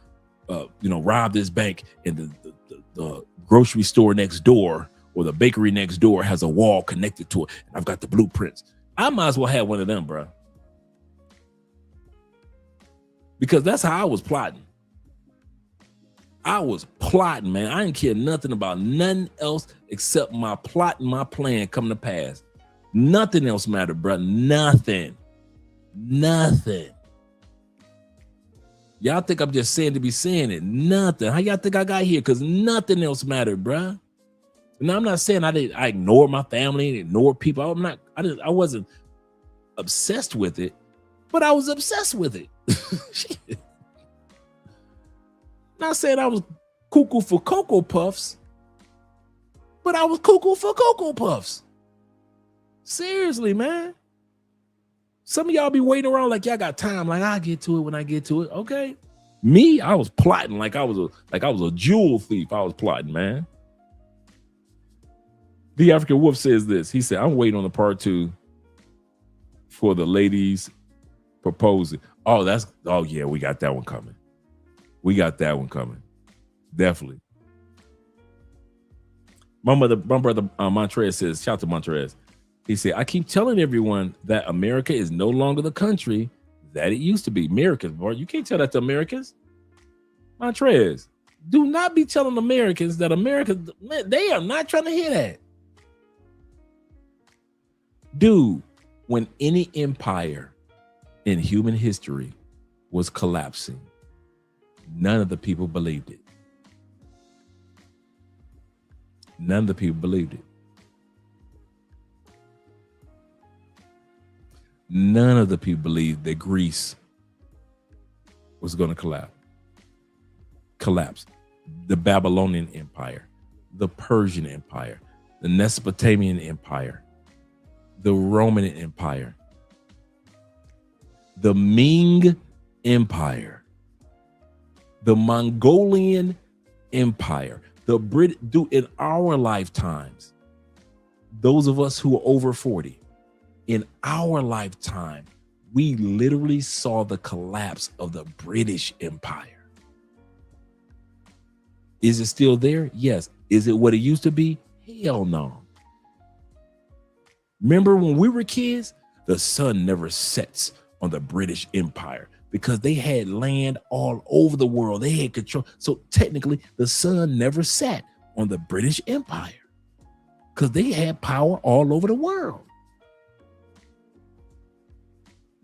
rob this bank, and the grocery store next door or the bakery next door has a wall connected to it. And I've got the blueprints. I might as well have one of them, bro. Because that's how I was plotting. I was plotting, man. I didn't care nothing about nothing else except my plot and my plan come to pass. Nothing else mattered, bro. Nothing. Y'all think I'm just saying to be saying it. Nothing. How y'all think I got here? Because nothing else mattered, bro. Now, I'm not saying I ignored my family, ignored people. I wasn't obsessed with it, but I was obsessed with it. Not saying I was cuckoo for Cocoa Puffs, but I was cuckoo for Cocoa Puffs. Seriously, man. Some of y'all be waiting around like y'all got time. Like, I'll get to it when I get to it. Okay. Me, I was plotting like I was a jewel thief. I was plotting, man. The African Wolf says this. He said, I'm waiting on the part 2 for the ladies proposing. Oh yeah, we got that one coming. Definitely. My brother Montrez says, shout out to Montrez. He said, I keep telling everyone that America is no longer the country that it used to be. Americans, boy, you can't tell that to Americans. Montrez, do not be telling Americans that America, man, they are not trying to hear that. Dude, when any empire in human history was collapsing, none of the people believed it. None of the people believed it. None of the people believed that Greece was going to collapse. The Babylonian Empire, the Persian Empire, the Mesopotamian Empire, the Roman Empire, the Ming Empire, the Mongolian Empire, the in our lifetimes, those of us who are over 40, in our lifetime, we literally saw the collapse of the British Empire. Is it still there? Yes. Is it what it used to be? Hell no. Remember when we were kids, the sun never sets on the British Empire because they had land all over the world. They had control. So technically, the sun never set on the British Empire because they had power all over the world.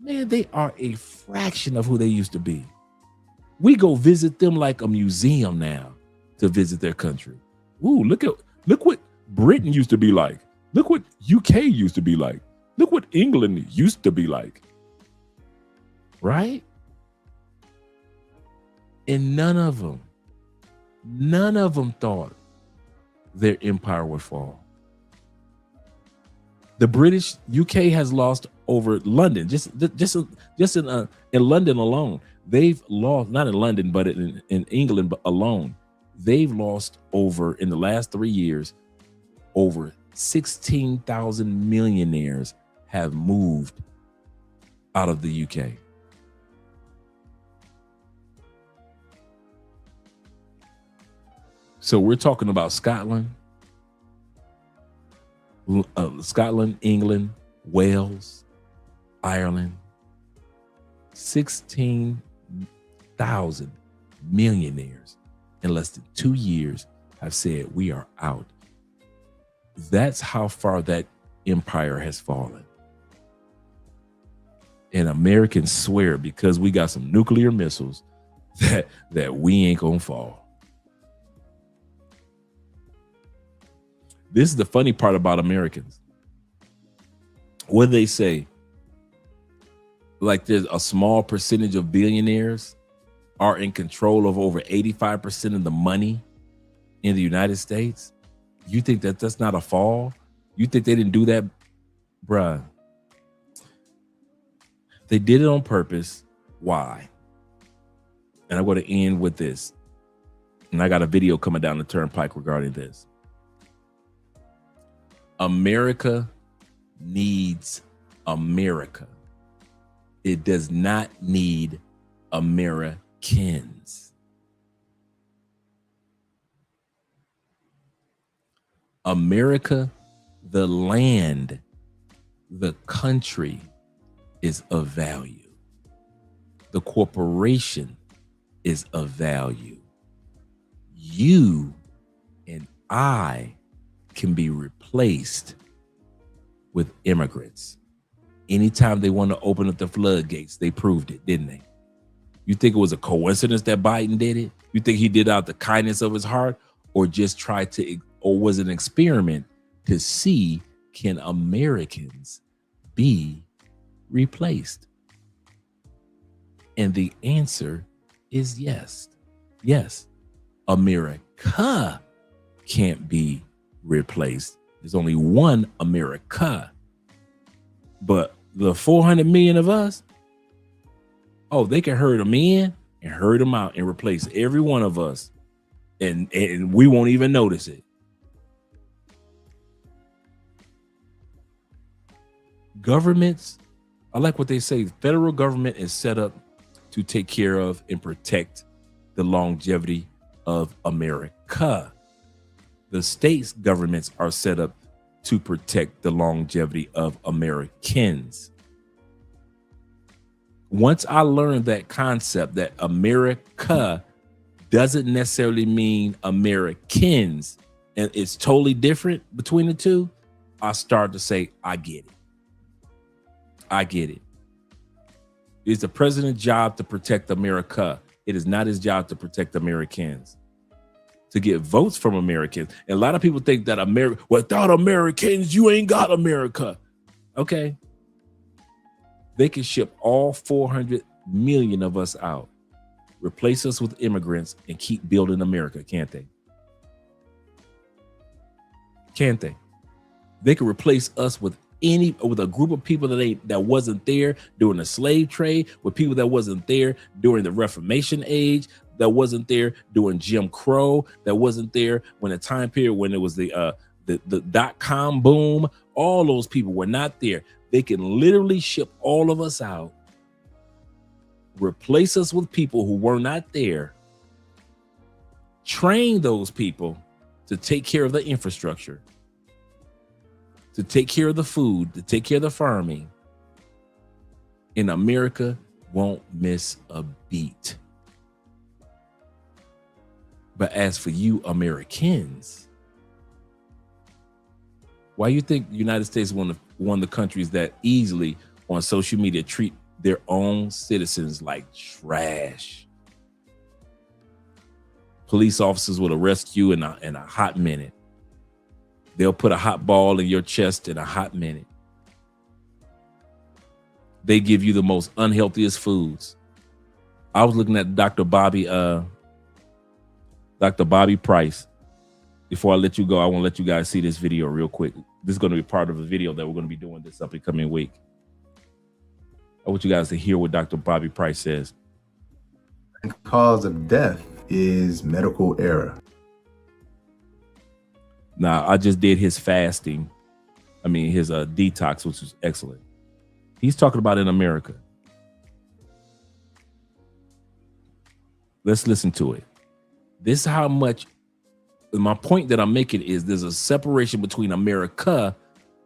Man, they are a fraction of who they used to be. We go visit them like a museum now to visit their country. Ooh, look what Britain used to be like. Look what UK used to be like. Look what England used to be like. Right? And none of them thought their empire would fall. The British, UK has lost over London, just in London alone. They've lost, not in London, but in England alone. They've lost over, in the last 3 years, over 16,000 millionaires have moved out of the UK. So we're talking about Scotland, England, Wales, Ireland. 16,000 millionaires in less than 2 years have said we are out. That's how far that empire has fallen. And Americans swear because we got some nuclear missiles that we ain't gonna fall. This is the funny part about Americans. What do they say? Like there's a small percentage of billionaires are in control of over 85% of the money in the United States. You think that that's not a fall? You think they didn't do that? Bruh. They did it on purpose. Why? And I'm going to end with this. And I got a video coming down the turnpike regarding this. America needs America. It does not need Americans. America, the land, The country is of value. The corporation is of value. You and I can be replaced with immigrants. Anytime they want to open up the floodgates, they proved it, didn't they? You think it was a coincidence that Biden did it? You think he did it out the kindness of his heart, or just tried to, or was it an experiment to see, can Americans be replaced? And the answer is yes. Yes, America can't be replaced. There's only one America. But the 400 million of us, oh, they can herd them in and herd them out and replace every one of us. And we won't even notice it. Governments, I like what they say. The federal government is set up to take care of and protect the longevity of America. The states' governments are set up to protect the longevity of Americans. Once I learned that concept that America doesn't necessarily mean Americans, and it's totally different between the two, I started to say, I get it. I get it. It's the president's job to protect America. It is not his job to protect Americans, to get votes from Americans. And a lot of people think that without Americans, you ain't got America. Okay. They can ship all 400 million of us out, replace us with immigrants, and keep building America, can't they? Can't they? They can replace us with a group of people that wasn't there during the slave trade, with people that wasn't there during the Reformation age, that wasn't there during Jim Crow, that wasn't there when the time period when it was the dot-com boom. All those people were not there. They can literally ship all of us out, replace us with people who were not there, train those people to take care of the infrastructure, to take care of the food, to take care of the farming. And America won't miss a beat. But as for you Americans, why you think the United States is one of the countries that easily on social media treat their own citizens like trash? Police officers will arrest you in a hot minute. They'll put a hot ball in your chest in a hot minute. They give you the most unhealthiest foods. I was looking at Dr. Bobby Price. Before I let you go, I want to let you guys see this video real quick. This is going to be part of a video that we're going to be doing this upcoming week. I want you guys to hear what Dr. Bobby Price says. The cause of death is medical error. Now, I just did his fasting. I mean, his detox, which was excellent. He's talking about in America. Let's listen to it. This is how much, my point that I'm making is there's a separation between America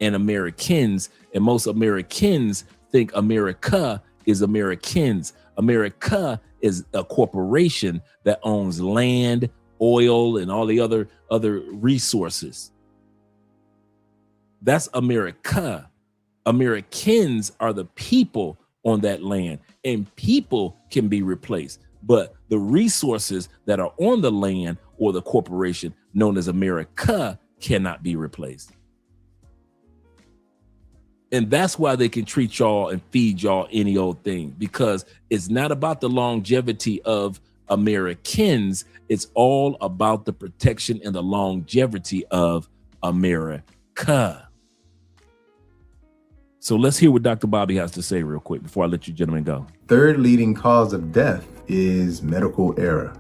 and Americans, and most Americans think America is Americans. America is a corporation that owns land, oil, and all the other resources. That's America. Americans are the people on that land, and people can be replaced. But the resources that are on the land or the corporation known as America cannot be replaced. And that's why they can treat y'all and feed y'all any old thing, because it's not about the longevity of Americans. It's all about the protection and the longevity of America. So let's hear what Dr. Bobby has to say real quick before I let you gentlemen go. Third leading cause of death is medical error.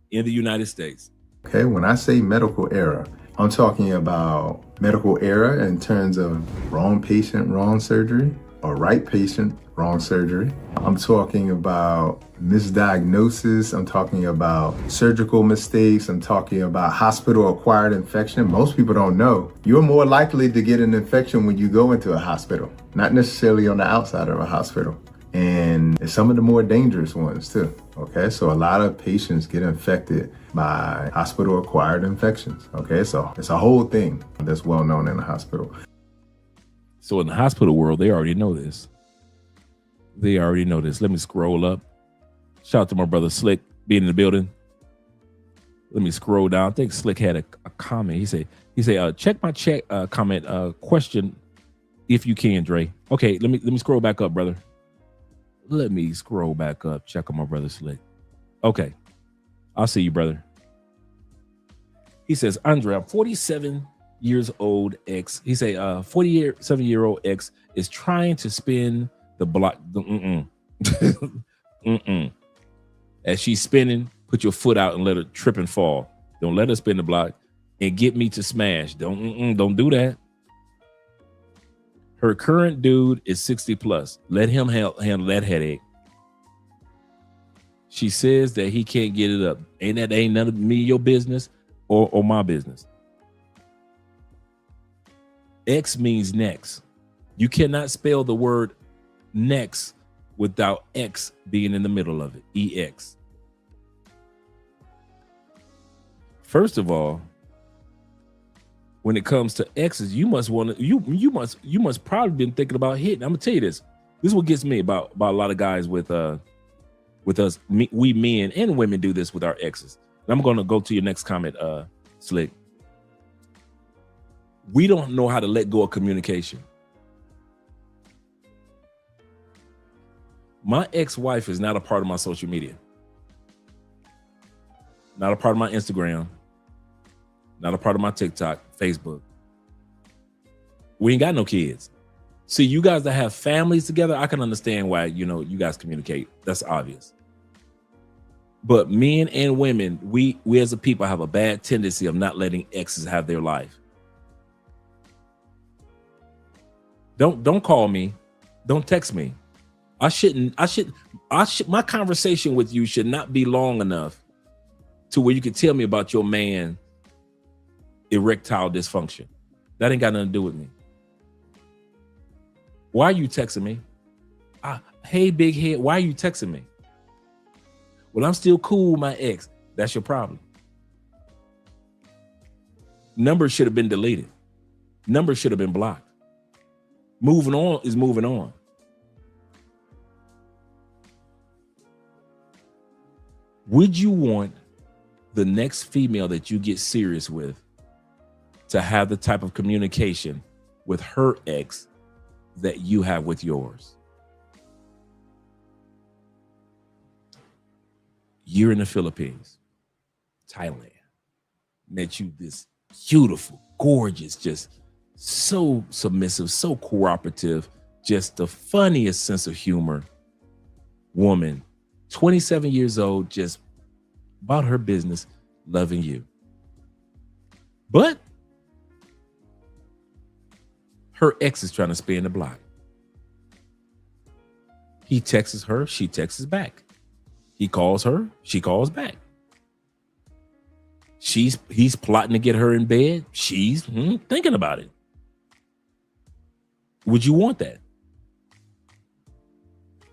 In the United States. Okay, when I say medical error, I'm talking about medical error in terms of wrong patient, wrong surgery, a right patient, wrong surgery. I'm talking about misdiagnosis. I'm talking about surgical mistakes. I'm talking about hospital-acquired infection. Most people don't know. You're more likely to get an infection when you go into a hospital, not necessarily on the outside of a hospital. And it's some of the more dangerous ones too, okay? So a lot of patients get infected by hospital-acquired infections, okay? So it's a whole thing that's well known in the hospital. So in the hospital world, they already know this. They already know this. Let me scroll up. Shout out to my brother Slick being in the building. Let me scroll down. I think Slick had a comment. He said, check my comment question if you can, Dre. Okay, let me scroll back up, brother. Let me scroll back up. Check on my brother Slick. Okay, I'll see you, brother. He says, Andre, I'm 47 years old ex. He say 47-year-old ex is trying to spin the block. As she's spinning, put your foot out and let her trip and fall. Don't let her spin the block and get me to smash. Don't do that. Her current dude is 60 plus. Let him handle that headache. She says that he can't get it up. Ain't none of me your business or my business. X means next. You cannot spell the word next without X being in the middle of it. EX. First of all, when it comes to X's, you must probably been thinking about hitting. I'm gonna tell you this. This is what gets me about a lot of guys with us. We men and women do this with our exes. And I'm gonna go to your next comment, Slick. We don't know how to let go of communication. My ex-wife is not a part of my social media. Not a part of my Instagram. Not a part of my TikTok, Facebook. We ain't got no kids. See, you guys that have families together, I can understand why, you guys communicate. That's obvious. But men and women, we as a people have a bad tendency of not letting exes have their life. Don't call me. Don't text me. My conversation with you should not be long enough to where you can tell me about your man erectile dysfunction. That ain't got nothing to do with me. Why are you texting me? Hey, big head, why are you texting me? Well, I'm still cool with my ex. That's your problem. Numbers should have been deleted. Numbers should have been blocked. Moving on is moving on. Would you want the next female that you get serious with to have the type of communication with her ex that you have with yours? You're in the Philippines, Thailand, met you this beautiful, gorgeous, just so submissive, so cooperative, just the funniest sense of humor woman, 27 years old, just about her business, loving you. But her ex is trying to spin the block. He texts her, she texts back. He calls her, she calls back. He's plotting to get her in bed. She's thinking about it. Would you want that?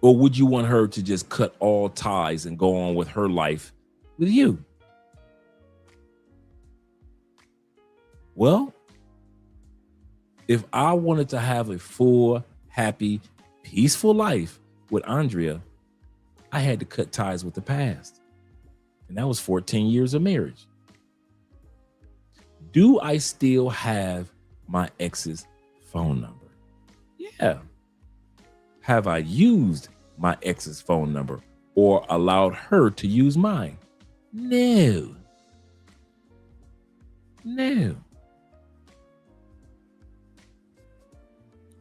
Or would you want her to just cut all ties and go on with her life with you? Well, if I wanted to have a full, happy, peaceful life with Andrea, I had to cut ties with the past. And that was 14 years of marriage. Do I still have my ex's phone number? Yeah. Have I used my ex's phone number or allowed her to use mine? No.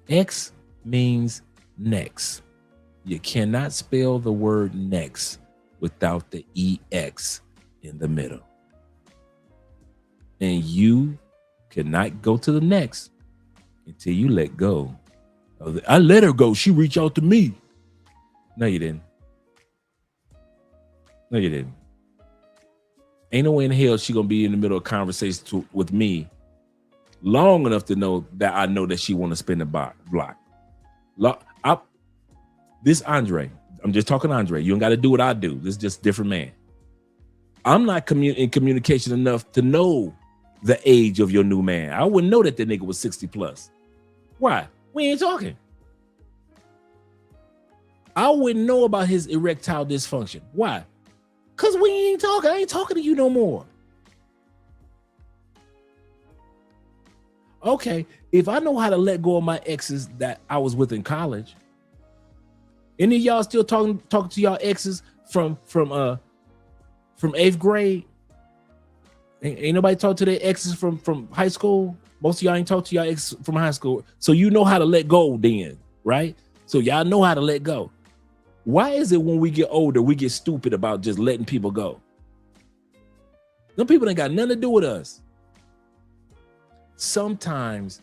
X means next. You cannot spell the word next without the EX in the middle. And you cannot go to the next until you let go I let her go. She reached out to me. No, you didn't. No, you didn't. Ain't no way in hell she gonna be in the middle of a conversation with me long enough to know that I know that she want to spin the block. This Andre, I'm just talking Andre. You don't got to do what I do. This is just a different man. I'm not in communication enough to know the age of your new man. I wouldn't know that the nigga was 60 plus. Why? We ain't talking. I wouldn't know about his erectile dysfunction. Why? Because we ain't talking. I ain't talking to you no more. Okay, if I know how to let go of my exes that I was with in college, any of y'all still talking to y'all exes from 8th grade? Ain't nobody talk to their exes from high school. Most of y'all ain't talk to y'all exes from high school. So you know how to let go then, right? So y'all know how to let go. Why is it when we get older, we get stupid about just letting people go? Them people ain't got nothing to do with us. Sometimes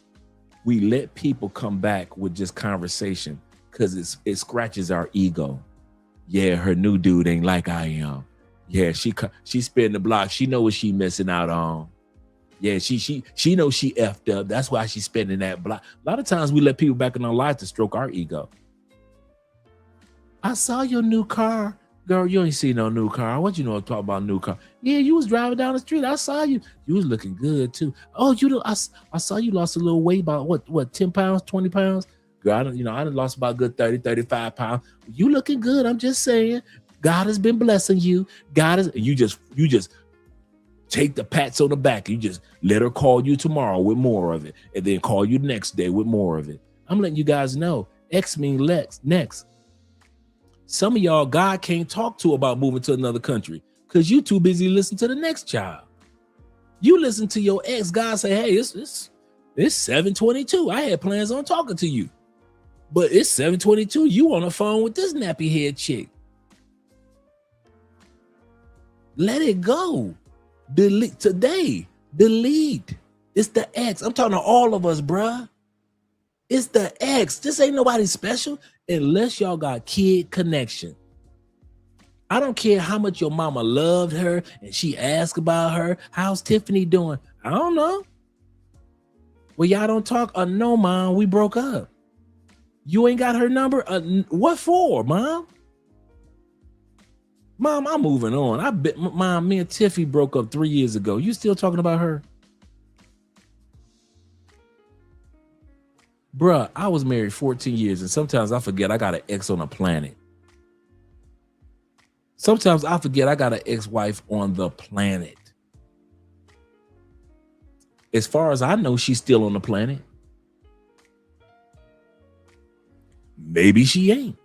we let people come back with just conversation because it scratches our ego. Yeah, her new dude ain't like I am. Yeah, she spinning the block. She know what she missing out on. Yeah, she knows she effed up. That's why she's spending that block. A lot of times we let people back in our lives to stroke our ego. I saw your new car. Girl, you ain't seen no new car. What you know talk about new car? Yeah, you was driving down the street. I saw you. You was looking good too. Oh, I saw you lost a little weight, about what 10 pounds, 20 pounds? Girl, I done lost about a good 30, 35 pounds. You looking good. I'm just saying. God has been blessing you. You just take the pats on the back. You just let her call you tomorrow with more of it. And then call you the next day with more of it. I'm letting you guys know. X means next. Some of y'all, God can't talk to about moving to another country because you too busy listening to the next child. You listen to your ex, God say, hey, it's 7:22. I had plans on talking to you. But it's 7:22. You on the phone with this nappy head chick. Let it go. Delete today. Delete. It's the ex. I'm talking to all of us, bruh. It's the ex. This ain't nobody special unless y'all got kid connection. I don't care how much your mama loved her and she asked about her. How's Tiffany doing? I don't know. Well, y'all don't talk. No, mom, we broke up. You ain't got her number? What for, mom? Mom, I'm moving on. I bet, mom, me and Tiffany broke up 3 years ago. You still talking about her? Bruh, I was married 14 years, and sometimes I forget I got an ex on a planet. Sometimes I forget I got an ex-wife on the planet. As far as I know, she's still on the planet. Maybe she ain't.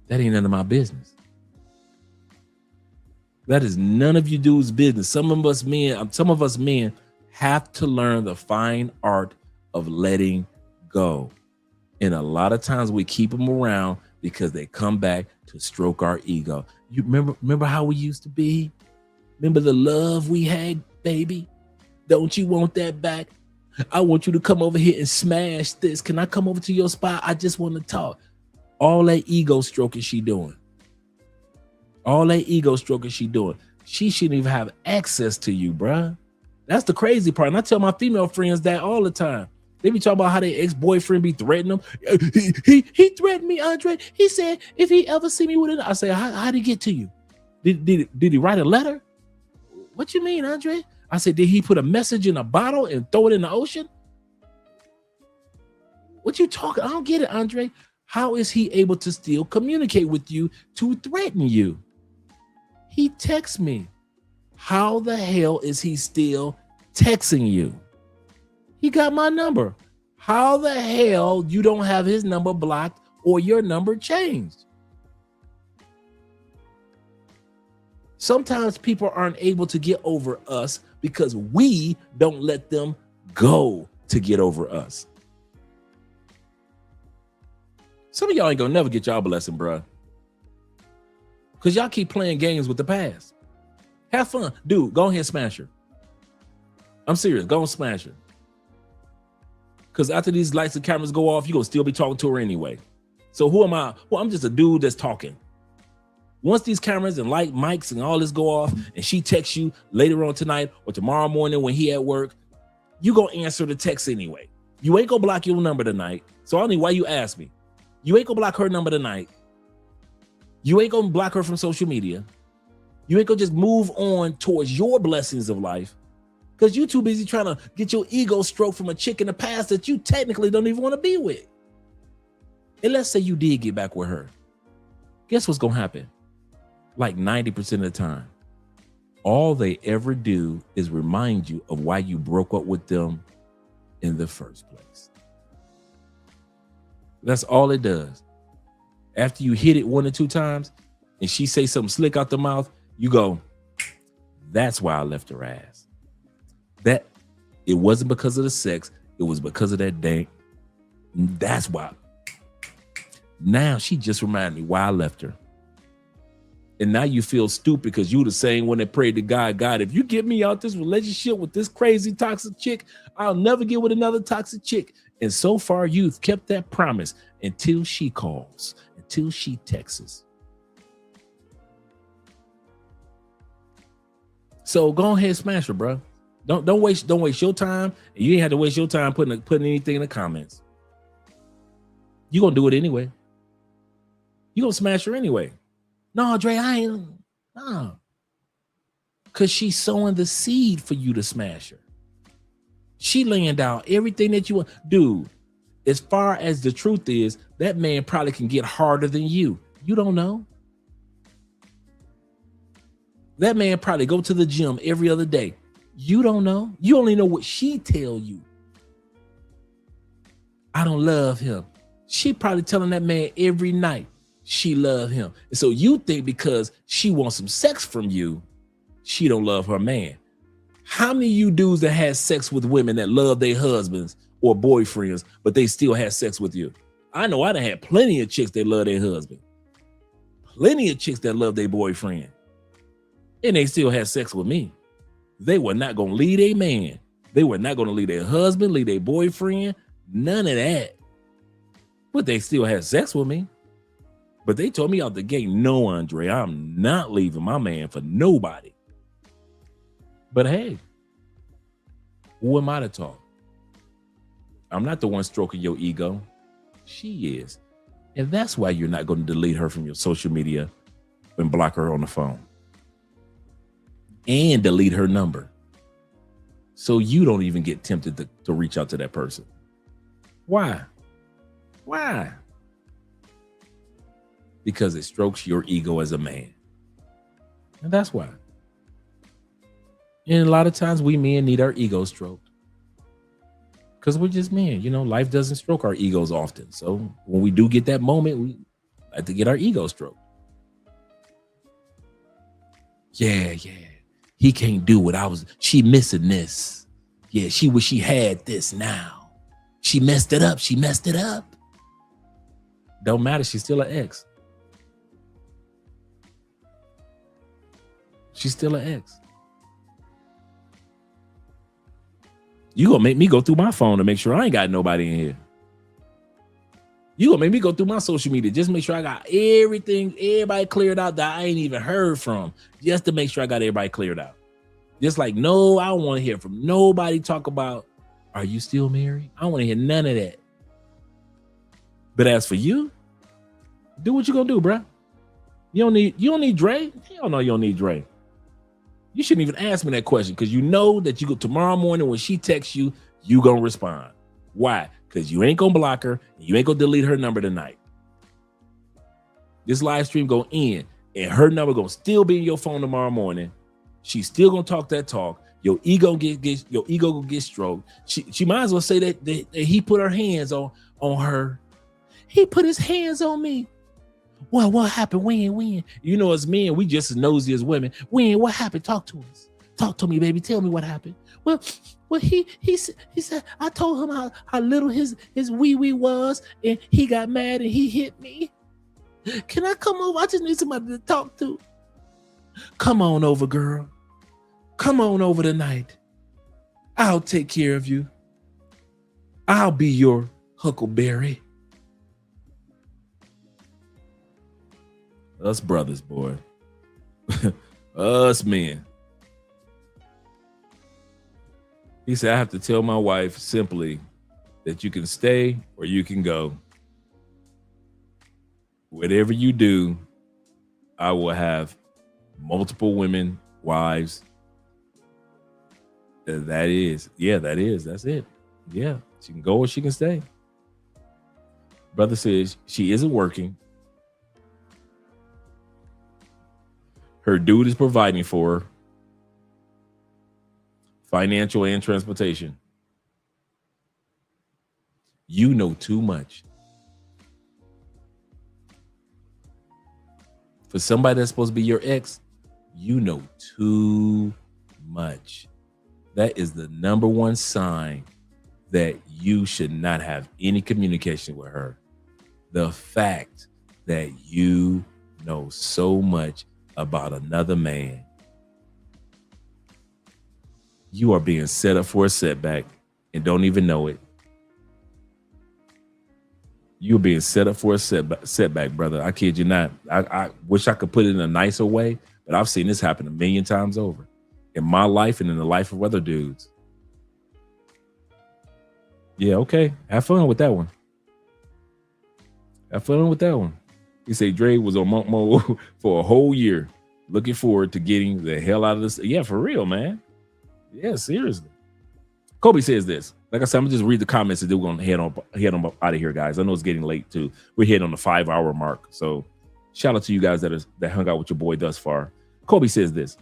That ain't none of my business. That is none of you dudes' business. Some of us men have to learn the fine art of letting go. And a lot of times we keep them around because they come back to stroke our ego. You remember how we used to be? Remember the love we had, baby? Don't you want that back? I want you to come over here and smash this. Can I come over to your spot? I just want to talk. All that ego stroking she doing. All that ego stroking she doing. She shouldn't even have access to you, bruh. That's the crazy part. And I tell my female friends that all the time. They be talking about how their ex-boyfriend be threatening them. He threatened me, Andre. He said if he ever see me with it, I say, how'd he get to you? Did he write a letter? What you mean, Andre? I said, did he put a message in a bottle and throw it in the ocean? What you talking? I don't get it, Andre. How is he able to still communicate with you to threaten you? He texts me. How the hell is he still texting you? He got my number. How the hell you don't have his number blocked or your number changed? Sometimes people aren't able to get over us because we don't let them go to get over us. Some of y'all ain't gonna never get y'all blessing, bruh. Because y'all keep playing games with the past. Have fun. Dude, go ahead and smash her. I'm serious. Go and smash her. Because after these lights and cameras go off, you're going to still be talking to her anyway. So who am I? Well, I'm just a dude that's talking. Once these cameras and light mics and all this go off and she texts you later on tonight or tomorrow morning when he at work, you going to answer the text anyway. You ain't going to block your number tonight. So I don't know why you ask me. You ain't going to block her number tonight. You ain't going to block her from social media. You ain't going to just move on towards your blessings of life because you too busy trying to get your ego stroked from a chick in the past that you technically don't even want to be with. And let's say you did get back with her. Guess what's going to happen? Like 90% of the time, all they ever do is remind you of why you broke up with them in the first place. That's all it does. After you hit it 1 or 2 times and she say something slick out the mouth, you go, that's why I left her ass. That it wasn't because of the sex. It was because of that dank. That's why. Now she just reminded me why I left her. And now you feel stupid because you the same one that prayed to God, God, if you get me out this relationship with this crazy toxic chick, I'll never get with another toxic chick. And so far you've kept that promise until she calls, until she texts. So go ahead and smash her, bro. Don't waste your time. And you ain't have to waste your time putting anything in the comments. You gonna do it anyway. You gonna smash her anyway. No, Dre, I ain't. No. Because she's sowing the seed for you to smash her. She laying down everything that you want. Dude, as far as the truth is, that man probably can get harder than you. You don't know. That man probably go to the gym every other day. You don't know. You only know what she tell you. I don't love him. She probably telling that man every night she love him. And so you think because she wants some sex from you, she don't love her man. How many of you dudes that had sex with women that love their husbands or boyfriends, but they still had sex with you? I know I done had plenty of chicks that love their husband. Plenty of chicks that love their boyfriend. And they still had sex with me. They were not going to leave a man. They were not going to leave their husband, leave their boyfriend, none of that. But they still had sex with me. But they told me out the gate, no, Andre, I'm not leaving my man for nobody. But hey, who am I to talk? I'm not the one stroking your ego. She is. And that's why you're not going to delete her from your social media and block her on the phone. And delete her number. So you don't even get tempted to reach out to that person. Why? Why? Because it strokes your ego as a man. And that's why. And a lot of times we men need our ego stroked. Because we're just men. You know, life doesn't stroke our egos often. So when we do get that moment, we like to get our ego stroked. Yeah. He can't do what she missing this. Yeah, she wish she had this now. She messed it up. Don't matter. She's still an ex. She's still an ex. You gonna make me go through my phone to make sure I ain't got nobody in here. You gonna make me go through my social media just make sure I got everybody cleared out that I ain't even heard from, just to make sure I got everybody cleared out. Just like, no, I don't want to hear from nobody talk about, are you still married? I don't want to hear none of that. But as for you, do what you gonna do, bro. You don't need Dre? Hell no, you don't need Dre. You shouldn't even ask me that question because you know that you go tomorrow morning when she texts you, you gonna respond. Why? Because you ain't gonna block her and you ain't gonna delete her number tonight. This live stream gonna end and her number gonna still be in your phone tomorrow morning. She's still gonna talk that talk. Your ego gonna get stroked. She might as well say that he put her hands on her. He put his hands on me. Well, what happened? When? You know, as men, we just as nosy as women. When? What happened? Talk to us. Talk to me, baby. Tell me what happened. Well, he said, I told him how little his wee was, and he got mad and he hit me. Can I come over? I just need somebody to talk to. Come on over, girl. Come on over tonight. I'll take care of you. I'll be your Huckleberry. Us brothers, boy. Us men. He said, I have to tell my wife simply that you can stay or you can go. Whatever you do, I will have multiple women, wives. That is. That's it. Yeah, she can go or she can stay. Brother says she isn't working. Her dude is providing for her. Financial and transportation. You know too much. For somebody that's supposed to be your ex, you know too much. That is the number one sign that you should not have any communication with her. The fact that you know so much about another man. You are being set up for a setback and don't even know it. You're being set up for a setback, brother. I kid you not. I wish I could put it in a nicer way, but I've seen this happen 1,000,000 times over in my life and in the life of other dudes. Yeah, okay. Have fun with that one. Have fun with that one. He said Dre was on monk mode for a whole year. Looking forward to getting the hell out of this. Yeah, for real, man. Yeah, seriously. Kobe says this. Like I said, I'm gonna just read the comments and then we're gonna head on out of here, guys. I know it's getting late too. We're hitting on the 5-hour mark. So shout out to you guys that hung out with your boy thus far. Kobe says this.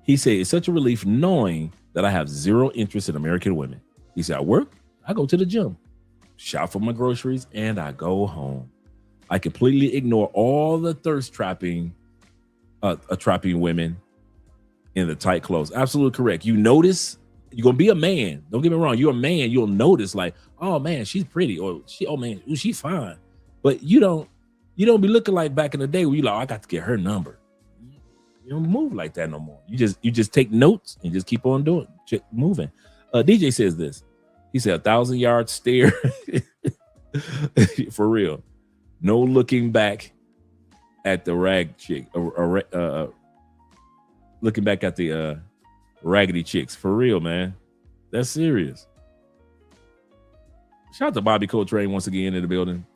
He said, it's such a relief knowing that I have zero interest in American women. He said, I work, I go to the gym, shop for my groceries, and I go home. I completely ignore all the thirst trapping women in the tight clothes. Absolutely correct. You notice, you're gonna be a man. Don't get me wrong. You're a man. You'll notice like, oh man, she's pretty, or she's fine. But you don't be looking like back in the day where you like, oh, I got to get her number. You don't move like that no more. You just take notes and just keep on doing, moving. DJ says this. He said 1,000-yard stare. For real. No looking back at the rag chick. Looking back at the raggedy chicks. For real, man. That's serious. Shout out to Bobby Coltrane once again in the building.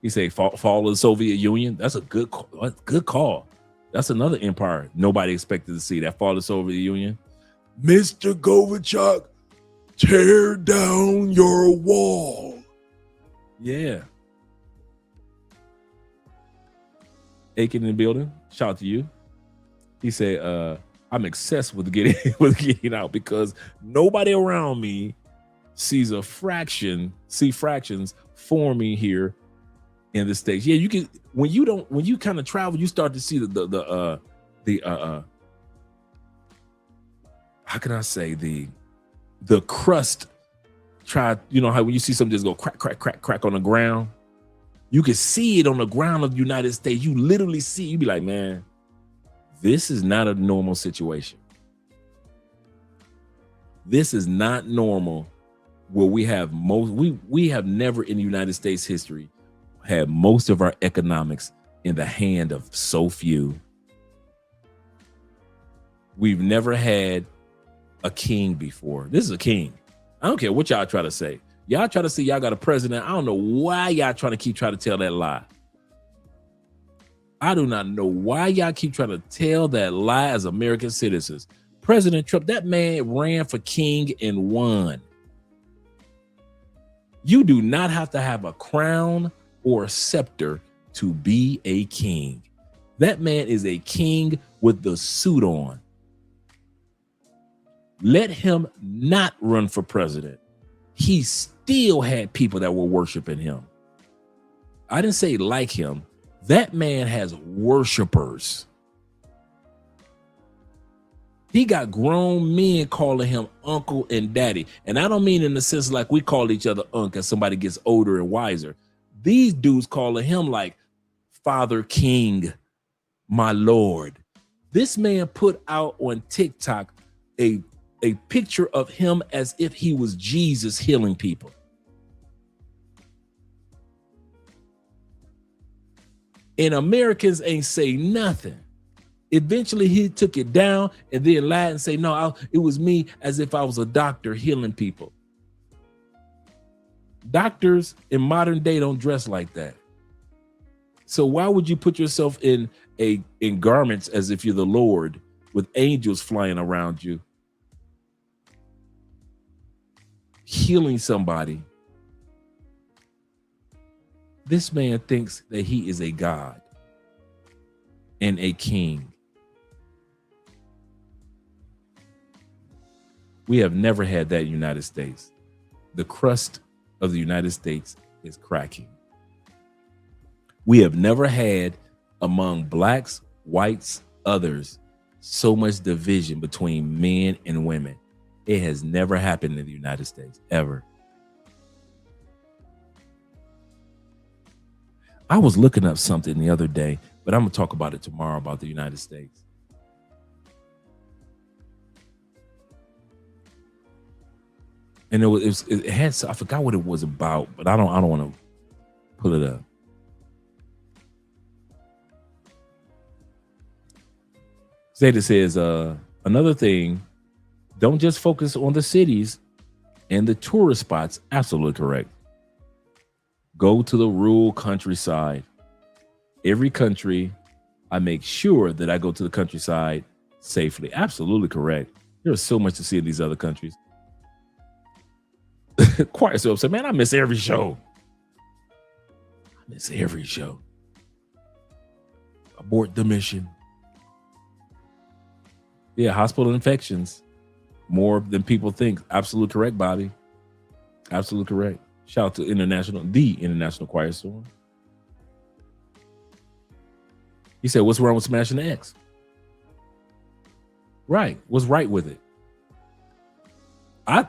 He said fall of the Soviet Union. That's a good call. That's another empire nobody expected to see. That fall of the Soviet Union. Mr. Gorbachev, tear down your wall. Yeah. Aiken in the building. Shout out to you. He said, I'm obsessed with getting out because nobody around me sees fractions forming here in the States. Yeah, you can when you kind of travel, you start to see the how can I say the crust try, you know how when you see something just go crack on the ground, you can see it on the ground of the United States. You literally see, you be like, man, this is not a normal situation. This is not normal where we have we have never in the United States history had most of our economics in the hand of so few. We've never had a king before. This is a king. I don't care what y'all try to say. Y'all try to say y'all got a president. I don't know why y'all trying to try to tell that lie. I do not know why y'all keep trying to tell that lie as American citizens. President Trump, that man ran for king and won. You do not have to have a crown or a scepter to be a king. That man is a king with the suit on. Let him not run for president. He still had people that were worshiping him. I didn't say like him. That man has worshipers. He got grown men calling him uncle and daddy. And I don't mean in the sense like we call each other uncle as somebody gets older and wiser. These dudes calling him like Father King, my Lord. This man put out on TikTok a a picture of him as if he was Jesus healing people. And Americans ain't say nothing. Eventually he took it down and then lied and say, no, it was me, as if I was a doctor healing people. Doctors in modern day don't dress like that. So why would you put yourself in garments as if you're the Lord with angels flying around you, healing somebody? This man thinks that he is a God and a king. We have never had that in the United States. The crust of the United States is cracking. We have never had among blacks, whites, others, so much division between men and women. It has never happened in the United States, ever. I was looking up something the other day, but I'm gonna talk about it tomorrow about the United States. And it had, I forgot what it was about, but I don't want to pull it up. Zeta says, another thing, don't just focus on the cities and the tourist spots. Absolutely correct. Go to the rural countryside. Every country, I make sure that I go to the countryside safely. Absolutely correct. There's so much to see in these other countries. Quiet so upset, man, I miss every show. I miss every show. Abort the mission. Yeah, hospital infections, more than people think. Absolutely correct, Bobby. Absolutely correct. Shout out to the International Quiet Storm. He said, what's wrong with smashing the X? Right. What's right with it? I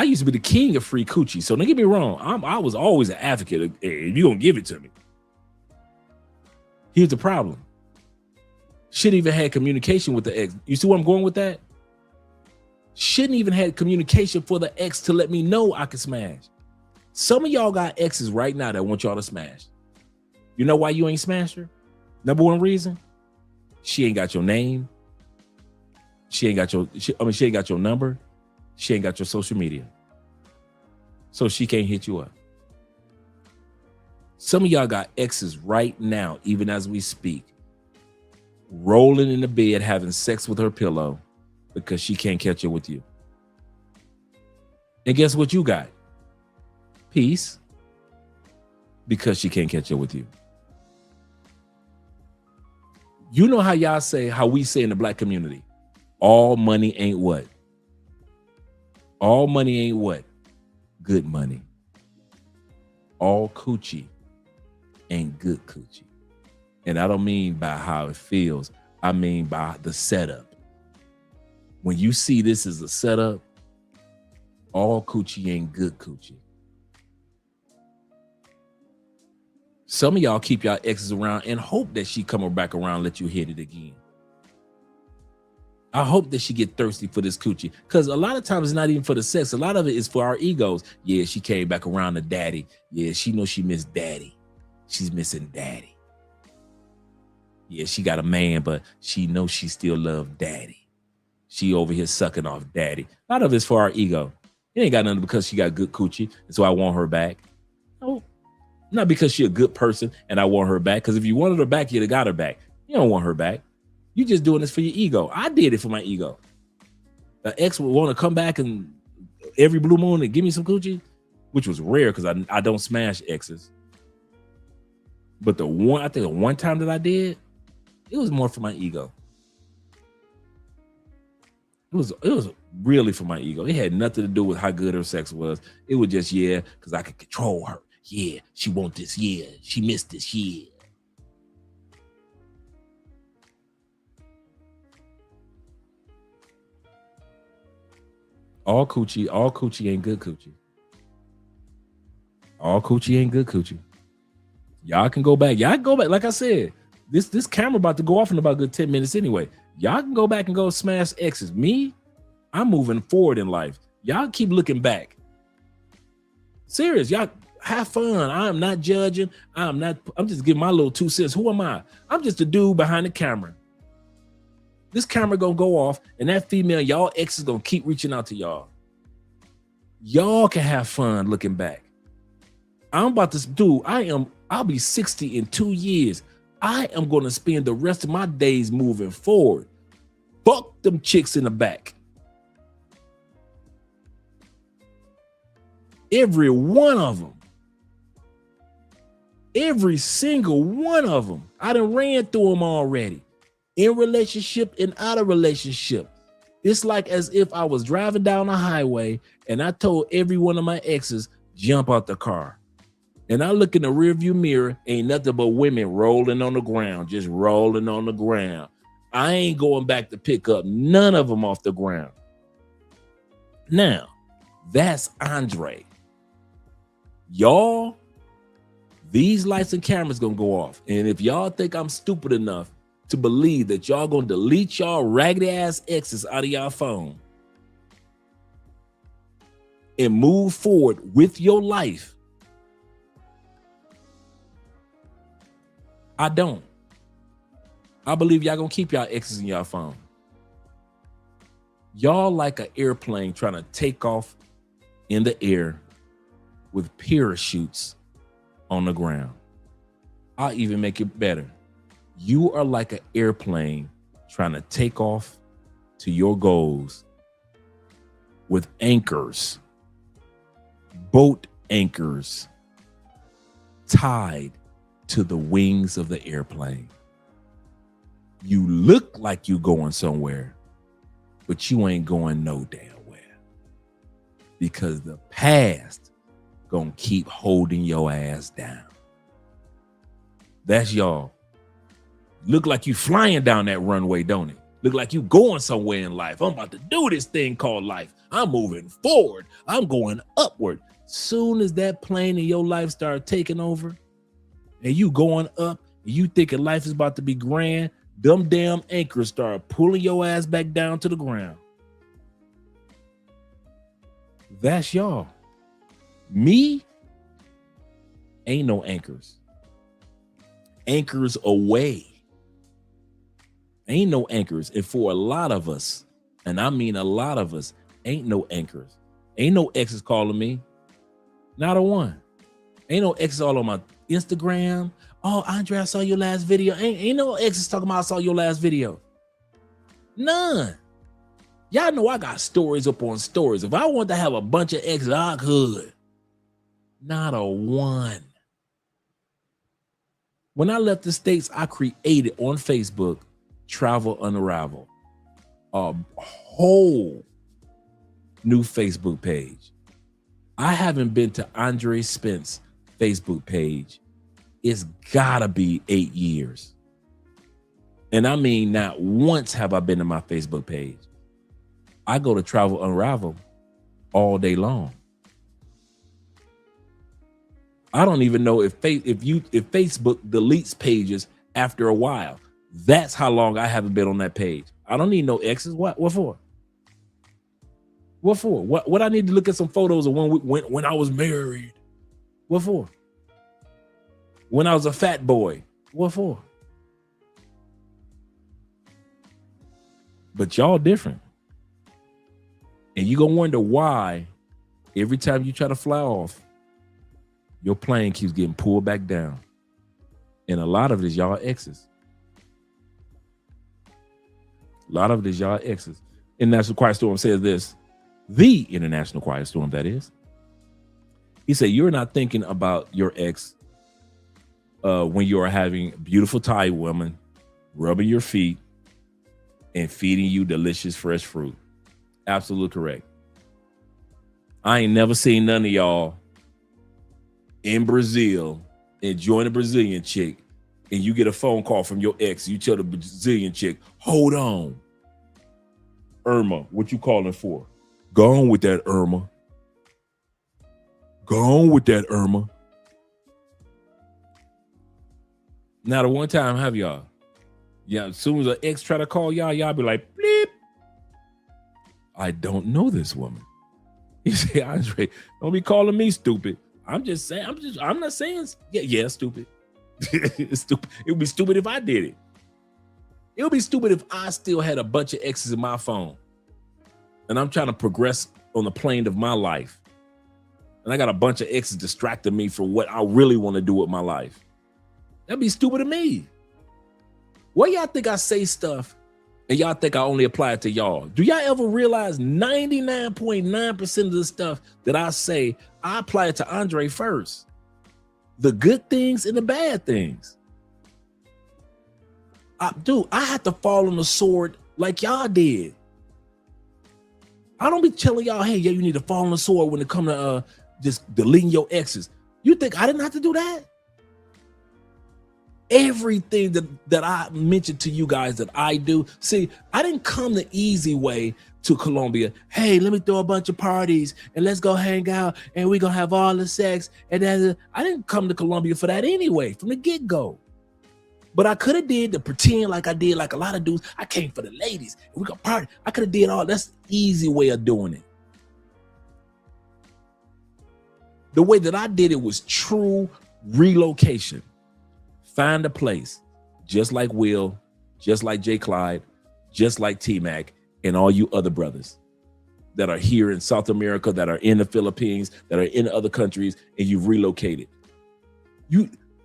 used to be the king of free coochie. So don't get me wrong. I was always an advocate of, hey, if you're going to give it to me. Here's the problem. Shouldn't even had communication with the ex. You see where I'm going with that? Shouldn't even had communication for the ex to let me know I could smash. Some of y'all got exes right now that want y'all to smash. You know why you ain't smashed her? Number one reason, she ain't got your name. She ain't got your number. She ain't got your social media. So she can't hit you up. Some of y'all got exes right now, even as we speak, rolling in the bed, having sex with her pillow because she can't catch up with you. And guess what you got? Peace. Because she can't catch up with you. You know how we say in the black community, all money ain't what? All money ain't what? Good money. All coochie ain't good coochie. And I don't mean by how it feels. I mean by the setup. When you see this as a setup, all coochie ain't good coochie. Some of y'all keep y'all exes around and hope that she come back around and let you hit it again. I hope that she get thirsty for this coochie, because a lot of times it's not even for the sex. A lot of it is for our egos. Yeah, she came back around to daddy. Yeah, she knows she missed daddy. She's missing daddy. Yeah, she got a man, but she knows she still loves daddy. She over here sucking off daddy. A lot of it's for our ego. It ain't got nothing because she got good coochie, and so I want her back. No, not because she a good person and I want her back. Because if you wanted her back, you'd have got her back. You don't want her back. You just doing this for your ego. I did it for my ego. The ex would want to come back and every blue moon and give me some coochie, which was rare because I don't smash exes. But the one time that I did, it was more for my ego. It was really for my ego. It had nothing to do with how good her sex was. It was just, yeah, because I could control her. Yeah, she want this. Yeah, she missed this. Yeah. All coochie ain't good coochie. All coochie ain't good coochie. Y'all can go back. Y'all can go back. Like I said, this camera about to go off in about a good 10 minutes anyway. Y'all can go back and go smash exes. Me, I'm moving forward in life. Y'all keep looking back. Serious, y'all have fun. I'm not judging. I'm just giving my little 2 cents. Who am I? I'm just a dude behind the camera. This camera gonna go off, and that female, y'all ex is gonna keep reaching out to y'all. Y'all can have fun looking back. I'm about to do, I'll be 60 in 2 years. I am gonna spend the rest of my days moving forward. Fuck them chicks in the back. Every one of them. Every single one of them. I done ran through them already. In relationship and out of relationship. It's like as if I was driving down the highway and I told every one of my exes, jump out the car. And I look in the rearview mirror, ain't nothing but women rolling on the ground, just rolling on the ground. I ain't going back to pick up none of them off the ground. Now, that's Andre. Y'all, these lights and cameras gonna go off. And if y'all think I'm stupid enough to believe that y'all gonna delete y'all raggedy ass exes out of y'all phone and move forward with your life, I don't. I believe y'all gonna keep y'all exes in y'all phone. Y'all like an airplane trying to take off in the air with parachutes on the ground. I'll even make it better. You are like an airplane trying to take off to your goals with anchors, boat anchors tied to the wings of the airplane. You look like you going somewhere, but you ain't going no damn where, because the past gonna keep holding your ass down. That's y'all. Look like you flying down that runway, don't it? Look like you going somewhere in life. I'm about to do this thing called life. I'm moving forward. I'm going upward. Soon as that plane in your life start taking over and you going up and you thinking life is about to be grand, them damn anchors start pulling your ass back down to the ground. That's y'all. Me, ain't no anchors. Anchors away. Ain't no anchors. And for a lot of us, and I mean a lot of us, ain't no anchors. Ain't no exes calling me. Not a one. Ain't no exes all on my Instagram. Oh, Andre, I saw your last video. Ain't no exes talking about I saw your last video. None. Y'all know I got stories up on stories. If I want to have a bunch of exes, I could. Not a one. When I left the States, I created on Facebook Travel Unravel, a whole new Facebook page. I haven't been to Andre Spence Facebook page. It's gotta be 8 years. And I mean, not once have I been to my Facebook page. I go to Travel Unravel all day long. I don't even know if Facebook deletes pages after a while. That's how long I haven't been on that page. I don't need no exes. What for? What for? What I need to look at some photos of when I was married. What for? When I was a fat boy. What for? But y'all different. And you gonna wonder why every time you try to fly off, your plane keeps getting pulled back down. And a lot of it is y'all exes. A lot of it is y'all exes. International Quiet Storm says this, the International Quiet Storm, that is. He said, you're not thinking about your ex when you are having beautiful Thai women rubbing your feet and feeding you delicious fresh fruit. Absolutely correct. I ain't never seen none of y'all in Brazil enjoying a Brazilian chick and you get a phone call from your ex. You tell the Brazilian chick, hold on. Irma, what you calling for? Go on with that, Irma. Go on with that, Irma. Not a one time have y'all. Yeah, as soon as an ex try to call y'all be like, bleep. I don't know this woman. You say, Andre, don't be calling me stupid. I'm just saying, I'm not saying, yeah, stupid. It's stupid. It would be stupid if I did it. It would be stupid if I still had a bunch of exes in my phone and I'm trying to progress on the plane of my life. And I got a bunch of exes distracting me from what I really want to do with my life. That'd be stupid to me. Why y'all think I say stuff and y'all think I only apply it to y'all? Do y'all ever realize 99.9% of the stuff that I say, I apply it to Andre first? The good things and the bad things. I had to fall on the sword like y'all did. I don't be telling y'all, hey, yeah, you need to fall on the sword when it comes to just deleting your exes. You think I didn't have to do that? Everything that I mentioned to you guys that I do. See, I didn't come the easy way to Colombia. Hey, let me throw a bunch of parties and let's go hang out and we're going to have all the sex. And then I didn't come to Colombia for that anyway, from the get-go. But I could have did to pretend like I did like a lot of dudes. I came for the ladies and we gonna party. I could have did all that's the easy way of doing it. The way that I did it was true relocation. Find a place, just like Will, just like Jay Clyde, just like T-Mac, and all you other brothers that are here in South America, that are in the Philippines, that are in other countries, and you've relocated.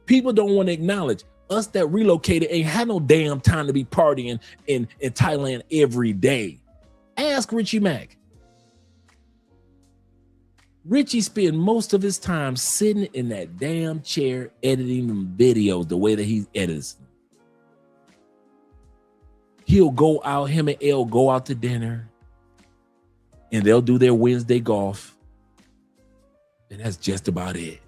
People don't want to acknowledge us that relocated ain't had no damn time to be partying in Thailand every day. Ask Richie Mac. Richie spent most of his time sitting in that damn chair editing them videos the way that he edits them. He'll go out, him and Elle go out to dinner, and they'll do their Wednesday golf. And that's just about it.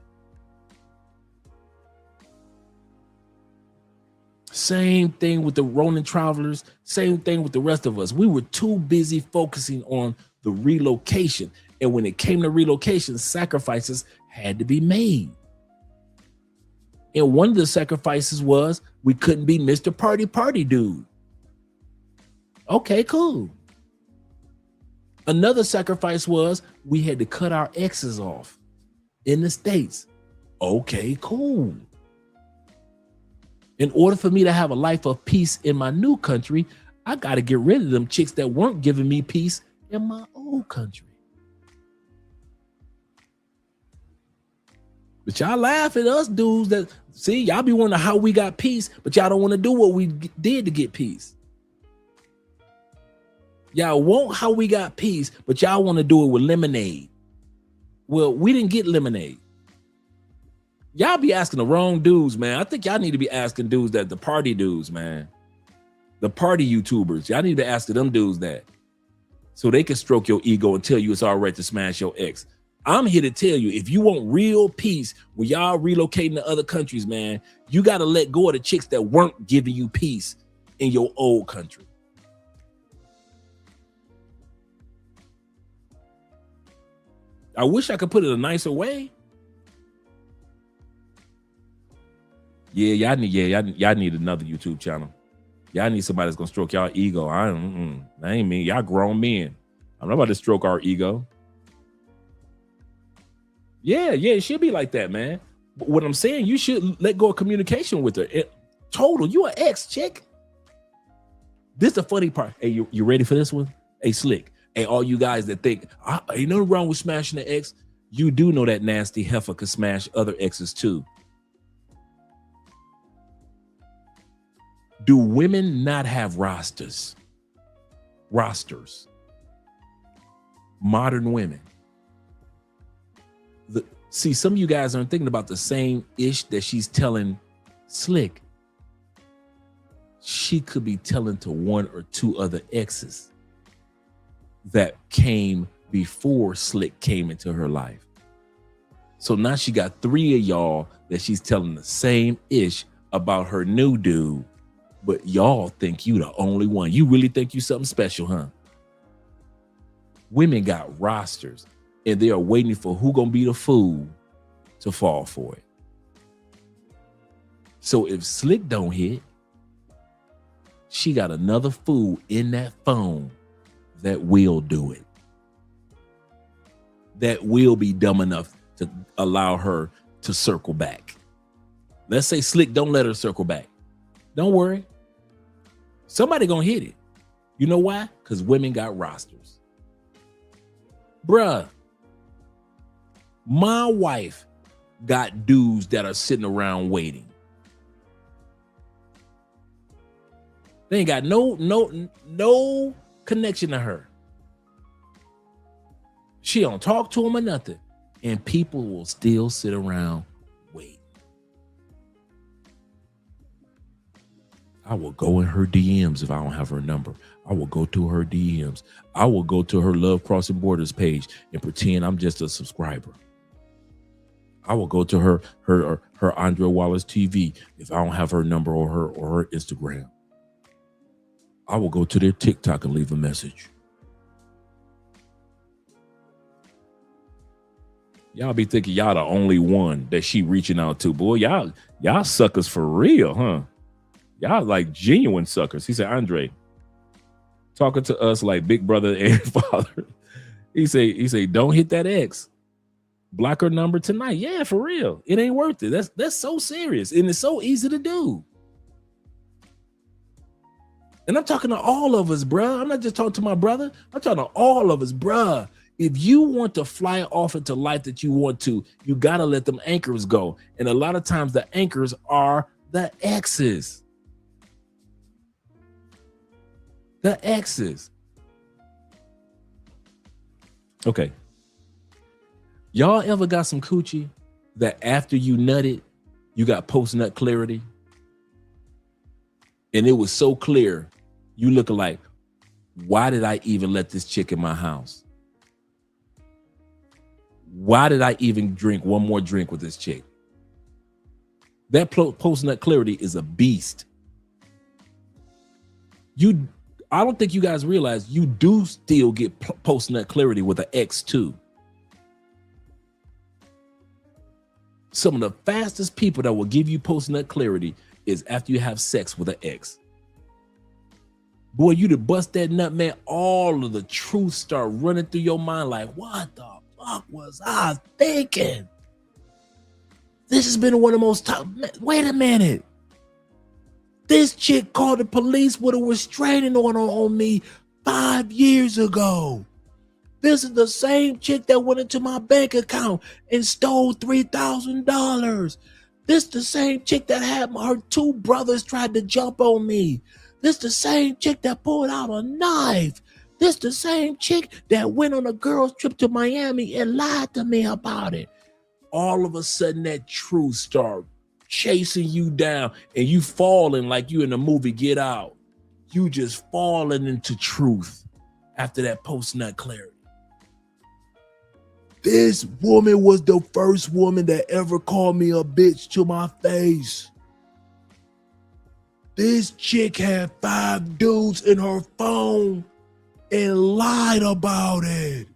Same thing with the Ronin Travelers, same thing with the rest of us. We were too busy focusing on the relocation. And when it came to relocation, sacrifices had to be made. And one of the sacrifices was we couldn't be Mr. Party dude. Okay, cool. Another sacrifice was we had to cut our exes off in the States. Okay, cool. In order for me to have a life of peace in my new country, I got to get rid of them chicks that weren't giving me peace in my old country. But y'all laugh at us dudes that, see, y'all be wondering how we got peace, but y'all don't want to do what we did to get peace. Y'all want how we got peace, but y'all want to do it with lemonade. Well, we didn't get lemonade. Y'all be asking the wrong dudes, man. I think y'all need to be asking dudes that the party dudes, man. The party YouTubers. Y'all need to ask them dudes that. So they can stroke your ego and tell you it's all right to smash your ex. I'm here to tell you, if you want real peace when y'all relocating to other countries, man, you got to let go of the chicks that weren't giving you peace in your old country. I wish I could put it a nicer way. Y'all need another YouTube channel. Y'all need somebody that's gonna stroke y'all ego. That ain't me. Y'all grown men. I'm not about to stroke our ego. Yeah, it should be like that, man. But what I'm saying, you should let go of communication with her. Total, you an ex chick. This is the funny part. Hey, you ready for this one? Hey, Slick. Hey, all you guys that think ain't nothing wrong with smashing the ex, you do know that nasty heifer could smash other exes too. Do women not have rosters? Modern women. See, some of you guys aren't thinking about the same ish that she's telling Slick. She could be telling to one or two other exes that came before Slick came into her life. So now she got 3 of y'all that she's telling the same ish about her new dude. But y'all think you the only one. You really think you something special, huh? Women got rosters and they are waiting for who gonna be the fool to fall for it. So if Slick don't hit, she got another fool in that phone that will do it. That will be dumb enough to allow her to circle back. Let's say Slick don't let her circle back. Don't worry. Somebody gonna hit it. You know why? Because women got rosters. Bruh, my wife got dudes that are sitting around waiting. They ain't got no connection to her. She don't talk to them or nothing. And people will still sit around waiting. I will go in her DMs if I don't have her number. I will go to her DMs. I will go to her Love Crossing Borders page and pretend I'm just a subscriber. I will go to her Andrea Wallace TV if I don't have her number or her Instagram. I will go to their TikTok and leave a message. Y'all be thinking y'all the only one that she reaching out to. Boy, y'all suckers for real, huh? Y'all like genuine suckers. He said, Andre, talking to us like big brother and father. He say, don't hit that ex. Block her number tonight. Yeah, for real. It ain't worth it. That's so serious. And it's so easy to do. And I'm talking to all of us, bruh. I'm not just talking to my brother. I'm talking to all of us, bruh. If you want to fly off into life that you want to, you got to let them anchors go. And a lot of times the anchors are the exes. The exes. Okay. Y'all ever got some coochie that after you nutted, you got post-nut clarity? And it was so clear, you looking like, why did I even let this chick in my house? Why did I even drink one more drink with this chick? That post-nut clarity is a beast. I don't think you guys realize you do still get post-nut clarity with an ex too. Some of the fastest people that will give you post-nut clarity is after you have sex with an ex. Boy, you to bust that nut, man, all of the truth start running through your mind like, what the fuck was I thinking? This has been one of the most tough. Wait a minute. This chick called the police with a restraining order on me 5 years ago. This is the same chick that went into my bank account and stole $3,000. This the same chick that had her two brothers tried to jump on me. This the same chick that pulled out a knife. This the same chick that went on a girl's trip to Miami and lied to me about it. All of a sudden that truth starts chasing you down and you falling like you in the movie Get Out. You just falling into truth after that post-nut clarity. This woman was the first woman that ever called me a bitch to my face. This chick had 5 dudes in her phone and lied about it.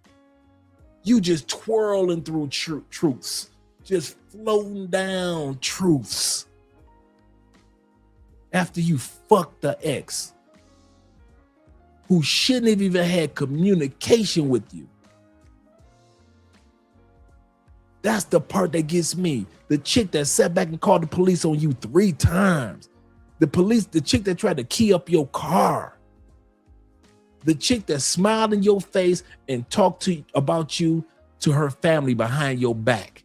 You just twirling through truths, just floating down truths. After you fucked the ex who shouldn't have even had communication with you. That's the part that gets me. The chick that sat back and called the police on you 3 times. The chick that tried to key up your car. The chick that smiled in your face and talked about you to her family behind your back.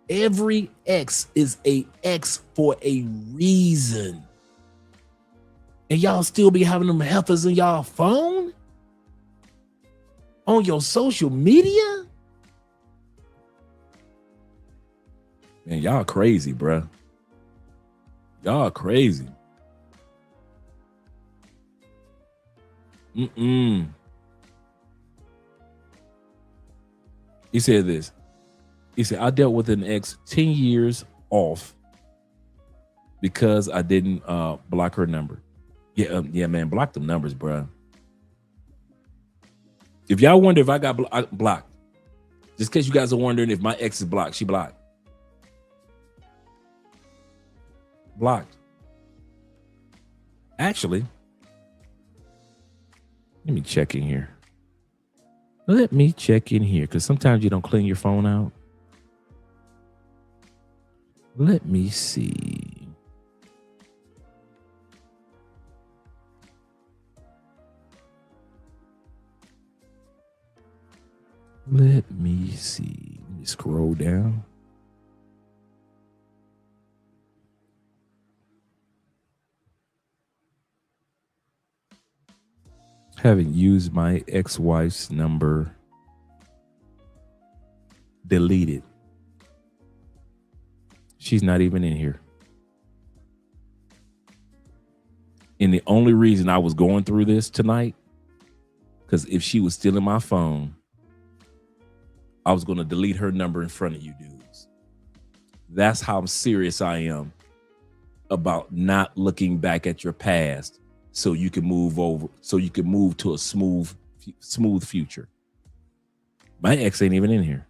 Every ex is a ex for a reason. And y'all still be having them heifers in y'all phone? On your social media? Man, y'all crazy, bruh. Y'all crazy. He said this. He said, I dealt with an ex 10 years off because I didn't block her number. Yeah, man, block them numbers, bro. If y'all wonder if I got blocked, just in case you guys are wondering if my ex is blocked, she blocked. Blocked. Actually, let me check in here. Let me check in here because sometimes you don't clean your phone out. Let me see. Let me see. Let me scroll down. Haven't used my ex-wife's number. Deleted. She's not even in here. And the only reason I was going through this tonight, because if she was still in my phone, I was going to delete her number in front of you dudes. That's how serious I am about not looking back at your past so you can move over, so you can move to a smooth future. My ex ain't even in here.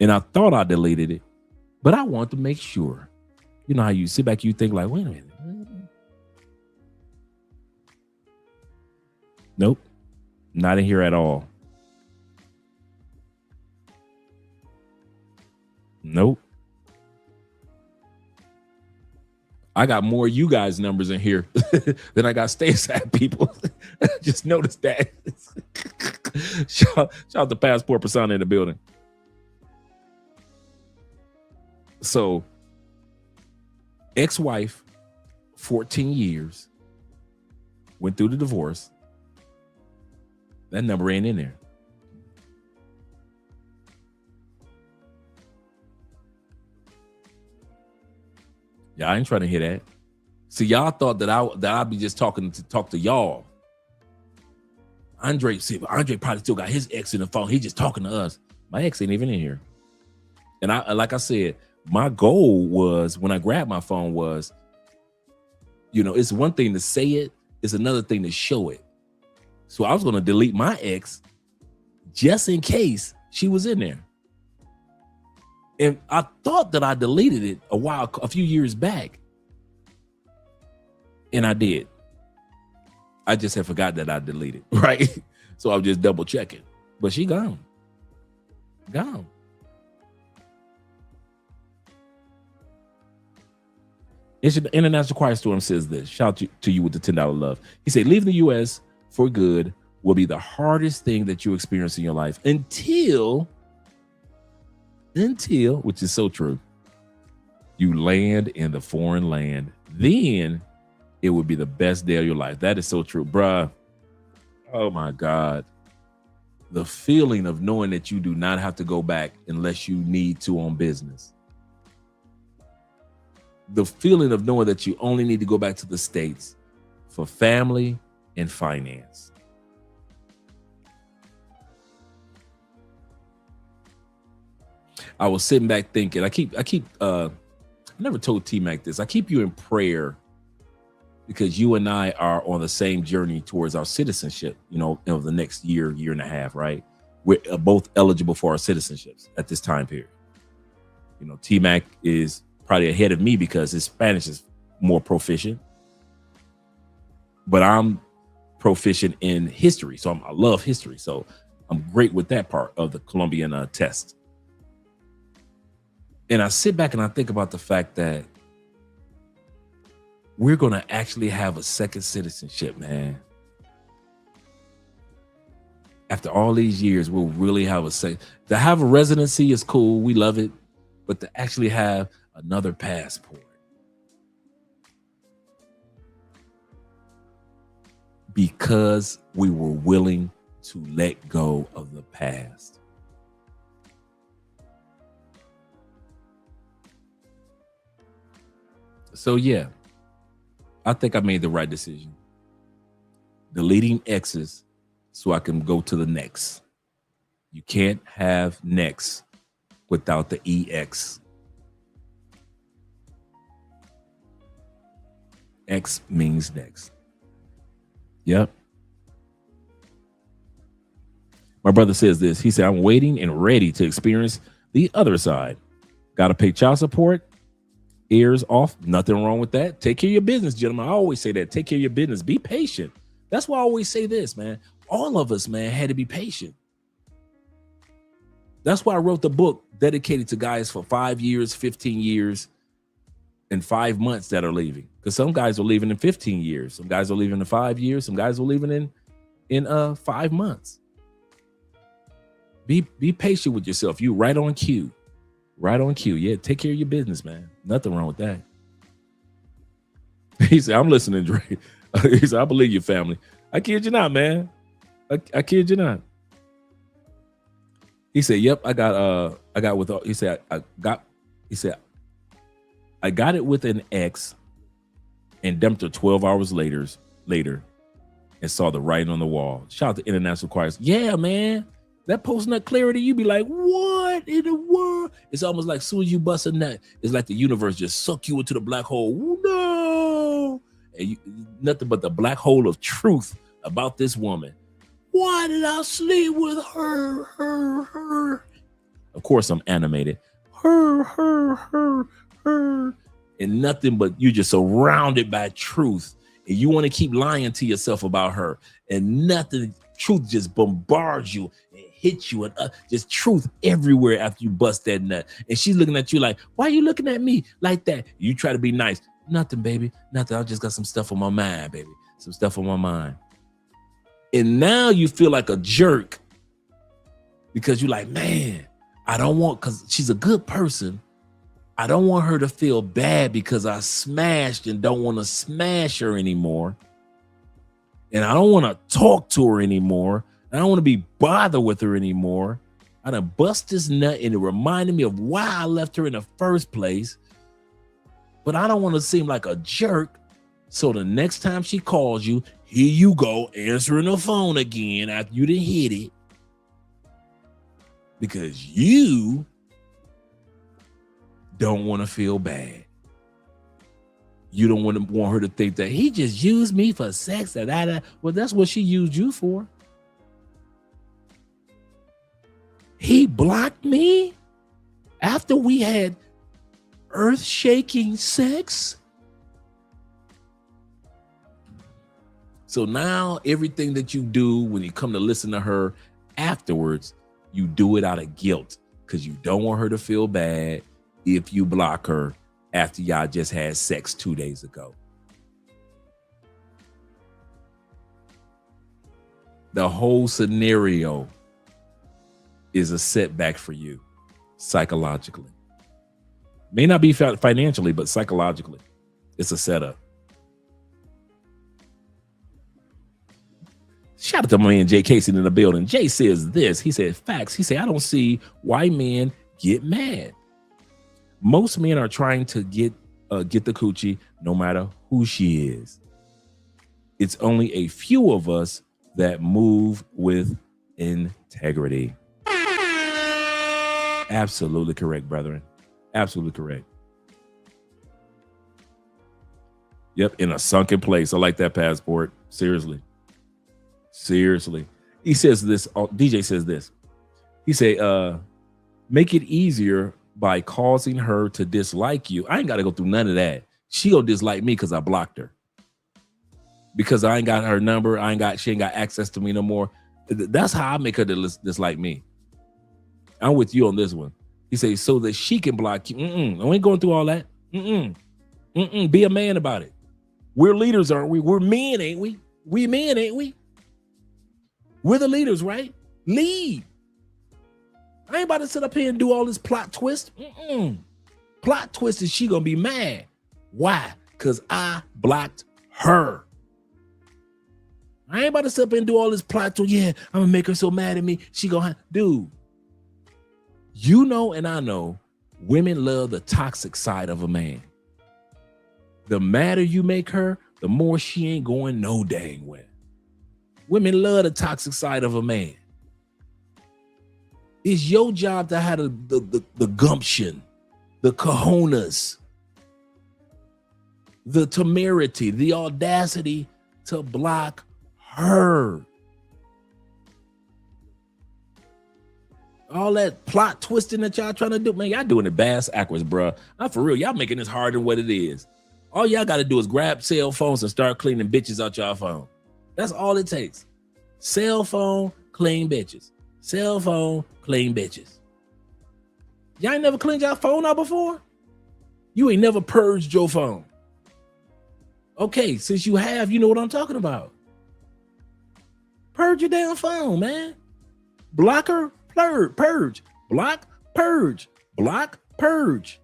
And I thought I deleted it, but I want to make sure. You know how you sit back, you think like, wait a minute. Nope, not in here at all. Nope. I got more of you guys' numbers in here than I got Stay-Aside people. Just noticed that. Shout out to Passport Persona in the building. So, ex-wife, 14 years, went through the divorce. That number ain't in there. Yeah, I ain't trying to hear that. See, y'all thought that I'd be just talk to y'all. Andre probably still got his ex in the phone. He just talking to us. My ex ain't even in here. And like I said, my goal was when I grabbed my phone was, you know, it's one thing to say it, it's another thing to show it. So I was going to delete my ex just in case she was in there. And I thought that I deleted it a few years back. And I did. I just had forgot that I deleted, right? So I was just double checking. But she gone. Gone. International Quiet Storm says this. Shout out to you with the $10 love. He said, leaving the U.S. for good will be the hardest thing that you experience in your life until, which is so true, you land in the foreign land. Then it would be the best day of your life. That is so true, bruh. Oh my God. The feeling of knowing that you do not have to go back unless you need to on business. The feeling of knowing that you only need to go back to the States for family and finance. I was sitting back thinking, I never told T-Mac this. I keep you in prayer because you and I are on the same journey towards our citizenship, you know, over the next year and a half, right? We're both eligible for our citizenships at this time period. You know, T-Mac is probably ahead of me because his Spanish is more proficient, but I'm proficient in history. So I love history. So I'm great with that part of the Colombian test. And I sit back and I think about the fact that we're going to actually have a second citizenship, man. After all these years, we'll really have a second. To have a residency is cool. We love it. But to actually have another passport. Because we were willing to let go of the past. So yeah, I think I made the right decision. Deleting X's so I can go to the next. You can't have next without the EX. X means next. Yep. My brother says this. He said, I'm waiting and ready to experience the other side. Got to pay child support. ears off. Nothing wrong with that. Take care of your business, gentlemen. I always say that. Take care of your business. Be patient. That's why I always say this, man. All of us, man, had to be patient. That's why I wrote the book dedicated to guys for 5 years, 15 years, and 5 months that are leaving. Because some guys are leaving in 15 years. Some guys are leaving in 5 years. Some guys are leaving in 5 months. Be patient with yourself. You right on cue. Right on cue. Yeah, take care of your business, man. Nothing wrong with that. He said, I'm listening, Dre. He said, I believe your family. I kid you not, man. I kid you not. He said, yep, I got with, he said, I got it with an ex and dumped her 12 hours later and saw the writing on the wall. Shout out to International Choirs. Yeah, man. That post-nut clarity, you be like, what in the world? It's almost like as soon as you bust a nut, it's like the universe just suck you into the black hole. No. And nothing but the black hole of truth about this woman. Why did I sleep with her? Of course, I'm animated. Her. And nothing but you just surrounded by truth. And you want to keep lying to yourself about her. And nothing, truth just bombards you and hits you. And just truth everywhere after you bust that nut. And she's looking at you like, why are you looking at me like that? You try to be nice. Nothing, baby. Nothing. I just got some stuff on my mind, baby. Some stuff on my mind. And now you feel like a jerk because you're like, man, I don't want, because she's a good person. I don't want her to feel bad because I smashed and don't want to smash her anymore. And I don't want to talk to her anymore. I don't want to be bothered with her anymore. I done bust this nut and it reminded me of why I left her in the first place. But I don't want to seem like a jerk. So the next time she calls you, here you go, answering the phone again after you done hit it. Because you don't want to feel bad. You don't want her to think that he just used me for sex. Well, that's what she used you for. He blocked me after we had earth-shaking sex. So now everything that you do when you come to listen to her afterwards, you do it out of guilt because you don't want her to feel bad if you block her after y'all just had sex 2 days ago. The whole scenario is a setback for you psychologically. May not be financially, but psychologically, it's a setup. Shout out to my man Jay Casey in the building. Jay says this. He said, facts. He said, I don't see why men get mad. Most men are trying to get the coochie no matter who she is. It's only a few of us that move with integrity. Absolutely correct, brethren. Absolutely correct. Yep, in a sunken place. I like that passport. Seriously. He says this, DJ says this. He say, make it easier by causing her to dislike you. I ain't got to go through none of that. She'll dislike me because I blocked her. Because I ain't got her number. She ain't got access to me no more. That's how I make her dislike me. I'm with you on this one. He says, so that she can block you. I ain't going through all that. Be a man about it. We're leaders, aren't we? We're men, ain't we? We men, ain't we? We're the leaders, right? Lead. I ain't about to sit up here and do all this plot twist. Plot twist is she gonna be mad. Why? Because I blocked her. I ain't about to sit up here and do all this plot twist. Yeah, I'm gonna make her so mad at me. She gonna dude. You know and I know women love the toxic side of a man. The madder you make her, the more she ain't going no dang well. Women love the toxic side of a man. It's your job to have the gumption, the cojones, the temerity, the audacity to block her. All that plot twisting that y'all trying to do, man, y'all doing it bass backwards, bro. I'm for real. Y'all making this harder than what it is. All y'all got to do is grab cell phones and start cleaning bitches out y'all phone. That's all it takes. Cell phone, clean bitches. Cell phone, clean bitches. Y'all ain't never cleaned y'all phone out before? You ain't never purged your phone. Okay, since you have, you know what I'm talking about. Purge your damn phone, man. Blocker, purge. Block, purge. Block, purge.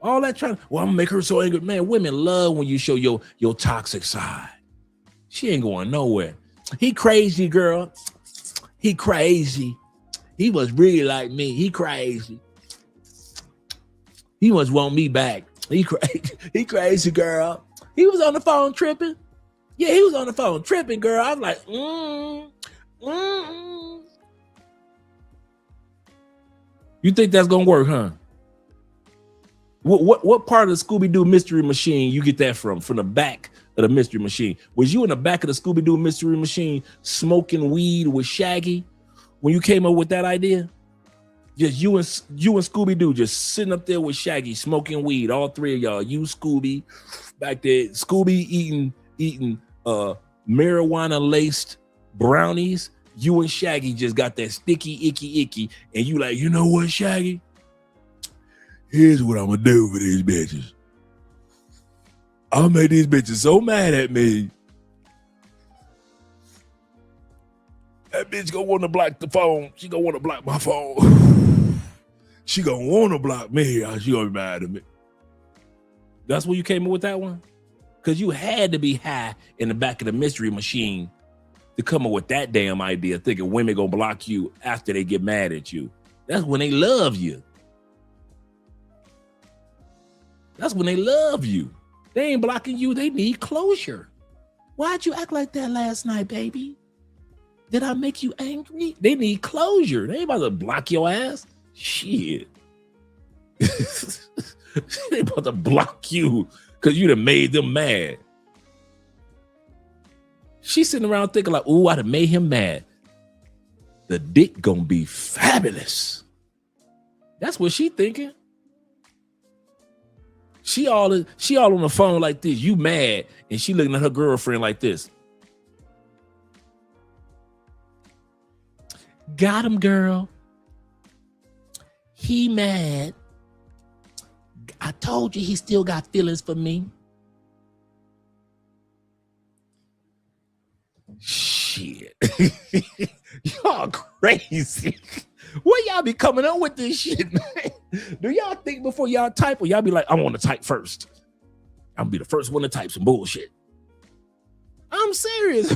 All that trying, well, I'm gonna make her so angry. Man, women love when you show your toxic side. She ain't going nowhere. He crazy, girl. He crazy. He was really like me. He crazy. He must want me back. He crazy, girl. He was on the phone tripping. Yeah, he was on the phone tripping, girl. I was like, You think that's gonna work, huh? What part of the Scooby-Doo mystery machine you get that from? From the back of the mystery machine? Was you in the back of the Scooby-Doo mystery machine smoking weed with Shaggy when you came up with that idea? Just you and Scooby-Doo just sitting up there with Shaggy smoking weed, all three of y'all. You, Scooby, back there. Scooby eating marijuana laced brownies. You and Shaggy just got that sticky, icky, and you like, you know what, Shaggy? Here's what I'm gonna do for these bitches. I'll make these bitches so mad at me. That bitch gonna want to block the phone. She gonna want to block my phone. She gonna want to block me. She gonna be mad at me. That's where you came up with that one? Because you had to be high in the back of the mystery machine to come up with that damn idea, thinking women gonna block you after they get mad at you. That's when they love you. That's when they love you. They ain't blocking you. They need closure. Why'd you act like that last night, baby? Did I make you angry? They need closure. They ain't about to block your ass. Shit. They about to block you because you done made them mad. She's sitting around thinking like, ooh, I done made him mad. The dick gonna be fabulous. That's what she thinking. She all on the phone like this. You mad, and she looking at her girlfriend like this. Got him, girl. He mad. I told you he still got feelings for me. Shit. Y'all crazy. Where y'all be coming up with this shit, man? Do y'all think before y'all type, or y'all be like, I want to type first? I'm gonna be the first one to type some bullshit. I'm serious.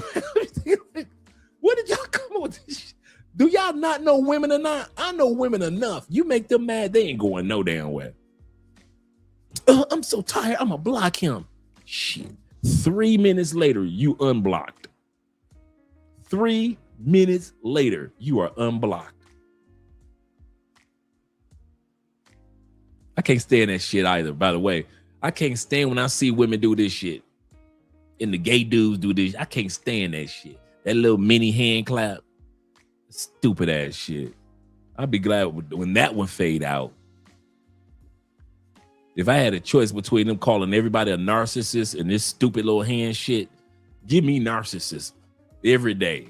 Where did y'all come up with this shit? Do y'all not know women or not? I know women enough. You make them mad, they ain't going no damn way. I'm so tired, I'm gonna block him. Shit. 3 minutes later, you unblocked. 3 minutes later, you are unblocked. I can't stand that shit either, by the way. I can't stand when I see women do this shit. And the gay dudes do this. I can't stand that shit. That little mini hand clap. Stupid ass shit. I'd be glad when that one fade out. If I had a choice between them calling everybody a narcissist and this stupid little hand shit, give me narcissist every day.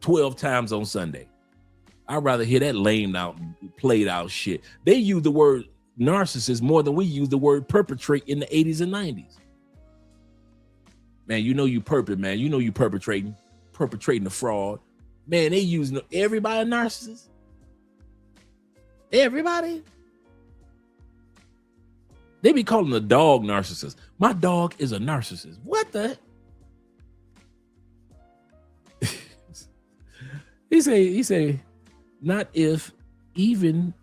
12 times on Sunday. I'd rather hear that lame out, played out shit. They use the word narcissist more than we use the word perpetrate in the 80s and 90s. Man, you know you man. You know you perpetrating the fraud. Man, they using everybody a narcissist. Everybody. They be calling the dog narcissist. My dog is a narcissist. What the? He say, not if even.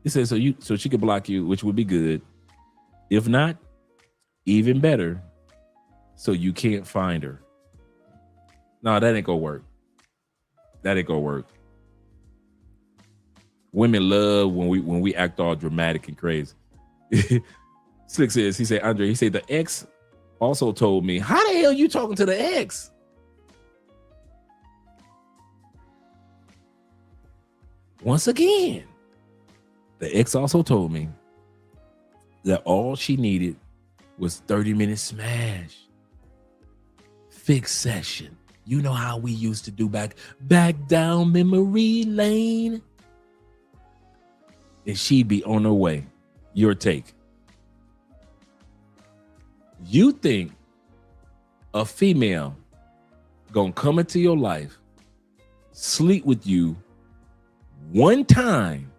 He says so she could block you, which would be good. If not, even better. So you can't find her. No, that ain't gonna work. That ain't gonna work. Women love when we act all dramatic and crazy. Slick says, he said, Andre, he said the ex also told me, how the hell you talking to the ex? once again, the ex also told me that all she needed was 30-minute smash. Fixed session. You know how we used to do back down memory lane. And she'd be on her way. Your take. You think a female gonna come into your life, sleep with you one time,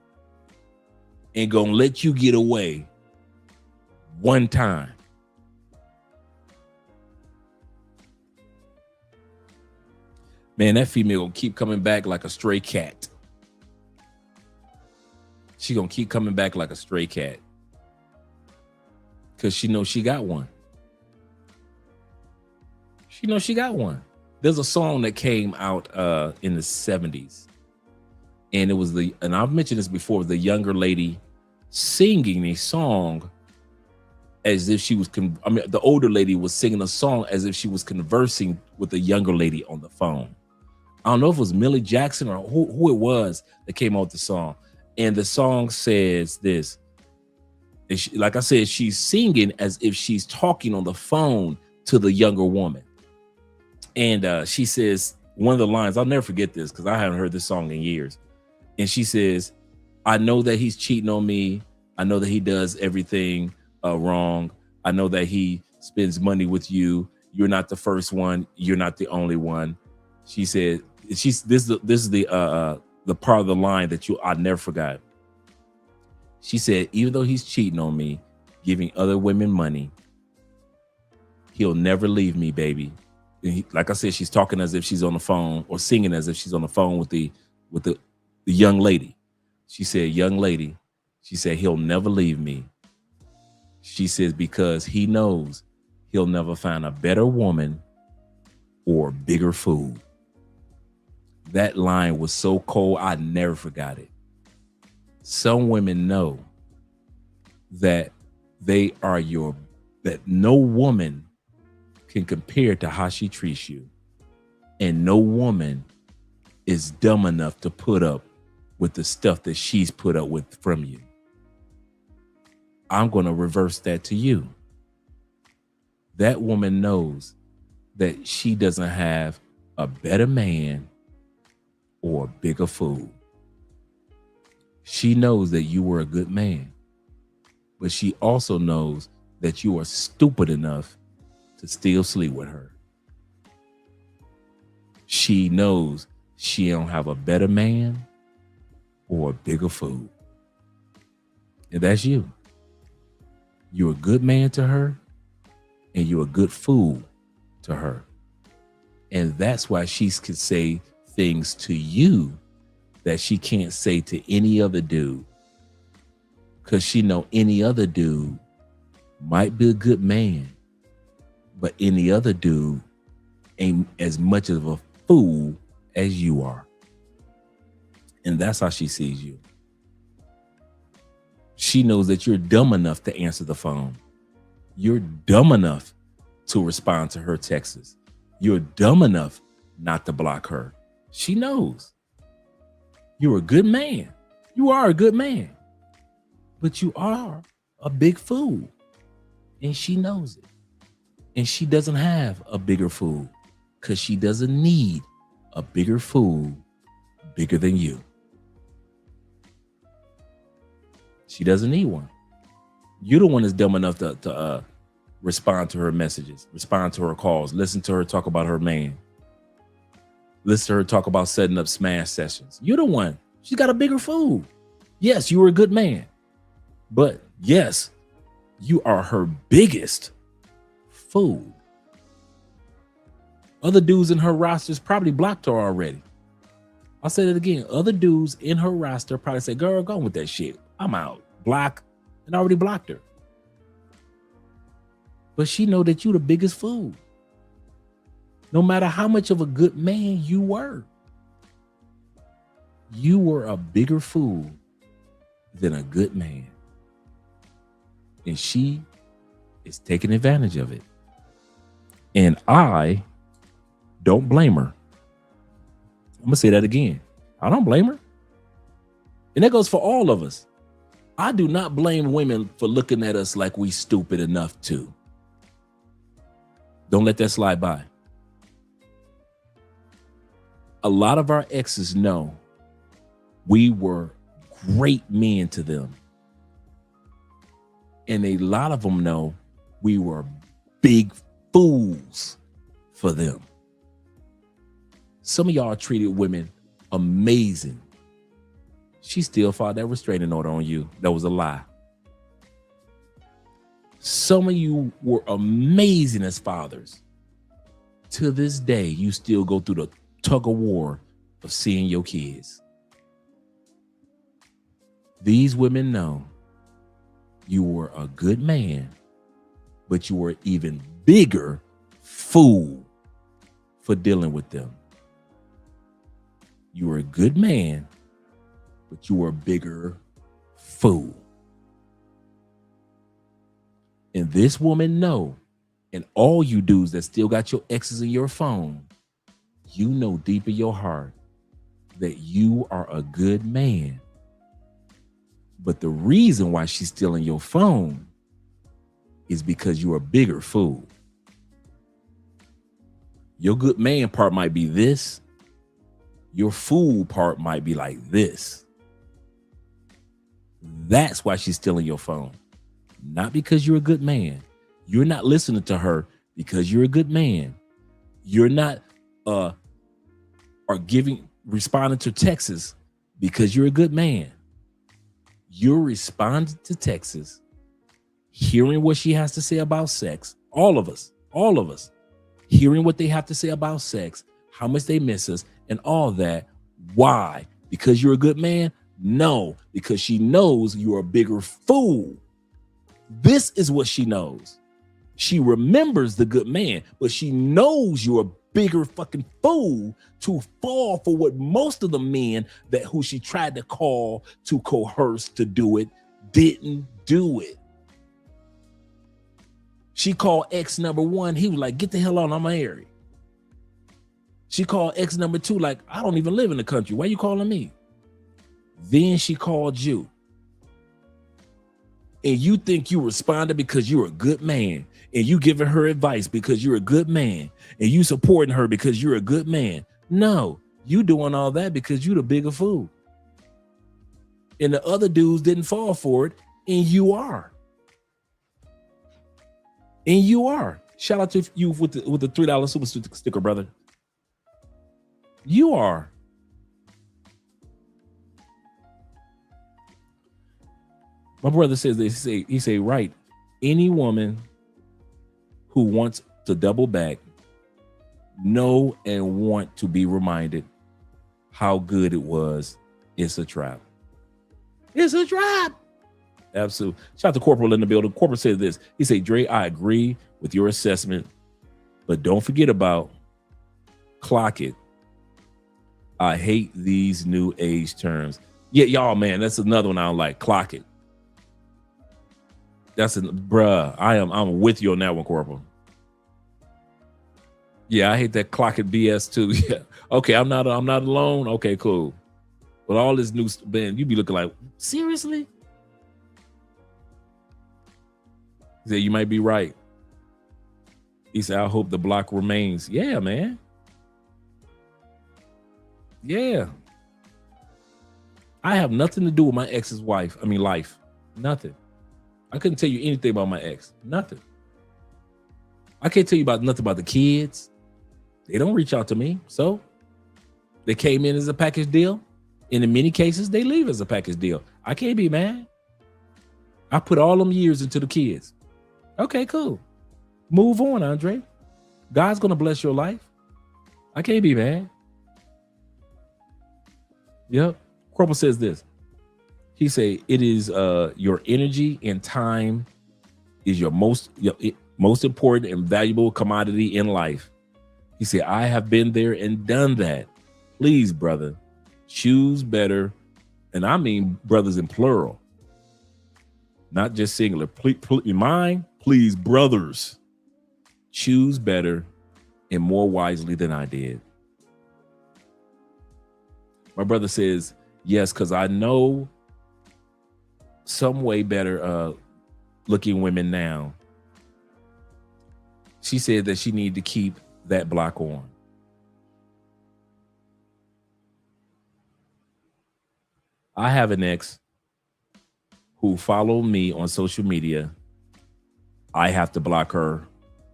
and gonna let you get away one time? Man, that female gonna keep coming back like a stray cat. She gonna keep coming back like a stray cat. Cause she knows she got one. She knows she got one. There's a song that came out in the 70s. And it was and I've mentioned this before, the younger lady singing a song as if she was, the older lady was singing a song as if she was conversing with the younger lady on the phone. I don't know if it was Millie Jackson or who it was that came out with the song. And the song says this. Like I said, she's singing as if she's talking on the phone to the younger woman. And she says, one of the lines, I'll never forget this because I haven't heard this song in years. And she says, I know that he's cheating on me. I know that he does everything wrong. I know that he spends money with you. You're not the first one. You're not the only one. She said, this is the part of the line that I never forgot. She said, even though he's cheating on me, giving other women money, he'll never leave me, baby. And like I said, she's talking as if she's on the phone, or singing as if she's on the phone with the young lady. She said, young lady, she said, he'll never leave me. She says, because he knows he'll never find a better woman or bigger food. That line was so cold, I never forgot it. Some women know that they are that no woman can compare to how she treats you. And no woman is dumb enough to put up with the stuff that she's put up with from you. I'm going to reverse that to you. That woman knows that she doesn't have a better man or a bigger food. She knows that you were a good man, but she also knows that you are stupid enough to still sleep with her. She knows she don't have a better man or a bigger food. And that's you. You're a good man to her, and you're a good fool to her. And that's why she can say things to you that she can't say to any other dude. Because she know any other dude might be a good man, but any other dude ain't as much of a fool as you are. And that's how she sees you. She knows that you're dumb enough to answer the phone. You're dumb enough to respond to her texts. You're dumb enough not to block her. She knows. You're a good man. You are a good man. But you are a big fool. And she knows it. And she doesn't have a bigger fool because she doesn't need a bigger fool bigger than you. She doesn't need one. You're the one that's dumb enough to respond to her messages, respond to her calls, listen to her talk about her man, listen to her talk about setting up smash sessions. You're the one. She's got a bigger fool. Yes, you were a good man. But yes, you are her biggest fool. Other dudes in her rosters probably blocked her already. I'll say that again. Other dudes in her roster probably say, girl, go on with that shit. I'm out. Block. And already blocked her. But she know that you the biggest fool. No matter how much of a good man you were a bigger fool than a good man. And she is taking advantage of it. And I don't blame her. I'm going to say that again. I don't blame her. And that goes for all of us. I do not blame women for looking at us like we stupid enough to. Don't let that slide by. A lot of our exes know we were great men to them. And a lot of them know we were big fools for them. Some of y'all treated women amazing. She still filed that restraining order on you. That was a lie. Some of you were amazing as fathers. To this day, you still go through the tug of war of seeing your kids. These women know you were a good man, but you were even bigger fool for dealing with them. You were a good man, but you were a bigger fool. And this woman know, and all you dudes that still got your exes in your phone, you know deep in your heart that you are a good man. But the reason why she's still in your phone is because you're a bigger fool. Your good man part might be this. Your fool part might be like this. That's why she's still in your phone. Not because you're a good man. You're not listening to her because you're a good man. You're not responding to texts because you're a good man. You're responding to texts, hearing what she has to say about sex. All of us, hearing what they have to say about sex, how much they miss us, and all that. Why? Because you're a good man? No, because she knows you're a bigger fool. This is what she knows. She remembers the good man, but she knows you're a bigger fucking fool to fall for what most of the men that who she tried to call to coerce to do it didn't do it. She called ex number one. He was like, get the hell out, I'm married. She called ex number two, like, I don't even live in the country. Why you calling me? Then she called you. And you think you responded because you're a good man, and you giving her advice because you're a good man, and you supporting her because you're a good man. No, you doing all that because you the bigger fool. And the other dudes didn't fall for it, and you are. And you are. Shout out to you with the $3 super sticker, brother. You are. My brother says this. He say, right. Any woman who wants to double back, know and want to be reminded how good it was. It's a trap. It's a trap. Absolutely. Shout out to Corporal in the building. Corporal says this. He said, Dre, I agree with your assessment, but don't forget about clock it. I hate these new age terms. Yeah, y'all, man, that's another one I don't like. Clock it. Bruh, I'm with you on that one, Corporal. Yeah, I hate that clock it BS too. Yeah. Okay, I'm not alone. Okay, cool. But all this new band, you be looking like, seriously? He said, you might be right. He said, I hope the block remains. Yeah, man. Yeah. I have nothing to do with my ex's life. Nothing. I couldn't tell you anything about my ex. Nothing. I can't tell you about nothing about the kids. They don't reach out to me. So they came in as a package deal. And in many cases, they leave as a package deal. I can't be mad. I put all them years into the kids. Okay, cool. Move on, Andre. God's going to bless your life. I can't be mad. Yep. Corporal says this. He say it is your energy and time is your most important and valuable commodity in life. He said, I have been there and done that. Please, brother, choose better. And I mean brothers in plural, not just singular. Please, brothers, choose better and more wisely than I did. My brother says, Yes, because I know some way better looking women now. She said that she needed to keep that block on. I have an ex who followed me on social media. I have to block her.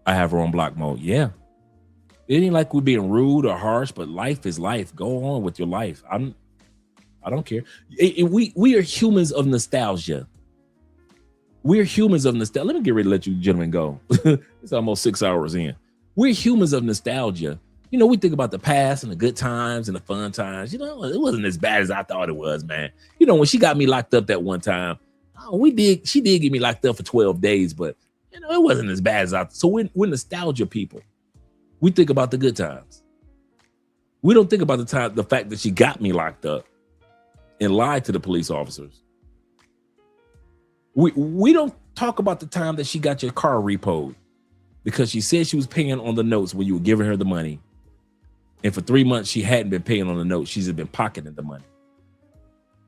I have her on block mode. Yeah. It ain't like we're being rude or harsh, but life is life. Go on with your life. I don't care. We are humans of nostalgia. We're humans of nostalgia. Let me get ready to let you gentlemen go. It's almost 6 hours in. We're humans of nostalgia. You know, we think about the past and the good times and the fun times. You know, it wasn't as bad as I thought it was, man. You know, when she got me locked up that one time, she did get me locked up for 12 days, but you know, it wasn't as bad as I thought. So we're nostalgia people. We think about the good times. We don't think about the fact that she got me locked up and lied to the police officers. We don't talk about the time that she got your car repoed because she said she was paying on the notes when you were giving her the money. And for 3 months, she hadn't been paying on the notes. She's been pocketing the money.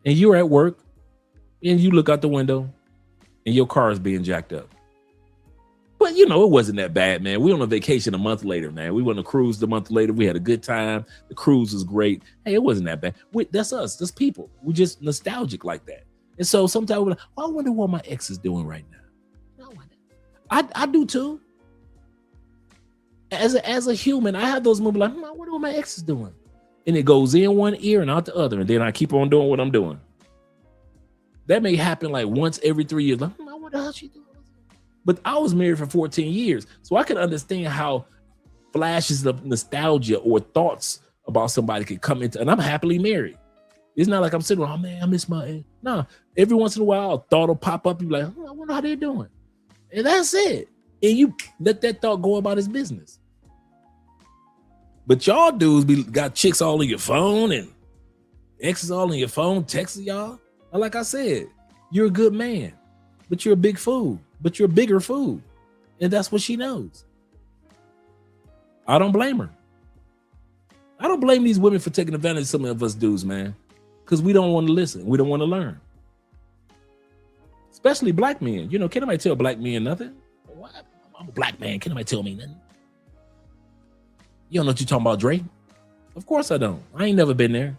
And you're at work and you look out the window and your car is being jacked up. But, you know, it wasn't that bad, man. We went on a vacation a month later, man. We went on a cruise the month later. We had a good time. The cruise was great. Hey, it wasn't that bad. That's us. That's people. We're just nostalgic like that. And so sometimes we're like, oh, I wonder what my ex is doing right now. I do too. As a human, I have those moments like, I wonder what my ex is doing. And it goes in one ear and out the other. And then I keep on doing what I'm doing. That may happen like once every 3 years. Like, I wonder how she doing. But I was married for 14 years. So I can understand how flashes of nostalgia or thoughts about somebody could come into, and I'm happily married. It's not like I'm sitting, oh man, I miss my ex. No, every once in a while, a thought will pop up. You're like, I wonder how they're doing. And that's it. And you let that thought go about his business. But y'all dudes got chicks all in your phone and exes all in your phone, texting y'all. Like I said, you're a good man, but you're a big fool. But you're a bigger fool. And that's what she knows. I don't blame her. I don't blame these women for taking advantage of some of us dudes, man. Because we don't want to listen. We don't want to learn. Especially black men. You know, can't nobody tell black men nothing? What? I'm a black man. Can't nobody tell me nothing? You don't know what you're talking about, Dre? Of course I don't. I ain't never been there.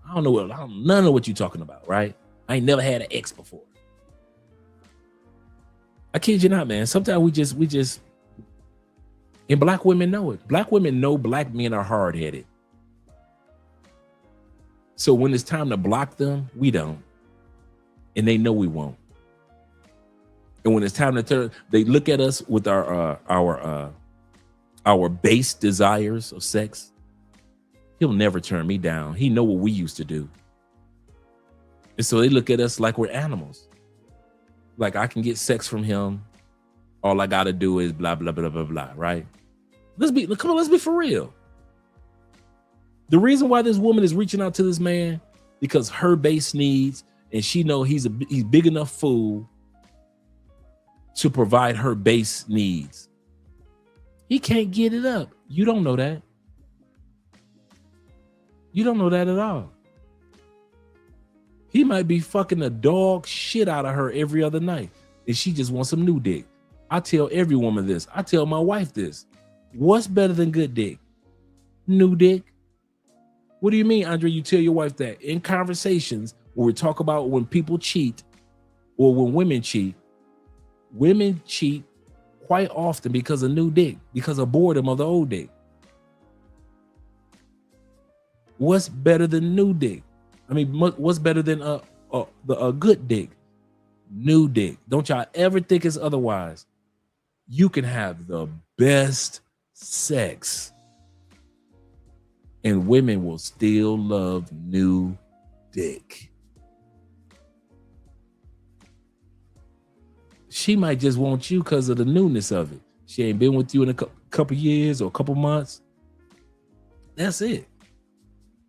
I don't know none of what you're talking about, right? I ain't never had an ex before. I kid you not, man. Sometimes we just, and black women know it. Black women know black men are hard-headed. So when it's time to block them, we don't. And they know we won't. And when it's time to turn, they look at us with our base desires of sex. He'll never turn me down. He know what we used to do. And so they look at us like we're animals. Like I can get sex from him. All I gotta do is blah, blah, blah, blah, blah, right? Let's be for real. The reason why this woman is reaching out to this man, because her base needs, and she know he's big enough fool to provide her base needs. He can't get it up. You don't know that. You don't know that at all. He might be fucking the dog shit out of her every other night. And she just wants some new dick. I tell every woman this. I tell my wife this. What's better than good dick? New dick. What do you mean, Andre? You tell your wife that in conversations where we talk about when people cheat or when women cheat quite often because of new dick, because of boredom of the old dick. What's better than new dick? I mean, what's better than a good dick? New dick. Don't y'all ever think it's otherwise. You can have the best sex and women will still love new dick. She might just want you because of the newness of it. She ain't been with you in a couple years or a couple months. That's it.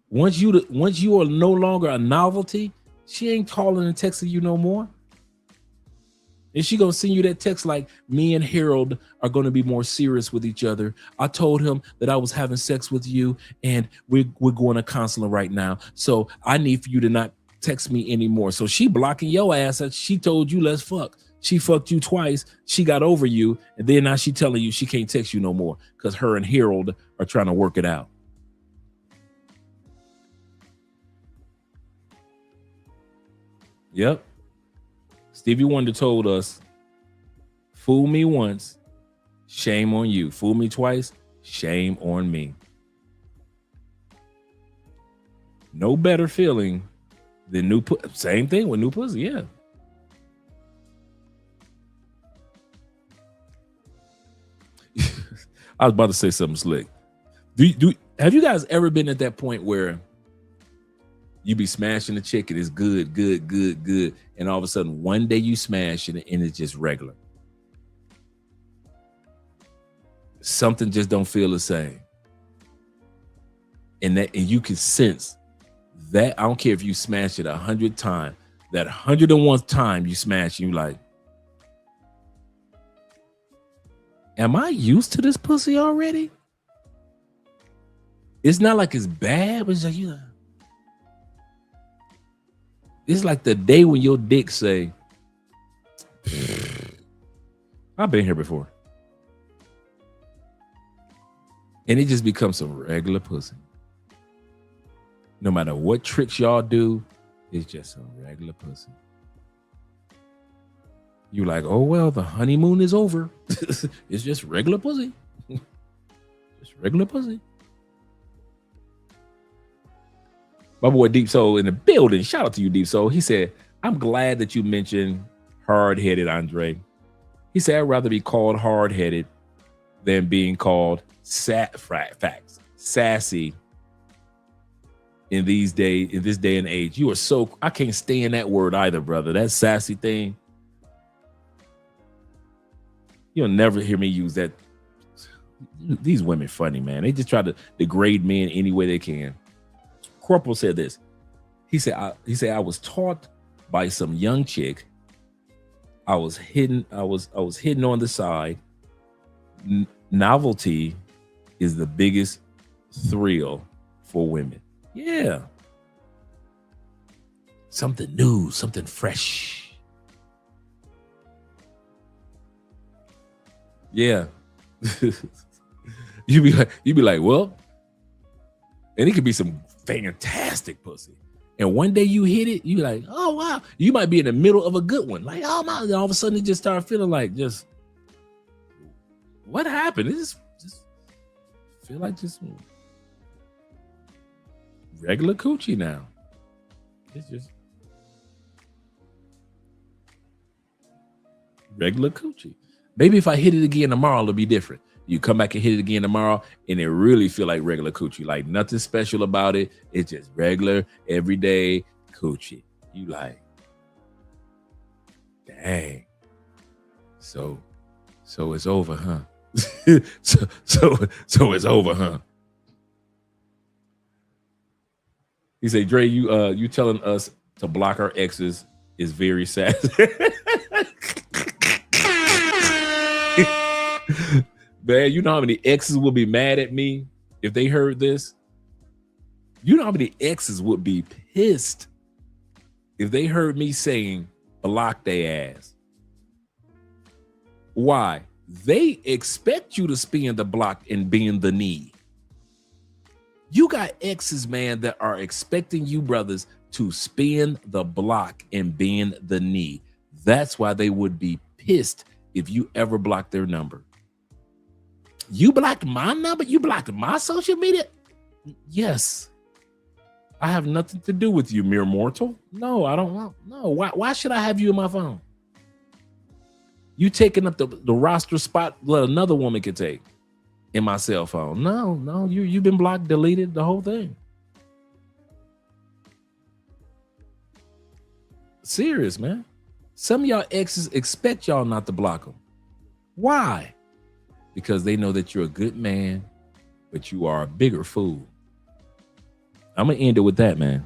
Once you are no longer a novelty, she ain't calling and texting you no more. And she gonna send you that text like, me and Harold are gonna be more serious with each other. I told him that I was having sex with you and we're going to counseling right now. So I need for you to not text me anymore. So she blocking your ass. She told you let's fuck. She fucked you twice. She got over you. And then now she telling you she can't text you no more because her and Harold are trying to work it out. Yep. Stevie Wonder told us, fool me once, shame on you. Fool me twice, shame on me. No better feeling than new same thing with new pussy, yeah. I was about to say something slick. Have you guys ever been at that point where you be smashing the chick and it's good, good, good, good, and all of a sudden one day you smash it and it's just regular? Something just don't feel the same. And you can sense that. I don't care if you smash it 100 times, that 101st time you smash, you like, am I used to this pussy already? It's not like it's bad, but it's like, it's like the day when your dick say, I've been here before. And it just becomes some regular pussy. No matter what tricks y'all do, it's just some regular pussy. You like, oh, well, the honeymoon is over. It's just regular pussy. Just regular pussy. My boy Deep Soul in the building. Shout out to you, Deep Soul. He said, I'm glad that you mentioned hard-headed, Andre. He said, I'd rather be called hard-headed than being called sassy in this day and age. You are so, I can't stand that word either, brother. That sassy thing. You'll never hear me use that. These women funny, man. They just try to degrade men any way they can. Corporal said this. He said, I was taught by some young chick. I was hidden on the side. Novelty is the biggest thrill for women. Yeah. Something new, something fresh. Yeah. you be like, well, and it could be some fantastic pussy. And one day you hit it, you like, oh wow. You might be in the middle of a good one. Like, oh my, and all of a sudden you just start feeling like just what happened? It just feel like just regular coochie now. It's just regular coochie. Maybe if I hit it again tomorrow, it'll be different. You come back and hit it again tomorrow, and it really feel like regular coochie. Like nothing special about it. It's just regular, everyday coochie. You like, dang. So it's over, huh? so it's over, huh? He said, Dre, you telling us to block our exes is very sad. Man, you know how many exes would be mad at me if they heard this? You know how many exes would be pissed if they heard me saying block their ass? Why? They expect you to spin the block and bend the knee. You got exes, man, that are expecting you brothers to spin the block and bend the knee. That's why they would be pissed if you ever block their number. You blocked my number? You blocked my social media? Yes. I have nothing to do with you, mere mortal. No, I don't want. No, why should I have you in my phone? You taking up the roster spot that another woman could take in my cell phone. No, you've been blocked, deleted, the whole thing. Serious, man. Some of y'all exes expect y'all not to block them. Why? Because they know that you're a good man, but you are a bigger fool. I'm going to end it with that, man.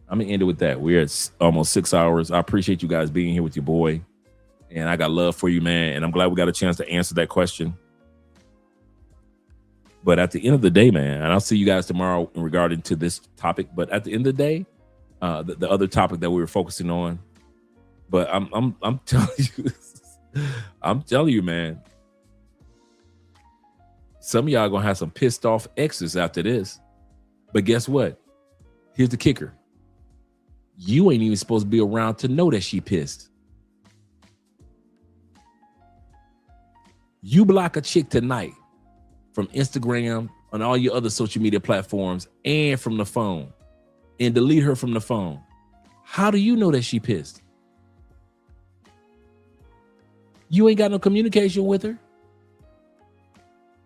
I'm going to end it with that. We're at almost 6 hours. I appreciate you guys being here with your boy. And I got love for you, man. And I'm glad we got a chance to answer that question. But at the end of the day, man, and I'll see you guys tomorrow in regarding to this topic. But at the end of the day, the other topic that we were focusing on. But I'm telling you, I'm telling you, man. Some of y'all gonna have some pissed off exes after this. But guess what? Here's the kicker. You ain't even supposed to be around to know that she pissed. You block a chick tonight from Instagram and all your other social media platforms and from the phone and delete her from the phone. How do you know that she pissed? You ain't got no communication with her.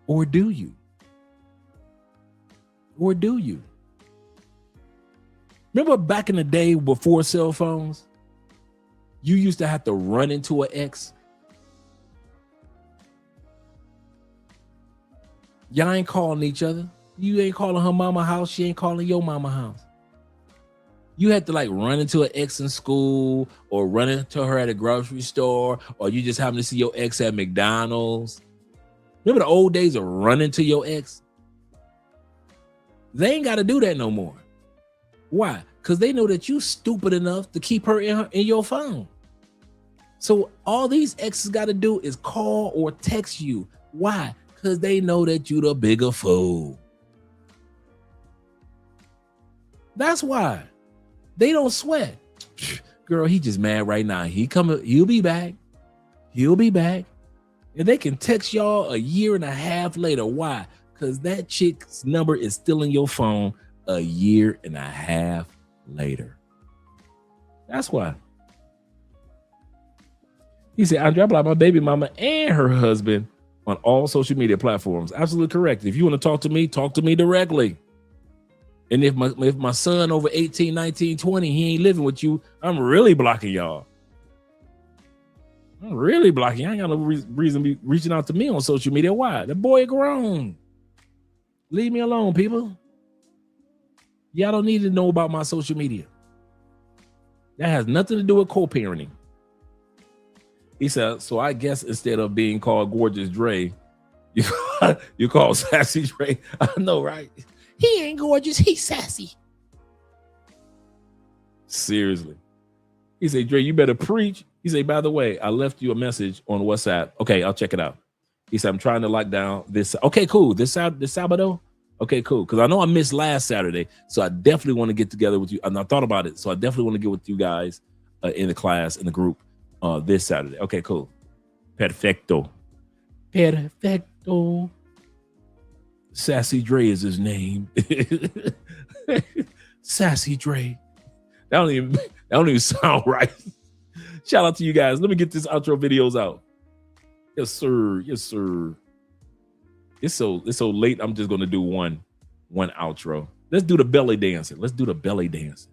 Or do you? Or do you? Remember back in the day before cell phones, you used to have to run into an ex. Y'all ain't calling each other. You ain't calling her mama house. She ain't calling your mama house. You had to like run into an ex in school or run into her at a grocery store, or you just happen to see your ex at McDonald's. Remember the old days of running to your ex? They ain't got to do that no more. Why? Because they know that you stupid enough to keep her in your phone. So all these exes got to do is call or text you. Why? Because they know that you the bigger fool. That's why. They don't sweat. Girl, he just mad right now. He'll be back. He'll be back. And they can text y'all a year and a half later. Why? Because that chick's number is still in your phone a year and a half later. That's why. He said, Andre, I blocked my baby mama and her husband on all social media platforms. Absolutely correct. If you want to talk to me directly. And if my son over 18, 19, 20, he ain't living with you, I'm really blocking y'all. I'm really blocking. I ain't got no reason to be reaching out to me on social media. Why? The boy grown. Leave me alone, people. Y'all don't need to know about my social media. That has nothing to do with co-parenting. He said, so I guess instead of being called Gorgeous Dre, you call Sassy Dre. I know, right? He ain't gorgeous. He's sassy. Seriously. He said, Dre, you better preach. He said, by the way, I left you a message on WhatsApp. Okay, I'll check it out. He said, I'm trying to lock down this. Okay, cool. This Sabado? Okay, cool. Because I know I missed last Saturday. So I definitely want to get together with you. And I thought about it. So I definitely want to get with you guys in the class, in the group this Saturday. Okay, cool. Perfecto. Perfecto. Sassy Dre is his name. Sassy Dre. That don't even sound right. Shout out to you guys. Let me get this outro videos out. Yes, sir. Yes, sir. It's so late. I'm just gonna do one outro. Let's do the belly dancing. Let's do the belly dancing.